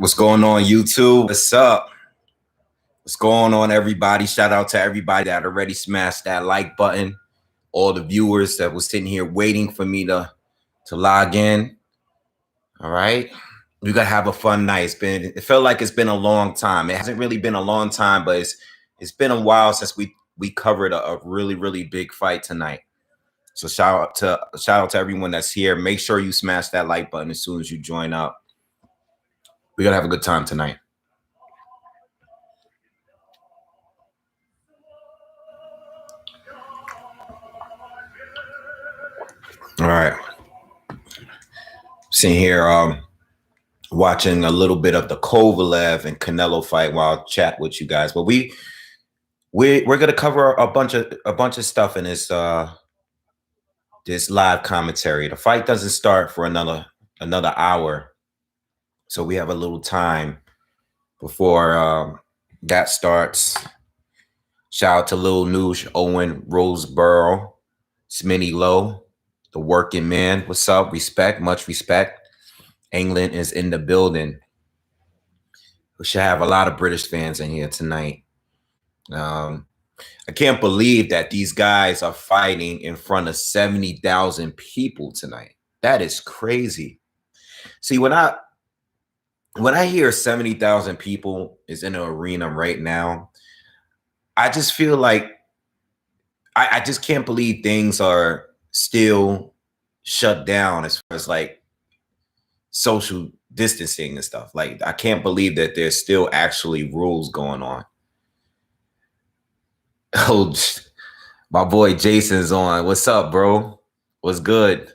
What's going on, YouTube? What's up? What's going on, everybody? Shout out to everybody that already smashed that like button. All the viewers that was sitting here waiting for me to log in. All right. We're gonna have a fun night. It felt like it's been a long time. It hasn't really been a long time, but it's been a while since we covered a really big fight tonight. So shout out to everyone that's here. Make sure you smash that like button as soon as you join up. We're gonna have a good time tonight. All right. Sitting here watching a little bit of the Kovalev and Canelo fight while I chat with you guys. But we're gonna cover a bunch of stuff in this this live commentary. The fight doesn't start for another hour, so we have a little time before that starts. Shout out to Lil Noosh, Owen, Roseboro, Smitty Lowe, the working man. What's up? Respect, much respect. England is in the building. We should have a lot of British fans in here tonight. I can't believe that these guys are fighting in front of 70,000 people tonight. That is crazy. See, when I hear 70,000 people is in an arena right now, I just feel like I just can't believe things are still shut down as far as like social distancing and stuff. Like, I can't believe that there's still actually rules going on. Oh, my boy Jason's on. What's up, bro? What's good?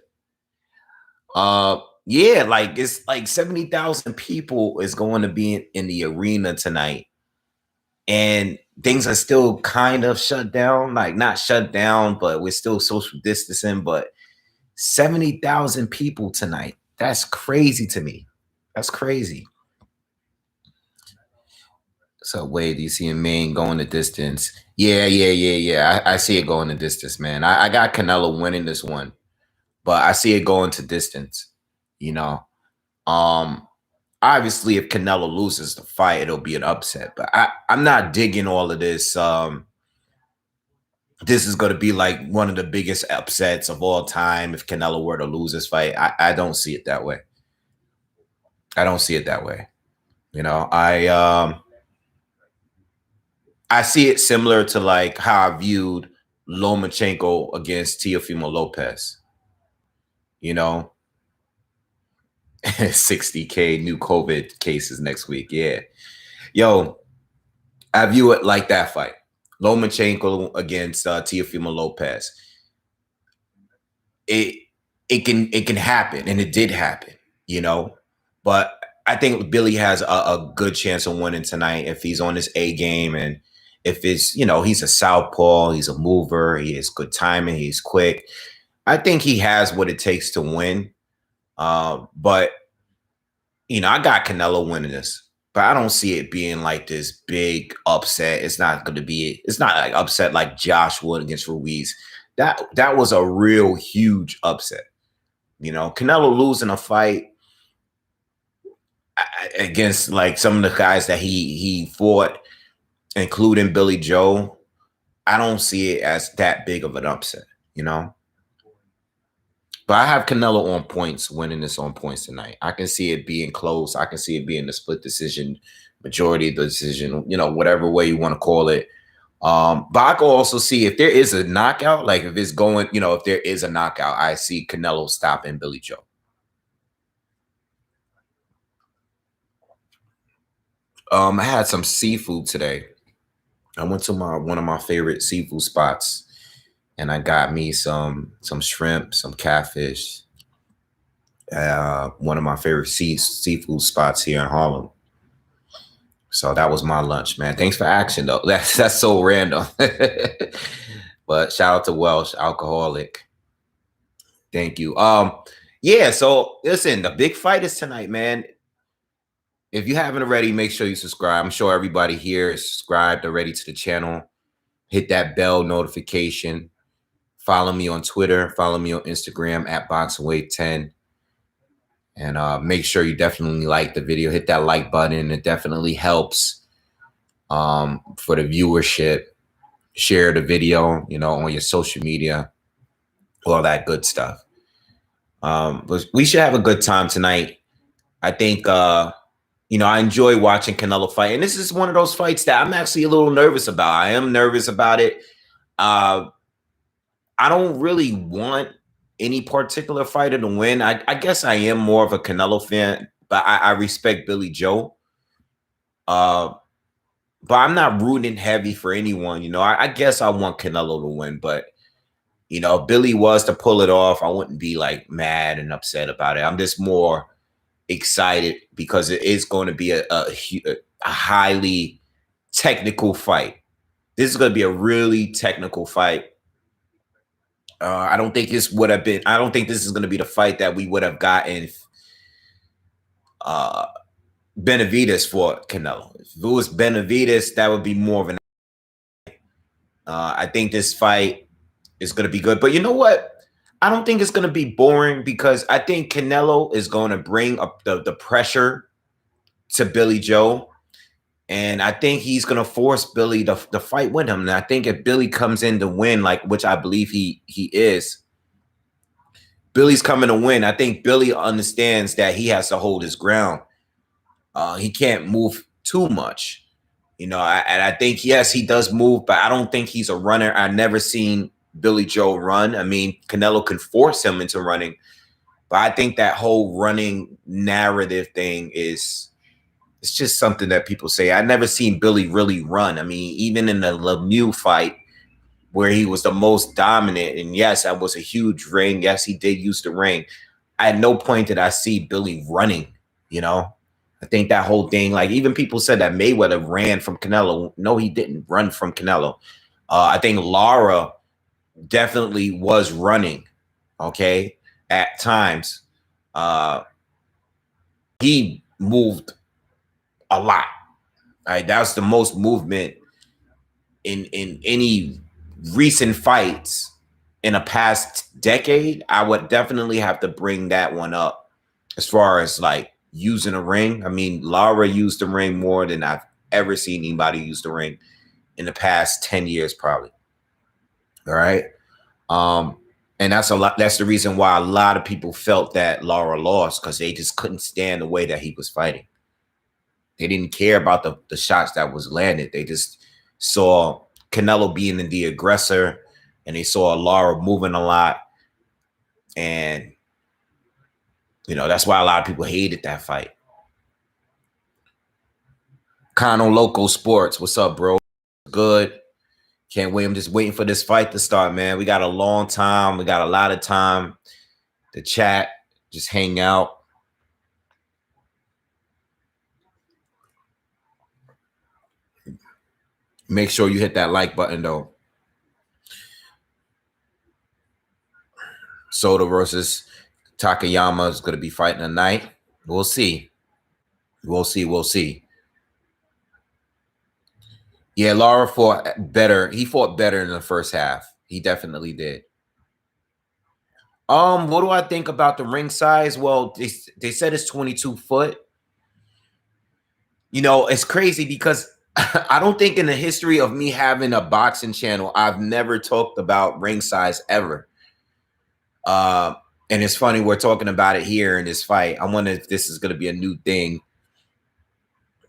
Yeah, like it's like 70,000 people is going to be in the arena tonight, and things are still kind of shut down. Like, not shut down, but we're still social distancing. But 70,000 people tonight. That's crazy to me. That's crazy. So, Wade, do you see a Maine going the distance? Yeah. I see it going the distance, man. I got Canelo winning this one, but I see it going to distance. You know, obviously, if Canelo loses the fight, it'll be an upset. But I'm not digging all of this. This is going to be like one of the biggest upsets of all time if Canelo were to lose this fight. I don't see it that way. I don't see it that way. You know, I see it similar to like how I viewed Lomachenko against Teofimo Lopez. You know, 60K new COVID cases next week. Yeah. Yo, I view it like that fight. Lomachenko against Teofimo Lopez. It can happen, and it did happen, you know. But I think Billy has a good chance of winning tonight if he's on his A game, and if it's, you know, he's a southpaw, he's a mover, he has good timing, he's quick. I think he has what it takes to win. But, you know, I got Canelo winning this, but I don't see it being like this big upset. It's not like upset like Joshua against Ruiz. That was a real huge upset. You know, Canelo losing a fight against like some of the guys that he fought, including Billy Joe, I don't see it as that big of an upset, you know. But I have Canelo on points, winning this on points tonight. I can see it being close. I can see it being the split decision, majority of the decision, you know, whatever way you want to call it. But I can also see if there is a knockout, like if it's going, you know, if there is a knockout, I see Canelo stopping Billy Joe. I had some seafood today. I went to one of my favorite seafood spots, and I got me some shrimp, some catfish. One of my favorite seafood spots here in Harlem. So that was my lunch, man. Thanks for asking, though. That's so random. But shout out to Welsh Alcoholic. Thank you. Yeah. So listen, the big fight is tonight, man. If you haven't already, make sure you subscribe. I'm sure everybody here is subscribed already to the channel. Hit that bell notification. Follow me on Twitter. Follow me on Instagram at BoxingWave10. And make sure you definitely like the video. Hit that like button. It definitely helps for the viewership. Share the video, on your social media, all that good stuff. But we should have a good time tonight. I think, I enjoy watching Canelo fight. And this is one of those fights that I'm actually a little nervous about. I am nervous about it. I don't really want any particular fighter to win. I guess I am more of a Canelo fan, but I respect Billy Joe. But I'm not rooting heavy for anyone. I guess I want Canelo to win, but if Billy was to pull it off, I wouldn't be like mad and upset about it. I'm just more excited because it is going to be a highly technical fight. This is going to be a really technical fight. I don't think this would have been. I don't think this is going to be the fight that we would have gotten if Benavidez fought Canelo. If it was Benavidez, that would be more of an. I think this fight is going to be good, but you know what? I don't think it's going to be boring because I think Canelo is going to bring up the pressure to Billy Joe. And I think he's going to force Billy to fight with him. And I think if Billy comes in to win, which I believe he is, Billy's coming to win. I think Billy understands that he has to hold his ground. He can't move too much. And I think, yes, he does move, but I don't think he's a runner. I've never seen Billy Joe run. I mean, Canelo can force him into running, but I think that whole running narrative thing it's just something that people say. I never seen Billy really run. I mean, even in the Lemieux fight where he was the most dominant, and yes, that was a huge ring. Yes, he did use the ring. At no point did I see Billy running, I think that whole thing, even people said that Mayweather ran from Canelo. No, he didn't run from Canelo. I think Lara definitely was running, okay, at times. He moved a lot. Right, that's the most movement in any recent fights in the past decade. I would definitely have to bring that one up as far as using a ring. I mean, Lara used the ring more than I've ever seen anybody use the ring in the past 10 years, probably. All right. And that's a lot. That's the reason why a lot of people felt that Lara lost, because they just couldn't stand the way that he was fighting. They didn't care about the shots that was landed. They just saw Canelo being the aggressor, and they saw Lara moving a lot. And, that's why a lot of people hated that fight. Kano Loco Sports, what's up, bro? Good. Can't wait. I'm just waiting for this fight to start, man. We got a long time. We got a lot of time to chat, just hang out. Make sure you hit that like button, though. Soda versus Takayama is going to be fighting tonight. We'll see. We'll see. We'll see. Yeah, Lara fought better. He fought better in the first half. He definitely did. What do I think about the ring size? Well, they said it's 22 foot. It's crazy because I don't think in the history of me having a boxing channel, I've never talked about ring size ever. And it's funny we're talking about it here in this fight. I wonder if this is going to be a new thing.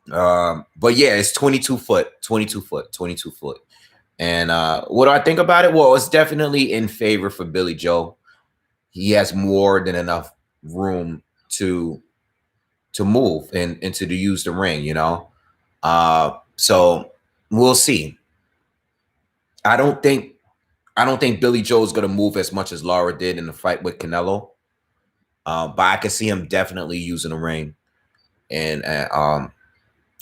But yeah, it's 22 foot. And what do I think about it? Well, it's definitely in favor for Billy Joe. He has more than enough room to move and to use the ring, so we'll see. I don't think Billy Joe is going to move as much as Lara did in the fight with Canelo. But I can see him definitely using the ring and a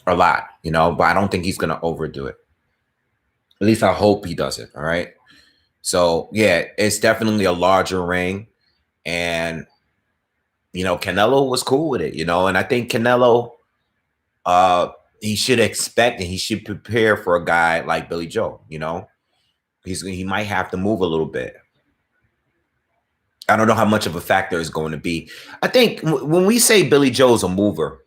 lot, but I don't think he's going to overdo it. At least I hope he doesn't. All right. So yeah, it's definitely a larger ring, and Canelo was cool with it, and I think Canelo, he should expect and he should prepare for a guy like Billy Joe. He might have to move a little bit. I don't know how much of a factor is going to be. I think when we say Billy Joe's a mover,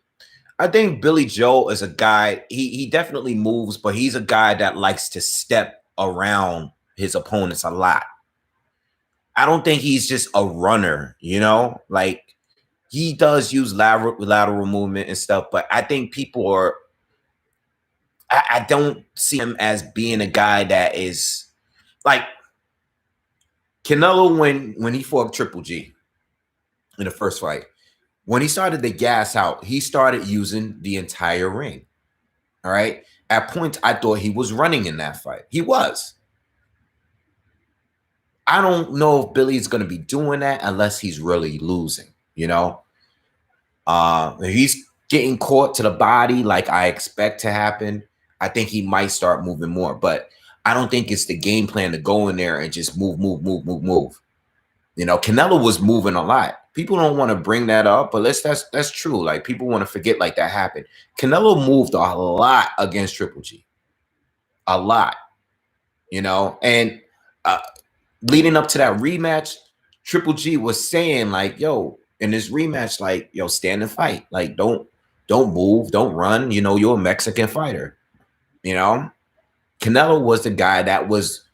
I think Billy Joe is a guy, he definitely moves, but he's a guy that likes to step around his opponents a lot. I don't think he's just a runner, you know? Like he does use lateral movement and stuff, but I think people are I don't see him as being a guy that is like Canelo when he fought Triple G in the first fight. When he started to gas out, he started using the entire ring. All right. At points, I thought he was running in that fight. He was. I don't know if Billy's going to be doing that unless he's really losing, you know? If he's getting caught to the body like I expect to happen, I think he might start moving more. But I don't think it's the game plan to go in there and just move. You know, Canelo was moving a lot. People don't want to bring that up, but that's true. Like people want to forget like that happened. Canelo moved a lot against Triple G. A lot, you know, and leading up to that rematch, Triple G was saying like, yo, in this rematch, like, yo, stand and fight. Like, don't move, don't run. You know, you're a Mexican fighter. You know, Canelo was the guy that was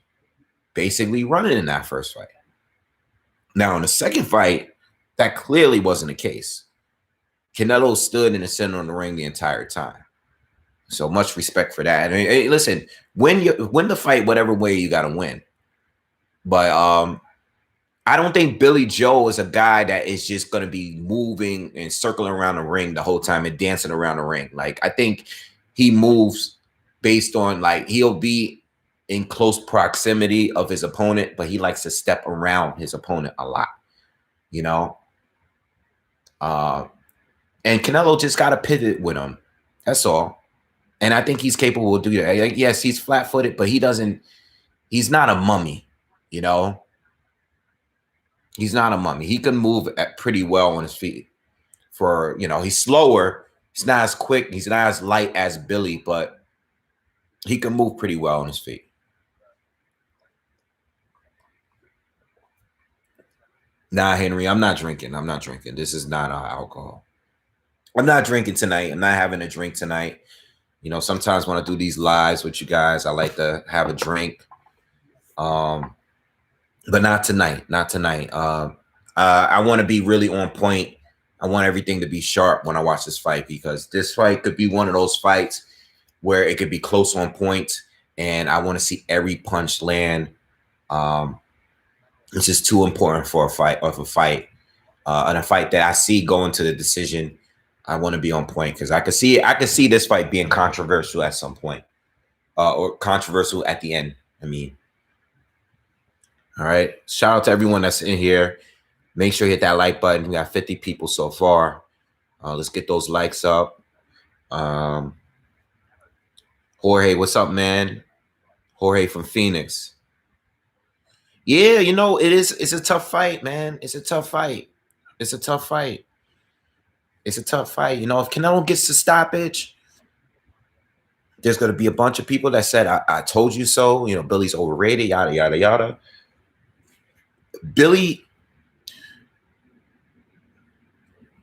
basically running in that first fight. Now, in the second fight, that clearly wasn't the case. Canelo stood in the center of the ring the entire time. So much respect for that. I mean, hey, listen, win the fight whatever way you got to win. But I don't think Billy Joe is a guy that is just going to be moving and circling around the ring the whole time and dancing around the ring. Like I think he moves based on like he'll be in close proximity of his opponent, but he likes to step around his opponent a lot, you know? And Canelo just got to pivot with him. That's all. And I think he's capable of doing that. Like, yes, he's flat-footed, but he's not a mummy, you know? He's not a mummy. He can move pretty well on his feet. For, you know, he's slower. He's not as quick. He's not as light as Billy, but he can move pretty well on his feet. Nah, Henry, I'm not drinking. I'm not drinking. This is not alcohol. I'm not drinking tonight. I'm not having a drink tonight. You know, sometimes when I do these lives with you guys, I like to have a drink. But not tonight. Not tonight. I want to be really on point. I want everything to be sharp when I watch this fight because this fight could be one of those fights where it could be close on point, and I want to see every punch land. It's just too important for a fight and a fight that I see going to the decision. I want to be on point because I could see this fight being controversial at some point, or controversial at the end. I mean, all right. Shout out to everyone that's in here. Make sure you hit that like button. We got 50 people so far. Let's get those likes up. Jorge, what's up, man? Jorge from Phoenix. Yeah, you know, it's a tough fight, man. It's a tough fight. It's a tough fight. It's a tough fight. You know, if Canelo gets the stoppage, there's going to be a bunch of people that said, I told you so. You know, Billy's overrated, yada, yada, yada. Billy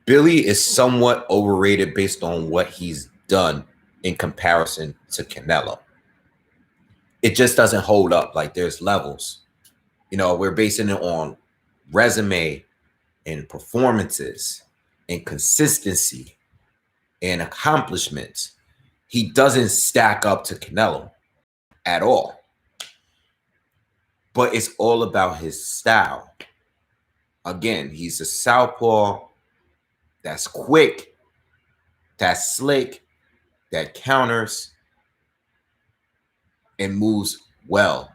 is somewhat overrated based on what he's done in comparison to Canelo. It just doesn't hold up. Like there's levels. You know, we're basing it on resume and performances and consistency and accomplishments. He doesn't stack up to Canelo at all. But it's all about his style. Again, he's a southpaw that's quick, that's slick, that counters and moves well.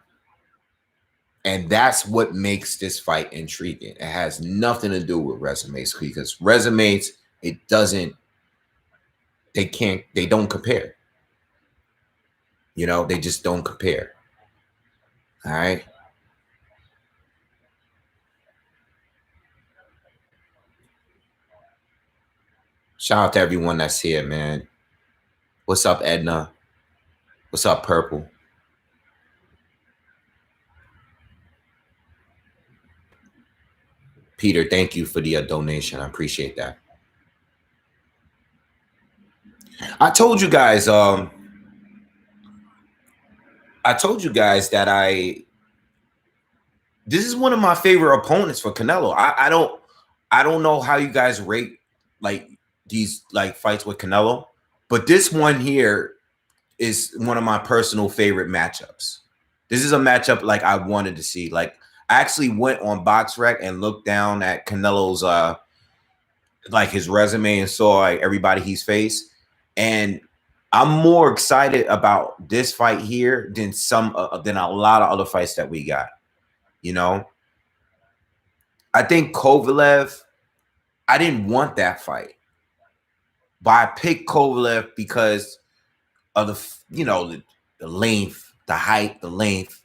And that's what makes this fight intriguing. It has nothing to do with resumes because resumes, they don't compare. You know, they just don't compare. All right. Shout out to everyone that's here, man. What's up, Edna? What's up, Purple? Peter, thank you for the donation. I appreciate that. I told you guys, that this is one of my favorite opponents for Canelo. I don't know how you guys rate like these like fights with Canelo, but this one here is one of my personal favorite matchups. This is a matchup like I wanted to see. Like I actually went on BoxRec and looked down at Canelo's like his resume and saw like everybody he's faced, and I'm more excited about this fight here than than a lot of other fights that we got. You know, I think Kovalev, I didn't want that fight, but I picked Kovalev because of the length, the height, the length,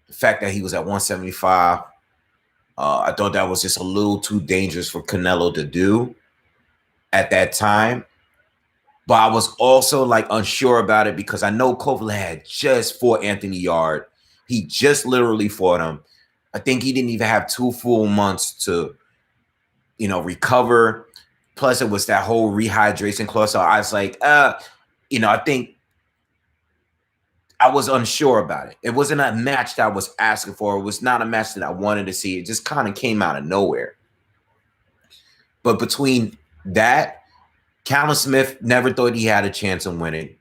the fact that he was at 175. I thought that was just a little too dangerous for Canelo to do at that time. But I was also like unsure about it because I know Kovalev had just fought Anthony Yard. He just literally fought him. I think he didn't even have 2 full months to, recover. Plus, it was that whole rehydration clause. So I was like, I think I was unsure about it. It wasn't a match that I was asking for. It was not a match that I wanted to see. It just kind of came out of nowhere. But between that, Callum Smith never thought he had a chance of winning.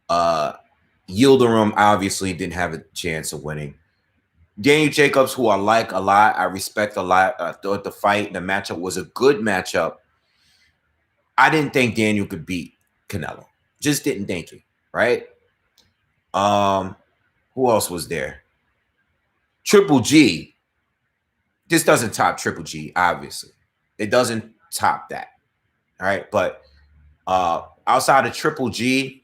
Yildirim obviously didn't have a chance of winning. Daniel Jacobs, who I like a lot, I respect a lot. I thought the matchup was a good matchup. I didn't think Daniel could beat Canelo. Just didn't think it, right? Who else was there? Triple G. This doesn't top Triple G, obviously. It doesn't top that. All right. But outside of Triple G,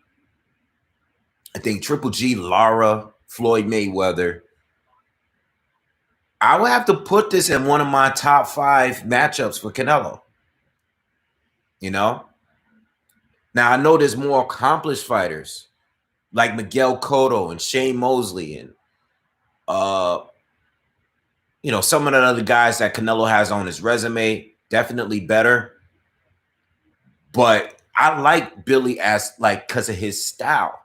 I think Triple G, Lara, Floyd Mayweather. I would have to put this in one of my top 5 matchups for Canelo. Now I know there's more accomplished fighters like Miguel Cotto and Shane Mosley and some of the other guys that Canelo has on his resume, definitely better. But I like Billy as because of his style.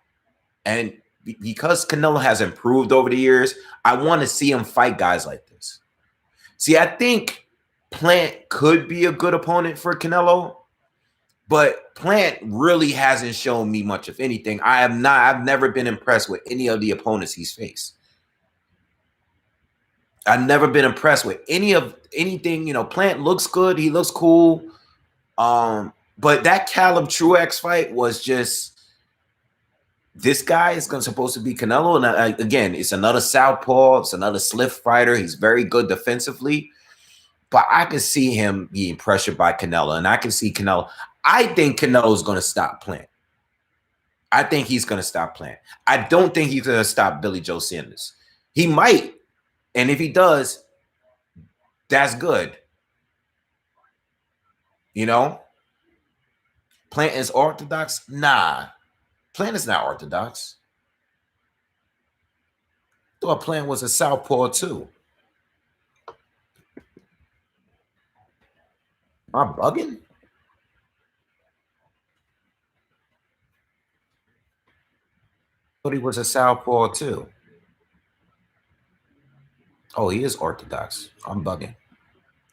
And because Canelo has improved over the years, I want to see him fight guys like this. See, I think Plant could be a good opponent for Canelo, but Plant really hasn't shown me much of anything. I've never been impressed with any of the opponents he's faced. I've never been impressed with anything. Plant looks good. He looks cool. But that Callum Truex fight was just, this guy is supposed to be Canelo. And again, it's another southpaw. It's another slick fighter. He's very good defensively. But I can see him being pressured by Canelo. And I can see Canelo. I think Canelo is going to stop Plant. I think he's going to stop Plant. I don't think he's going to stop Billy Joe Saunders. He might. And if he does, that's good. Plant is orthodox? Nah. Plant is not orthodox. I thought Plant was a southpaw too. Am I bugging? Thought he was a southpaw too. Oh, he is orthodox. I'm bugging.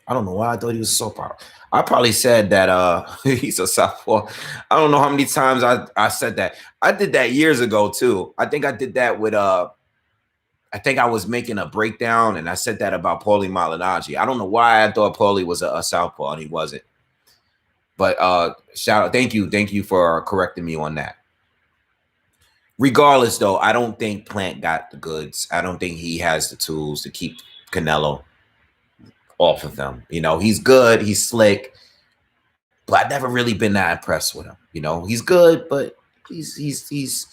I don't know why I thought he was so powerful. I probably said that he's a southpaw. I don't know how many times I said that. I did that years ago too. I think I did that with I think I was making a breakdown and I said that about Paulie Malignaggi. I don't know why I thought Paulie was a southpaw and he wasn't. But shout out, thank you for correcting me on that. Regardless, though, I don't think Plant got the goods. I don't think he has the tools to keep Canelo off of them. He's good, he's slick, but I've never really been that impressed with him. He's good, but he's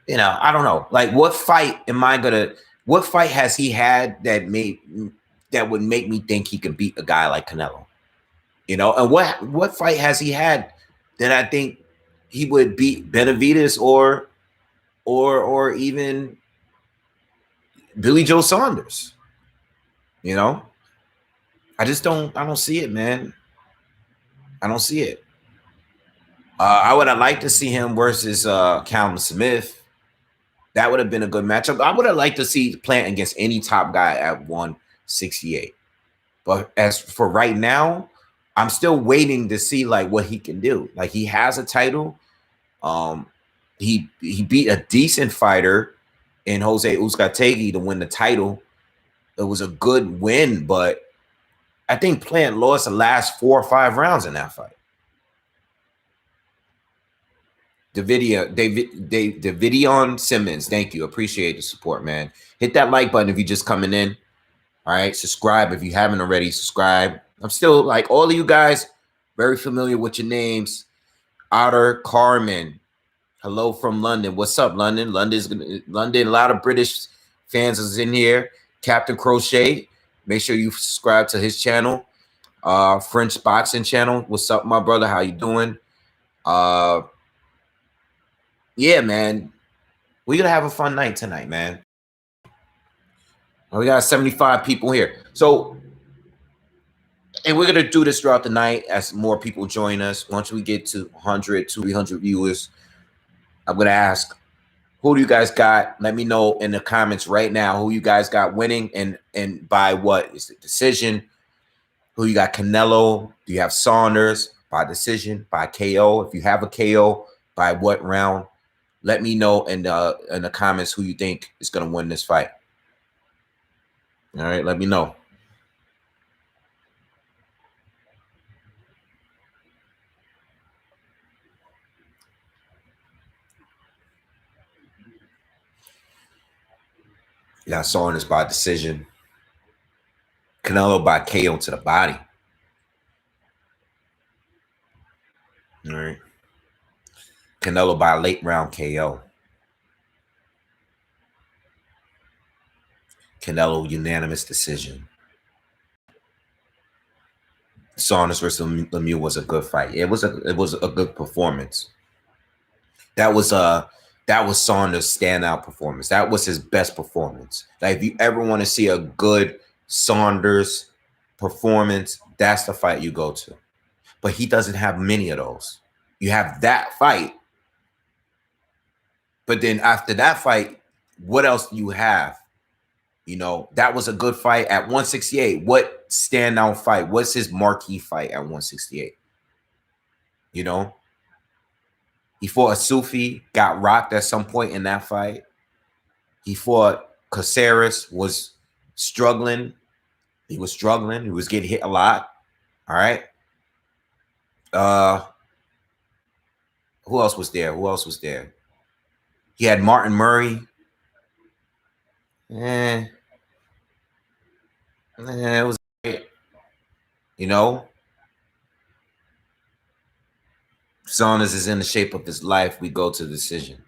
I don't know. Like, what fight has he had that would make me think he could beat a guy like Canelo? And what fight has he had that I think he would beat Benavidez or even Billy Joe Saunders? I don't see it, man. I don't see it. I would have liked to see him versus Callum Smith. That would have been a good matchup. I would have liked to see Plant against any top guy at 168. But as for right now, I'm still waiting to see like what he can do. Like he has a title. He beat a decent fighter in Jose Uzcategui to win the title. It was a good win, but I think Plant lost the last 4 or 5 rounds in that fight. Davidion Simmons, thank you. Appreciate the support, man. Hit that like button if you're just coming in. All right, subscribe if you haven't already. Subscribe. I'm still like all of you guys, very familiar with your names. Otter Carmen, hello from London. What's up, London? London. A lot of British fans is in here. Captain Crochet, make sure you subscribe to his channel. French boxing channel. What's up, my brother? How you doing? Yeah, man. We're gonna have a fun night tonight, man. We got 75 people here. So, and we're gonna do this throughout the night as more people join us. Once we get to 100, 300 viewers, I'm gonna ask, who do you guys got? Let me know in the comments right now who you guys got winning and by what? Is it decision? Who you got? Canelo? Do you have Saunders by decision, by KO? If you have a KO, by what round? Let me know in the comments who you think is gonna win this fight. All right, let me know. Yeah, Saunders by decision. Canelo by KO to the body. All right. Canelo by late round KO. Canelo unanimous decision. Saunders versus Lemieux was a good fight. It was a good performance. That was Saunders' standout performance. That was his best performance. Like if you ever want to see a good Saunders performance, that's the fight you go to. But he doesn't have many of those. You have that fight, but then after that fight, what else do you have? You know, that was a good fight at 168. What standout fight? What's his marquee fight at 168? You know, he fought a Sufi, got rocked at some point in that fight. He fought Caceres, was struggling. He was struggling. He was getting hit a lot. All right. Who else was there? Who else was there? He had Martin Murray. It was, you know, Saunders is in the shape of his life. We go to decision.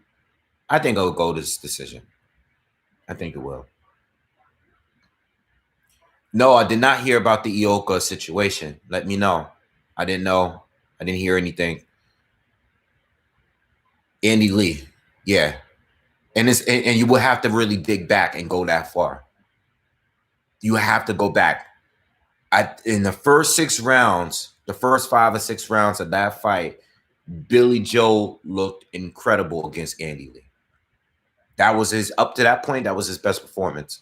I think I'll go to this decision. I think it will. No, I did not hear about the Ioka situation. Let me know. I didn't know. I didn't hear anything. Andy Lee. Yeah. And you will have to really dig back and go that far. You have to go back. In the first 6 rounds, the first 5 or 6 rounds of that fight, Billy Joe looked incredible against Andy Lee. That was up to that point, that was his best performance.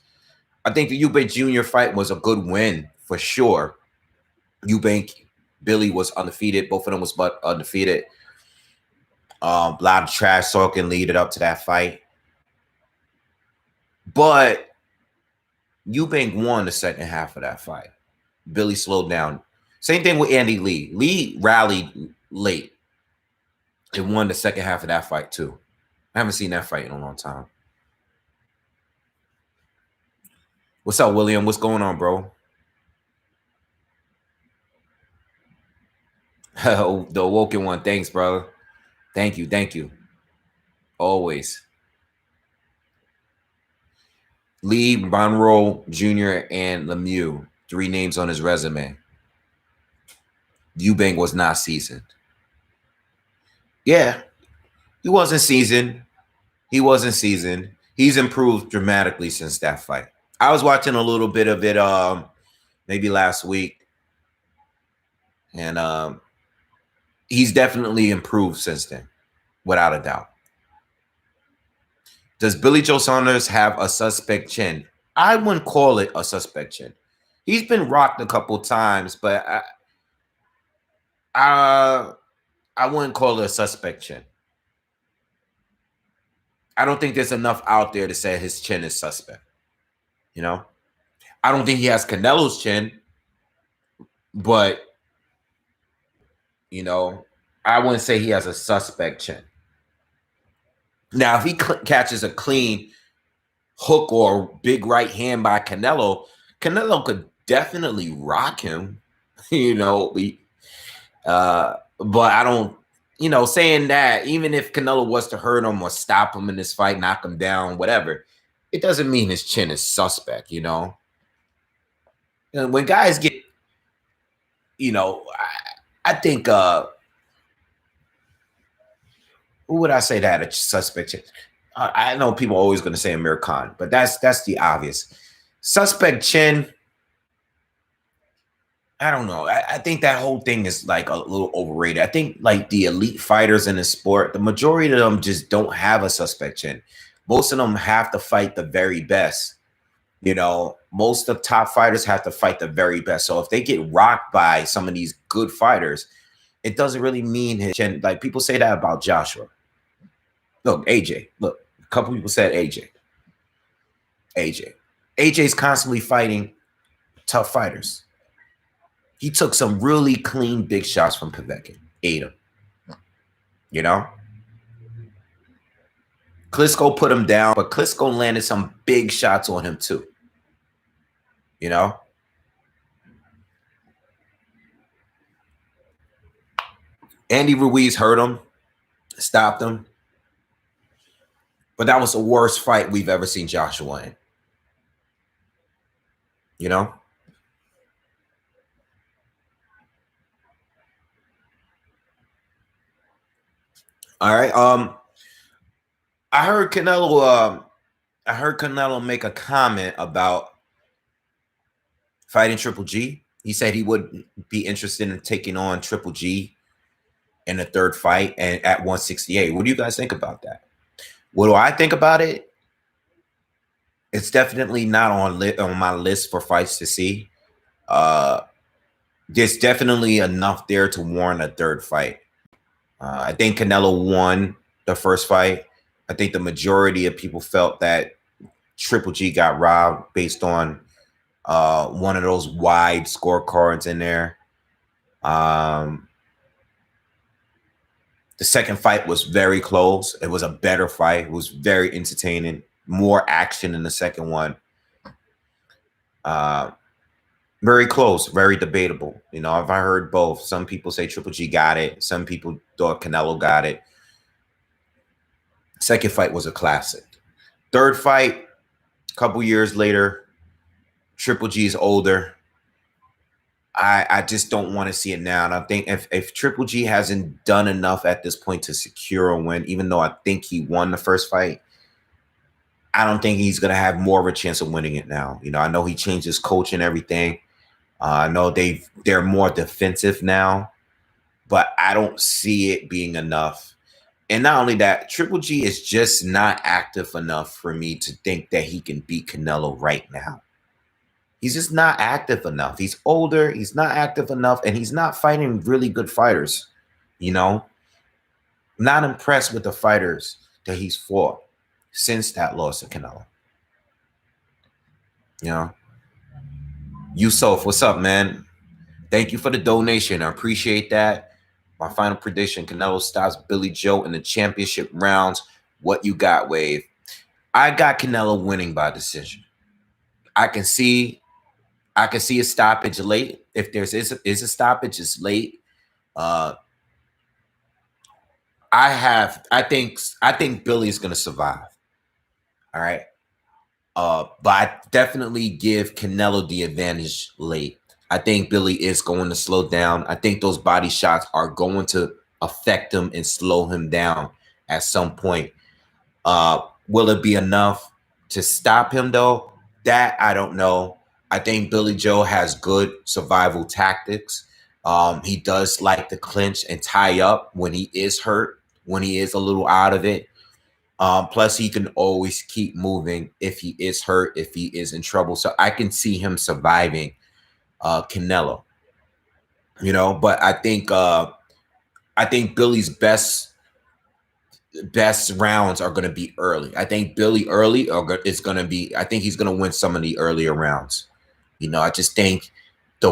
I think the Eubank Jr. fight was a good win for sure. Eubank, Billy was undefeated. Both of them was undefeated. A lot of trash talking leading up to that fight. But Eubank won the second half of that fight. Billy slowed down. Same thing with Andy Lee. Lee rallied late and won the second half of that fight too. I haven't seen that fight in a long time. What's up, William? What's going on, bro? The Awoken one. Thanks, brother. Thank you. Thank you. Always. Lee, Monroe Jr., and Lemieux. 3 names on his resume. Eubank was not seasoned. Yeah. He wasn't seasoned. He wasn't seasoned. He's improved dramatically since that fight. I was watching a little bit of it maybe last week. And he's definitely improved since then, without a doubt. Does Billy Joe Saunders have a suspect chin? I wouldn't call it a suspect chin. He's been rocked a couple times, but I wouldn't call it a suspect chin. I don't think there's enough out there to say his chin is suspect. You know, I don't think he has Canelo's chin, but you know, I wouldn't say he has a suspect chin. Now, if he catches a clean hook or big right hand by Canelo, Canelo could definitely rock him. You know, but I don't. You know, saying that even if Canelo was to hurt him or stop him in this fight, knock him down, whatever, it doesn't mean his chin is suspect. You know, and when guys get, you know, I think who would I say that a suspect chin? I know people are always going to say Amir Khan, but that's the obvious suspect chin. I don't know. I think that whole thing is like a little overrated. I think like the elite fighters in the sport, the majority of them just don't have a suspect chin. Most of them have to fight the very best. You know, most of top fighters have to fight the very best. So if they get rocked by some of these good fighters, it doesn't really mean his chin. Like people say that about Joshua. Look, AJ. Look, a couple people said AJ. AJ's constantly fighting tough fighters. He took some really clean big shots from Povetkin. Ate him. You know? Klitschko put him down, but Klitschko landed some big shots on him too. You know? Andy Ruiz hurt him, stopped him. But that was the worst fight we've ever seen Joshua in. You know? All right. I heard Canelo make a comment about fighting Triple G. He said he would be interested in taking on Triple G in the third fight and at 168. What do you guys think about that? What do I think about it? It's definitely not on my list for fights to see. There's definitely enough there to warrant a third fight. I think Canelo won the first fight. I think the majority of people felt that Triple G got robbed based on one of those wide scorecards in there. The second fight was very close. It was a better fight. It was very entertaining. More action in the second one. Very close, very debatable. You know, I've heard both. Some people say Triple G got it. Some people thought Canelo got it. Second fight was a classic. Third fight, a couple years later, Triple G is older. I just don't want to see it now. And I think if Triple G hasn't done enough at this point to secure a win, even though I think he won the first fight, I don't think he's going to have more of a chance of winning it now. You know, I know he changed his coach and everything. I know they're more defensive now, but I don't see it being enough. And not only that, Triple G is just not active enough for me to think that he can beat Canelo right now. He's just not active enough. He's older. He's not active enough. And he's not fighting really good fighters. You know, not impressed with the fighters that he's fought since that loss to Canelo. You know, Yusuf, what's up, man? Thank you for the donation. I appreciate that. My final prediction, Canelo stops Billy Joe in the championship rounds. What you got, Wave? I got Canelo winning by decision. I can see a stoppage late. If there's is a stoppage, it's late. I think Billy is gonna survive. All right. But I definitely give Canelo the advantage late. I think Billy is going to slow down. I think those body shots are going to affect him and slow him down at some point. Will it be enough to stop him though? That I don't know. I think Billy Joe has good survival tactics. He does like to clinch and tie up when he is hurt, when he is a little out of it. Plus, he can always keep moving if he is hurt, if he is in trouble. So I can see him surviving Canelo. You know, but I think Billy's best rounds are going to be early. I think Billy early is going to be. I think he's going to win some of the earlier rounds. You know, I just think the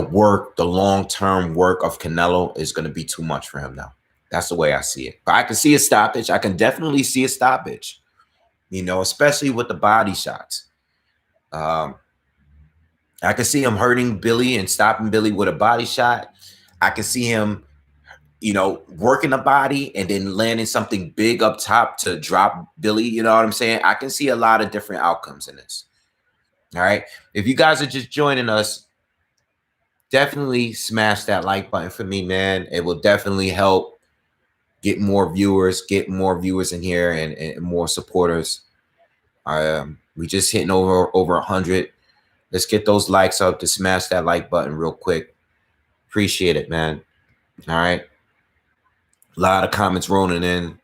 long-term work of Canelo is going to be too much for him now. That's the way I see it. But I can see a stoppage. I can definitely see a stoppage. You know, especially with the body shots. I can see him hurting Billy and stopping Billy with a body shot. I can see him, you know, working the body and then landing something big up top to drop Billy. You know what I'm saying? I can see a lot of different outcomes in this. All right. If you guys are just joining us, definitely smash that like button for me, man. It will definitely help get more viewers in here and more supporters. We just hitting over 100. Let's get those likes up to smash that like button real quick. Appreciate it, man. All right. A lot of comments rolling in.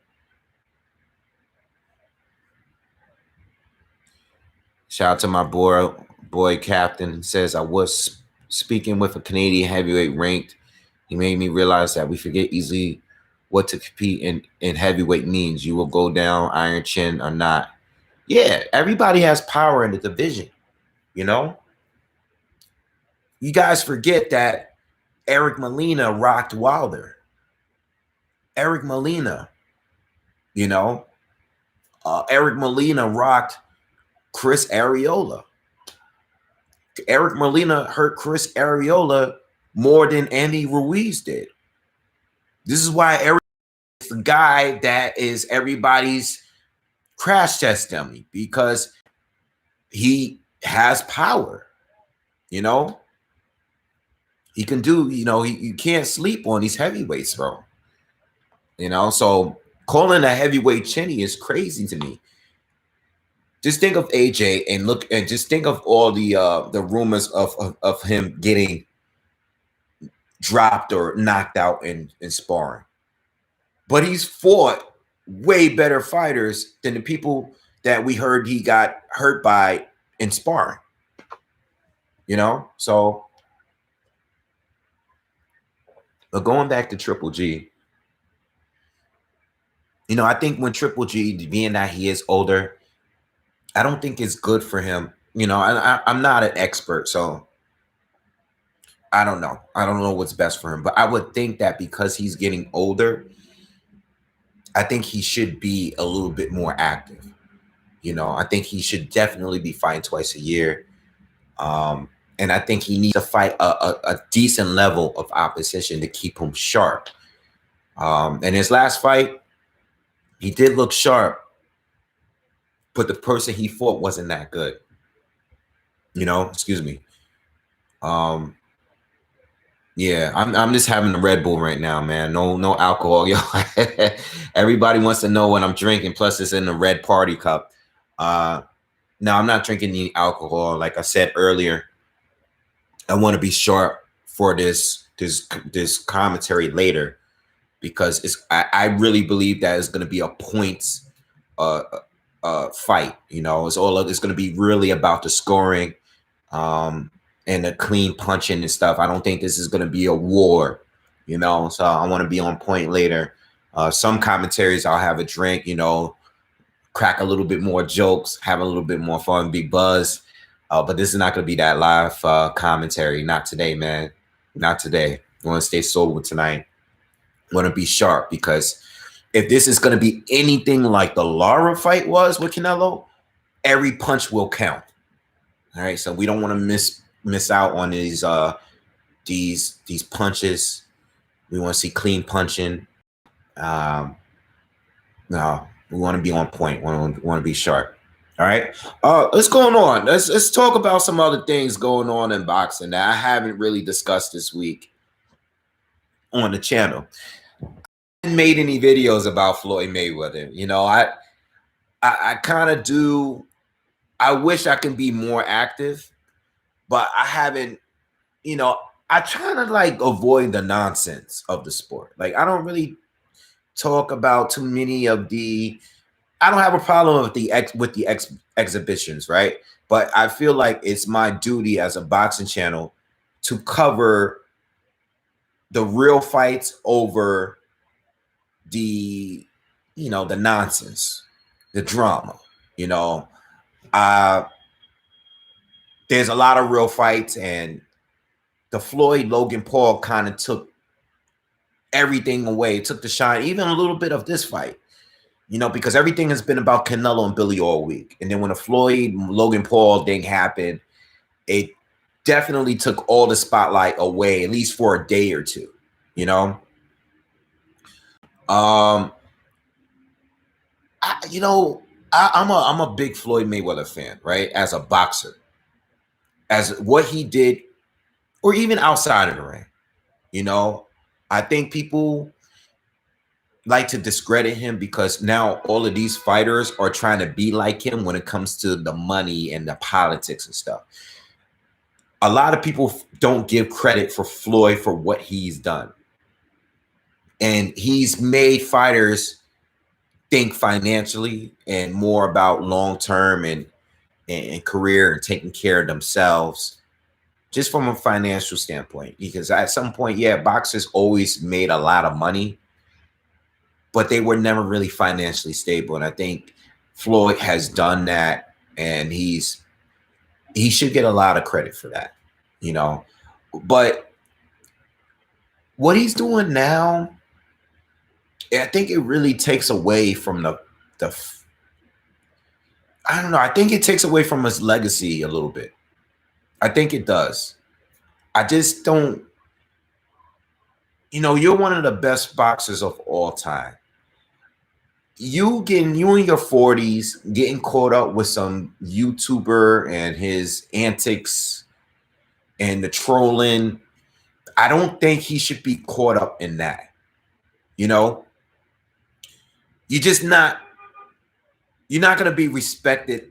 Shout out to my boy Captain. He says, I was speaking with a Canadian heavyweight ranked. He made me realize that we forget easily what to compete in heavyweight means. You will go down Iron Chin or not. Yeah, everybody has power in the division, you know? You guys forget that Eric Molina rocked Wilder. Eric Molina, you know? Eric Molina rocked Chris Arreola. Eric Molina hurt Chris Arreola more than Andy Ruiz did. This is why Eric is the guy that is everybody's crash test dummy, because he has power. You know, he can do, you know, you can't sleep on these heavyweights, bro. You know, so calling a heavyweight chinny is crazy to me. Just think of AJ and just think of all the rumors of him getting dropped or knocked out in sparring. But he's fought way better fighters than the people that we heard he got hurt by in sparring. You know, so but going back to Triple G, you know, I think when Triple G, being that he is older, I don't think it's good for him. You know, I'm not an expert, so I don't know. I don't know what's best for him. But I would think that because he's getting older, I think he should be a little bit more active. You know, I think he should definitely be fighting twice a year. And I think he needs to fight a decent level of opposition to keep him sharp. And his last fight, he did look sharp, but the person he fought wasn't that good. You know, excuse me. Yeah, I'm just having a Red Bull right now, man. No alcohol, yo. Everybody wants to know what I'm drinking. Plus, it's in the red party cup. No, I'm not drinking any alcohol. Like I said earlier, I want to be sharp for this commentary later, because I really believe that it's going to be a points fight. You know, it's going to be really about the scoring and the clean punching and stuff. I don't think this is going to be a war, you know, so I want to be on point later. Some commentaries I'll have a drink, you know, crack a little bit more jokes, have a little bit more fun, be buzzed. But this is not going to be that live commentary. Not today, man. Not today. I want to stay sober tonight. I want to be sharp, because if this is going to be anything like the Lara fight was with Canelo, every punch will count. All right, so we don't want to miss out on these punches. We want to see clean punching. No, we want to be on point. We want to be sharp. All right. What's going on? Let's talk about some other things going on in boxing that I haven't really discussed this week on the channel. I haven't made any videos about Floyd Mayweather. You know, I kind of do. I wish I can be more active, but I haven't. You know, I try to like avoid the nonsense of the sport. Like I don't really talk about too many of the. I don't have a problem with the exhibitions, right? But I feel like it's my duty as a boxing channel to cover the real fights over the, the nonsense, the drama. You know, uh, there's a lot of real fights, and the Floyd Logan Paul kind of took everything away, took the shine, even a little bit of this fight. Because everything has been about Canelo and Billy all week. And then when the Floyd Logan Paul thing happened, it definitely took all the spotlight away, at least for a day or two, I'm a big Floyd Mayweather fan, right? As a boxer, as what he did, or even outside of the ring, I think people like to discredit him because now all of these fighters are trying to be like him when it comes to the money and the politics and stuff. A lot of people don't give credit for Floyd for what he's done. And he's made fighters think financially and more about long-term and career and taking care of themselves just from a financial standpoint. Because at some point, yeah, boxers always made a lot of money, but they were never really financially stable. And I think Floyd has done that, and he should get a lot of credit for that, But what he's doing now, I think it really takes away from the I don't know. I think it takes away from his legacy a little bit. I think it does. I just don't, you're one of the best boxers of all time. You in your 40s getting caught up with some YouTuber and his antics and the trolling. I don't think he should be caught up in that. You're not going to be respected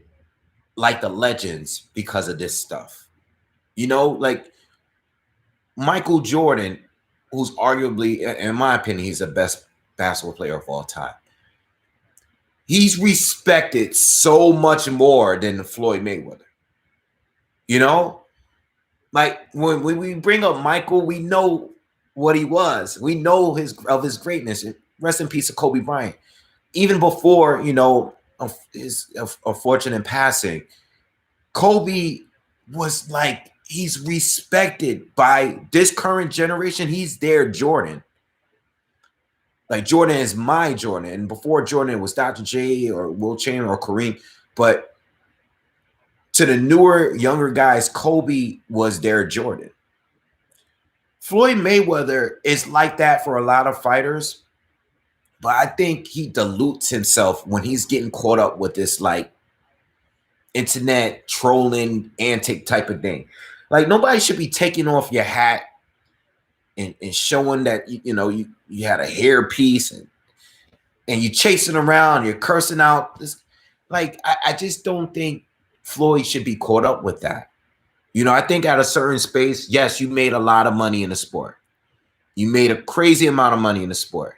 like the legends because of this stuff. Like Michael Jordan, who's arguably, in my opinion, he's the best basketball player of all time. He's respected so much more than Floyd Mayweather. Like when we bring up Michael, we know what he was. We know his greatness. Rest in peace to Kobe Bryant. Even before, his unfortunate passing, Kobe was like, he's respected by this current generation. He's their Jordan. Like Jordan is my Jordan. And before Jordan, it was Dr. J or Will Chamberlain or Kareem. But to the newer, younger guys, Kobe was their Jordan. Floyd Mayweather is like that for a lot of fighters. But I think he dilutes himself when he's getting caught up with this like internet trolling antic type of thing. Like nobody should be taking off your hat and showing that you had a hair piece and you're chasing around, you're cursing out this. Like I just don't think Floyd should be caught up with that. I think at a certain space, yes, you made a lot of money in the sport. You made a crazy amount of money in the sport.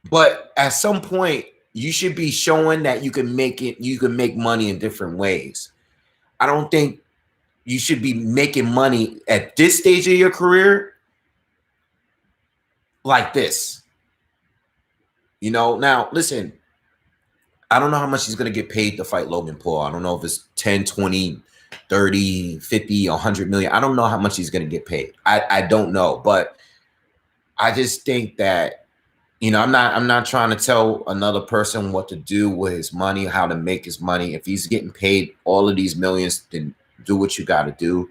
But at some point, you should be showing that you can make money in different ways. I don't think you should be making money at this stage of your career like this. Now listen, I don't know how much he's going to get paid to fight Logan Paul. I don't know if it's 10, 20, 30, 50, 100 million. I don't know how much he's going to get paid. I don't know, but I just think that, I'm not trying to tell another person what to do with his money, how to make his money. If he's getting paid all of these millions, then do what you got to do.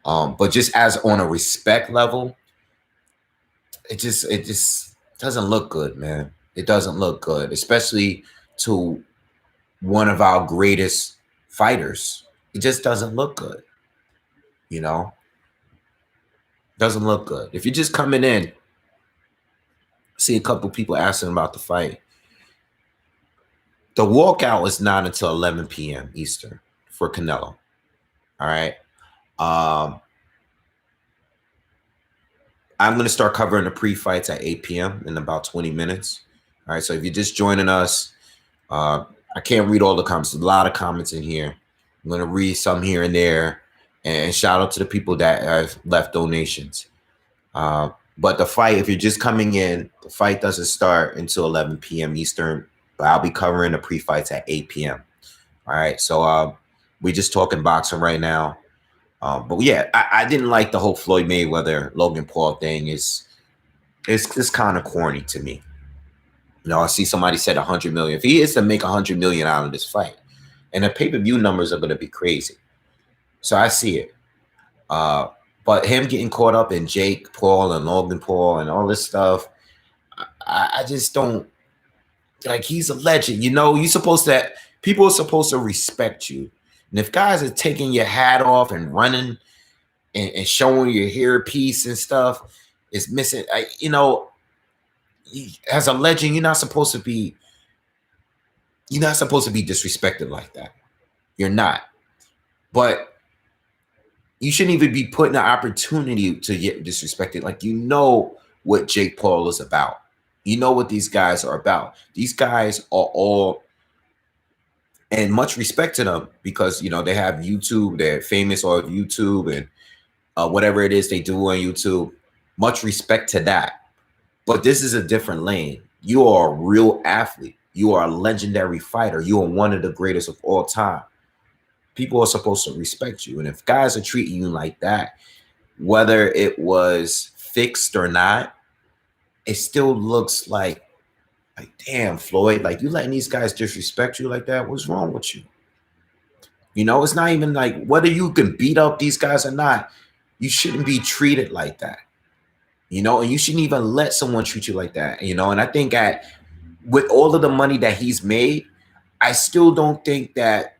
But just as on a respect level, it just doesn't look good, man. It doesn't look good, especially to one of our greatest fighters. It just doesn't look good. Doesn't look good. If you're just coming in, see a couple people asking about the fight. The walkout is not until 11 p.m. Eastern for Canelo. All right. I'm going to start covering the pre-fights at 8 p.m. in about 20 minutes. All right. So if you're just joining us, I can't read all the comments. There's a lot of comments in here. I'm going to read some here and there. And shout out to the people that have left donations. But the fight, if you're just coming in, the fight doesn't start until 11 p.m. Eastern. But I'll be covering the pre-fights at 8 p.m. All right. So we're just talking boxing right now. But yeah, I didn't like the whole Floyd Mayweather Logan Paul thing. It's kind of corny to me. You know, I see somebody said 100 million. If he is to make 100 million out of this fight, and the pay-per-view numbers are going to be crazy. So I see it. But him getting caught up in Jake Paul and Logan Paul and all this stuff, I just don't like. He's a legend. You know, people are supposed to respect you. And if guys are taking your hat off and running and showing your hairpiece and stuff, is missing. You know, as a legend, you're not supposed to be disrespected like that. You're not. But you shouldn't even be put in the opportunity to get disrespected. Like, you know what Jake Paul is about. You know what these guys are about. These guys are all, and much respect to them, because, you know, they have YouTube. They're famous on YouTube and whatever it is they do on YouTube. Much respect to that. But this is a different lane. You are a real athlete. You are a legendary fighter. You are one of the greatest of all time. People are supposed to respect you. And if guys are treating you like that, whether it was fixed or not, it still looks like damn, Floyd, like, you letting these guys disrespect you like that? What's wrong with you? You know, it's not even like whether you can beat up these guys or not, you shouldn't be treated like that. You know, and you shouldn't even let someone treat you like that. You know, and I think with all of the money that he's made, I still don't think that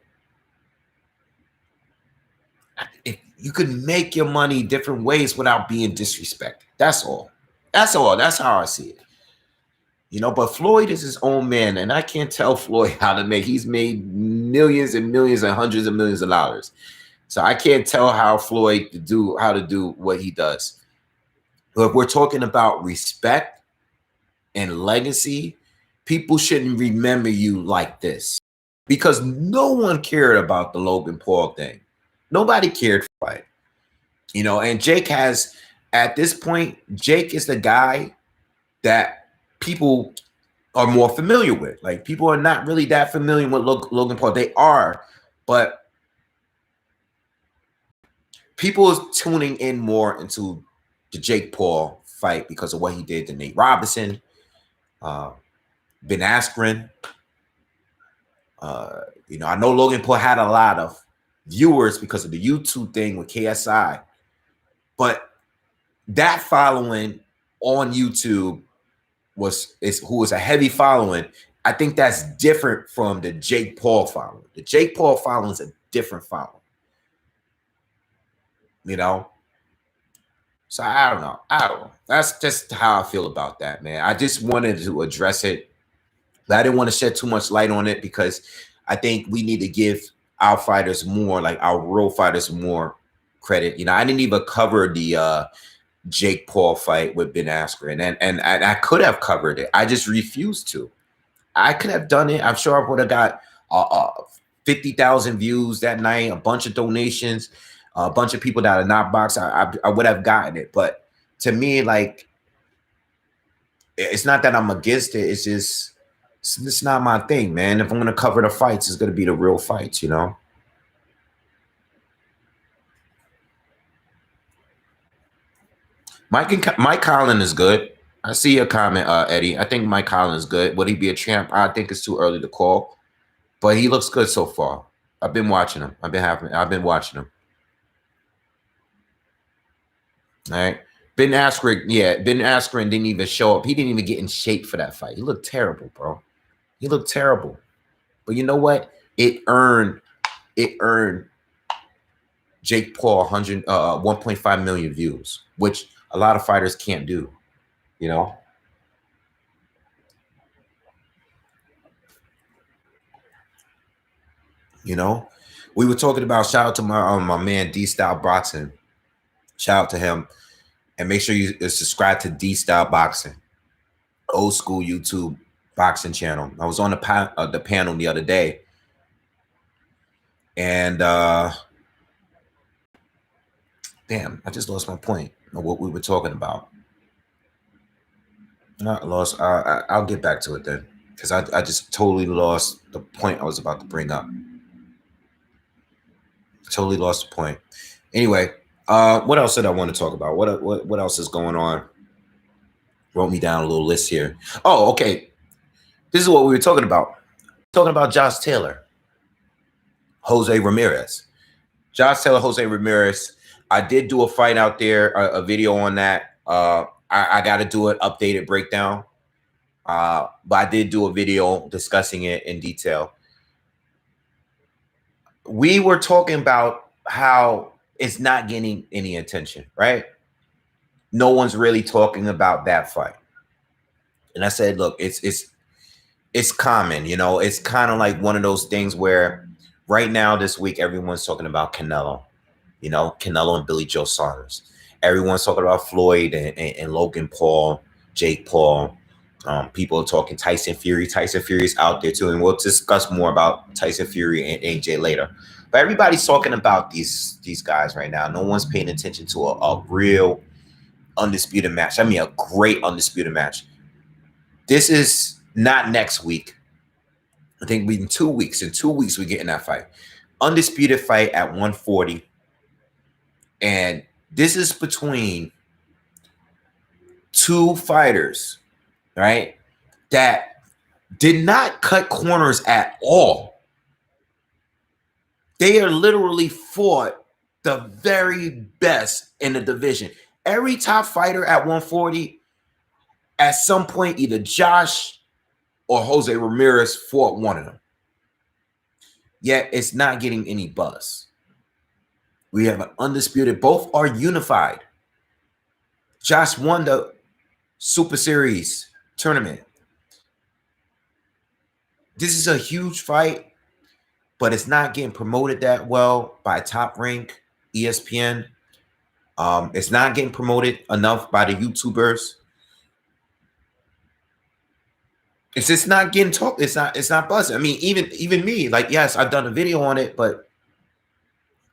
if you could make your money different ways without being disrespected. That's all. That's all. That's how I see it. You know, but Floyd is his own man, and I can't tell Floyd how to make. He's made millions and millions and hundreds of millions of dollars. So I can't tell how Floyd to do what he does. But if we're talking about respect and legacy, people shouldn't remember you like this, because no one cared about the Logan Paul thing. Nobody cared for it. You know, and Jake has, at this point, Jake is the guy that people are more familiar with. Like, people are not really that familiar with Logan Paul. They are, but people are tuning in more into the Jake Paul fight because of what he did to Nate Robinson, Ben Askren. You know, I know Logan Paul had a lot of viewers because of the YouTube thing with KSI, but that following on YouTube who was a heavy following. I think that's different from the Jake Paul following. The Jake Paul following is a different following. You know? So I don't know. That's just how I feel about that, man. I just wanted to address it, but I didn't want to shed too much light on it, because I think we need to give our fighters more, like our real fighters, more credit. You know, I didn't even cover the Jake Paul fight with Ben Askren, and I could have covered it. I just refused to. I could have done it. I'm sure I would have got 50,000 views that night, a bunch of donations, a bunch of people that are not boxed. I would have gotten it. But to me, like, it's not that I'm against it. It's just, it's not my thing, man. If I'm going to cover the fights, it's going to be the real fights, you know? Mike Collins is good. I see your comment, Eddie. I think Mike Collins is good. Would he be a champ? I think it's too early to call, but he looks good so far. I've been watching him. I've been watching him. All right. Ben Askren didn't even show up. He didn't even get in shape for that fight. He looked terrible, bro. He looked terrible. But you know what? It earned Jake Paul 1.5 million views, which a lot of fighters can't do, you know? You know? We were talking about, shout out to my man D Style Boxing. Shout out to him. And make sure you subscribe to D Style Boxing, old school YouTube boxing channel. I was on the panel the other day, and damn, I just lost my point of what we were talking about. Not lost. I'll get back to it then, because I just totally lost the point I was about to bring up. Totally lost the point. Anyway, what else did I want to talk about? What else is going on? Wrote me down a little list here. Oh, okay. This is what we were talking about. Talking about Josh Taylor, Jose Ramirez. Josh Taylor, Jose Ramirez. I did do a fight out there, a video on that. I got to do an updated breakdown. But I did do a video discussing it in detail. We were talking about how it's not getting any attention, right? No one's really talking about that fight. And I said, look, it's common, you know, it's kind of like one of those things where right now this week, everyone's talking about Canelo, you know, Canelo and Billy Joe Saunders. Everyone's talking about Floyd and Logan Paul, Jake Paul. People are talking Tyson Fury. Tyson Fury's out there too. And we'll discuss more about Tyson Fury and AJ later. But everybody's talking about these guys right now. No one's paying attention to a real undisputed match. I mean, a great undisputed match. This is not next week. I think in 2 weeks. In 2 weeks, we're getting that fight. Undisputed fight at 140. And this is between two fighters, right, that did not cut corners at all. They are literally fought the very best in the division. Every top fighter at 140, at some point, either Josh or Jose Ramirez fought one of them. Yet it's not getting any buzz. We have an undisputed, both are unified. Josh won the Super Series tournament. This is a huge fight, but it's not getting promoted that well by Top Rank, ESPN. It's not getting promoted enough by the YouTubers. It's just not getting talked. It's not buzzing. I mean, even me, like, yes, I've done a video on it, but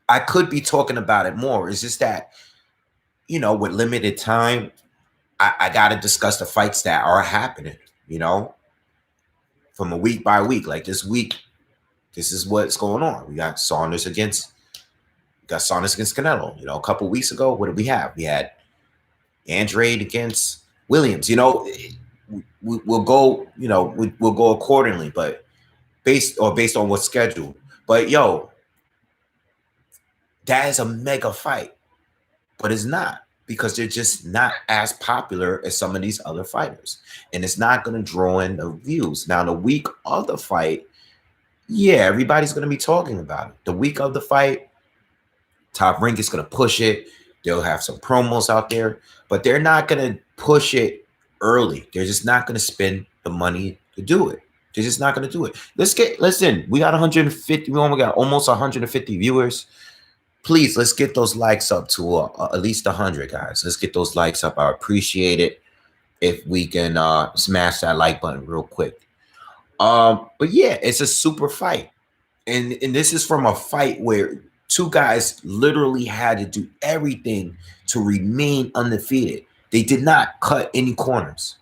I could be talking about it more. It's just that, you know, with limited time, I got to discuss the fights that are happening, you know, from a week by week. Like this week, this is what's going on. We got Saunders against Canelo. You know, a couple weeks ago, what did we have? We had Andrade against Williams. You know, we'll go, you know, we'll go accordingly, but based on what's scheduled. But yo, that is a mega fight, but it's not, because they're just not as popular as some of these other fighters, and it's not going to draw in the views. Now, the week of the fight, yeah, everybody's going to be talking about it. The week of the fight, Top Rank is going to push it. They'll have some promos out there, but they're not going to push it early. They're just not going to spend the money to do it. They're just not going to do it. Listen, we got 150. We only got almost 150 viewers. Please, let's get those likes up to at least 100, guys. Let's get those likes up. I appreciate it if we can smash that like button real quick. But yeah, it's a super fight. And this is from a fight where two guys literally had to do everything to remain undefeated. They did not cut any corners.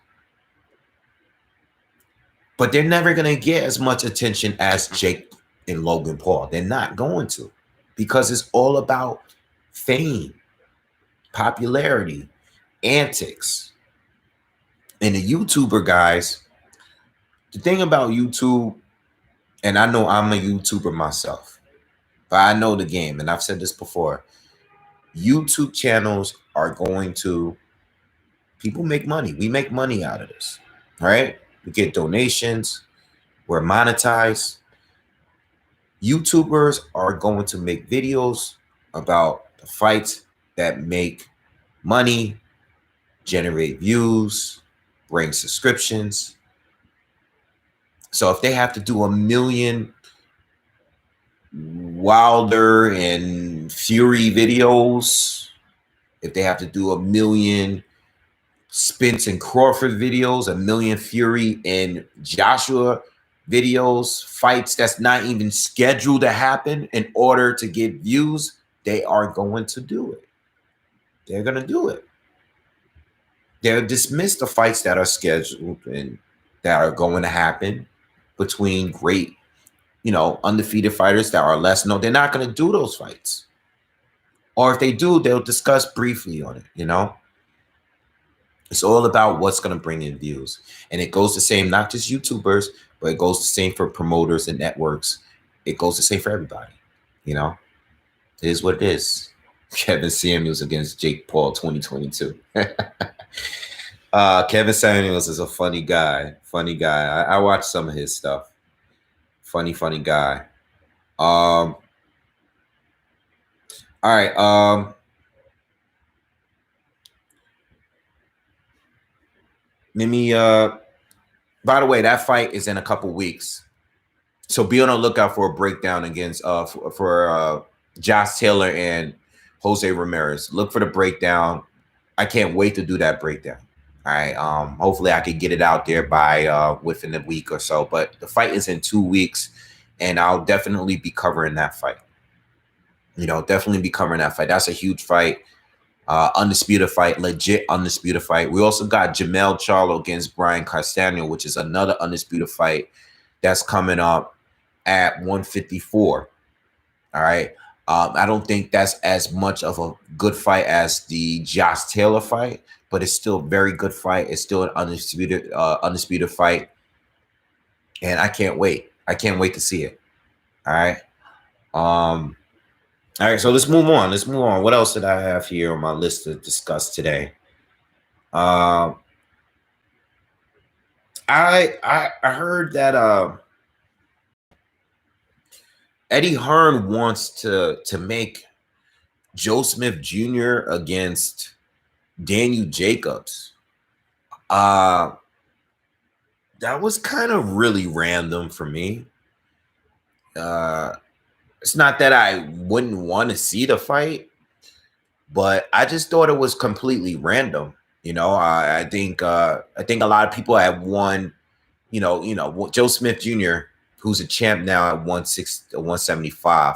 But they're never going to get as much attention as Jake and Logan Paul. They're not going to. Because it's all about fame, popularity, antics. And the YouTuber guys, the thing about YouTube, and I know I'm a YouTuber myself, but I know the game, and I've said this before, YouTube channels are going to, people make money. We make money out of this, right? We get donations. We're monetized. YouTubers are going to make videos about the fights that make money, generate views, bring subscriptions. So if they have to do 1 million Wilder and Fury videos, if they have to do 1 million Spence and Crawford videos, 1 million Fury and Joshua videos, fights that's not even scheduled to happen in order to get views, they are going to do it. They're going to do it. They'll dismiss the fights that are scheduled and that are going to happen between great, undefeated fighters that are less known. They're not going to do those fights. Or if they do, they'll discuss briefly on it, It's all about what's going to bring in views. And it goes the same, not just YouTubers, but it goes the same for promoters and networks. It goes the same for everybody. It is what it is. Kevin Samuels against Jake Paul 2022. Kevin Samuels is a funny guy. I watch some of his stuff. Funny guy. All right. Let me by the way, that fight is in a couple weeks, so be on the lookout for a breakdown against for Josh Taylor and Jose Ramirez. Look for the breakdown. I can't wait to do that breakdown. All right. Hopefully I can get it out there by within a week or so, but the fight is in 2 weeks, and I'll definitely be covering that fight. Definitely be covering that fight. That's a huge fight. Undisputed fight, legit undisputed fight. We also got Jamel Charlo against Brian Castano, which is another undisputed fight that's coming up at 154. All right. I don't think that's as much of a good fight as the Josh Taylor fight, but it's still a very good fight. It's still an undisputed fight. And I can't wait. I can't wait to see it. All right. All right, so let's move on. What else did I have here on my list to discuss today? I heard that Eddie Hearn wants to make Joe Smith Jr. against Daniel Jacobs. That was kind of really random for me. It's not that I wouldn't want to see the fight, but I just thought it was completely random. I think a lot of people have won, Joe Smith Jr., who's a champ now at 175.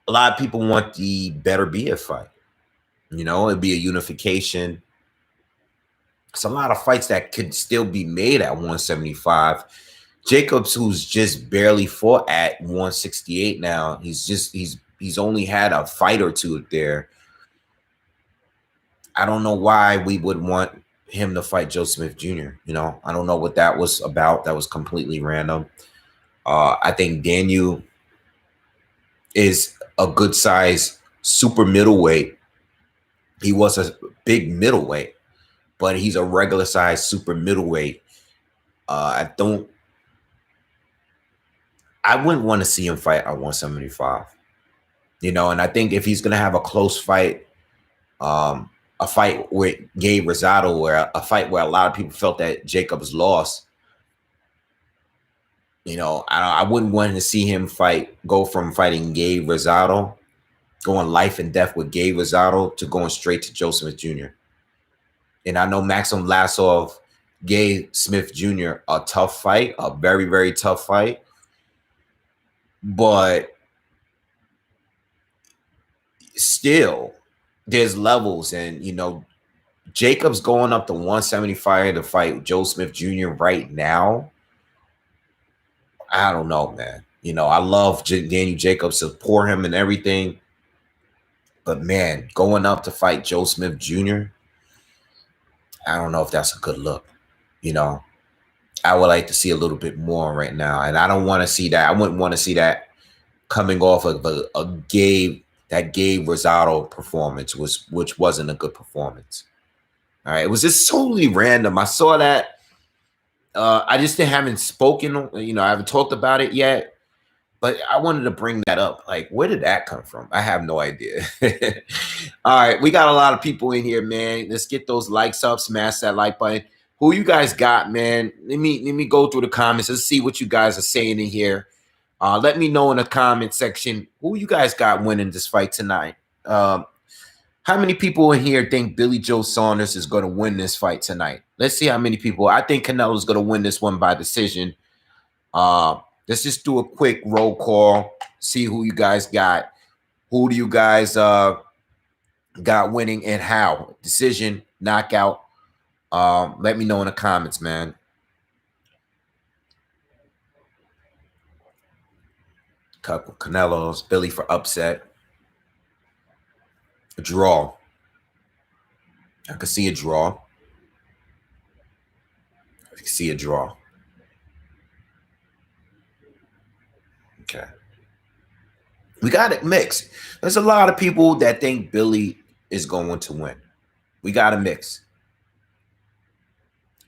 A lot of people want the better be a fight. It'd be a unification. It's a lot of fights that could still be made at 175. Jacobs, who's just barely fought at 168 now, he's only had a fight or two there. I don't know why we would want him to fight Joe Smith Jr. I don't know what that was about. That was completely random. I think Daniel is a good size super middleweight. He was a big middleweight, but he's a regular size super middleweight. I wouldn't want to see him fight at 175, and I think if he's going to have a close fight, a fight with Gabe Rosado, a fight where a lot of people felt that Jacobs lost, I wouldn't want to see him go from fighting Gabe Rosado, going life and death with Gabe Rosado, to going straight to Joe Smith Jr. And I know Maxim Vlasov gave Smith Jr. a tough fight, a very, very tough fight. But still, there's levels, and Jacobs going up to 175 to fight Joe Smith Jr. right now. I don't know, man. I love Daniel Jacobs, support him and everything, but man, going up to fight Joe Smith Jr., I don't know if that's a good look. I would like to see a little bit more right now, and I don't want to see that. I wouldn't want to see that coming off of a Gabe Rosado performance, which wasn't a good performance. All right, it was just totally random. I saw that. I just haven't spoken. I haven't talked about it yet, but I wanted to bring that up. Like, where did that come from? I have no idea. All right, we got a lot of people in here, man. Let's get those likes up. Smash that like button. Who you guys got, man? Let me go through the comments. Let's see what you guys are saying in here. Let me know in the comment section who you guys got winning this fight tonight. How many people in here think Billy Joe Saunders is going to win this fight tonight? Let's see how many people. I think Canelo is going to win this one by decision. Let's just do a quick roll call. See who you guys got. Who do you guys got winning and how? Decision, knockout. Let me know in the comments, man. Couple Canelo's, Billy for upset. A draw. I could see a draw. I can see a draw. Okay. We got it mixed. There's a lot of people that think Billy is going to win. We got to mix.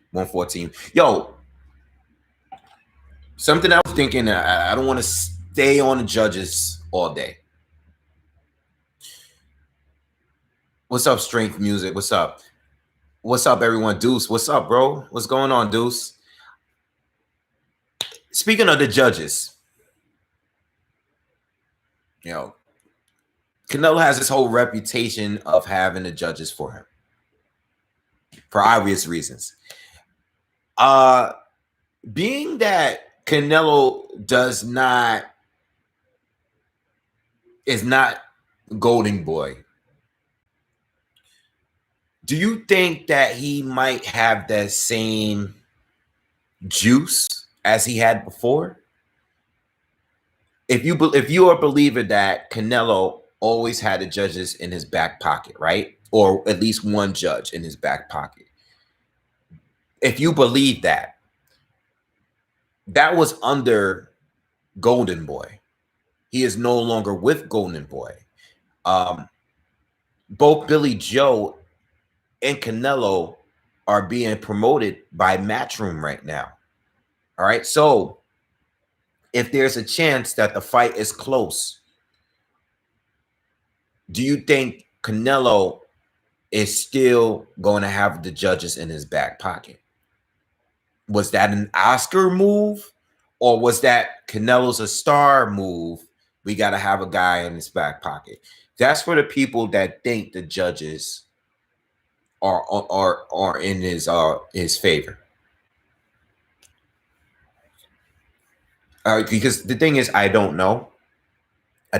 114. Yo, something I was thinking, I don't want to stay on the judges all day. What's up, Strength Music? What's up? What's up, everyone? Deuce, what's up, bro? What's going on, Deuce? Speaking of the judges, you know, Canelo has this whole reputation of having the judges for him for obvious reasons. Being that Canelo is not Golden Boy, do you think that he might have that same juice as he had before? If you are a believer that Canelo always had the judges in his back pocket, right? Or at least one judge in his back pocket. If you believe that, that was under Golden Boy. He is no longer with Golden Boy. Both Billy Joe and Canelo are being promoted by Matchroom right now. All right. So if there's a chance that the fight is close, do you think Canelo is still going to have the judges in his back pocket? Was that an Oscar move, or was that Canelo's a star move? We got to have a guy in his back pocket. That's for the people that think the judges are in his favor. Because the thing is, I don't know. I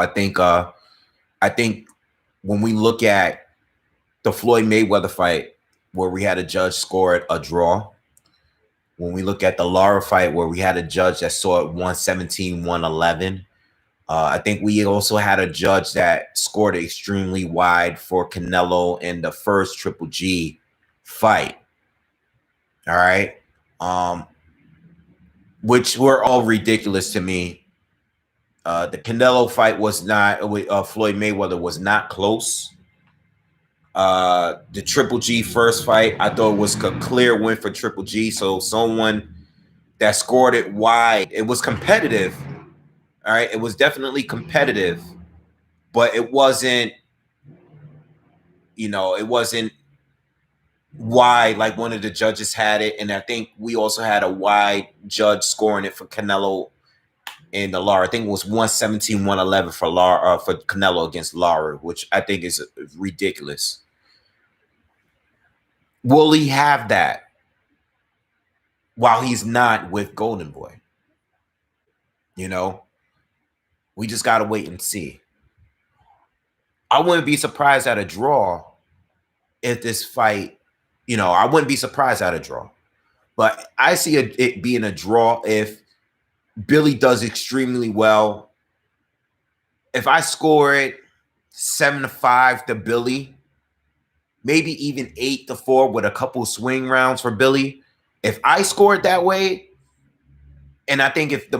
think when we look at the Floyd Mayweather fight, where we had a judge score it a draw, when we look at the Lara fight, where we had a judge that saw it 117, 111, I think we also had a judge that scored it extremely wide for Canelo in the first Triple G fight. All right. Which were all ridiculous to me. The Canelo fight was not, Floyd Mayweather was not close. The Triple G first fight, I thought was a clear win for Triple G. So someone that scored it wide, it was competitive. All right. It was definitely competitive, but it wasn't, it wasn't wide like one of the judges had it. And I think we also had a wide judge scoring it for Canelo in the Lara. I think it was 117, 111 for Lara, for Canelo against Lara, which I think is ridiculous. Will he have that while he's not with Golden Boy? We just got to wait and see. I wouldn't be surprised at a draw if this fight, I wouldn't be surprised at a draw. But I see it being a draw if Billy does extremely well. If I score it 7-5 to Billy, maybe even 8-4 with a couple swing rounds for Billy. If I score it that way, and I think the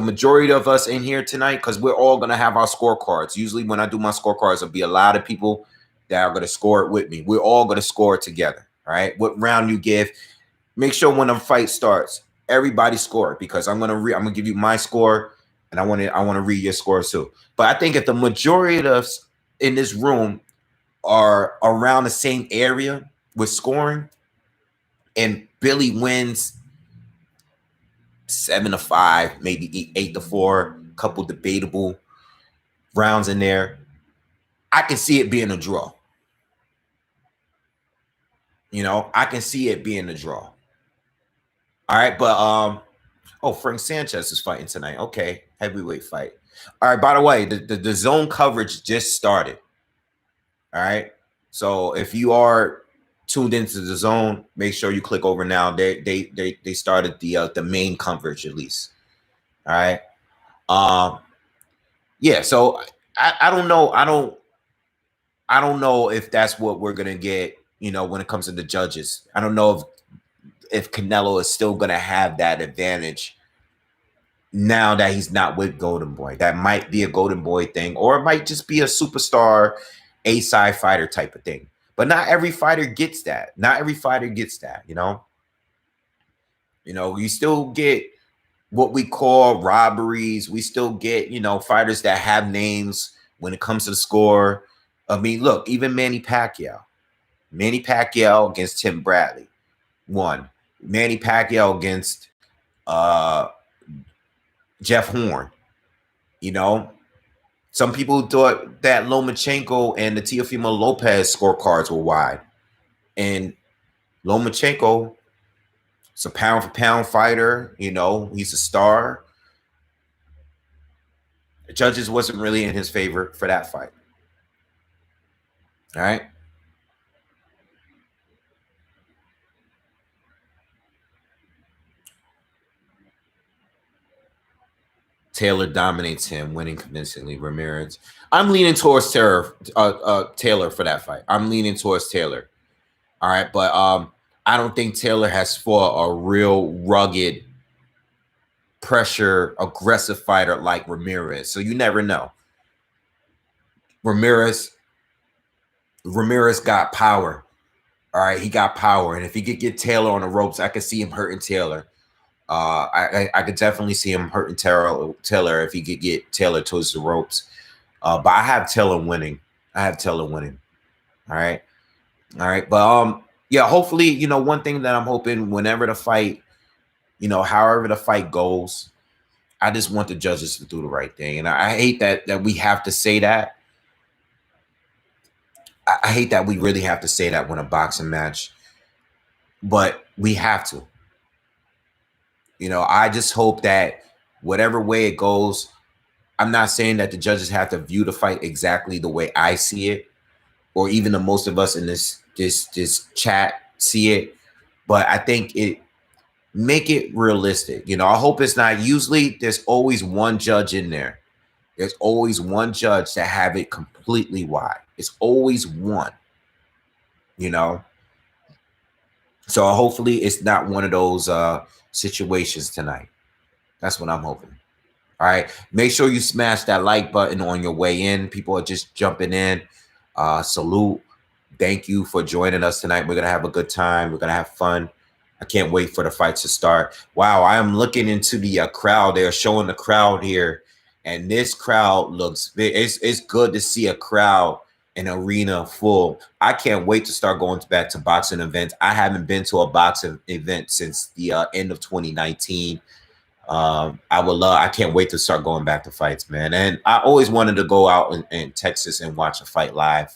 majority of us in here tonight, because we're all going to have our scorecards. Usually when I do my scorecards, there'll be a lot of people that are going to score it with me. We're all going to score it together. All right. What round you give, make sure when the fight starts, everybody score it, because I'm going to give you my score, and I want to read your score too. But I think if the majority of us in this room are around the same area with scoring, and Billy wins 7-5, maybe 8-4, couple debatable rounds in there, I can see it being a draw. You know, I can see it being a draw. All right, but oh, Frank Sanchez is fighting tonight. Okay, heavyweight fight. All right, by the way, the zone coverage just started. All right. So if you are tuned into the zone, make sure you click over now. They started the main coverage at least. All right. Yeah, so I don't know. I don't know if that's what we're gonna get, you know, when it comes to the judges. I don't know if Canelo is still gonna have that advantage now that he's not with Golden Boy. That might be a Golden Boy thing, or it might just be a superstar A-side fighter type of thing. But not every fighter gets that. Not every fighter gets that, you know. You know, you still get what we call robberies. We still get, you know, fighters that have names when it comes to the score. I mean, look, even Manny Pacquiao. Manny Pacquiao against Tim Bradley won. Manny Pacquiao against Jeff Horn. You know, some people thought that Lomachenko and the Teofimo Lopez scorecards were wide. And Lomachenko is a pound for pound fighter. You know, he's a star. The judges wasn't really in his favor for that fight. All right. Taylor dominates him, winning convincingly. Ramirez. I'm leaning towards Taylor for that fight. I'm leaning towards Taylor. All right, but I don't think Taylor has fought a real rugged, pressure, aggressive fighter like Ramirez. So you never know. Ramirez got power. All right, he got power, and if he could get Taylor on the ropes, I could see him hurting Taylor. I could definitely see him hurting Taylor if he could get Taylor towards the ropes. But I have Taylor winning. All right. But yeah, hopefully, you know, one thing that I'm hoping whenever the fight, you know, however the fight goes, I just want the judges to do the right thing. And I hate that we have to say that. I hate that we really have to say that when a boxing match, but we have to. You know, I just hope that whatever way it goes, I'm not saying that the judges have to view the fight exactly the way I see it, or even the most of us in this chat see it. But I think it make it realistic. You know, I hope it's not. Usually, there's always one judge in there. There's always one judge that have it completely wide. It's always one. You know, so hopefully it's not one of those situations tonight. That's what I'm hoping. All right. Make sure you smash that like button on your way in. People are just jumping in. Salute. Thank you for joining us tonight. We're going to have a good time. We're going to have fun. I can't wait for the fights to start. Wow. I am looking into the crowd. They're showing the crowd here. And this crowd looks big. It's good to see a crowd, an arena full. I can't wait to start going back to boxing events. I haven't been to a boxing event since the end of 2019. I can't wait to start going back to fights, man. And I always wanted to go out in Texas and watch a fight live.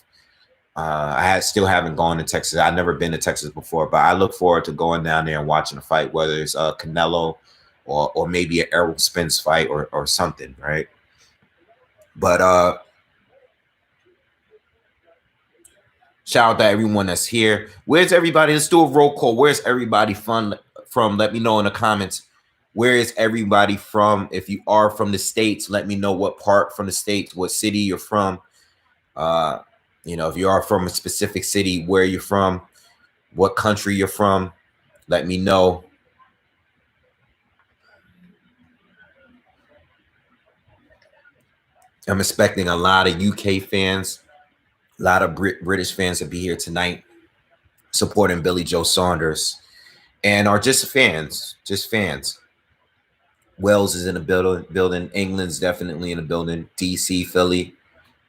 Still haven't gone to Texas. I've never been to Texas before, but I look forward to going down there and watching a fight, whether it's Canelo or maybe an Errol Spence fight or something, right? But shout out to everyone that's here. Where's everybody? Let's do a roll call. Where's everybody from? Let me know in the comments. Where is everybody from? If you are from the States, let me know what part from the States, what city you're from. You know, if you are from a specific city, where you're from, what country you're from, let me know. I'm expecting a lot of UK fans, a lot of British fans to be here tonight supporting Billy Joe Saunders, and are just fans. Wales is in the building. England's definitely in the building. DC, Philly,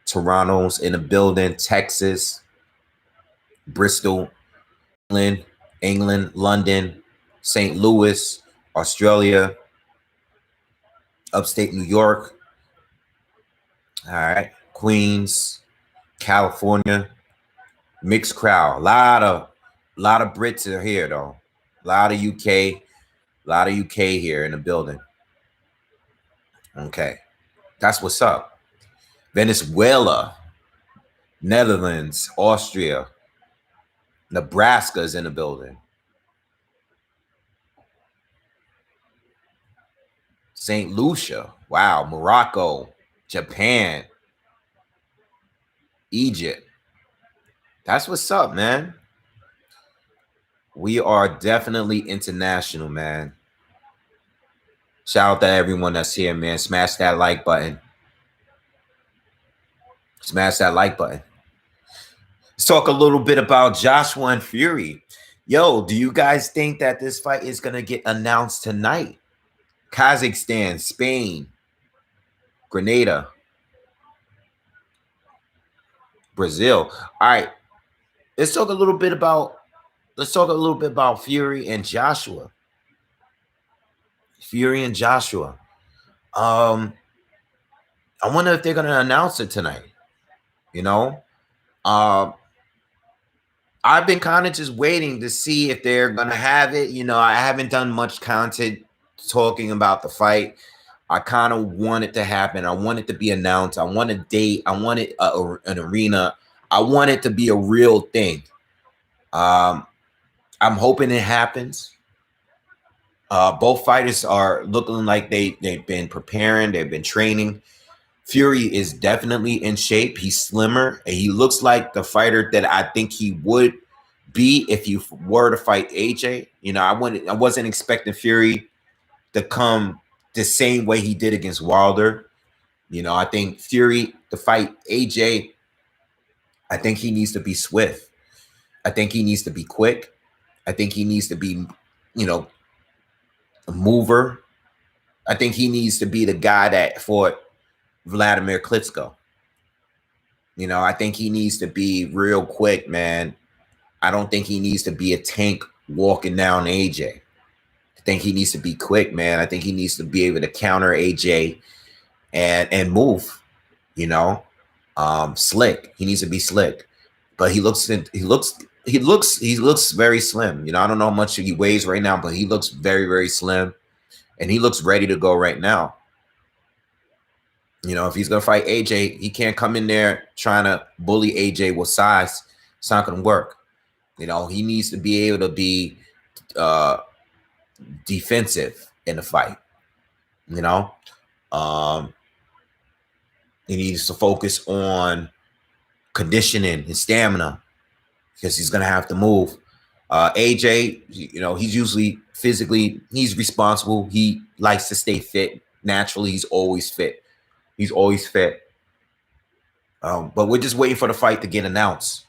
Toronto's in the building. Texas, Bristol, England, London, St. Louis, Australia, upstate New York. All right, Queens, California, mixed crowd. A lot of Brits are here though. A lot of UK here in the building. Okay, that's what's up. Venezuela, Netherlands, Austria, Nebraska's in the building. St. Lucia, wow, Morocco, Japan, Egypt. That's what's up, man. We are definitely international, man. Shout out to everyone that's here, man. Smash that like button. Smash that like button. Let's talk a little bit about Joshua and Fury. Yo, do you guys think that this fight is going to get announced tonight? Kazakhstan, Spain, Grenada, Brazil. All right. Let's talk a little bit about Fury and Joshua. Fury and Joshua. I wonder if they're going to announce it tonight. You know? I've been kind of just waiting to see if they're going to have it. You know, I haven't done much content talking about the fight. I kind of want it to happen. I want it to be announced. I want a date. I want it an arena. I want it to be a real thing. I'm hoping it happens. Both fighters are looking like they've been preparing. They've been training. Fury is definitely in shape. He's slimmer. And he looks like the fighter that I think he would be if you were to fight AJ. You know, I wasn't expecting Fury to come the same way he did against Wilder. You know, I think Fury to fight AJ, I think he needs to be swift. I think he needs to be quick. I think he needs to be, you know, a mover. I think he needs to be the guy that fought Vladimir Klitschko. You know, I think he needs to be real quick, man. I don't think he needs to be a tank walking down AJ. I think he needs to be quick, man. I think he needs to be able to counter AJ and move, you know. Slick. He needs to be slick. But he looks very slim. You know, I don't know how much he weighs right now, but he looks very, very slim. And he looks ready to go right now. You know, if he's going to fight AJ, he can't come in there trying to bully AJ with size. It's not going to work. You know, he needs to be able to be defensive in the fight. You know, he needs to focus on conditioning and stamina because he's going to have to move. AJ, you know, he's usually physically, he's responsible. He likes to stay fit. Naturally, he's always fit. He's always fit. But we're just waiting for the fight to get announced.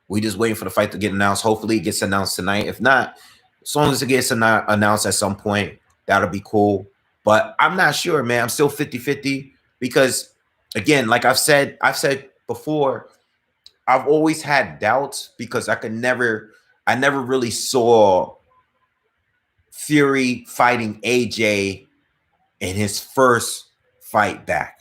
We're just waiting for the fight to get announced. Hopefully it gets announced tonight. If not, as long as it gets announced at some point, that'll be cool. But I'm not sure, man. I'm still 50-50 because, again, like I've said before, I've always had doubts because I never really saw Fury fighting AJ in his first fight back.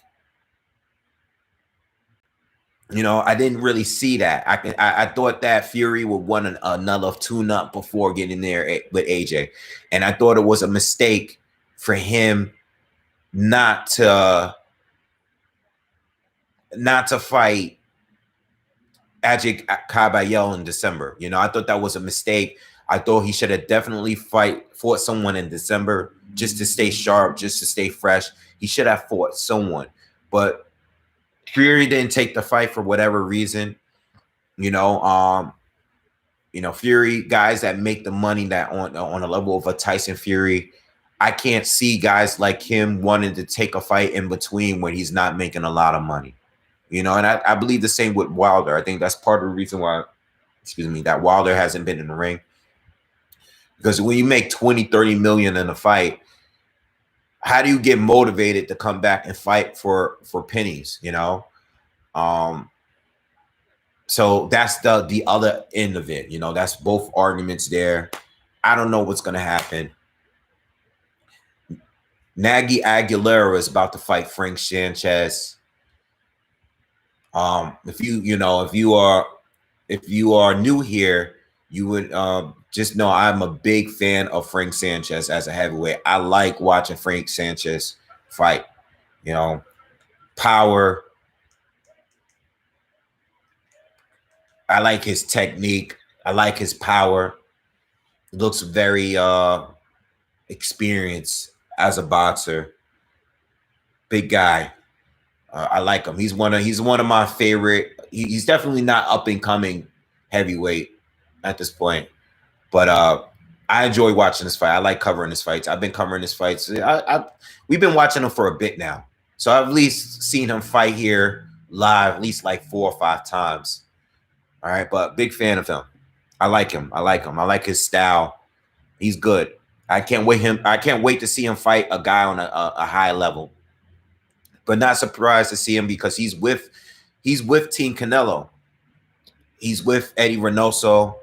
You know, I didn't really see that. I thought that Fury would want another tune-up before getting there with AJ, and I thought it was a mistake for him not to fight Ajay Caballero in December. You know, I thought that was a mistake. I thought he should have definitely fought someone in December just to stay sharp, just to stay fresh. He should have fought someone, but Fury didn't take the fight for whatever reason. You know, Fury, guys that make the money that on a level of a Tyson Fury, I can't see guys like him wanting to take a fight in between when he's not making a lot of money. You know, and I believe the same with Wilder. I think that's part of the reason why, that Wilder hasn't been in the ring. Because when you make 20, 30 million in a fight, how do you get motivated to come back and fight for pennies, you know? So that's the other end of it. You know, that's both arguments there. I don't know what's going to happen. Nagy Aguilera is about to fight Frank Sanchez. If you are new here, you would just know I'm a big fan of Frank Sanchez as a heavyweight. I like watching Frank Sanchez fight. You know, power. I like his technique. I like his power. He looks very experienced as a boxer. Big guy. I like him. He's one of my favorite. He's definitely not up and coming heavyweight at this point, but I enjoy watching this fight. I like covering his fights. I've been covering his fights. We've been watching him for a bit now, so I've at least seen him fight here live at least like 4 or 5 times. All right, but big fan of him. I like him. I like him. I like his style. He's good. I can't wait to see him fight a guy on a high level. But not surprised to see him because he's with Team Canelo. He's with Eddie Reynoso.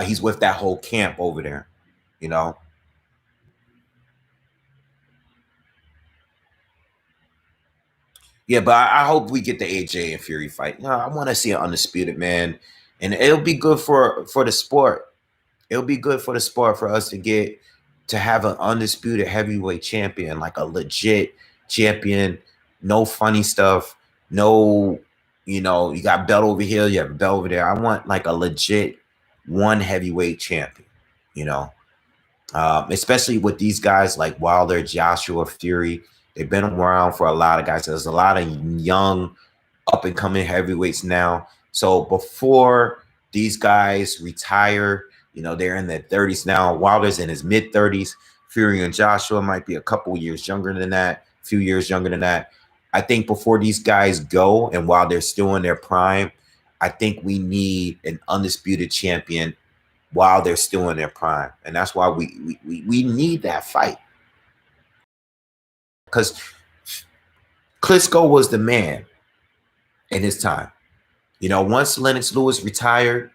He's with that whole camp over there. You know. Yeah, but I hope we get the AJ and Fury fight. No, I want to see an undisputed man, and it'll be good for the sport. It'll be good for the sport for us to have an undisputed heavyweight champion, like a legit champion. No funny stuff. No, you got belt over here, you have a belt over there. I want like a legit one heavyweight champion. You know, especially with these guys like Wilder, Joshua, Fury. They've been around for a lot of guys. There's a lot of young, up and coming heavyweights now. So before these guys retire, they're in their 30s now. Wilder's in his mid 30s. Fury and Joshua might be a couple years younger than that, a few years younger than that. I think before these guys go, and while they're still in their prime, I think we need an undisputed champion while they're still in their prime. And that's why we need that fight. Because Klitschko was the man in his time. Once Lennox Lewis retired,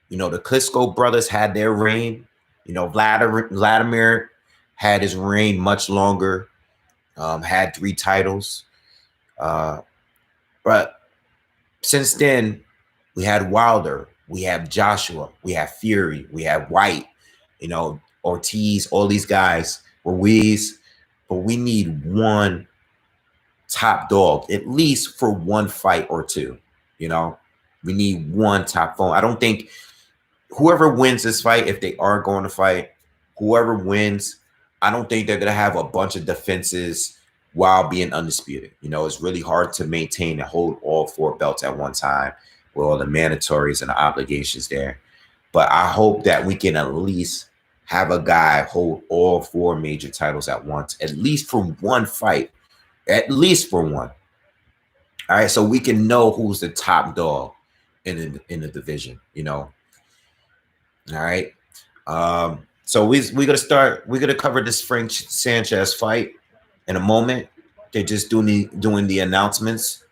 the Klitschko brothers had their reign. Vladimir had his reign much longer, had 3 titles. But since then, we had Wilder, we have Joshua, we have Fury, we have White, Ortiz, all these guys, Ruiz. But we need one top dog, at least for one fight or two. We need one top phone. I don't think whoever wins this fight, if they are going to fight, whoever wins, I don't think they're going to have a bunch of defenses while being undisputed. It's really hard to maintain and hold all 4 belts at one time with all the mandatories and the obligations there. But I hope that we can at least have a guy hold all 4 major titles at once, at least for one fight, at least for one. All right, so we can know who's the top dog in the division. All right. So we're gonna cover this Frank Sanchez fight in a moment. They're just doing the announcements.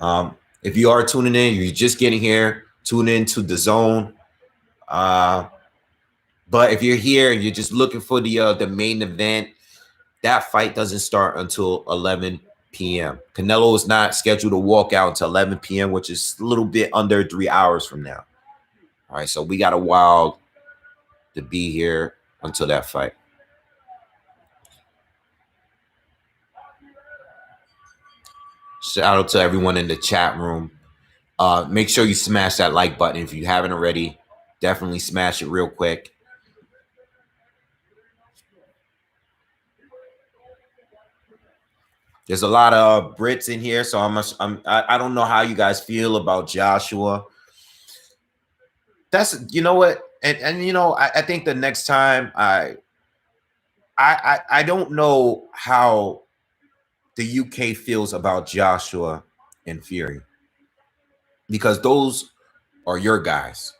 If you are tuning in, you're just getting here, tune in to DAZN. But if you're here and you're just looking for the main event, that fight doesn't start until 11 p.m. Canelo is not scheduled to walk out until 11 p.m., which is a little bit under 3 hours from now. All right, so we got a while to be here until that fight. Shout out to everyone in the chat room. Make sure you smash that like button if you haven't already. Definitely smash it real quick. There's a lot of Brits in here, so I don't know how you guys feel about Joshua. That's what, and I think the next time I don't know how the UK feels about Joshua and Fury, because those are your guys.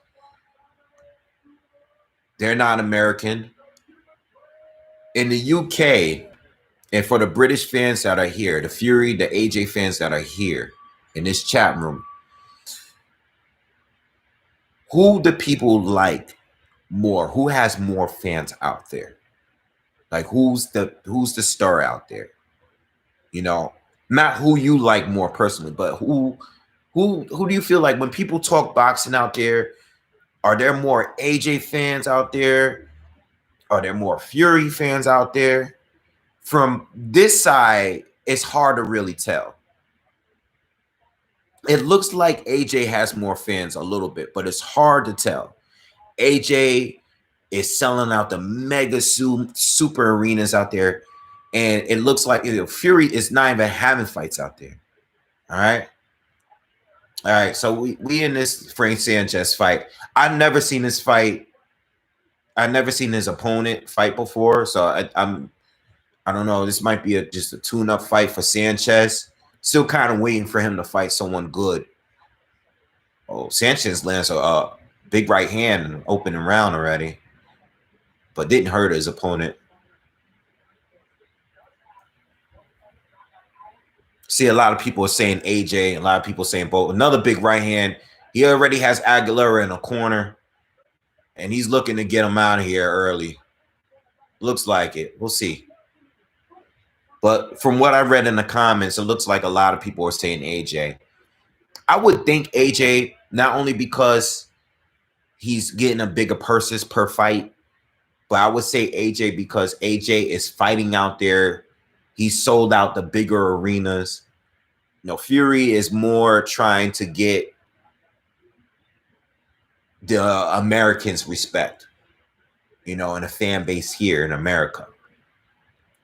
They're not American. In the UK, and for the British fans that are here, the Fury, the AJ fans that are here in this chat room, who do people like more? Who has more fans out there? Like who's the star out there? not who you like more personally, but who do you feel like when people talk boxing out there? Are there more AJ fans out there? Are there more Fury fans out there? From this side, it's hard to really tell. It looks like AJ has more fans a little bit, but it's hard to tell. AJ is selling out the mega super arenas out there, and it looks like Fury is not even having fights out there. All right. So we in this Frank Sanchez fight. I've never seen this fight. I've never seen his opponent fight before, so I don't know. This might be just a tune-up fight for Sanchez. Still kind of waiting for him to fight someone good. Oh, Sanchez lands a big right hand in the opening round already, but didn't hurt his opponent. See, a lot of people are saying AJ, a lot of people saying both. Another big right hand. He already has Aguilera in a corner, and he's looking to get him out of here early. Looks like it. We'll see. But from what I read in the comments, it looks like a lot of people are saying AJ. I would think AJ, not only because he's getting a bigger purses per fight, but I would say AJ because AJ is fighting out there. He's sold out the bigger arenas. Fury is more trying to get the Americans respect, and a fan base here in America,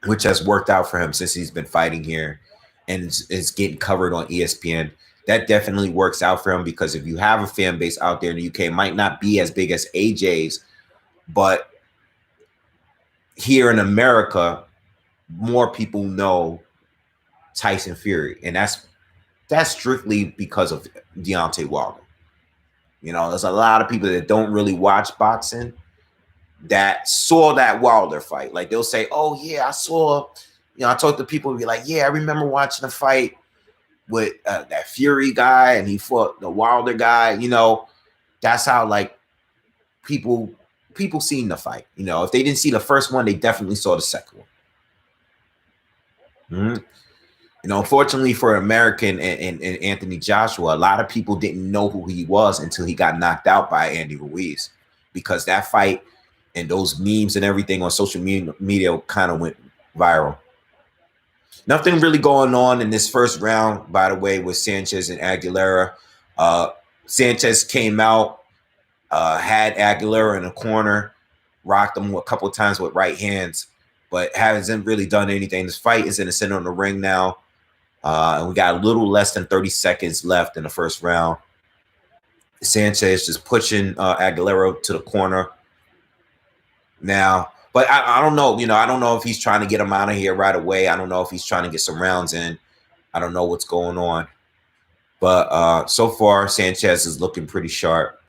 which has worked out for him since he's been fighting here and is getting covered on ESPN. That definitely works out for him because if you have a fan base out there in the UK, it might not be as big as AJ's, but here in America, more people know Tyson Fury, and that's strictly because of Deontay Wilder. There's a lot of people that don't really watch boxing that saw that Wilder fight. Like they'll say, "Oh yeah, I saw." I talk to people and be like, "Yeah, I remember watching a fight with that Fury guy, and he fought the Wilder guy." That's how like people seen the fight. If they didn't see the first one, they definitely saw the second one. Unfortunately for American and Anthony Joshua, a lot of people didn't know who he was until he got knocked out by Andy Ruiz, because that fight and those memes and everything on social media kind of went viral. Nothing really going on in this first round, by the way, with Sanchez and Aguilera. Sanchez came out, had Aguilera in the corner, rocked him a couple of times with right hands, but hasn't really done anything. This fight is in the center of the ring now. And we got a little less than 30 seconds left in the first round. Sanchez just pushing Aguilera to the corner now. But I don't know. I don't know if he's trying to get him out of here right away. I don't know if he's trying to get some rounds in. I don't know what's going on. But so far, Sanchez is looking pretty sharp.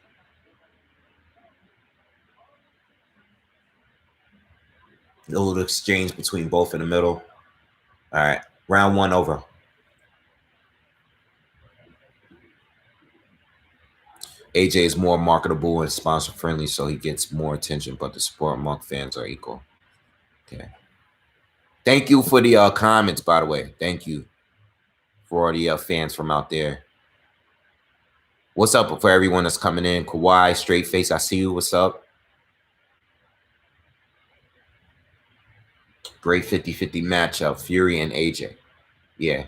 A little exchange between both in the middle. All right. Round one over. AJ is more marketable and sponsor friendly, so he gets more attention, but the support among fans are equal. Okay. Thank you for the comments, by the way. Thank you for all the fans from out there. What's up for everyone that's coming in? Kawhi, Straight Face, I see you. What's up? Great 50-50 matchup, Fury and AJ. Yeah.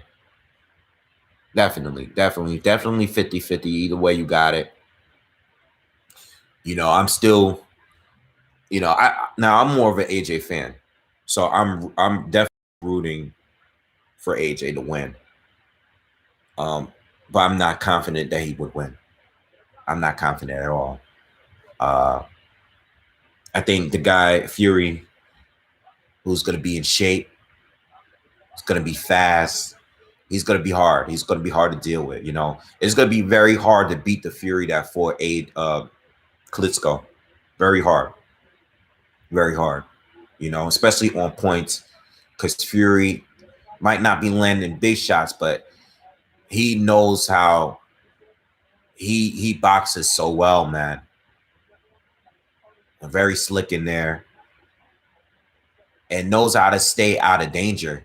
Definitely 50-50. Either way you got it. I'm still, I'm more of an AJ fan. So I'm definitely rooting for AJ to win. But I'm not confident that he would win. I'm not confident at all. I think the guy, Fury, who's going to be in shape, is going to be fast. He's going to be hard. He's going to be hard to deal with. It's going to be very hard to beat the Fury that fought Klitschko. Very hard. Very hard. Especially on points, because Fury might not be landing big shots, but he knows how he boxes so well, man. Very slick in there and knows how to stay out of danger.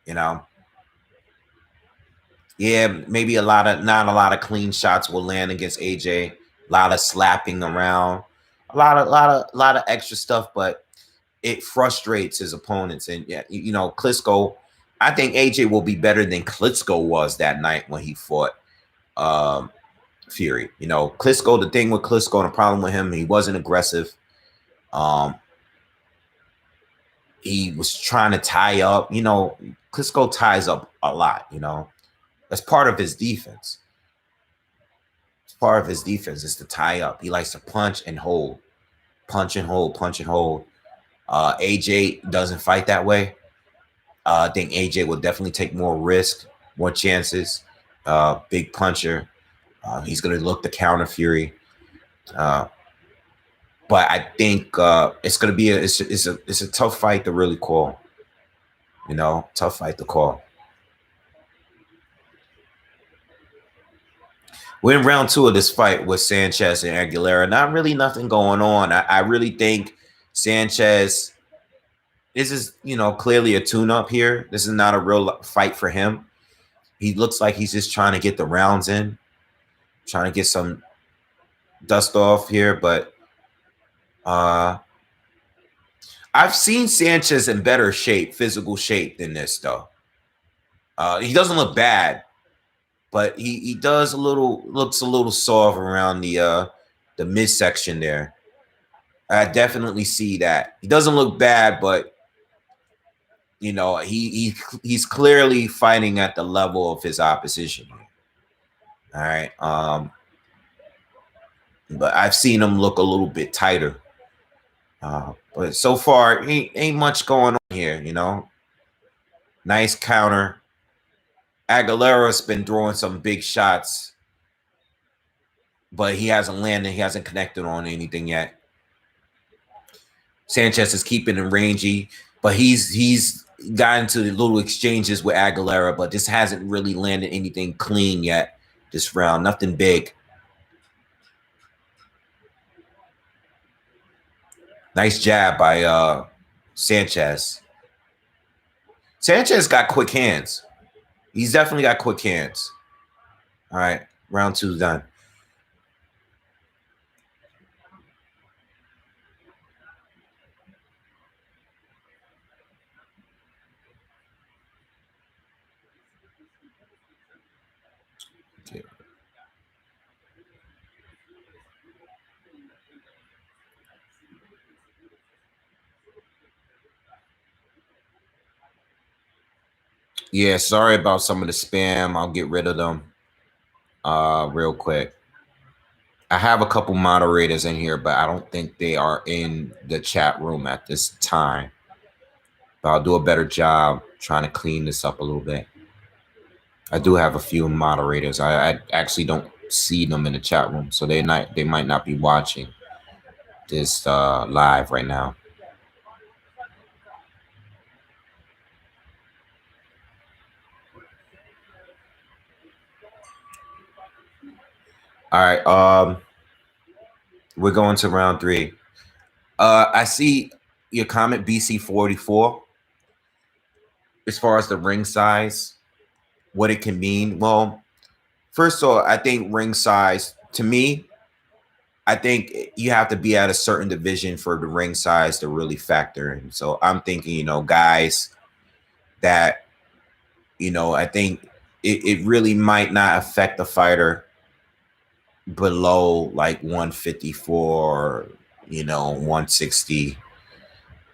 You know, yeah, maybe not a lot of clean shots will land against AJ. A lot of slapping around, lot of extra stuff, but it frustrates his opponents. And yeah, you know, Klitschko, I think AJ will be better than Klitschko was that night when he fought Fury. You know, Klitschko, the thing with Klitschko, and the problem with him, he wasn't aggressive. He was trying to tie up. You know, Klitschko ties up a lot. You know, that's part of his defense. It's part of his defense is to tie up. He likes to punch and hold, punch and hold, punch and hold. AJ doesn't fight that way. I think AJ will definitely take more risk, more chances. Big puncher. He's going to look to counter Fury. But I think it's going to be it's a tough fight to really call. You know, tough fight to call. We're in round 2 of this fight with Sanchez and Aguilera. Not really nothing going on. I really think Sanchez, this is, you know, clearly a tune-up here. This is not a real fight for him. He looks like he's just trying to get the rounds in, trying to get some dust off here. But I've seen Sanchez in better shape, physical shape than this, though. He doesn't look bad, but he looks a little soft around the midsection there. I definitely see that. He doesn't look bad, but you know, he's clearly fighting at the level of his opposition. All right. But I've seen him look a little bit tighter. But so far, ain't much going on here, you know. Nice counter. Aguilera's been throwing some big shots, but he hasn't landed. He hasn't connected on anything yet. Sanchez is keeping him rangy, but he's gotten to little exchanges with Aguilera, but this hasn't really landed anything clean yet this round. Nothing big. Nice jab by Sanchez. Sanchez got quick hands. He's definitely got quick hands. All right, round 2 done. Okay. Yeah, sorry about some of the spam. I'll get rid of them real quick. I have a couple moderators in here, but I don't think they are in the chat room at this time. But I'll do a better job trying to clean this up a little bit. I do have a few moderators. I actually don't see them in the chat room, so they might not be watching this live right now. All right, we're going to round 3. I see your comment, BC44. As far as the ring size, what it can mean. Well, first of all, I think ring size, to me, I think you have to be at a certain division for the ring size to really factor in. So I'm thinking, you know, guys that, you know, I think it really might not affect the fighter below like 154, you know, 160,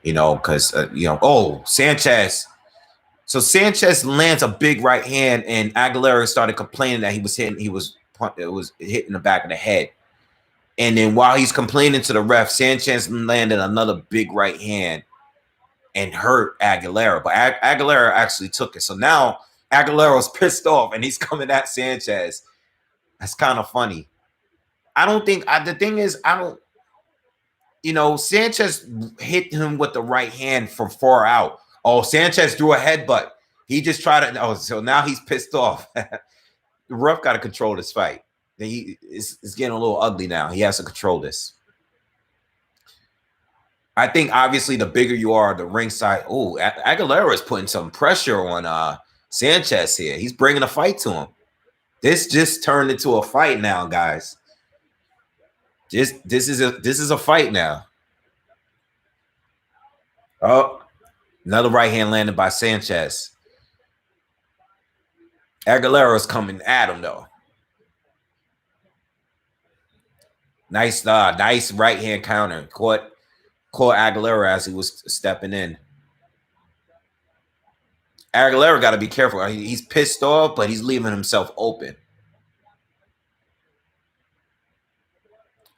you know, because, you know, oh, Sanchez. So Sanchez lands a big right hand, and Aguilera started complaining that it was hitting the back of the head. And then while he's complaining to the ref, Sanchez landed another big right hand and hurt Aguilera. But Aguilera actually took it. So now Aguilera's pissed off, and he's coming at Sanchez. That's kind of funny. I don't think the thing is, you know, Sanchez hit him with the right hand from far out. Oh, Sanchez threw a headbutt. He just tried to. Oh, so now he's pissed off. The ref got to control this fight. It's getting a little ugly now. He has to control this. I think obviously the bigger you are, the ringside. Oh, Aguilera is putting some pressure on Sanchez here. He's bringing a fight to him. This just turned into a fight now, guys. This is a fight now. Oh, another right hand landed by Sanchez. Aguilera's coming at him though. Nice right hand counter. Caught Aguilera as he was stepping in. Aguilera got to be careful. He's pissed off, but he's leaving himself open.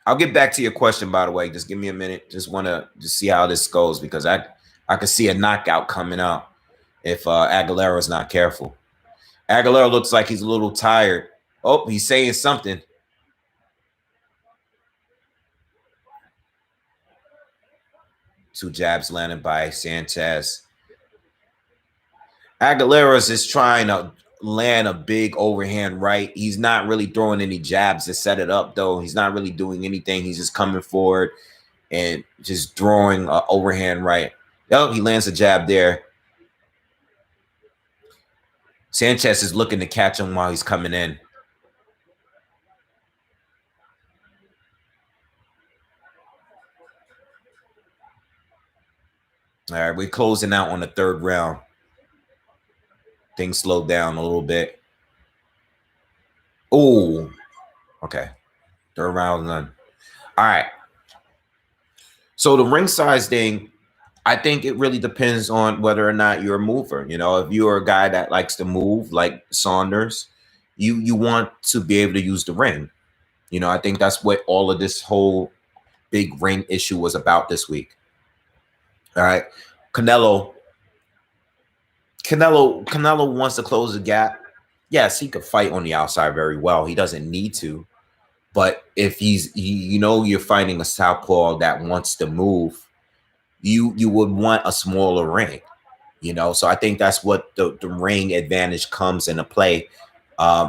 I'll get back to your question, by the way. Just give me a minute. Just want to just see how this goes because I could see a knockout coming out if Aguilera is not careful. Aguilera looks like he's a little tired. Oh, he's saying something. Two jabs landed by Sanchez. Aguilera's just trying to land a big overhand right. He's not really throwing any jabs to set it up, though. He's not really doing anything. He's just coming forward and just throwing an overhand right. Oh, he lands a jab there. Sanchez is looking to catch him while he's coming in. All right, we're closing out on the third round. Things slowed down a little bit. Oh, okay. Third round done. All right. So the ring size thing, I think it really depends on whether or not you're a mover. You know, if you're a guy that likes to move like Saunders, you want to be able to use the ring. You know, I think that's what all of this whole big ring issue was about this week. All right. Canelo wants to close the gap. Yes, he could fight on the outside very well. He doesn't need to. But if you're fighting a southpaw that wants to move, you would want a smaller ring, you know. So I think that's what the ring advantage comes into play,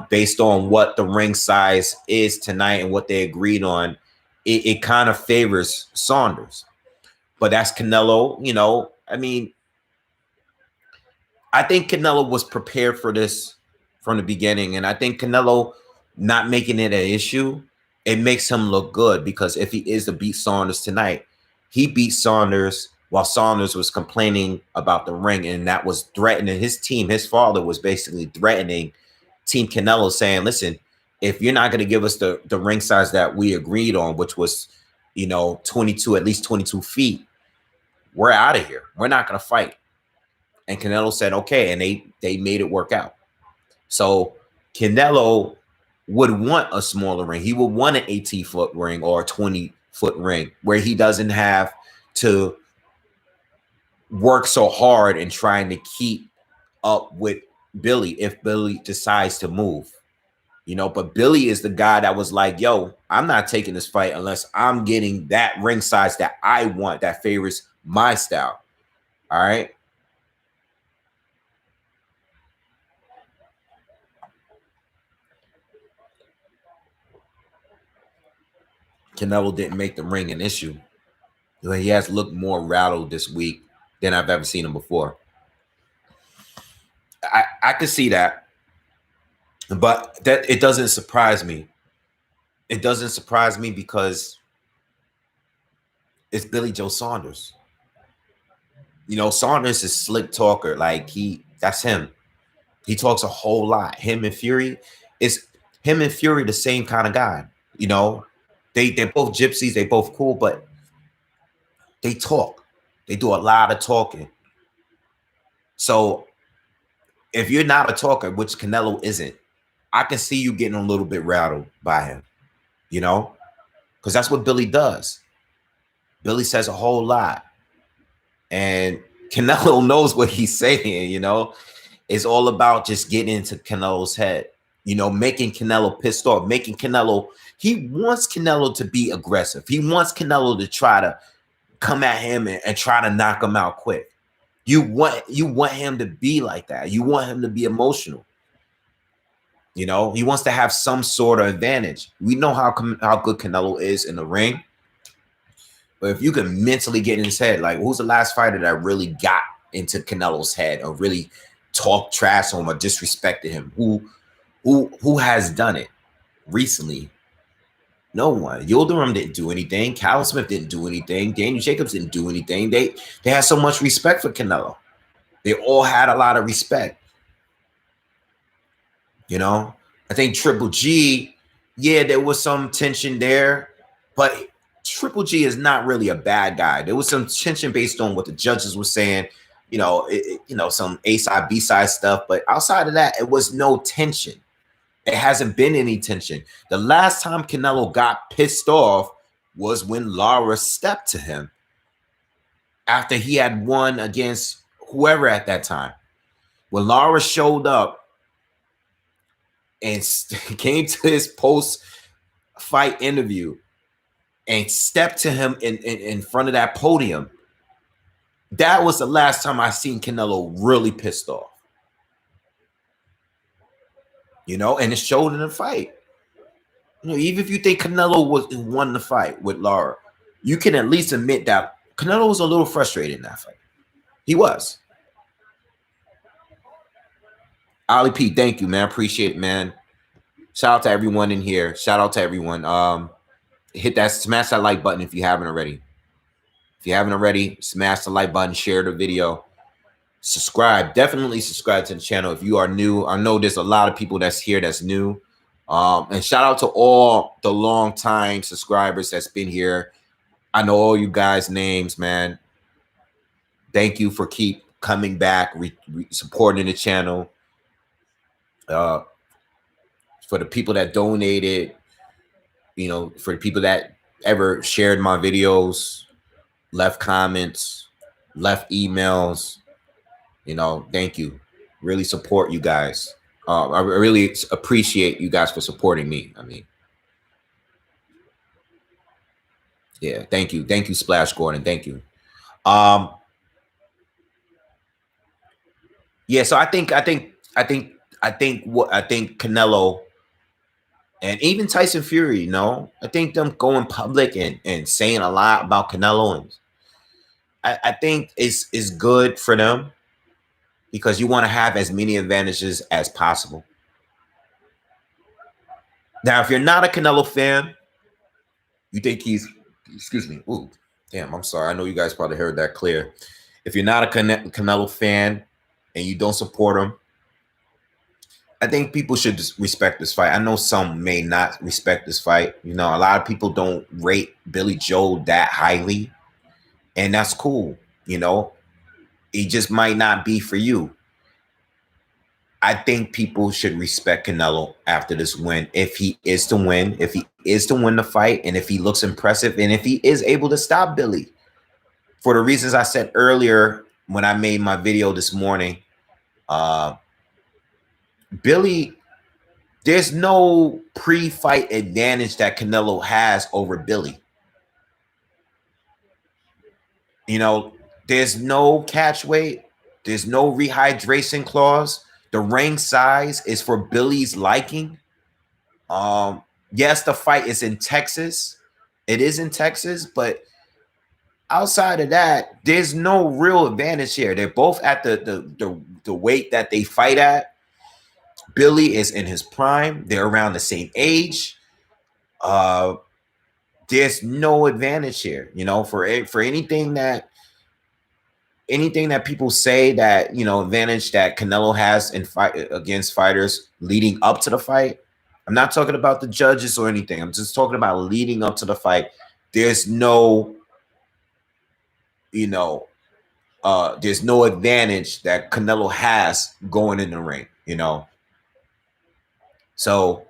based on what the ring size is tonight and what they agreed on. It kind of favors Saunders, but that's Canelo. You know, I mean, I think Canelo was prepared for this from the beginning, and I think Canelo not making it an issue, it makes him look good because if he is to beat Saunders tonight, he beat Saunders while Saunders was complaining about the ring, and that was threatening his team. His father was basically threatening Team Canelo, saying, listen, if you're not going to give us the ring size that we agreed on, which was, you know, at least 22 feet, we're out of here. We're not going to fight. And Canelo said, okay, and they made it work out. So Canelo would want a smaller ring. He would want an 18-foot ring or a 20-foot ring where he doesn't have to work so hard in trying to keep up with Billy if Billy decides to move. You know, but Billy is the guy that was like, yo, I'm not taking this fight unless I'm getting that ring size that I want, that favors my style. All right. Canelo didn't make the ring an issue. He has looked more rattled this week than I've ever seen him before. I could see that, but that it doesn't surprise me. It doesn't surprise me because it's Billy Joe Saunders. You know, Saunders is slick talker. Like that's him. He talks a whole lot. Him and Fury, the same kind of guy. You know, they're both gypsies. They both cool, but they talk. They do a lot of talking. So if you're not a talker, which Canelo isn't, I can see you getting a little bit rattled by him, you know, because that's what Billy does. Billy says a whole lot. And Canelo knows what he's saying, you know. It's all about just getting into Canelo's head, you know, making Canelo pissed off, he wants Canelo to be aggressive. He wants Canelo to try to come at him and try to knock him out quick. You want him to be like that. You want him to be emotional. You know, he wants to have some sort of advantage. We know how good Canelo is in the ring. But if you can mentally get in his head, like who's the last fighter that really got into Canelo's head or really talked trash on him or disrespected him? Who has done it recently? No one. Yildirim didn't do anything. Callum Smith didn't do anything. Daniel Jacobs didn't do anything. They had so much respect for Canelo. They all had a lot of respect. You know, I think Triple G, yeah, there was some tension there, but Triple G is not really a bad guy. There was some tension based on what the judges were saying, you know, some A side, B side stuff. But outside of that, it was no tension. It hasn't been any tension. The last time Canelo got pissed off was when Lara stepped to him after he had won against whoever at that time. When Lara showed up and came to his post-fight interview and stepped to him in front of that podium, that was the last time I seen Canelo really pissed off. You know, and it showed in the fight. You know, even if you think Canelo won the fight with Lara, you can at least admit that Canelo was a little frustrated in that fight. He was. Ali P, thank you, man. Appreciate it, man. Shout out to everyone in here. Shout out to everyone. Smash that like button if you haven't already. If you haven't already, smash the like button, share the video. Subscribe. Definitely subscribe to the channel if you are new. I know there's a lot of people that's here that's new. And shout out to all the long time subscribers that's been here. I know all you guys' names, man. Thank you for keep coming back, supporting the channel. For the people that donated, you know, for the people that ever shared my videos, left comments, left emails, you know, thank you. Really support you guys. I really appreciate you guys for supporting me. I mean, yeah, thank you. Thank you, Splash Gordon. Thank you. Yeah, so I think Canelo and even Tyson Fury, you know, I think them going public and saying a lot about Canelo, and I think is good for them because you want to have as many advantages as possible. Now, if you're not a Canelo fan, you think he's, excuse me, ooh, damn, I'm sorry. I know you guys probably heard that clear. If you're not a Canelo fan and you don't support him, I think people should just respect this fight. I know some may not respect this fight. You know, a lot of people don't rate Billy Joe that highly, and that's cool. You know, it just might not be for you. I think people should respect Canelo after this win. If he is to win, if he is to win the fight, and if he looks impressive, and if he is able to stop Billy, for the reasons I said earlier when I made my video this morning, Billy, there's no pre-fight advantage that Canelo has over Billy. You know, there's no catch weight. There's no rehydration clause. The ring size is for Billy's liking. Yes, the fight is in Texas. It is in Texas, but outside of that, there's no real advantage here. They're both at the weight that they fight at. Billy is in his prime. They're around the same age. There's no advantage here, you know, for anything that people say that, you know, advantage that Canelo has in fight against fighters leading up to the fight. I'm not talking about the judges or anything. I'm just talking about leading up to the fight. There's no, you know, there's no advantage that Canelo has going in the ring, you know. So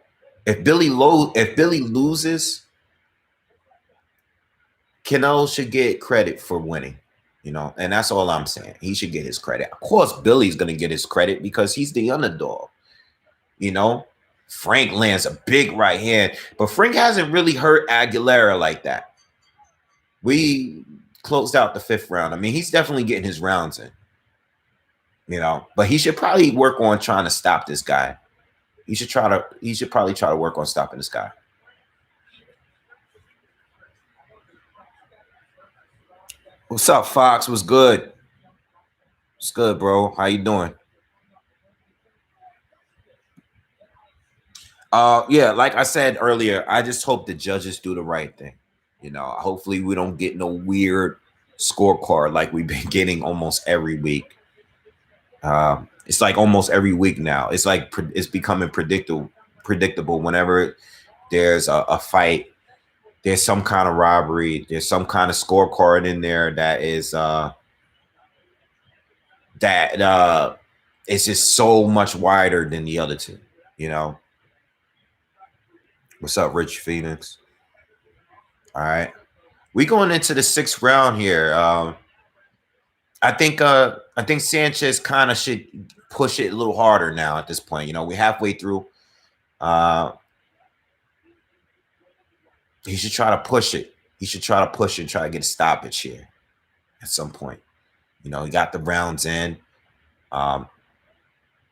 if Billy loses, Canelo should get credit for winning, you know, and that's all I'm saying. He should get his credit. Of course, Billy's going to get his credit because he's the underdog, you know. Frank lands a big right hand, but Frank hasn't really hurt Aguilera like that. We closed out the 5th round. I mean, he's definitely getting his rounds in, you know, but he should probably work on trying to stop this guy. He should probably try to work on stopping this guy. What's up, Fox? What's good? What's good, bro? How you doing? Yeah, like I said earlier, I just hope the judges do the right thing. Hopefully we don't get no weird scorecard like we've been getting almost every week. It's like almost every week now. It's like it's becoming predictable. Predictable whenever there's a fight. There's some kind of robbery. There's some kind of scorecard in there that is it's just so much wider than the other two. You know. What's up, Rich Phoenix? All right. We going into the 6th round here. I think Sanchez kind of should push it a little harder now at this point. We're halfway through. He should try to push it. He should try to push it and try to get a stoppage here at some point. He got the rounds in.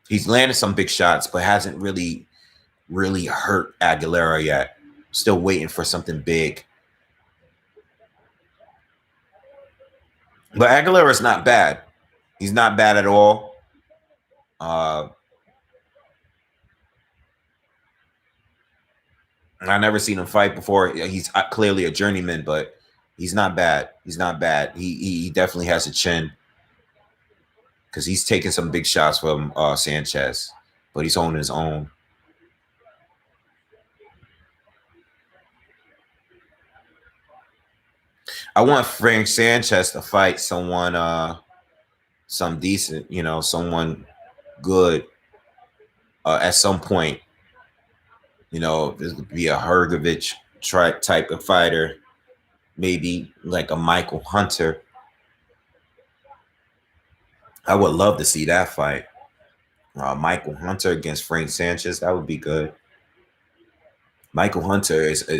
He's landed some big shots, but hasn't really hurt Aguilera yet. Still waiting for something big. But Aguilera is not bad. He's not bad at all. I've never seen him fight before. He's clearly a journeyman, but he's not bad. He's not bad. He definitely has a chin because he's taking some big shots from Sanchez, but he's holding his own. I want Frank Sanchez to fight someone, some decent, someone good at some point. This would be a Hergovich type of fighter, maybe like a Michael Hunter. I would love to see that fight. Michael Hunter against Frank Sanchez, that would be good. Michael Hunter is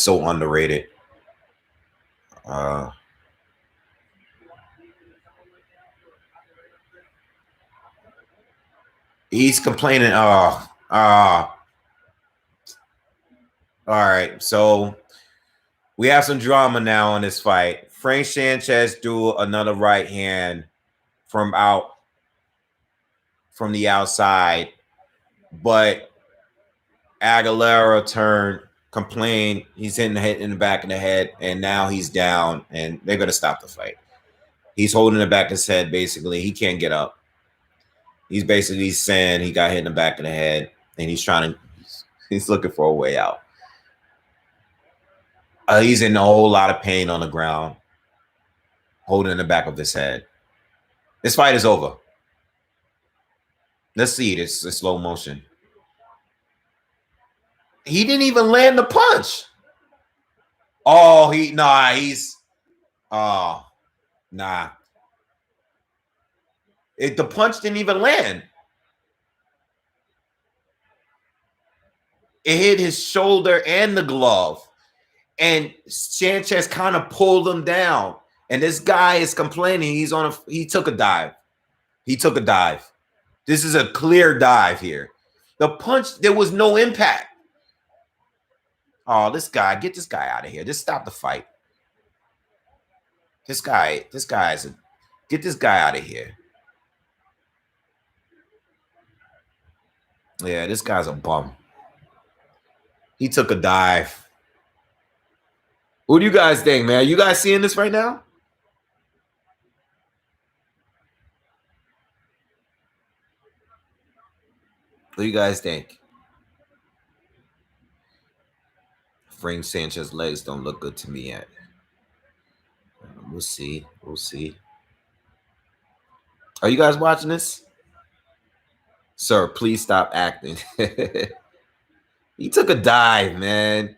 so underrated. He's complaining. All right, so we have some drama now in this fight. Frank Sanchez do another right hand from the outside, but Aguilera turned, complained. He's hitting the head in the back of the head, and now he's down, and they're gonna stop the fight. He's holding the back of his head. Basically, he can't get up. He's basically saying he got hit in the back of the head, and he's looking for a way out. He's in a whole lot of pain on the ground, holding the back of his head. This fight is over. Let's see it. It's slow motion. He didn't even land the punch. Oh, nah. The punch didn't even land. It hit his shoulder and the glove. And Sanchez kind of pulled him down. And this guy is complaining. He took a dive. He took a dive. This is a clear dive here. The punch, there was no impact. Oh, get this guy out of here. Just stop the fight. Get this guy out of here. Yeah, this guy's a bum. He took a dive. What do you guys think, man? Are you guys seeing this right now? What do you guys think? Frank Sanchez's legs don't look good to me yet. We'll see. We'll see. Are you guys watching this? Sir, please stop acting. He took a dive, man.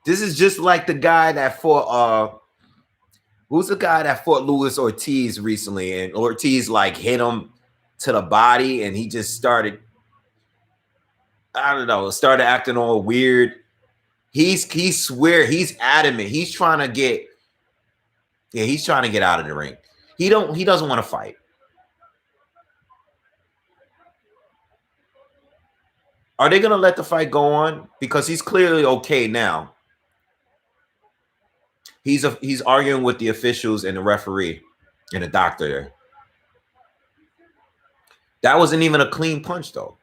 This is just like the guy that fought who's the guy that fought Luis Ortiz recently, and Ortiz like hit him to the body, and he just started, I don't know, started acting all weird. He adamant. He's trying to get out of the ring. He doesn't want to fight. Are they gonna let the fight go on? Because he's clearly okay now. He's arguing with the officials and the referee and the doctor there. That wasn't even a clean punch though.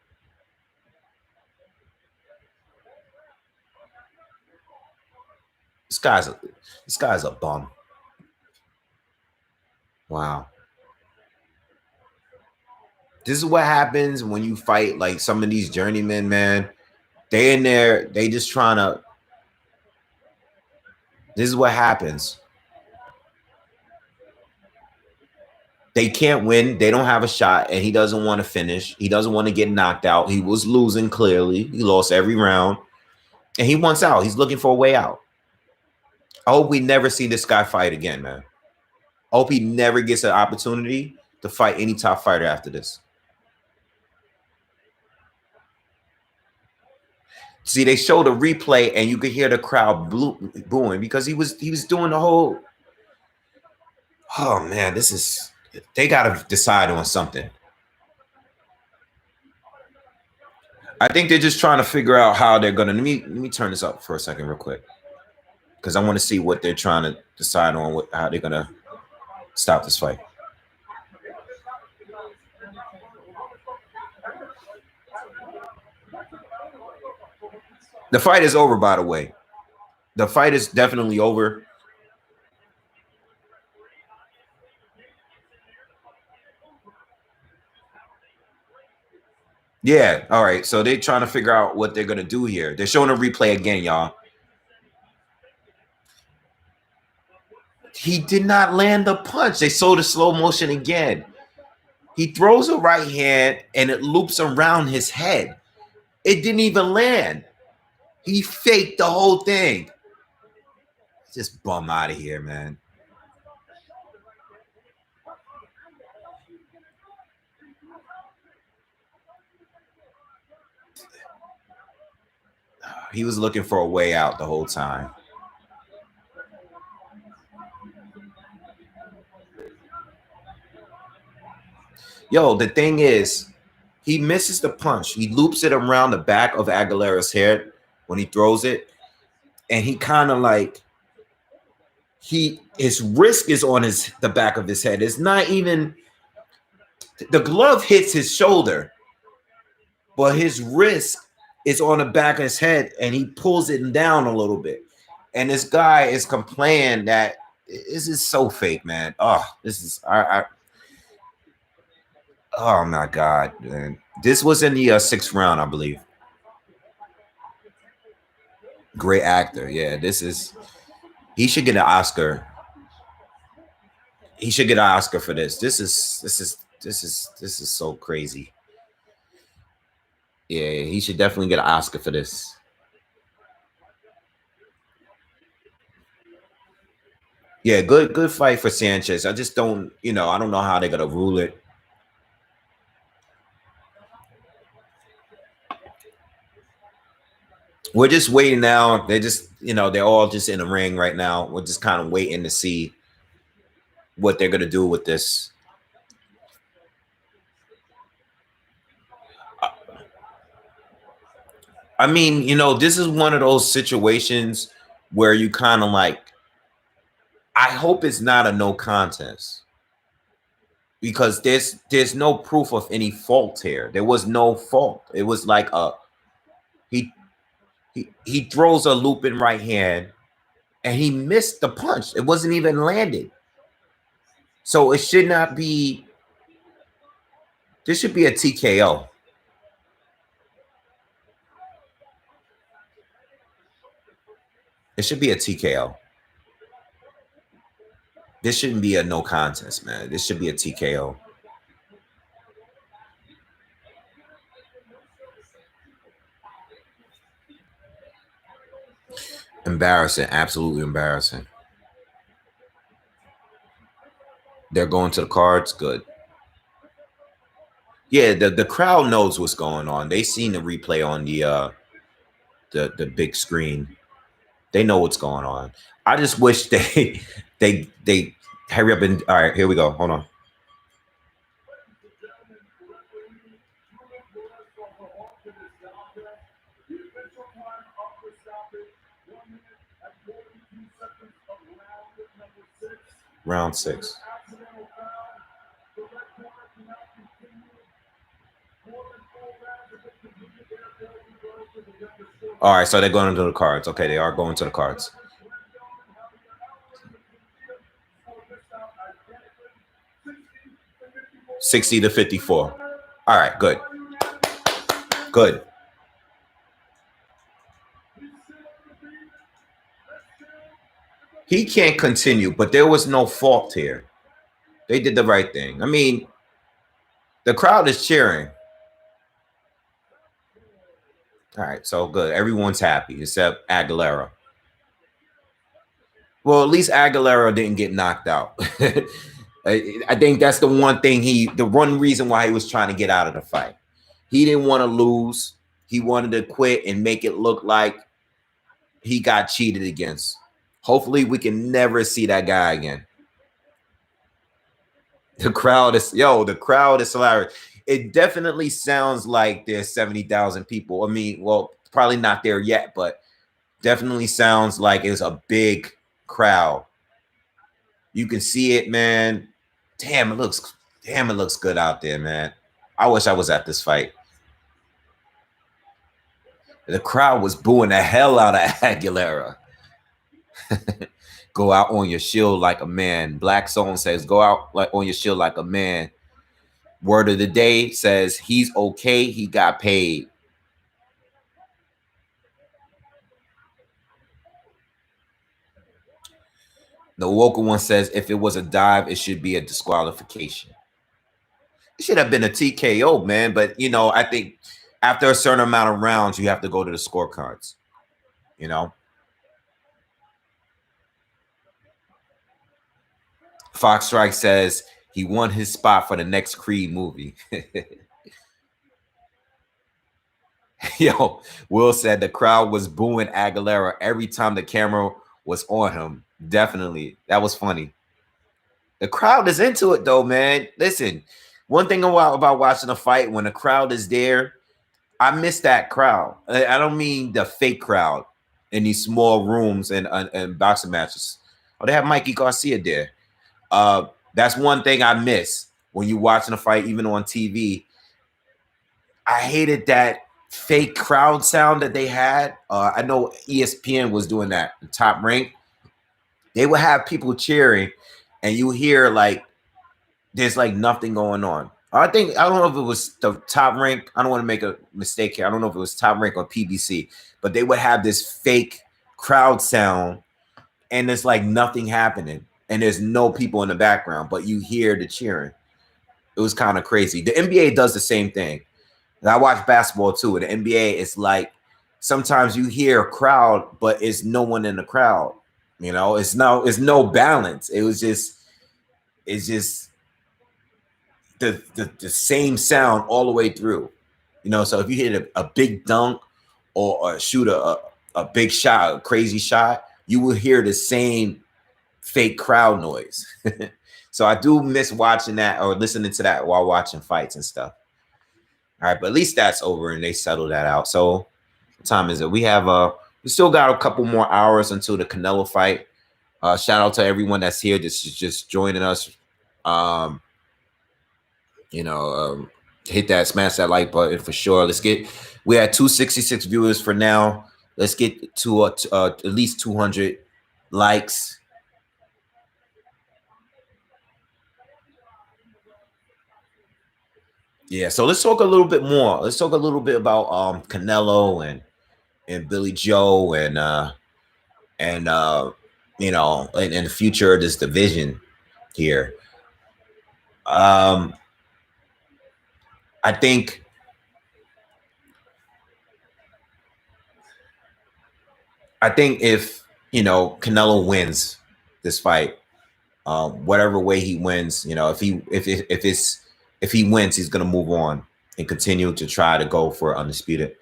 This guy's a bum. Wow. This is what happens when you fight like some of these journeymen, man. They in there, they just trying to. This is what happens. They can't win. They don't have a shot, and he doesn't want to finish. He doesn't want to get knocked out. He was losing clearly. He lost every round, and he wants out. He's looking for a way out. I hope we never see this guy fight again, man. I hope he never gets an opportunity to fight any top fighter after this. See, they showed a replay, and you could hear the crowd booing because he was doing the whole. Oh man, this is. They got to decide on something. I think they're just trying to figure out how they're gonna. Let me turn this up for a second, real quick, because I want to see what they're trying to decide on. How they're gonna stop this fight. The fight is over, by the way. The fight is definitely over. Yeah, all right. So they're trying to figure out what they're gonna do here. They're showing a replay again, y'all. He did not land the punch. They showed the slow motion again. He throws a right hand and it loops around his head. It didn't even land. He faked the whole thing. Just bum out of here, man. He was looking for a way out the whole time. Yo, the thing is, he misses the punch. He loops it around the back of Aguilera's head when he throws it. And he kind of like, his wrist is on the back of his head. It's not even, the glove hits his shoulder, but his wrist is on the back of his head and he pulls it down a little bit. And this guy is complaining that this is so fake, man. Oh, this is, oh my God, man. This was in the 6th round, I believe. Great actor. Yeah, this is, he should get an Oscar. He should get an Oscar for this. This is so crazy. Yeah, he should definitely get an Oscar for this. Yeah, good fight for Sanchez. I just don't, I don't know how they're gonna rule it. We're just waiting now. They're just, they're all just in the ring right now. We're just kind of waiting to see what they're gonna do with this. I mean, this is one of those situations where you kind of like, I hope it's not a no contest because there's no proof of any fault here. There was no fault. It was like he throws a looping right hand and he missed the punch. It wasn't even landed. So it should not be. This should be a TKO. It should be a TKO. This shouldn't be a no contest, man. This should be a TKO. Embarrassing. Absolutely embarrassing. They're going to the cards. Good. Yeah, the crowd knows what's going on. They seen the replay on the big screen. They know what's going on. I just wish they hurry up and, all right, here we go. Hold on. Round 6. All right, so they're going to the cards. Okay, they are going to the cards. $60 to $54. All right, good. Good. He can't continue, but there was no fault here. They did the right thing. I mean, the crowd is cheering. All right, so good. Everyone's happy except Aguilera. Well, at least Aguilera didn't get knocked out. I think that's the one thing the one reason why he was trying to get out of the fight. He didn't want to lose. He wanted to quit and make it look like he got cheated against. Hopefully, we can never see that guy again. The crowd is hilarious. It definitely sounds like there's 70,000 people. I mean, well, probably not there yet, but definitely sounds like it's a big crowd. You can see it, man. Damn, it looks good out there, man. I wish I was at this fight. The crowd was booing the hell out of Aguilera. Go out on your shield like a man. Black Zone says, go out on your shield like a man. Word of the day says he's okay. He got paid. The local one says if it was a dive, it should be a disqualification. It should have been a TKO, man. But, you know, I think after a certain amount of rounds, you have to go to the scorecards, you know. Fox Strike says he won his spot for the next Creed movie. Yo, Will said the crowd was booing Aguilera every time the camera was on him. Definitely. That was funny. The crowd is into it, though, man. Listen, one thing about watching a fight, when the crowd is there, I miss that crowd. I don't mean the fake crowd in these small rooms and boxing matches. Oh, they have Mikey Garcia there. That's one thing I miss when you're watching a fight, even on TV. I hated that fake crowd sound that they had. I know ESPN was doing that. The Top Rank, they would have people cheering, and you hear like there's like nothing going on. I don't know if it was the Top Rank. I don't want to make a mistake here. I don't know if it was Top Rank or PBC, but they would have this fake crowd sound, and there's like nothing happening, and there's no people in the background, but you hear the cheering. It was kind of crazy. The NBA does the same thing. And I watch basketball too. In the NBA, it's like sometimes you hear a crowd, but it's no one in the crowd. You know, it's no balance. It's just the same sound all the way through. You know, so if you hit a big dunk or shoot a big shot, a crazy shot, you will hear the same fake crowd noise. So I do miss watching that or listening to that while watching fights and stuff. All right, but at least that's over and they settled that out. So what time is it? We still got a couple more hours until the Canelo fight. Shout out to everyone that's here. This is just joining us. Hit that, smash that like button for sure. We're at 266 viewers for now. Let's get to at least 200 likes. Yeah, so let's talk a little bit more. Let's talk a little bit about Canelo and Billy Joe and the future of this division here. I think if Canelo wins this fight, whatever way he wins, if he wins, he's going to move on and continue to try to go for undisputed.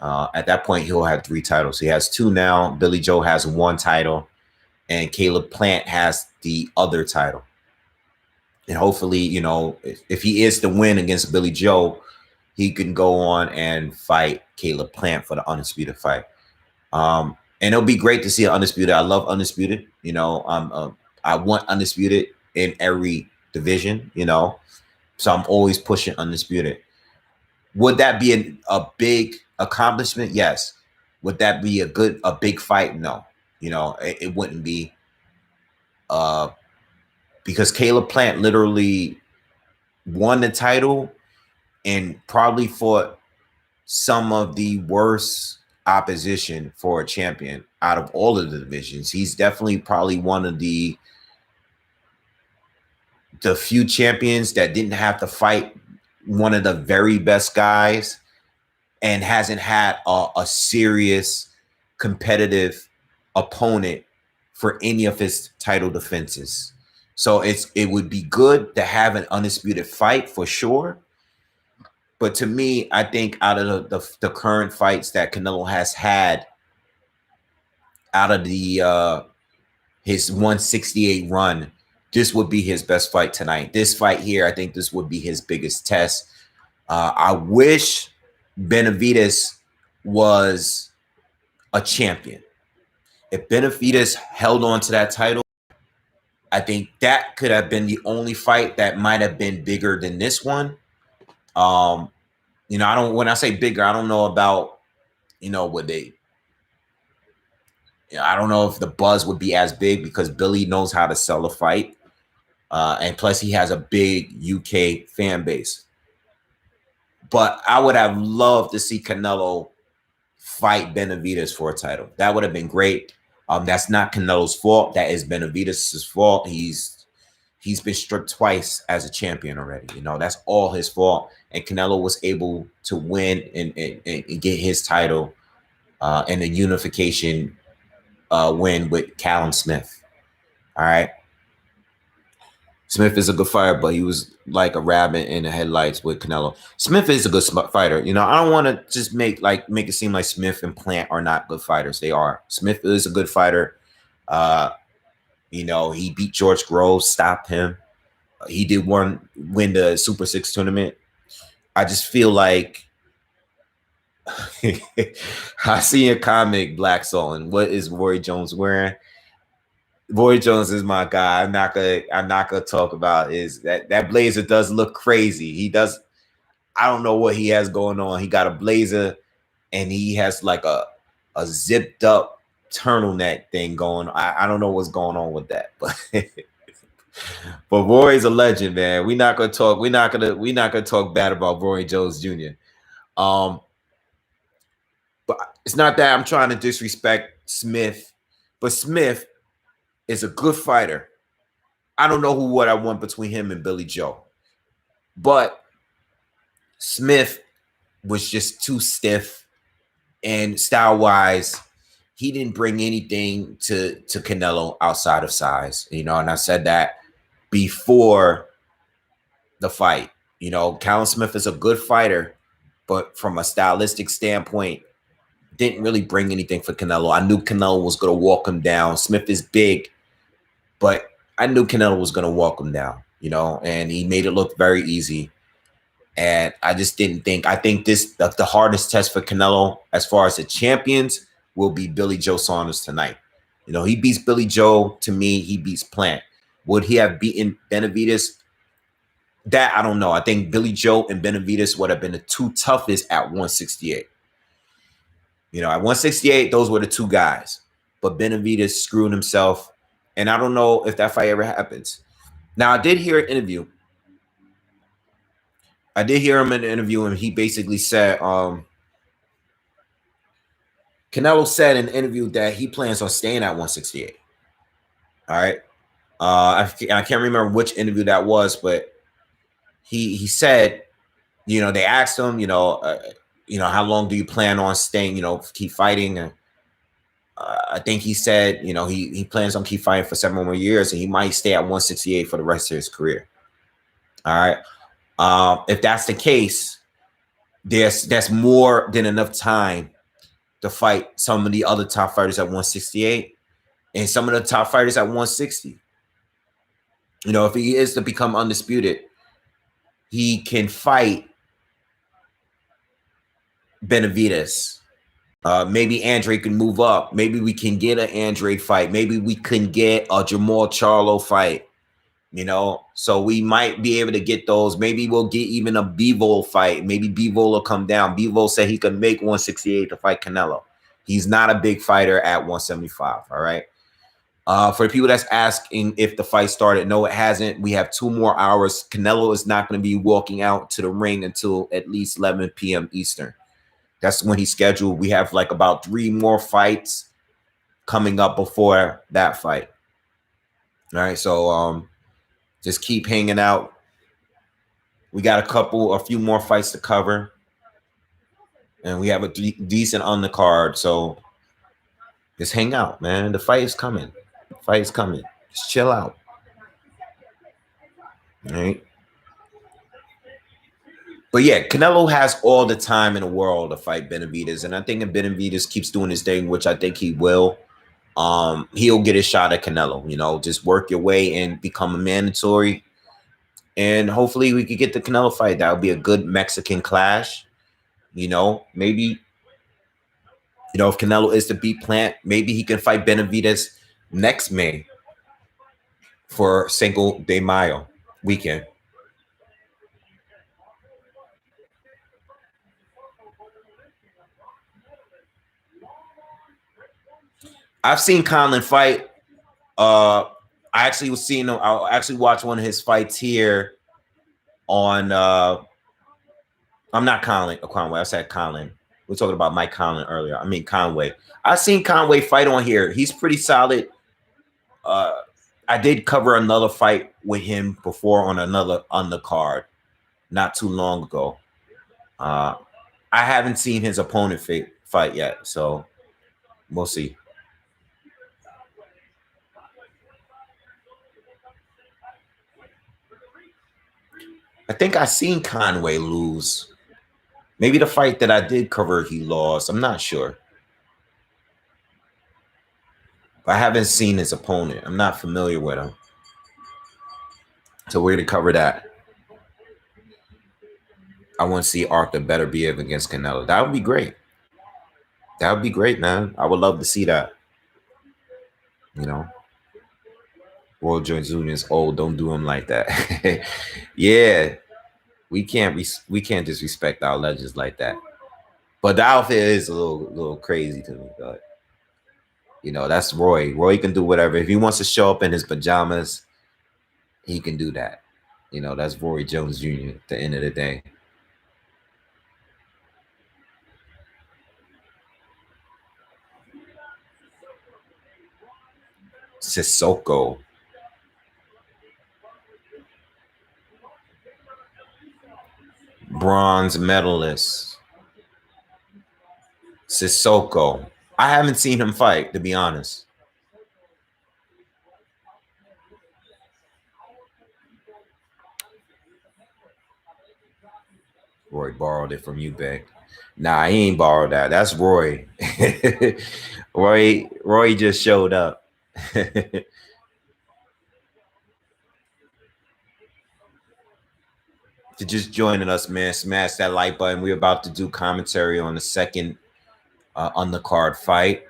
At that point, he'll have 3 titles. He has 2 now. Billy Joe has 1 title, and Caleb Plant has the other title. And hopefully, if he is to win against Billy Joe, he can go on and fight Caleb Plant for the undisputed fight. And it'll be great to see an undisputed. I love undisputed. I want undisputed in every division, you know. So I'm always pushing undisputed. Would that be a big accomplishment? Yes. Would that be a big fight? No. You know, it wouldn't be. Because Caleb Plant literally won the title and probably fought some of the worst opposition for a champion out of all of the divisions. He's definitely probably one of the few champions that didn't have to fight one of the very best guys and hasn't had a serious competitive opponent for any of his title defenses. So it would be good to have an undisputed fight for sure. But to me, I think out of the current fights that Canelo has had, out of the his 168 run, this would be his best fight tonight. This fight here, I think this would be his biggest test. I wish Benavidez was a champion. If Benavidez held on to that title, I think that could have been the only fight that might have been bigger than this one. You know, when I say bigger, I don't know about, you know, would they, you know, I don't know if the buzz would be as big because Billy knows how to sell a fight. And plus he has a big UK fan base. But I would have loved to see Canelo fight Benavidez for a title. That would have been great. That's not Canelo's fault. That is Benavidez's fault. He's been stripped twice as a champion already. You know, that's all his fault. And Canelo was able to win and get his title in a unification win with Callum Smith. All right. Smith is a good fighter, but he was like a rabbit in the headlights with Canelo. Smith is a good fighter. You know, I don't want to just make it seem like Smith and Plant are not good fighters. They are. Smith is a good fighter. You know, he beat George Groves, stopped him. He did win the Super 6 tournament. I just feel like I see a comic, Black Soul, and what is Roy Jones wearing? Roy Jones is my guy. I'm not gonna talk about is that blazer does look crazy. He does. I don't know what he has going on. He got a blazer and he has like a zipped up turtleneck thing going. I don't know what's going on with that, but but Roy's a legend, man. We're not gonna talk bad about Roy Jones Jr. But it's not that I'm trying to disrespect Smith, but Smith is a good fighter. I don't know what I want between him and Billy Joe, but Smith was just too stiff, and style-wise, he didn't bring anything to Canelo outside of size, you know. And I said that before the fight. You know, Callum Smith is a good fighter, but from a stylistic standpoint, didn't really bring anything for Canelo. I knew Canelo was going to walk him down. Smith is big, but I knew Canelo was going to walk him down, you know, and he made it look very easy. And I just didn't think, I think the hardest test for Canelo as far as the champions will be Billy Joe Saunders tonight. You know, he beats Billy Joe. To me, he beats Plant. Would he have beaten Benavidez? That I don't know. I think Billy Joe and Benavidez would have been the two toughest at 168. You know, at 168, those were the two guys. But Benavidez screwed himself. And I don't know if that fight ever happens. Now, I did hear an interview. I did hear him in an interview, and he basically said, Canelo said in an interview that he plans on staying at 168. All right. I can't remember which interview that was, but he said, you know, they asked him, you know, how long do you plan on staying, you know, keep fighting? And I think he said, you know, he plans on keep fighting for 7 more years, and he might stay at 168 for the rest of his career. All right. If that's the case, that's more than enough time to fight some of the other top fighters at 168 and some of the top fighters at 160. You know, if he is to become undisputed, he can fight Benavidez Maybe Andre can move up. Maybe we can get an Andre fight. Maybe we can get a Jamal Charlo fight. So we might be able to get those. Maybe we'll get even a Bivol fight. Maybe Bivol will come down. Bivol said he could make 168 to fight Canelo. He's not a big fighter at 175. All right. For the people that's asking if the fight started, no, it hasn't. We have 2 more hours. Canelo is not going to be walking out to the ring until at least 11 p.m. Eastern. That's when he's scheduled. We have like about 3 more fights coming up before that fight. All right. So just keep hanging out. We got a few more fights to cover. And we have a decent on the card. So just hang out, man. The fight is coming. The fight is coming. Just chill out. All right. But yeah, Canelo has all the time in the world to fight Benavidez. And I think if Benavidez keeps doing his thing, which I think he will, he'll get a shot at Canelo. Just work your way and become a mandatory. And hopefully we could get the Canelo fight. That would be a good Mexican clash. Maybe, if Canelo is to beat Plant, maybe he can fight Benavidez next May for Cinco de Mayo weekend. I've seen Conlon fight. I actually was seeing him. I actually watched one of his fights here on I'm not Conway. I said Conlon. We were talking about Mike Conlon earlier. I mean Conway. I've seen Conway fight on here. He's pretty solid. I did cover another fight with him before on another undercard not too long ago. I haven't seen his opponent fight yet, so we'll see. I think I seen Conway lose. Maybe the fight that I did cover, he lost. I'm not sure. I haven't seen his opponent. I'm not familiar with him. So we're going to cover that. I want to see Arthur Beterbiev against Canelo. That would be great. That would be great, man. I would love to see that. Roy Jones Jr. is old. Don't do him like that. Yeah. We can't disrespect our legends like that. But the outfit is a little crazy to me, but that's Roy. Roy can do whatever. If he wants to show up in his pajamas, he can do that. That's Roy Jones Jr. at the end of the day. Sissoko. Bronze medalist. Sissoko. I haven't seen him fight, to be honest. Roy borrowed it from you, Beck. Nah, he ain't borrowed that. That's Roy. Roy just showed up. If you're just joining us, man, smash that like button. We're about to do commentary on the second undercard fight.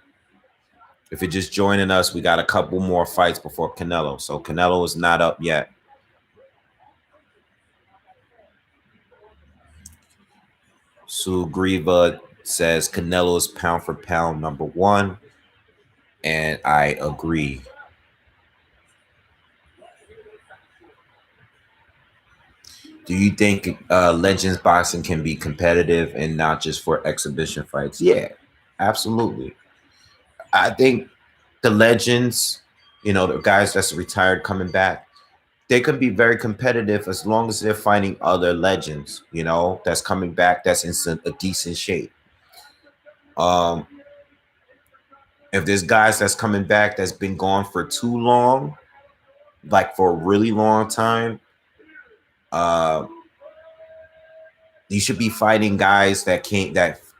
If you're just joining us, we got a couple more fights before Canelo. So Canelo is not up yet. Sugriva says Canelo is pound for pound #1. And I agree. Do you think Legends boxing can be competitive and not just for exhibition fights? Yeah, absolutely. I think the Legends, the guys that's retired coming back, they can be very competitive as long as they're fighting other legends, that's coming back, that's in a decent shape. If there's guys that's coming back that's been gone for too long, like for a really long time, you should be fighting guys that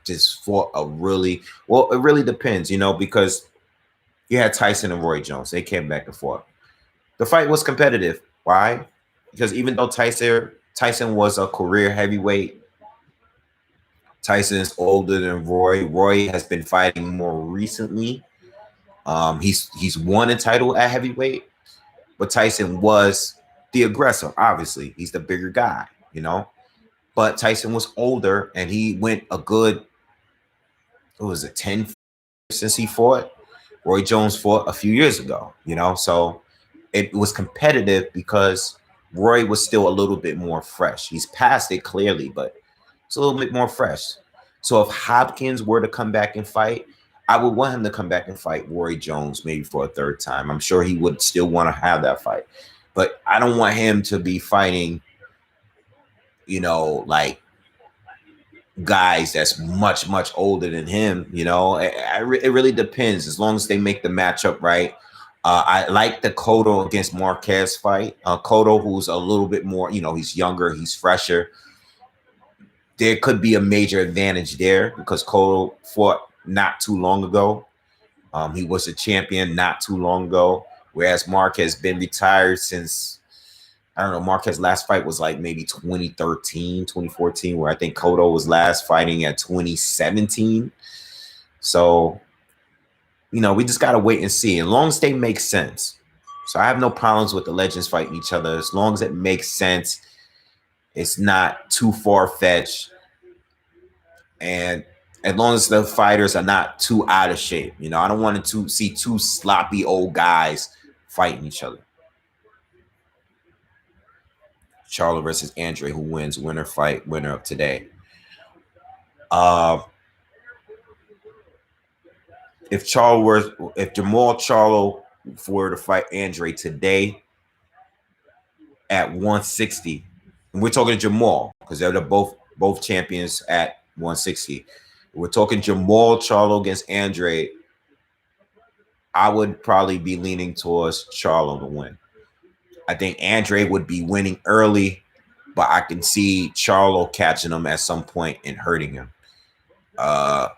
just fought a really well. It really depends, because you had Tyson and Roy Jones. They came back and forth. The fight was competitive. Why? Because even though Tyson was a career heavyweight, Tyson's older than Roy. Roy has been fighting more recently. He's won a title at heavyweight, but Tyson was the aggressor. Obviously, he's the bigger guy, you know. But Tyson was older, and he went a good, what was it, 10 since he fought. Roy Jones fought a few years ago, you know. So it was competitive because Roy was still a little bit more fresh. He's past it clearly, but it's a little bit more fresh. So if Hopkins were to come back and fight, I would want him to come back and fight Roy Jones maybe for a third time. I'm sure he would still want to have that fight. But I don't want him to be fighting, you know, like guys that's much, much older than him. You know, it really depends as long as they make the matchup right. I like the Cotto against Marquez fight. Cotto, who's a little bit more, you know, he's younger, he's fresher. There could be a major advantage there because Cotto fought not too long ago. He was a champion not too long ago, whereas Mark has been retired since, I don't know, Marquez's last fight was like maybe 2013, 2014, where I think Cotto was last fighting at 2017. So, you know, we just got to wait and see. As long as they make sense. So I have no problems with the legends fighting each other. As long as it makes sense, it's not too far-fetched. And as long as the fighters are not too out of shape. You know, I don't want to see two sloppy old guys fighting each other. Charlo versus Andre, who wins? Winner fight, winner of today. If Jamal Charlo were to fight Andre today at 160, and we're talking Jamal because they're both champions at 160. We're talking Jamal Charlo against Andre. I would probably be leaning towards Charlo to win. I think Andre would be winning early, but I can see Charlo catching him at some point and hurting him. At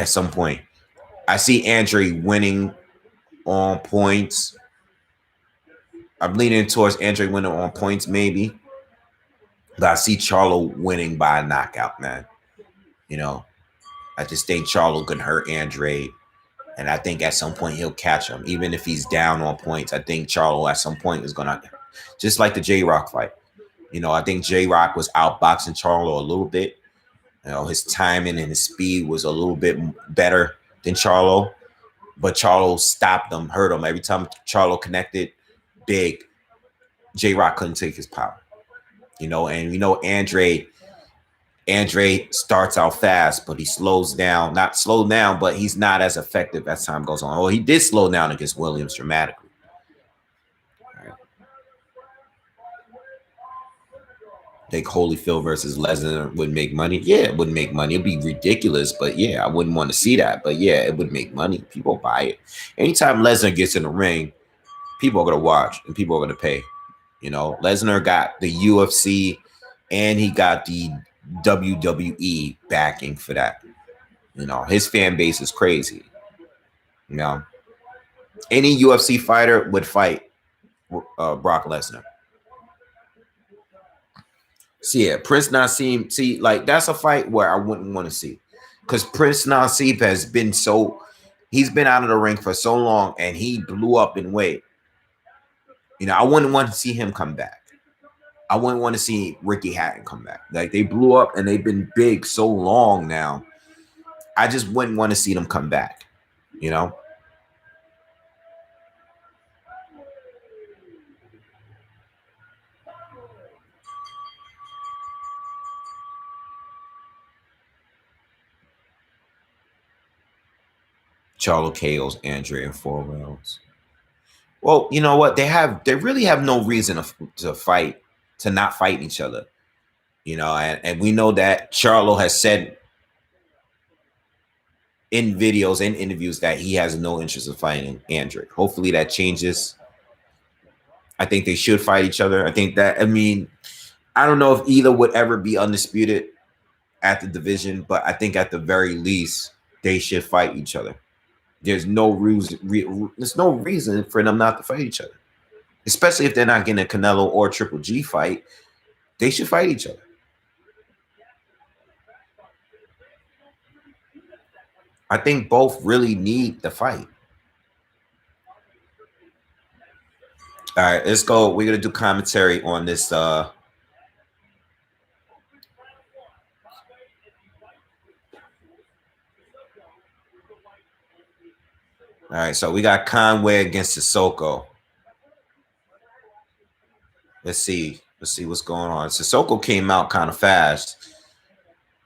some point, I see Andre winning on points. I'm leaning towards Andre winning on points, maybe. But I see Charlo winning by a knockout, man. You know, I just think Charlo can hurt Andre. And I think at some point he'll catch him. Even if he's down on points, I think Charlo at some point is going to, just like the J-Rock fight. You know, I think J-Rock was outboxing Charlo a little bit. You know, his timing and his speed was a little bit better than Charlo. But Charlo stopped him, hurt him. Every time Charlo connected big, J-Rock couldn't take his power. You know, and you know Andre starts out fast, but he slows down. Not slow down, but he's not as effective as time goes on. Well, he did slow down against Williams dramatically. Right. I think Holyfield versus Lesnar would make money. Yeah, it wouldn't make money. It'd be ridiculous, but yeah, I wouldn't want to see that. But yeah, it would make money. People buy it. Anytime Lesnar gets in the ring, people are going to watch and people are going to pay. You know, Lesnar got the UFC and he got the WWE backing for that. You know, his fan base is crazy. You know, any UFC fighter would fight Brock Lesnar. See, yeah, Prince Naseem. See, like that's a fight where I wouldn't want to see, because Prince Naseem has been he's been out of the ring for so long, and he blew up in weight. You know, I wouldn't want to see him come back. I wouldn't want to see Ricky Hatton come back. Like they blew up and they've been big so long now. I just wouldn't want to see them come back. You know. Charlo KOs Andre in 4 rounds. Well, you know what? They really have no reason to fight, to not fight each other. You know, and we know that Charlo has said in videos and interviews that he has no interest in fighting Andre. Hopefully that changes. I think they should fight each other. I think that, I mean, I don't know if either would ever be undisputed at the division, but I think at the very least they should fight each other. There's no reason for them not to fight each other, especially if they're not getting a Canelo or Triple G fight. They should fight each other. I think both really need the fight. All right, let's go. We're gonna do commentary on this. All right, so we got Conway against Sissoko. Let's see what's going on. Sissoko came out kind of fast.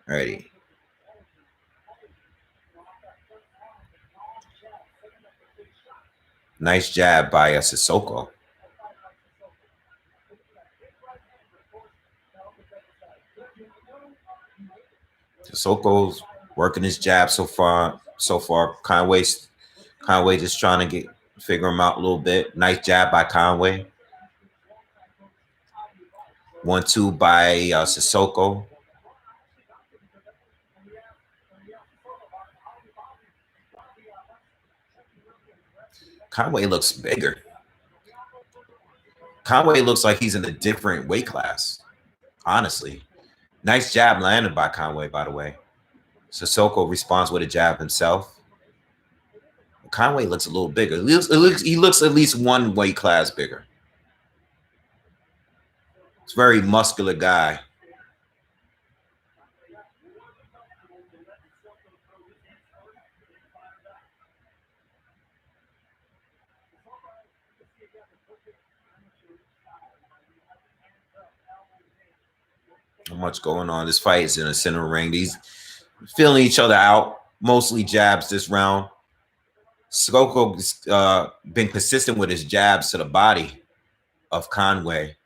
Alrighty. Nice jab by Sissoko. Sissoko's working his jab so far. Conway just trying to figure him out a little bit. Nice jab by Conway. 1-2 by Sissoko. Conway looks bigger. Conway looks like he's in a different weight class, honestly. Nice jab landed by Conway, by the way. Sissoko responds with a jab himself. Conway looks a little bigger. He looks at least one weight class bigger. It's a very muscular guy. Not much going on. This fight is in the center ring. These feeling each other out. Mostly jabs this round. Sissoko's been consistent with his jabs to the body of Conway.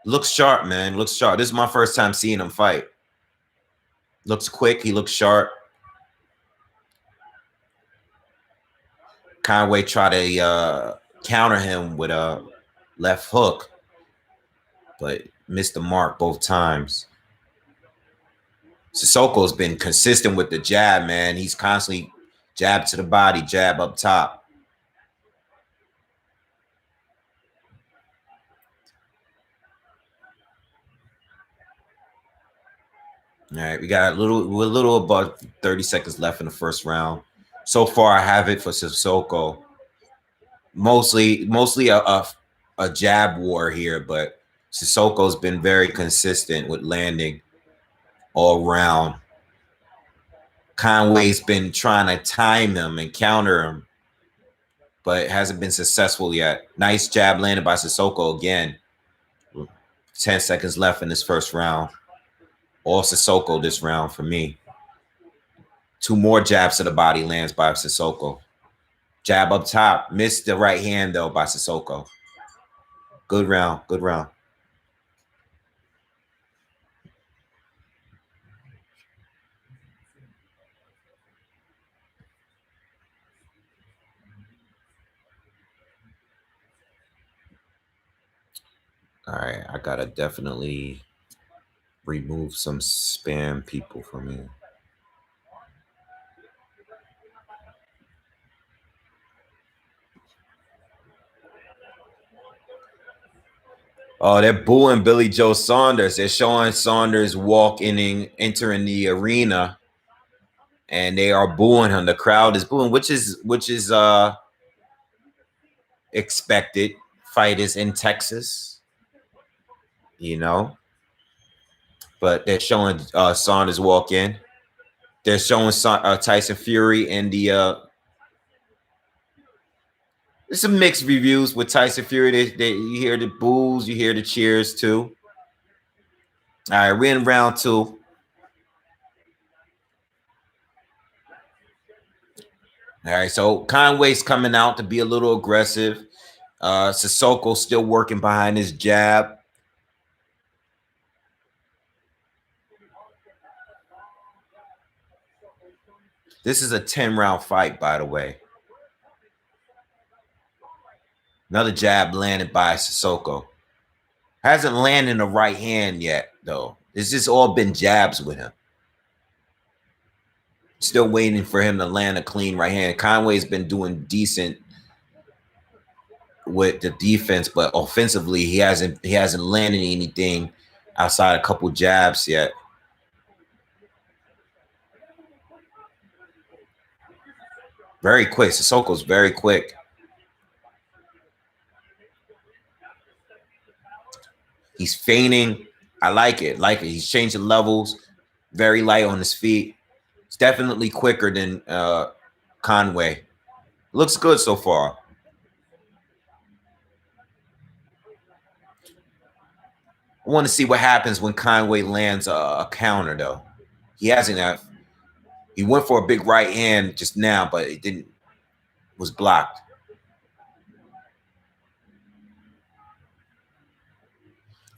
Looks sharp, man. Looks sharp. This is my first time seeing him fight. Looks quick. He looks sharp. Conway tried to counter him with a left hook, but missed the mark both times. Sissoko's been consistent with the jab, man. He's constantly jab to the body, jab up top. All right, we got a little about 30 seconds left in the first round. So far, I have it for Sissoko. Mostly a jab war here, but Sissoko's been very consistent with landing all round. Conway's been trying to time him and counter him, but hasn't been successful yet. Nice jab landed by Sissoko again. 10 seconds left in this first round. All Sissoko this round for me. 2 more jabs to the body lands by Sissoko. Jab up top. Missed the right hand, though, by Sissoko. Good round. Good round. All right. I got to definitely remove some spam people from here. Oh, they're booing Billy Joe Saunders. They're showing Saunders entering the arena, and they are booing him. The crowd is booing, which is expected. Fight is in Texas, but they're showing Saunders walk in. They're showing Tyson Fury and the. There's some mixed reviews with Tyson Fury. You hear the boos, you hear the cheers too. All right, we're in round 2. All right, so Conway's coming out to be a little aggressive. Sissoko still working behind his jab. This is a 10-round fight, by the way. Another jab landed by Sissoko. Hasn't landed in the right hand yet, though. It's just all been jabs with him. Still waiting for him to land a clean right hand. Conway's been doing decent with the defense, but offensively, he hasn't landed anything outside a couple jabs yet. Very quick. Sissoko's very quick. He's feigning. I like it. Like it. He's changing levels. Very light on his feet. It's definitely quicker than Conway. Looks good so far. I want to see what happens when Conway lands a counter, though. He hasn't. He went for a big right hand just now, but it didn't. Was blocked.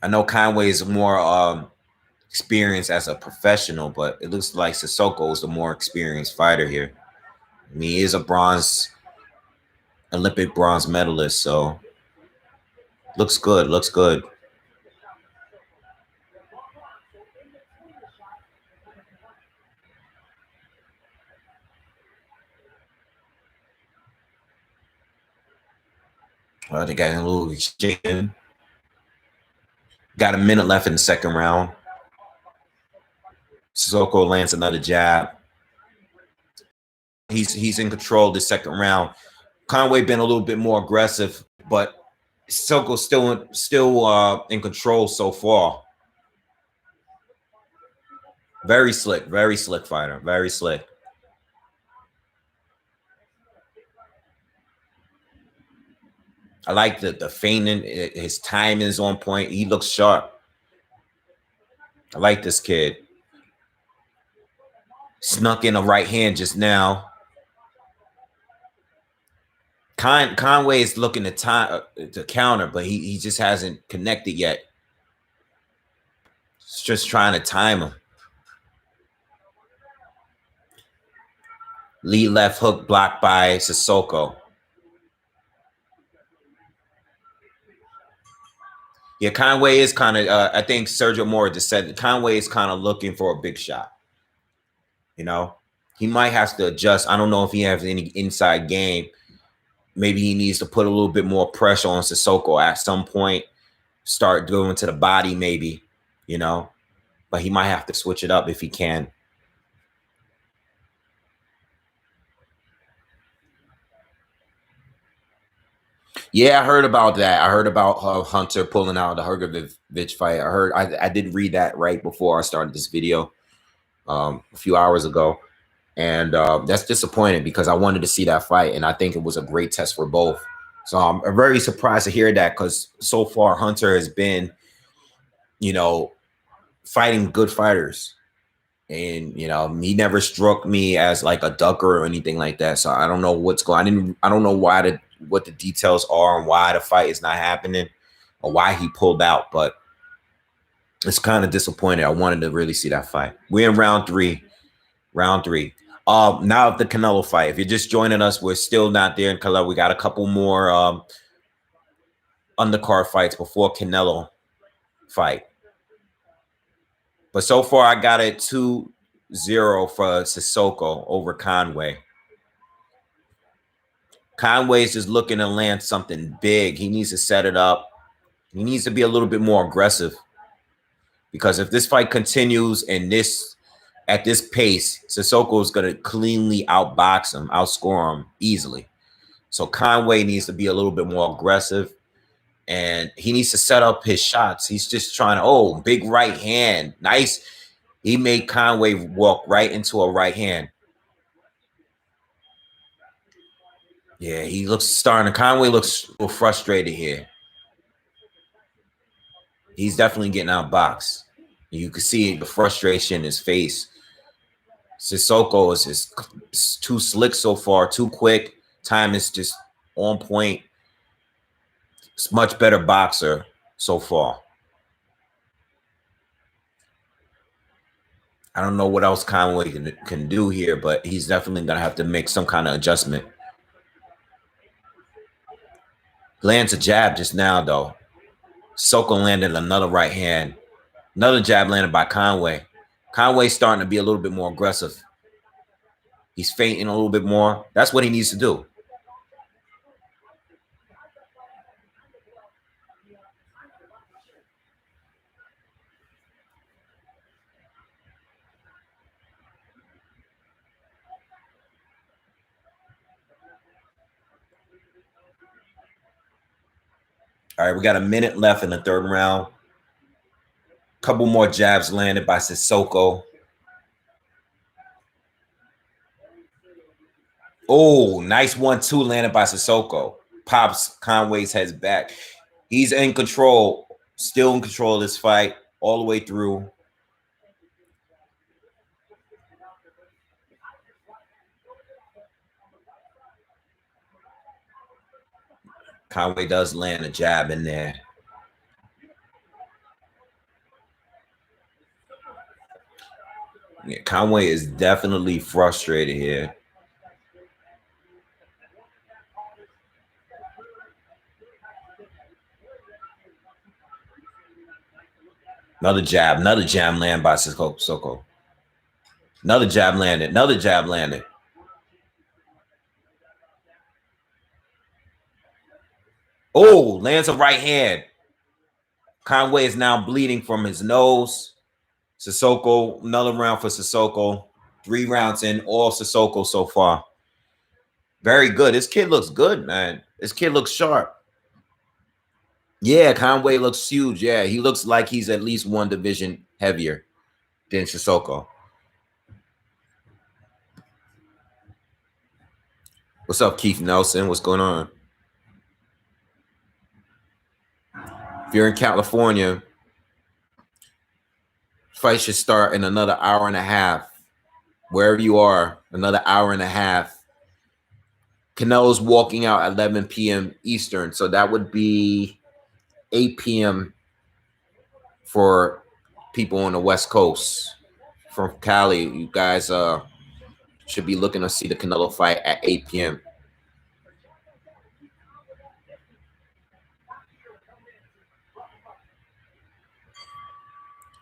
I know Conway is more experienced as a professional, but it looks like Sissoko is the more experienced fighter here. I mean, he is a Olympic bronze medalist, so looks good. Looks good. They got a little exchange. Got a minute left in the second round. Sissoko lands another jab. He's in control the second round. Conway been a little bit more aggressive, but Sissoko's still in control so far. Very slick fighter. Very slick. I like the feigning. His timing is on point. He looks sharp. I like this kid. Snuck in a right hand just now. Conway is looking to counter, but he just hasn't connected yet. It's just trying to time him. Lead left hook blocked by Sissoko. Yeah, Conway is kind of, I think Sergio Mora just said Conway is kind of looking for a big shot. You know, he might have to adjust. I don't know if he has any inside game. Maybe he needs to put a little bit more pressure on Sissoko at some point, start going to the body maybe, you know, but he might have to switch it up if he can. Yeah, I heard about that. I heard about Hunter pulling out the Hrgovic fight. I did read that right before I started this video a few hours ago. And that's disappointing because I wanted to see that fight, and I think it was a great test for both. So I'm very surprised to hear that because so far Hunter has been, you know, fighting good fighters. And, you know, he never struck me as like a ducker or anything like that. So I don't know what's going on. I don't know what the details are and why the fight is not happening or why he pulled out, but it's kind of disappointing. I wanted to really see that fight. We're in round three. Now the Canelo fight. If you're just joining us, we're still not there in Canelo. We got a couple more undercard fights before Canelo fight. But so far, I got it 2-0 for Sissoko over Conway. Conway's just looking to land something big. He needs to set it up. He needs to be a little bit more aggressive. Because if this fight continues and at this pace, Sissoko is going to cleanly outbox him, outscore him easily. So Conway needs to be a little bit more aggressive, and he needs to set up his shots. He's just trying to, big right hand. Nice. He made Conway walk right into a right hand. Yeah, Conway looks a little frustrated here. He's definitely getting outboxed. You can see the frustration in his face. Sissoko is just too slick so far, too quick. Time is just on point. It's much better boxer so far. I don't know what else Conway can do here, but he's definitely going to have to make some kind of adjustment. Lands a jab just now, though. Sissoko landed another right hand. Another jab landed by Conway. Conway's starting to be a little bit more aggressive. He's feinting a little bit more. That's what he needs to do. All right, we got a minute left in the third round. Couple more jabs landed by Sissoko. Oh, nice 1-2 landed by Sissoko. Pops Conway's heads back. He's in control, still in control of this fight all the way through. Conway does land a jab in there. Yeah, Conway is definitely frustrated here. Another jab land by Sissoko. Another jab landed. Oh, lands a right hand. Conway is now bleeding from his nose. Sissoko, another round for Sissoko. 3 rounds in, all Sissoko so far. Very good. This kid looks good, man. This kid looks sharp. Yeah, Conway looks huge. Yeah, he looks like he's at least 1 division heavier than Sissoko. What's up, Keith Nelson? What's going on? If you're in California, fight should start in another hour and a half. Wherever you are, another hour and a half. Canelo's walking out at 11 p.m. Eastern, so that would be 8 p.m. for people on the West Coast. From Cali, you guys should be looking to see the Canelo fight at 8 p.m.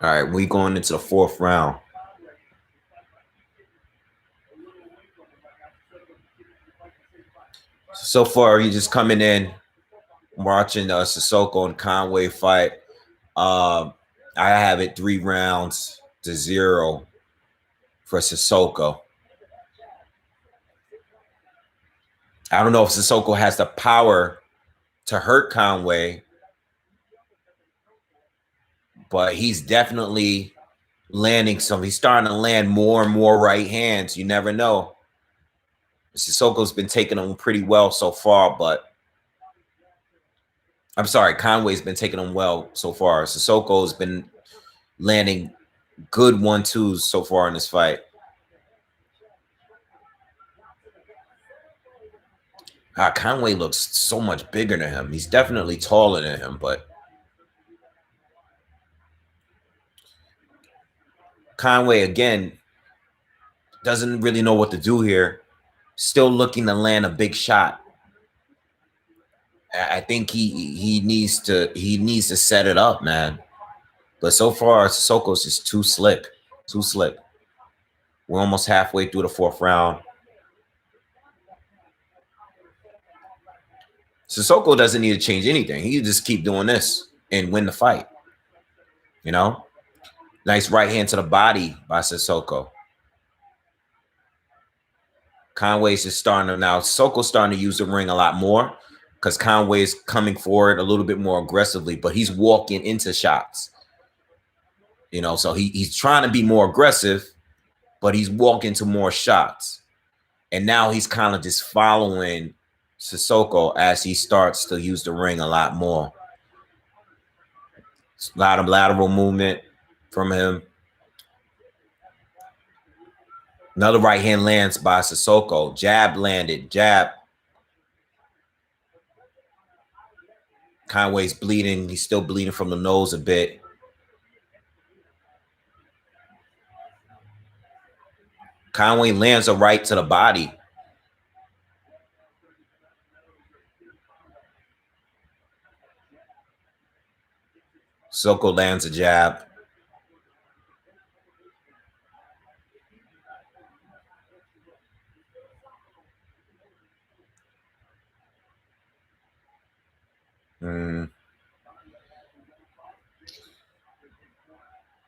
All right, we going into the 4th round. So far, you just coming in, watching the Sissoko and Conway fight. I have it 3 rounds to 0 for Sissoko. I don't know if Sissoko has the power to hurt Conway, but he's definitely landing some. He's starting to land more and more right hands. You never know. Sissoko's been taking them pretty well so far, but I'm sorry, Conway's been taking them well so far. Sissoko's been landing good 1-2s so far in this fight. Conway looks so much bigger than him. He's definitely taller than him, but Conway, again, doesn't really know what to do here. Still looking to land a big shot. I think he needs to set it up, man. But so far, Sissoko's just too slick. Too slick. We're almost halfway through the 4th round. Sissoko doesn't need to change anything. He can just keep doing this and win the fight. You know? Nice right hand to the body by Sissoko. Conway's just starting to now. Sissoko's starting to use the ring a lot more because Conway is coming forward a little bit more aggressively, but he's walking into shots. You know, so he's trying to be more aggressive, but he's walking to more shots. And now he's kind of just following Sissoko as he starts to use the ring a lot more. A lot of lateral movement from him. Another right hand lands by Sissoko. Jab landed. Jab. Conway's bleeding. He's still bleeding from the nose a bit. Conway lands a right to the body. Sissoko lands a jab.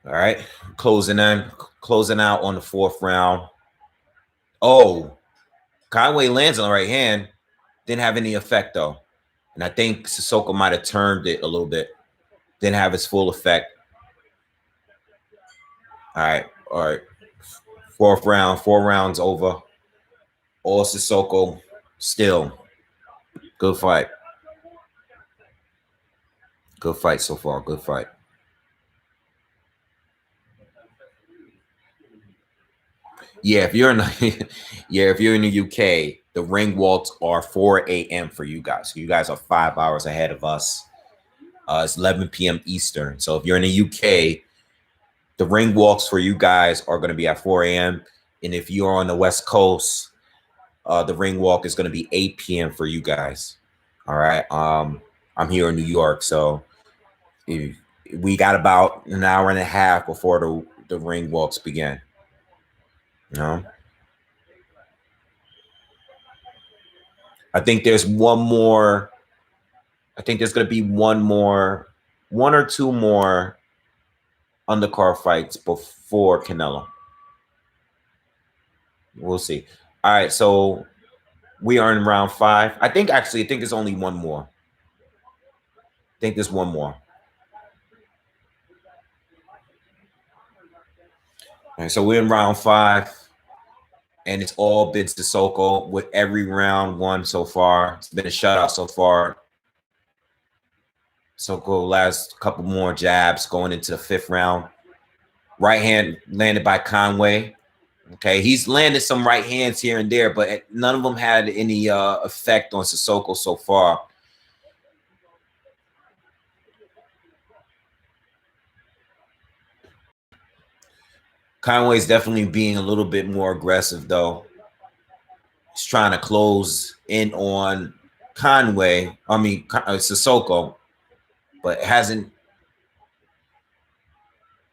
All right, closing out on the 4th round. Oh, Conway lands on the right hand. Didn't have any effect though. And I think Sissoko might have turned it a little bit. Didn't have its full effect. All right. Fourth round, 4 rounds over. All Sissoko still. Good fight. Good fight so far. Good fight. Yeah, if you're in the UK, the ring walks are 4 a.m. for you guys. So you guys are 5 hours ahead of us. It's 11 p.m. Eastern. So if you're in the UK, the ring walks for you guys are going to be at 4 a.m. And if you're on the West Coast, the ring walk is going to be 8 p.m. for you guys. All right. I'm here in New York, so we got about an hour and a half before the ring walks begin. You know? I think there's one more. I think there's going to be one or two more undercard fights before Canelo. We'll see. All right, so we are in round 5. I think there's only one more. I think there's one more. All right, so we're in round 5, and it's all been Sissoko with every round won so far. It's been a shutout so far. Sissoko last couple more jabs going into the 5th round. Right hand landed by Conway. Okay, he's landed some right hands here and there, but none of them had any effect on Sissoko so far. Conway's definitely being a little bit more aggressive, though. He's trying to close in on Sissoko, but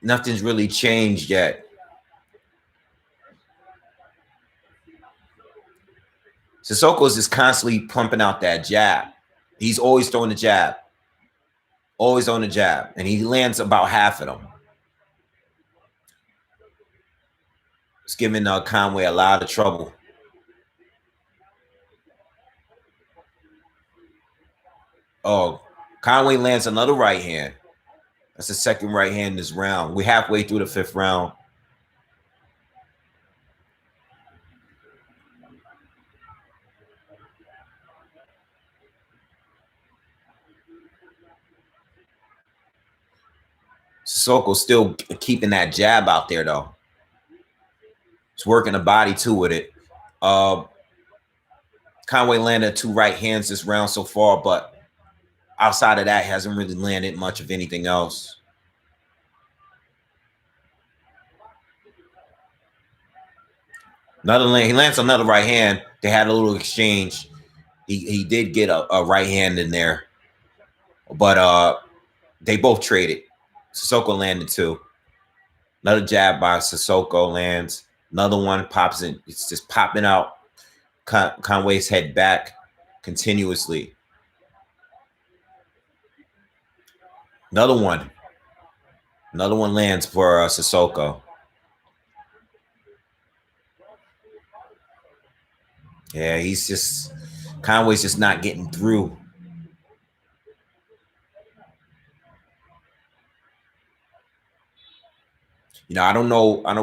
nothing's really changed yet. Sissoko's just constantly pumping out that jab. He's always throwing the jab. Always on the jab. And he lands about half of them. It's giving Conway a lot of trouble. Oh, Conway lands another right hand. That's the second right hand in this round. We're halfway through the 5th round. Sissoko's still keeping that jab out there, though. He's working the body too with it. Conway landed 2 right hands this round so far, but outside of that, hasn't really landed much of anything else. He lands another right hand. They had a little exchange. He did get a right hand in there, but they both traded. Sissoko landed 2. Another jab by Sissoko lands. Another one pops in. It's just popping out Conway's head back continuously. Another one lands for Sissoko. Yeah, Conway's just not getting through. I don't know. I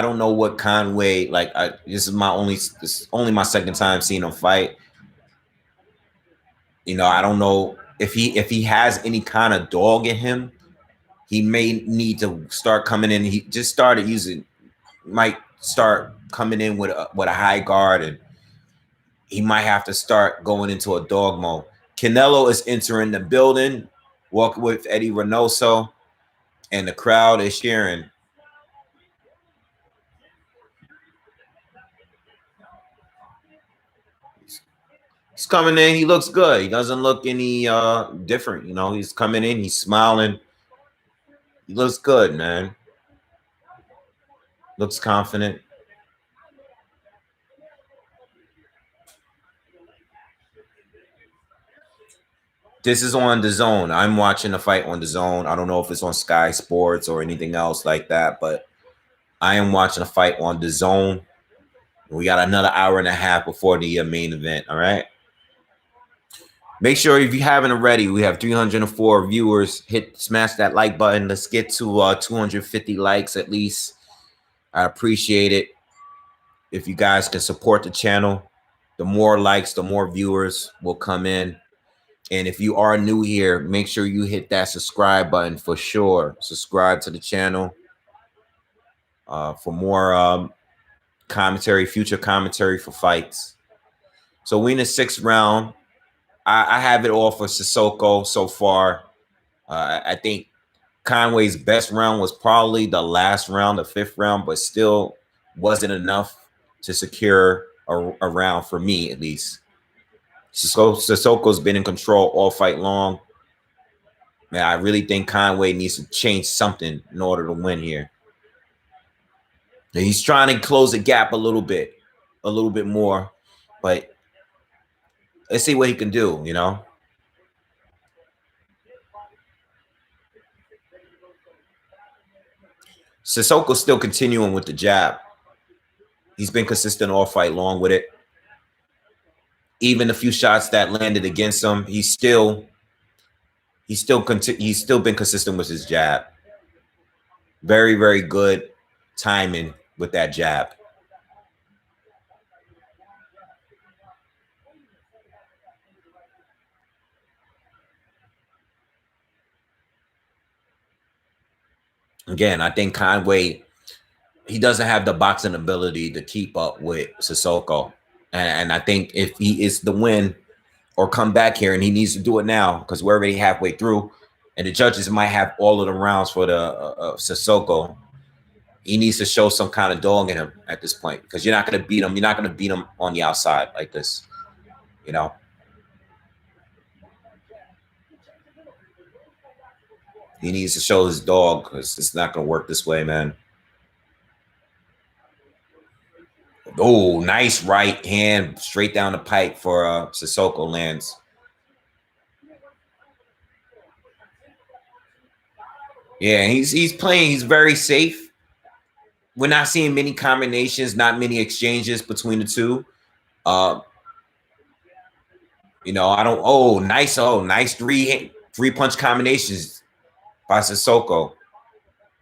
don't know what Conway like. This is only my second time seeing him fight. I don't know if he has any kind of dog in him. He may need to start coming in. He just started might start coming in with a high guard, and he might have to start going into a dog mode. Canelo is entering the building, walking with Eddie Reynoso, and the crowd is cheering. He's coming in. He looks good. He doesn't look any different. He's coming in. He's smiling. He looks good, man. Looks confident. This is on DAZN. I'm watching the fight on DAZN. I don't know if it's on Sky Sports or anything else like that, but I am watching a fight on DAZN. We got another hour and a half before the main event. All right. Make sure if you haven't already, we have 304 viewers. Smash that like button. Let's get to 250 likes at least. I appreciate it. If you guys can support the channel, the more likes, the more viewers will come in. And if you are new here, make sure you hit that subscribe button for sure. Subscribe to the channel for more commentary, future commentary for fights. So we in the 6th round. I have it all for Sissoko so far. I think Conway's best round was probably the last round, the 5th round, but still wasn't enough to secure a round for me, at least. Sissoko's been in control all fight long. Man, I really think Conway needs to change something in order to win here. And he's trying to close the gap a little bit more, but let's see what he can do, you know. Sissoko's still continuing with the jab. He's been consistent all fight long with it. Even the few shots that landed against him, he's still been consistent with his jab. Very, very good timing with that jab. Again, I think Conway, he doesn't have the boxing ability to keep up with Sissoko. And I think if he is to win or come back here, and he needs to do it now because we're already halfway through, and the judges might have all of the rounds for the Sissoko, he needs to show some kind of dog in him at this point because you're not going to beat him. You're not going to beat him on the outside like this, you know. He needs to show his dog because it's not going to work this way, man. Oh, nice right hand straight down the pipe for Sissoko lands. Yeah, he's playing. He's very safe. We're not seeing many combinations, not many exchanges between the two. You know, I don't. Oh, nice three punch combinations by Sissoko.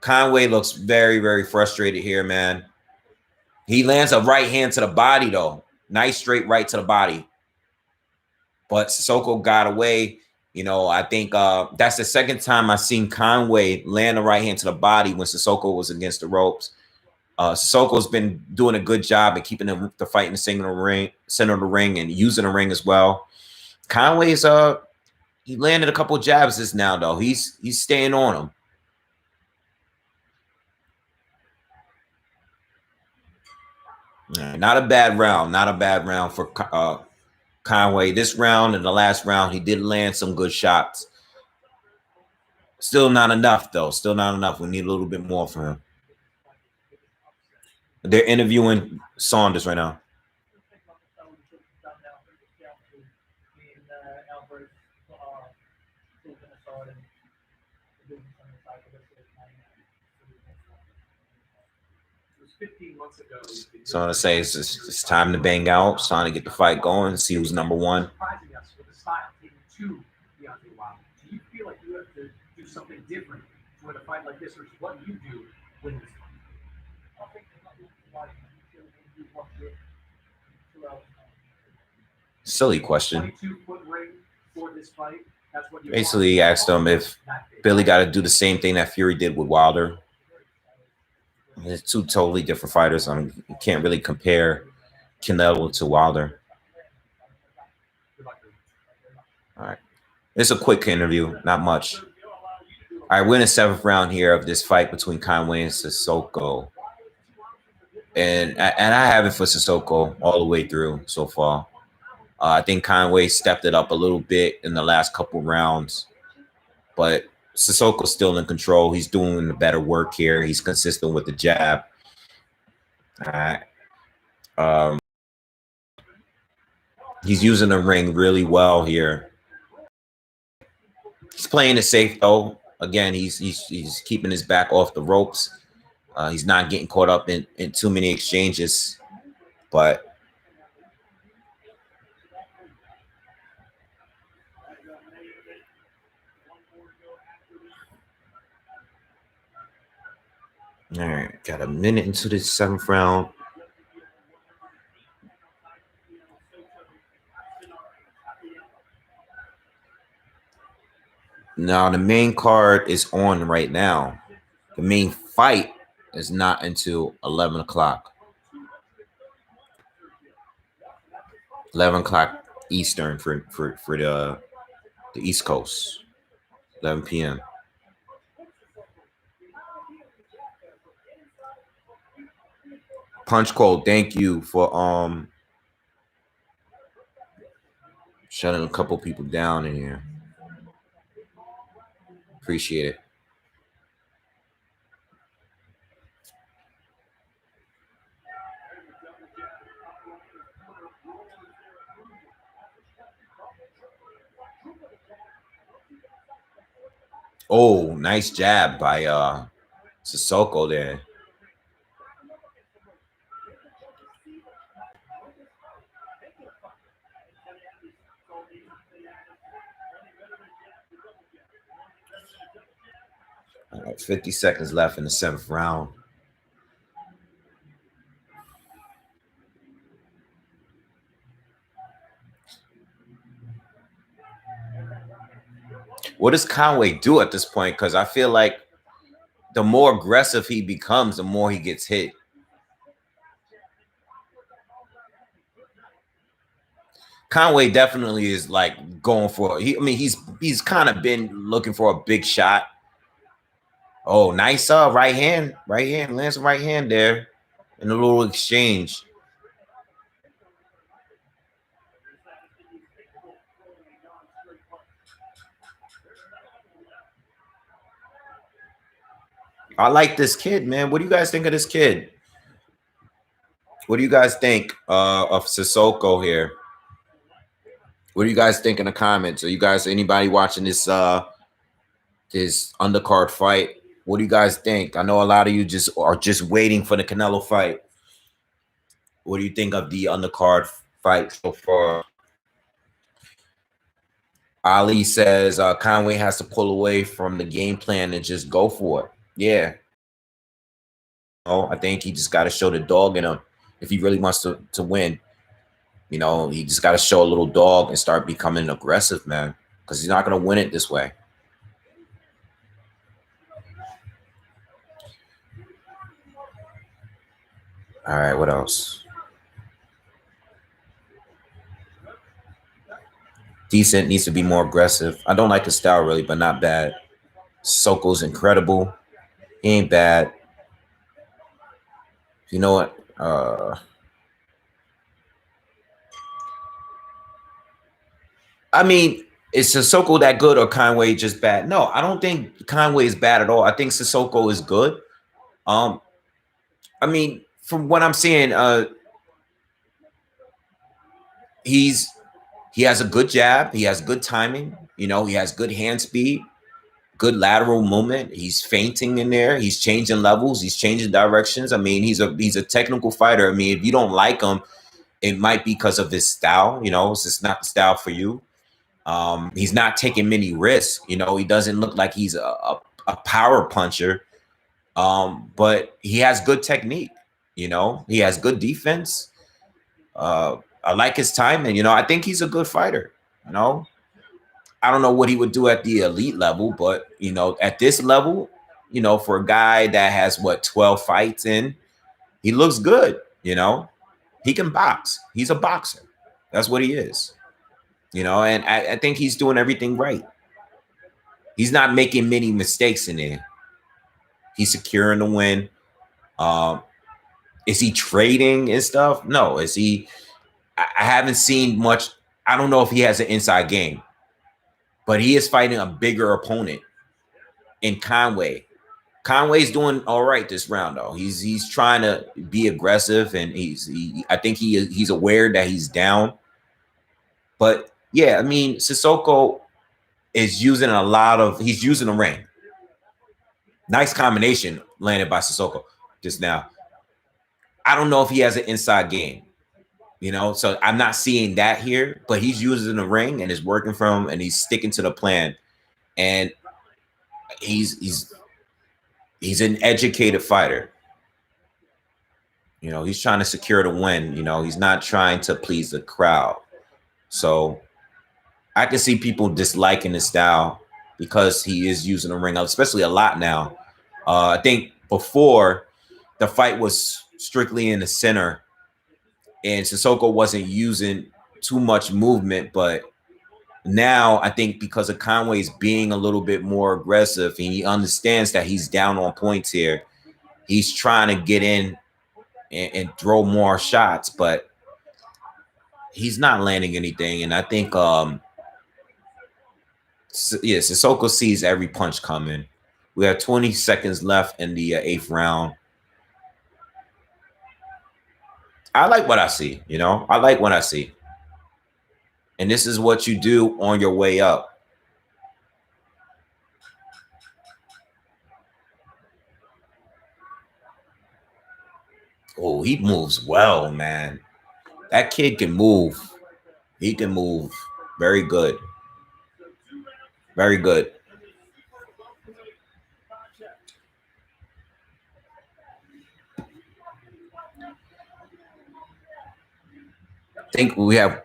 Conway looks very, very frustrated here, man. He lands a right hand to the body, though. Nice straight right to the body. But Sissoko got away. You know, I think that's the 2nd time I've seen Conway land a right hand to the body when Sissoko was against the ropes. Sissoko's been doing a good job at keeping the fight in the center of the ring, and using the ring as well. Conway's he landed a couple of jabs just now, though. He's staying on him. Not a bad round. Not a bad round for Conway. This round and the last round, he did land some good shots. Still not enough, though. Still not enough. We need a little bit more from him. They're interviewing Saunders right now. So I'm gonna say it's time to bang out. It's time to get the fight going. See who's number one. Do you feel like you have to do something different to win a fight like this, or what you do win this fight? Silly question. Basically, he asked him if Billy got to do the same thing that Fury did with Wilder. It's two totally different fighters. You can't really compare Canelo to Wilder. All right. It's a quick interview, not much. All right, we're in the 7th round here of this fight between Conway and Sissoko. And I have it for Sissoko all the way through so far. I think Conway stepped it up a little bit in the last couple rounds. But Sissoko's still in control. He's doing the better work here. He's consistent with the jab. All right. He's using the ring really well here. He's playing it safe, though. Again, he's keeping his back off the ropes. He's not getting caught up in too many exchanges. But All right, got a minute into the 7th round. Now the main card is on right now. The main fight is not until 11 o'clock. 11 o'clock Eastern for the East Coast. 11 p.m. Punch Code, thank you for shutting a couple people down in here. Appreciate it. Oh, nice jab by Sissoko there. All right, 50 seconds left in the 7th round. What does Conway do at this point? Because I feel like the more aggressive he becomes, the more he gets hit. Conway definitely is like going for. He's kind of been looking for a big shot. Oh, nice right hand, lands a right hand there in a little exchange. I like this kid, man. What do you guys think of this kid? What do you guys think of Sissoko here? What do you guys think in the comments? Are you guys, anybody watching this this undercard fight? What do you guys think? I know a lot of you are just waiting for the Canelo fight. What do you think of the undercard fight so far? Ali says Conway has to pull away from the game plan and just go for it. Yeah. Oh, I think he just got to show the dog in him if he really wants to win. You know, he just got to show a little dog and start becoming aggressive, man, because he's not going to win it this way. All right, what else? Decent, needs to be more aggressive. I don't like the style really, but not bad. Soko's incredible. He ain't bad. You know what? I mean, is Sissoko that good or Conway just bad? No, I don't think Conway is bad at all. I think Sissoko is good. I mean, from what I'm seeing, he has a good jab. He has good timing. You know, he has good hand speed, good lateral movement. He's feinting in there. He's changing levels. He's changing directions. I mean, he's a technical fighter. I mean, if you don't like him, it might be because of his style. You know, it's just not the style for you. He's not taking many risks. You know, he doesn't look like he's a power puncher. But he has good technique. You know, he has good defense. I like his timing. You know, I think he's a good fighter. You know, I don't know what he would do at the elite level, but, you know, at this level, you know, for a guy that has, 12 fights in, he looks good. You know, he can box. He's a boxer. That's what he is. You know, and I think he's doing everything right. He's not making many mistakes in there. He's securing the win. Is he trading and stuff? No. Is he? I haven't seen much. I don't know if he has an inside game, but he is fighting a bigger opponent in Conway. Conway's doing all right this round, though. He's trying to be aggressive, and I think he's aware that he's down. But yeah, I mean, Sissoko is using he's using the ring. Nice combination landed by Sissoko just now. I don't know if he has an inside game. You know, so I'm not seeing that here, but he's using the ring and it's working for him, and he's sticking to the plan. And he's an educated fighter. You know, he's trying to secure the win. You know, he's not trying to please the crowd. So I can see people disliking his style because he is using the ring, especially a lot now. I think before the fight was strictly in the center, and Sissoko wasn't using too much movement, but now I think because of Conway's being a little bit more aggressive and he understands that he's down on points here, he's trying to get in and throw more shots, but he's not landing anything. And I think, Sissoko sees every punch coming. We have 20 seconds left in the 8th round. I like what I see, you know? I like what I see. And this is what you do on your way up. Oh, he moves well, man. That kid can move. He can move. Very good. Very good. I think we have...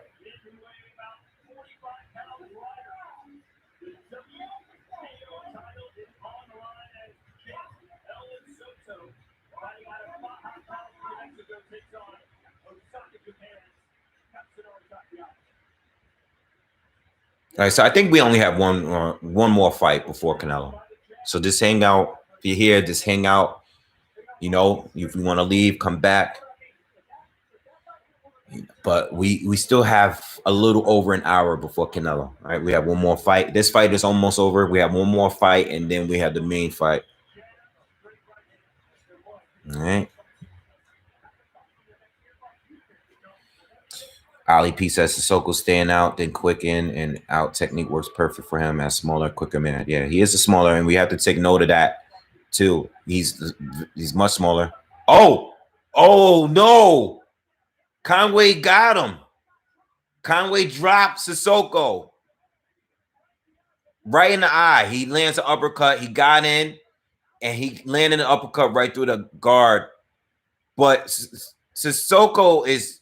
All right, so I think we only have one more fight before Canelo. So just hang out. If you're here, just hang out. You know, if you want to leave, come back. But we still have a little over an hour before Canelo. All right, we have one more fight. This fight is almost over. We have one more fight, and then we have the main fight. All right. Ali P says Sissoko staying out, then quick in and out technique works perfect for him as smaller, quicker man. Yeah, he is a smaller, and we have to take note of that too. He's much smaller. Oh no! Conway got him. Conway dropped Sissoko right in the eye. He lands an uppercut. He got in, and he landed an uppercut right through the guard. But Sissoko's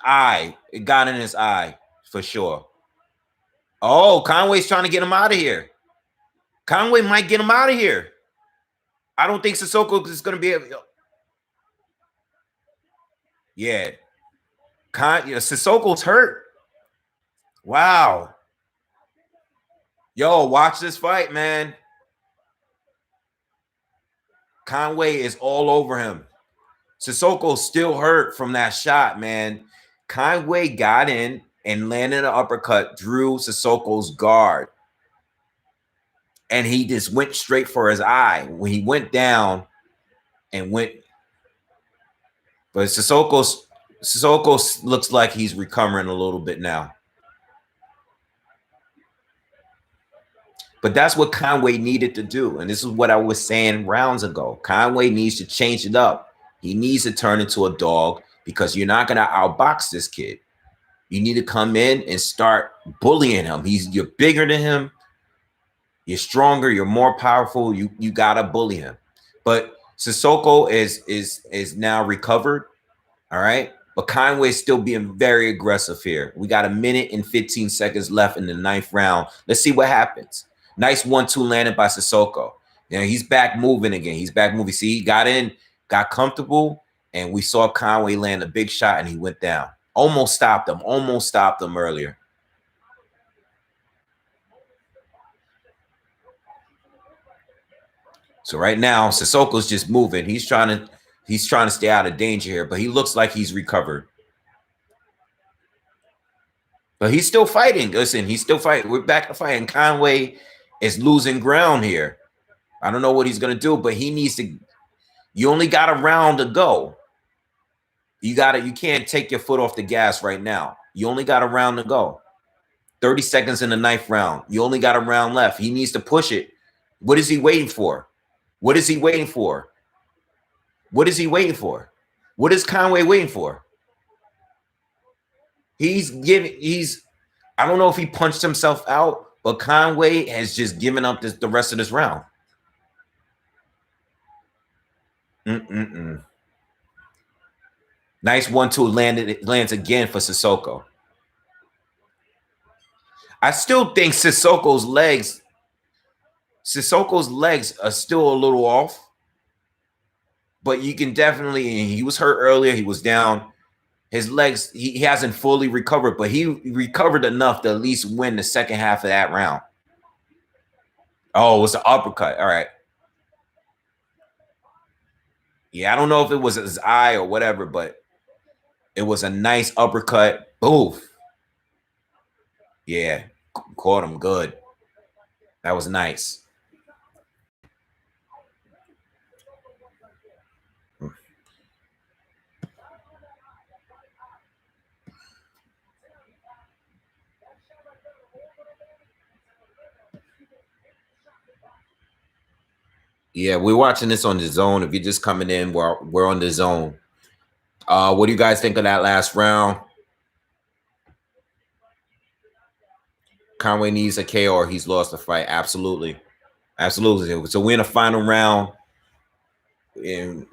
eye, it got in his eye for sure. Oh, Conway's trying to get him out of here. Conway might get him out of here. I don't think Sissoko is going to be able. Yeah. Sissoko's hurt. Wow. Yo, watch this fight, man. Conway is all over him. Sissoko's still hurt from that shot, man. Conway got in and landed an uppercut, drew Sissoko's guard. And he just went straight for his eye. When he went down and went. But Sissoko looks like he's recovering a little bit now. But that's what Conway needed to do. And this is what I was saying rounds ago. Conway needs to change it up. He needs to turn into a dog because you're not going to outbox this kid. You need to come in and start bullying him. You're bigger than him. You're stronger. You're more powerful. You got to bully him. But Sissoko is now recovered. All right. But Conway's still being very aggressive here. We got 1 minute and 15 seconds left in the 9th round. Let's see what happens. Nice 1-2 landed by Sissoko. You know, he's back moving again. He's back moving. See, he got in, got comfortable, and we saw Conway land a big shot, and he went down. Almost stopped him earlier. So right now, Sissoko's just moving. He's trying to stay out of danger here, but he looks like he's recovered. But he's still fighting. Listen, he's still fighting. We're back to fighting. Conway is losing ground here. I don't know what he's going to do, but he needs to. You only got a round to go. You can't take your foot off the gas right now. You only got a round to go. 30 seconds in the 9th round. You only got a round left. He needs to push it. What is he waiting for? What is he waiting for? What is he waiting for? What is Conway waiting for? I don't know if he punched himself out, but Conway has just given up the rest of this round. Nice 1-2 lands again for Sissoko. I still think Sissoko's legs are still a little off, but you can definitely, he was hurt earlier. He was down. His legs, he hasn't fully recovered, but he recovered enough to at least win the second half of that round. Oh, it was an uppercut. All right. Yeah, I don't know if it was his eye or whatever, but it was a nice uppercut. Boof. Yeah, caught him good. That was nice. Yeah, we're watching this on DAZN. If you're just coming in, we're on DAZN. What do you guys think of that last round? Conway needs a KO or he's lost the fight. Absolutely. Absolutely. So we're in a final round. And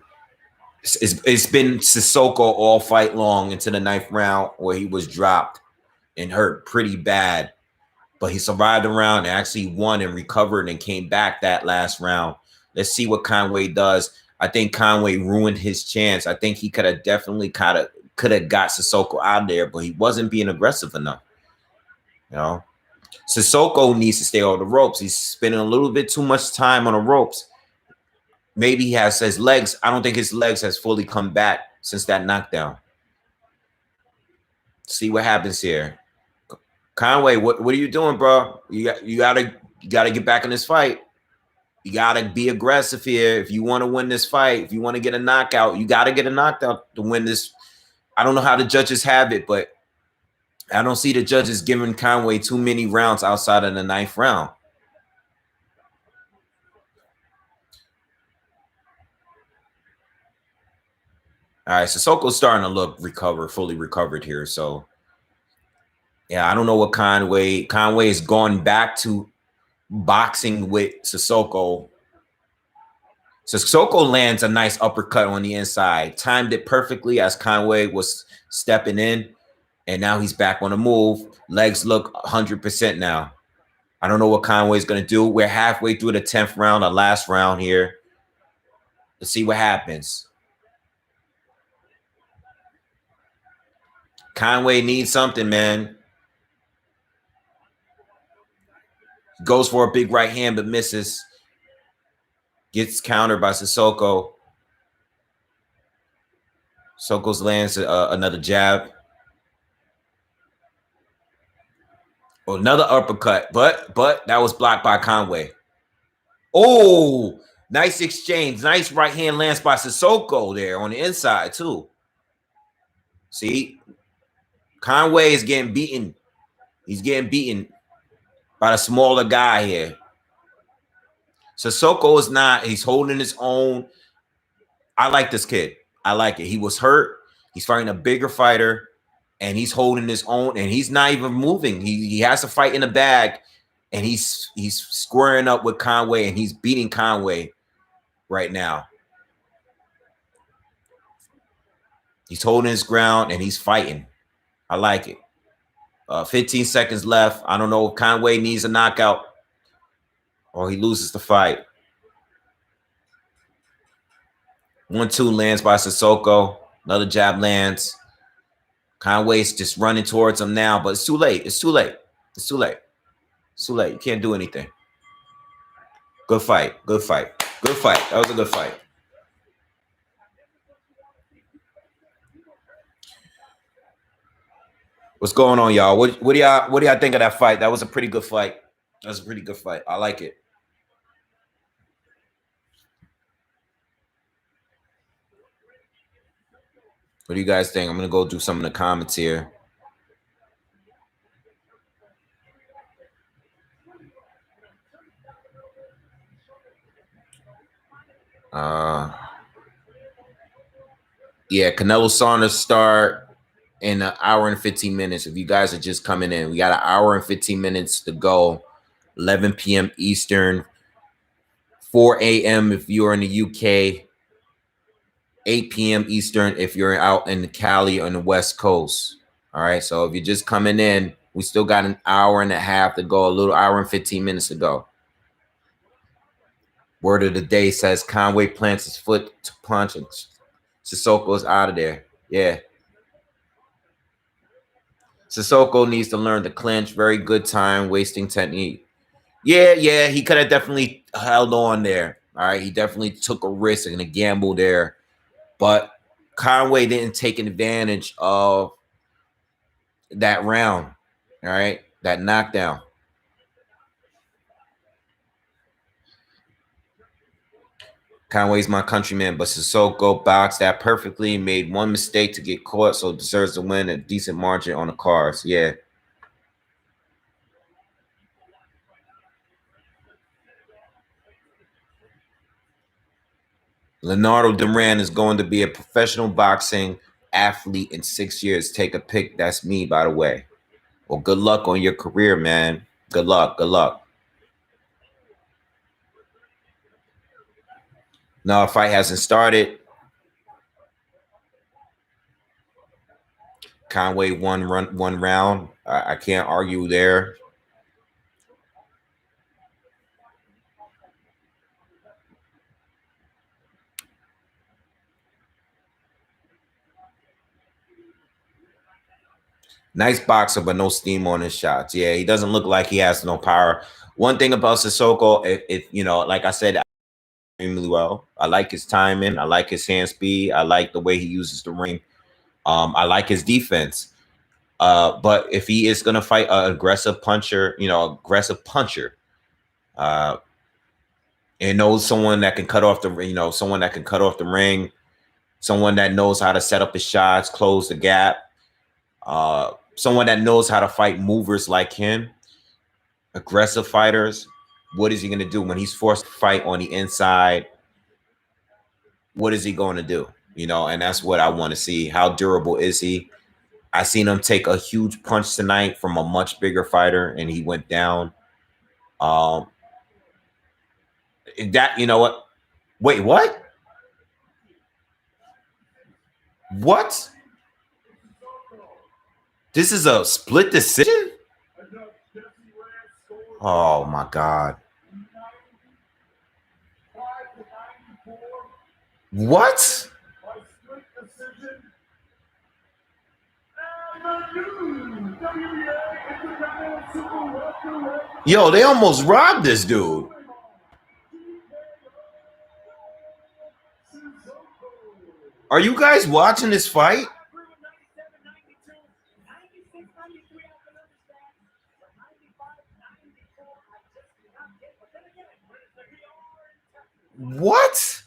it's been Sissoko all fight long into the 9th round where he was dropped and hurt pretty bad. But he survived the round and actually won and recovered and came back that last round. Let's see what Conway does. I think Conway ruined his chance. I think he could have definitely got Sissoko out of there, but he wasn't being aggressive enough. You know, Sissoko needs to stay on the ropes. He's spending a little bit too much time on the ropes. Maybe he has his legs. I don't think his legs has fully come back since that knockdown. See what happens here. Conway, what are you doing, bro? You gotta get back in this fight. You gotta be aggressive here if you want to win this fight. If you want to get a knockout, you gotta get a knockout to win this. I don't know how the judges have it, but I don't see the judges giving Conway too many rounds outside of the 9th round. All right, Sissoko's starting to look fully recovered here. So, yeah, I don't know what Conway has gone back to boxing with Sissoko. Sissoko lands a nice uppercut on the inside, timed it perfectly as Conway was stepping in, and now he's back on the move. Legs look 100% now. I don't know what Conway's going to do. We're halfway through the 10th round, the last round here. Let's see what happens. Conway needs something, man. Goes for a big right hand, but misses. Gets countered by Sissoko. Sissoko's lands another jab. Oh, another uppercut, but that was blocked by Conway. Oh, nice exchange. Nice right hand lands by Sissoko there on the inside, too. See, Conway is getting beaten. He's getting beaten by the smaller guy here. Sissoko is not. He's holding his own. I like this kid. I like it. He was hurt. He's fighting a bigger fighter, and he's holding his own, and he's not even moving. He has a fight in the bag, and he's squaring up with Conway, and he's beating Conway right now. He's holding his ground, and he's fighting. I like it. 15 seconds left. I don't know if Conway needs a knockout or he loses the fight. 1-2 lands by Sissoko. Another jab lands. Conway's just running towards him now, but it's too late. It's too late. It's too late. It's too late. You can't do anything. Good fight. Good fight. Good fight. That was a good fight. What's going on, y'all? What do y'all think of that fight? That was a pretty good fight. That was a pretty good fight. I like it. What do you guys think? I'm gonna go do some of the comments here. Yeah, Canelo Saunders start in an hour and 15 minutes. If you guys are just coming in, we got an hour and 15 minutes to go. 11 p.m. Eastern, 4 a.m. if you're in the UK, 8 p.m. Eastern if you're out in Cali on the West Coast. All right, so if you're just coming in, we still got an hour and a half to go, a little hour and 15 minutes to go. Word of the day says Conway plants his foot to punch and Sissoko's out of there. Yeah. Sissoko needs to learn to clinch. Very good time wasting technique. Yeah, he could have definitely held on there. All right, he definitely took a risk and a gamble there, but Conway didn't take advantage of that round. All right, that knockdown. Conway's my countryman, but Sissoko boxed that perfectly, made one mistake to get caught, so deserves to win a decent margin on the cards. Yeah. Leonardo Duran is going to be a professional boxing athlete in 6 years. Take a pick. That's me, by the way. Well, good luck on your career, man. Good luck. Good luck. No, fight hasn't started. Conway won one round. I can't argue there. Nice boxer, but no steam on his shots. Yeah, he doesn't look like he has no power. One thing about Sissoko, if you know, like I said, extremely well. I like his timing. I like his hand speed. I like the way he uses the ring. I like his defense. But if he is going to fight an aggressive puncher, uh, and knows someone that can cut off the, someone that can cut off the ring, someone that knows how to set up his shots, close the gap, someone that knows how to fight movers like him, aggressive fighters. What is he going to do when he's forced to fight on the inside? What is he going to do? And that's what I want to see. How durable is he? I seen him take a huge punch tonight from a much bigger fighter, and he went down. That, you know what? Wait, what? What? This is a split decision? Oh my God. What? Yo, they almost robbed this dude. Are you guys watching this fight? What?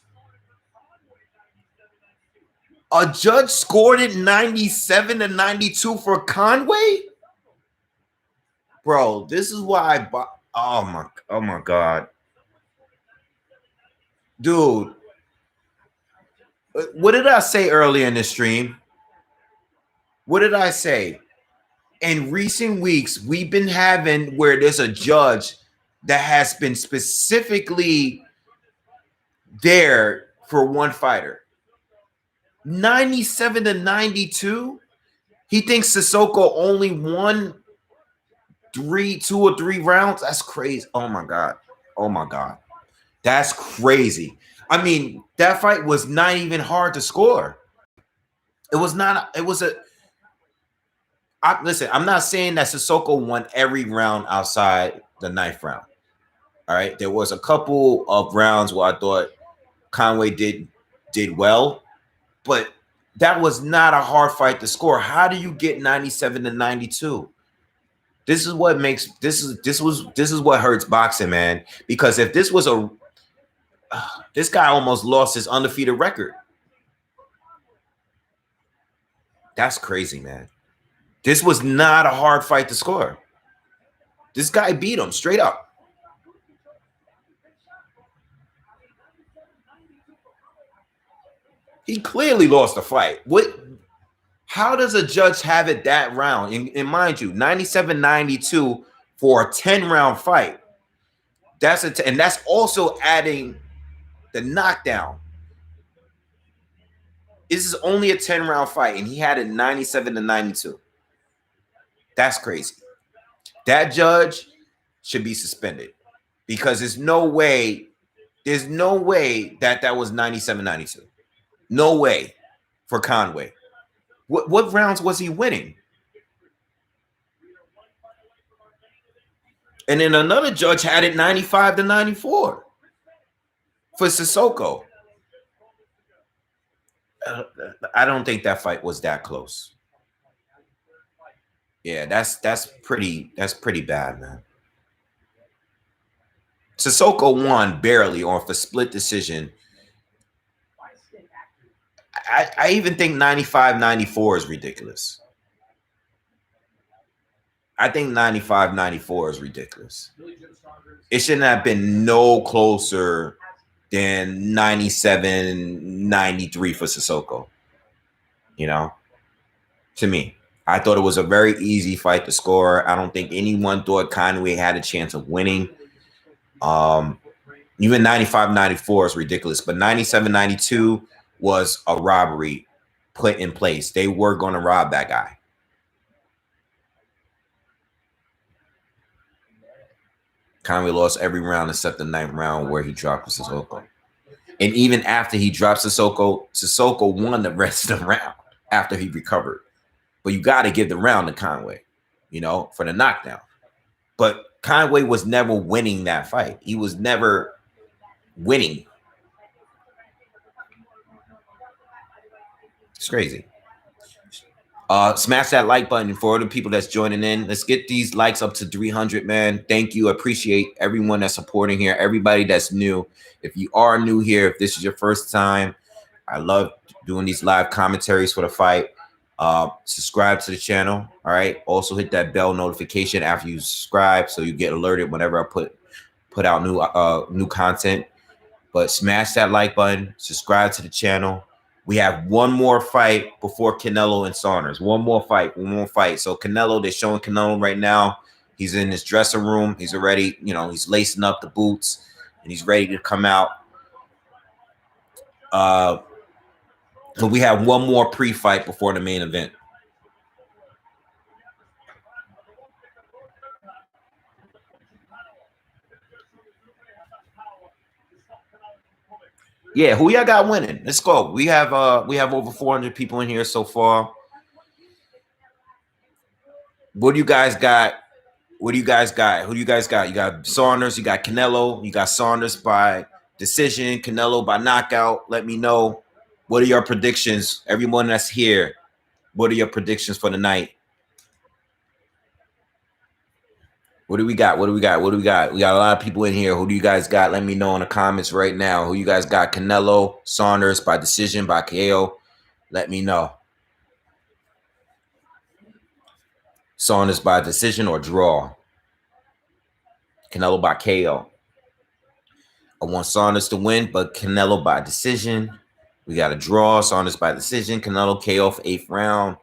A judge scored it 97-92 for Conway? Bro, this is why oh my God. Dude. What did I say earlier in the stream? What did I say? In recent weeks, we've been having where there's a judge that has been specifically there for one fighter. 97-92. He thinks Sissoko only won 2 or 3 rounds. That's crazy. Oh my God. Oh my God. That's crazy. I mean, that fight was not even hard to score. It was not. It was a. Listen, I'm not saying that Sissoko won every round outside the 9th round. All right, there was a couple of rounds where I thought Conway did well, but that was not a hard fight to score. How do you get 97-92? This is what makes this is what hurts boxing, man. Because if this was this guy almost lost his undefeated record. That's crazy, man. This was not a hard fight to score. This guy beat him straight up. He clearly lost the fight. What? How does a judge have it that round? And mind you, 97-92 for a 10-round fight. And that's also adding the knockdown. This is only a 10-round fight, and he had it 97-92. That's crazy. That judge should be suspended because there's no way that was 97-92. No way for Conway. What rounds was he winning? And then another judge had it 95-94 for Sissoko. I don't think that fight was that close. Yeah, that's pretty bad, man. Sissoko won barely on for split decision. I even think 95-94 is ridiculous. I think 95-94 is ridiculous. It shouldn't have been no closer than 97-93 for Sissoko. You know, to me, I thought it was a very easy fight to score. I don't think anyone thought Conway had a chance of winning. Even 95-94 is ridiculous, but 97-92 was a robbery put in place. They were going to rob that guy. Conway lost every round except the 9th round where he dropped Sissoko. And even after he dropped Sissoko won the rest of the round after he recovered. But you got to give the round to Conway, you know, for the knockdown. But Conway was never winning that fight. He was never winning. It's crazy. Smash that like button for the people that's joining in. Let's get these likes up to 300, man. Thank you. Appreciate everyone that's supporting here. Everybody that's new. If you are new here, if this is your first time, I love doing these live commentaries for the fight. Subscribe to the channel. All right. Also hit that bell notification after you subscribe so you get alerted whenever I put out new content. But smash that like button. Subscribe to the channel. We have one more fight before Canelo and Saunders. One more fight. So Canelo, they're showing Canelo right now. He's in his dressing room. He's already, you know, he's lacing up the boots and he's ready to come out. But we have one more pre-fight before the main event. Yeah, who y'all got winning? Let's go. We have over 400 people in here so far. What do you guys got? Who do you guys got? You got Saunders, you got Canelo, you got Saunders by decision, Canelo by knockout. Let me know. What are your predictions? Everyone that's here, what are your predictions for the night? What do we got? We got a lot of people in here. Who do you guys got? Let me know in the comments right now. Who you guys got? Canelo, Saunders by decision, by KO. Let me know. Saunders by decision or draw. Canelo by KO. I want Saunders to win, but Canelo by decision. We got a draw. Saunders by decision. Canelo KO for 8th round.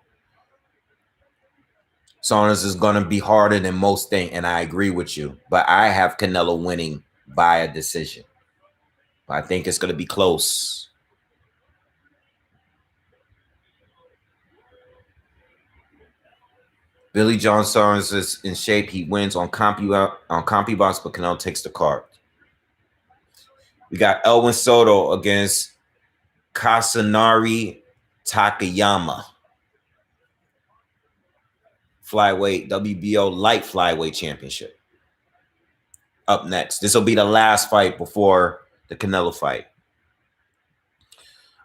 Saunders is going to be harder than most think, and I agree with you. But I have Canelo winning by a decision. But I think it's going to be close. Billy John Saunders is in shape. He wins on CompuBox, but Canelo takes the card. We got Elwin Soto against Kasunari Takayama. Flyweight, WBO light flyweight championship. Up next. This will be the last fight before the Canelo fight.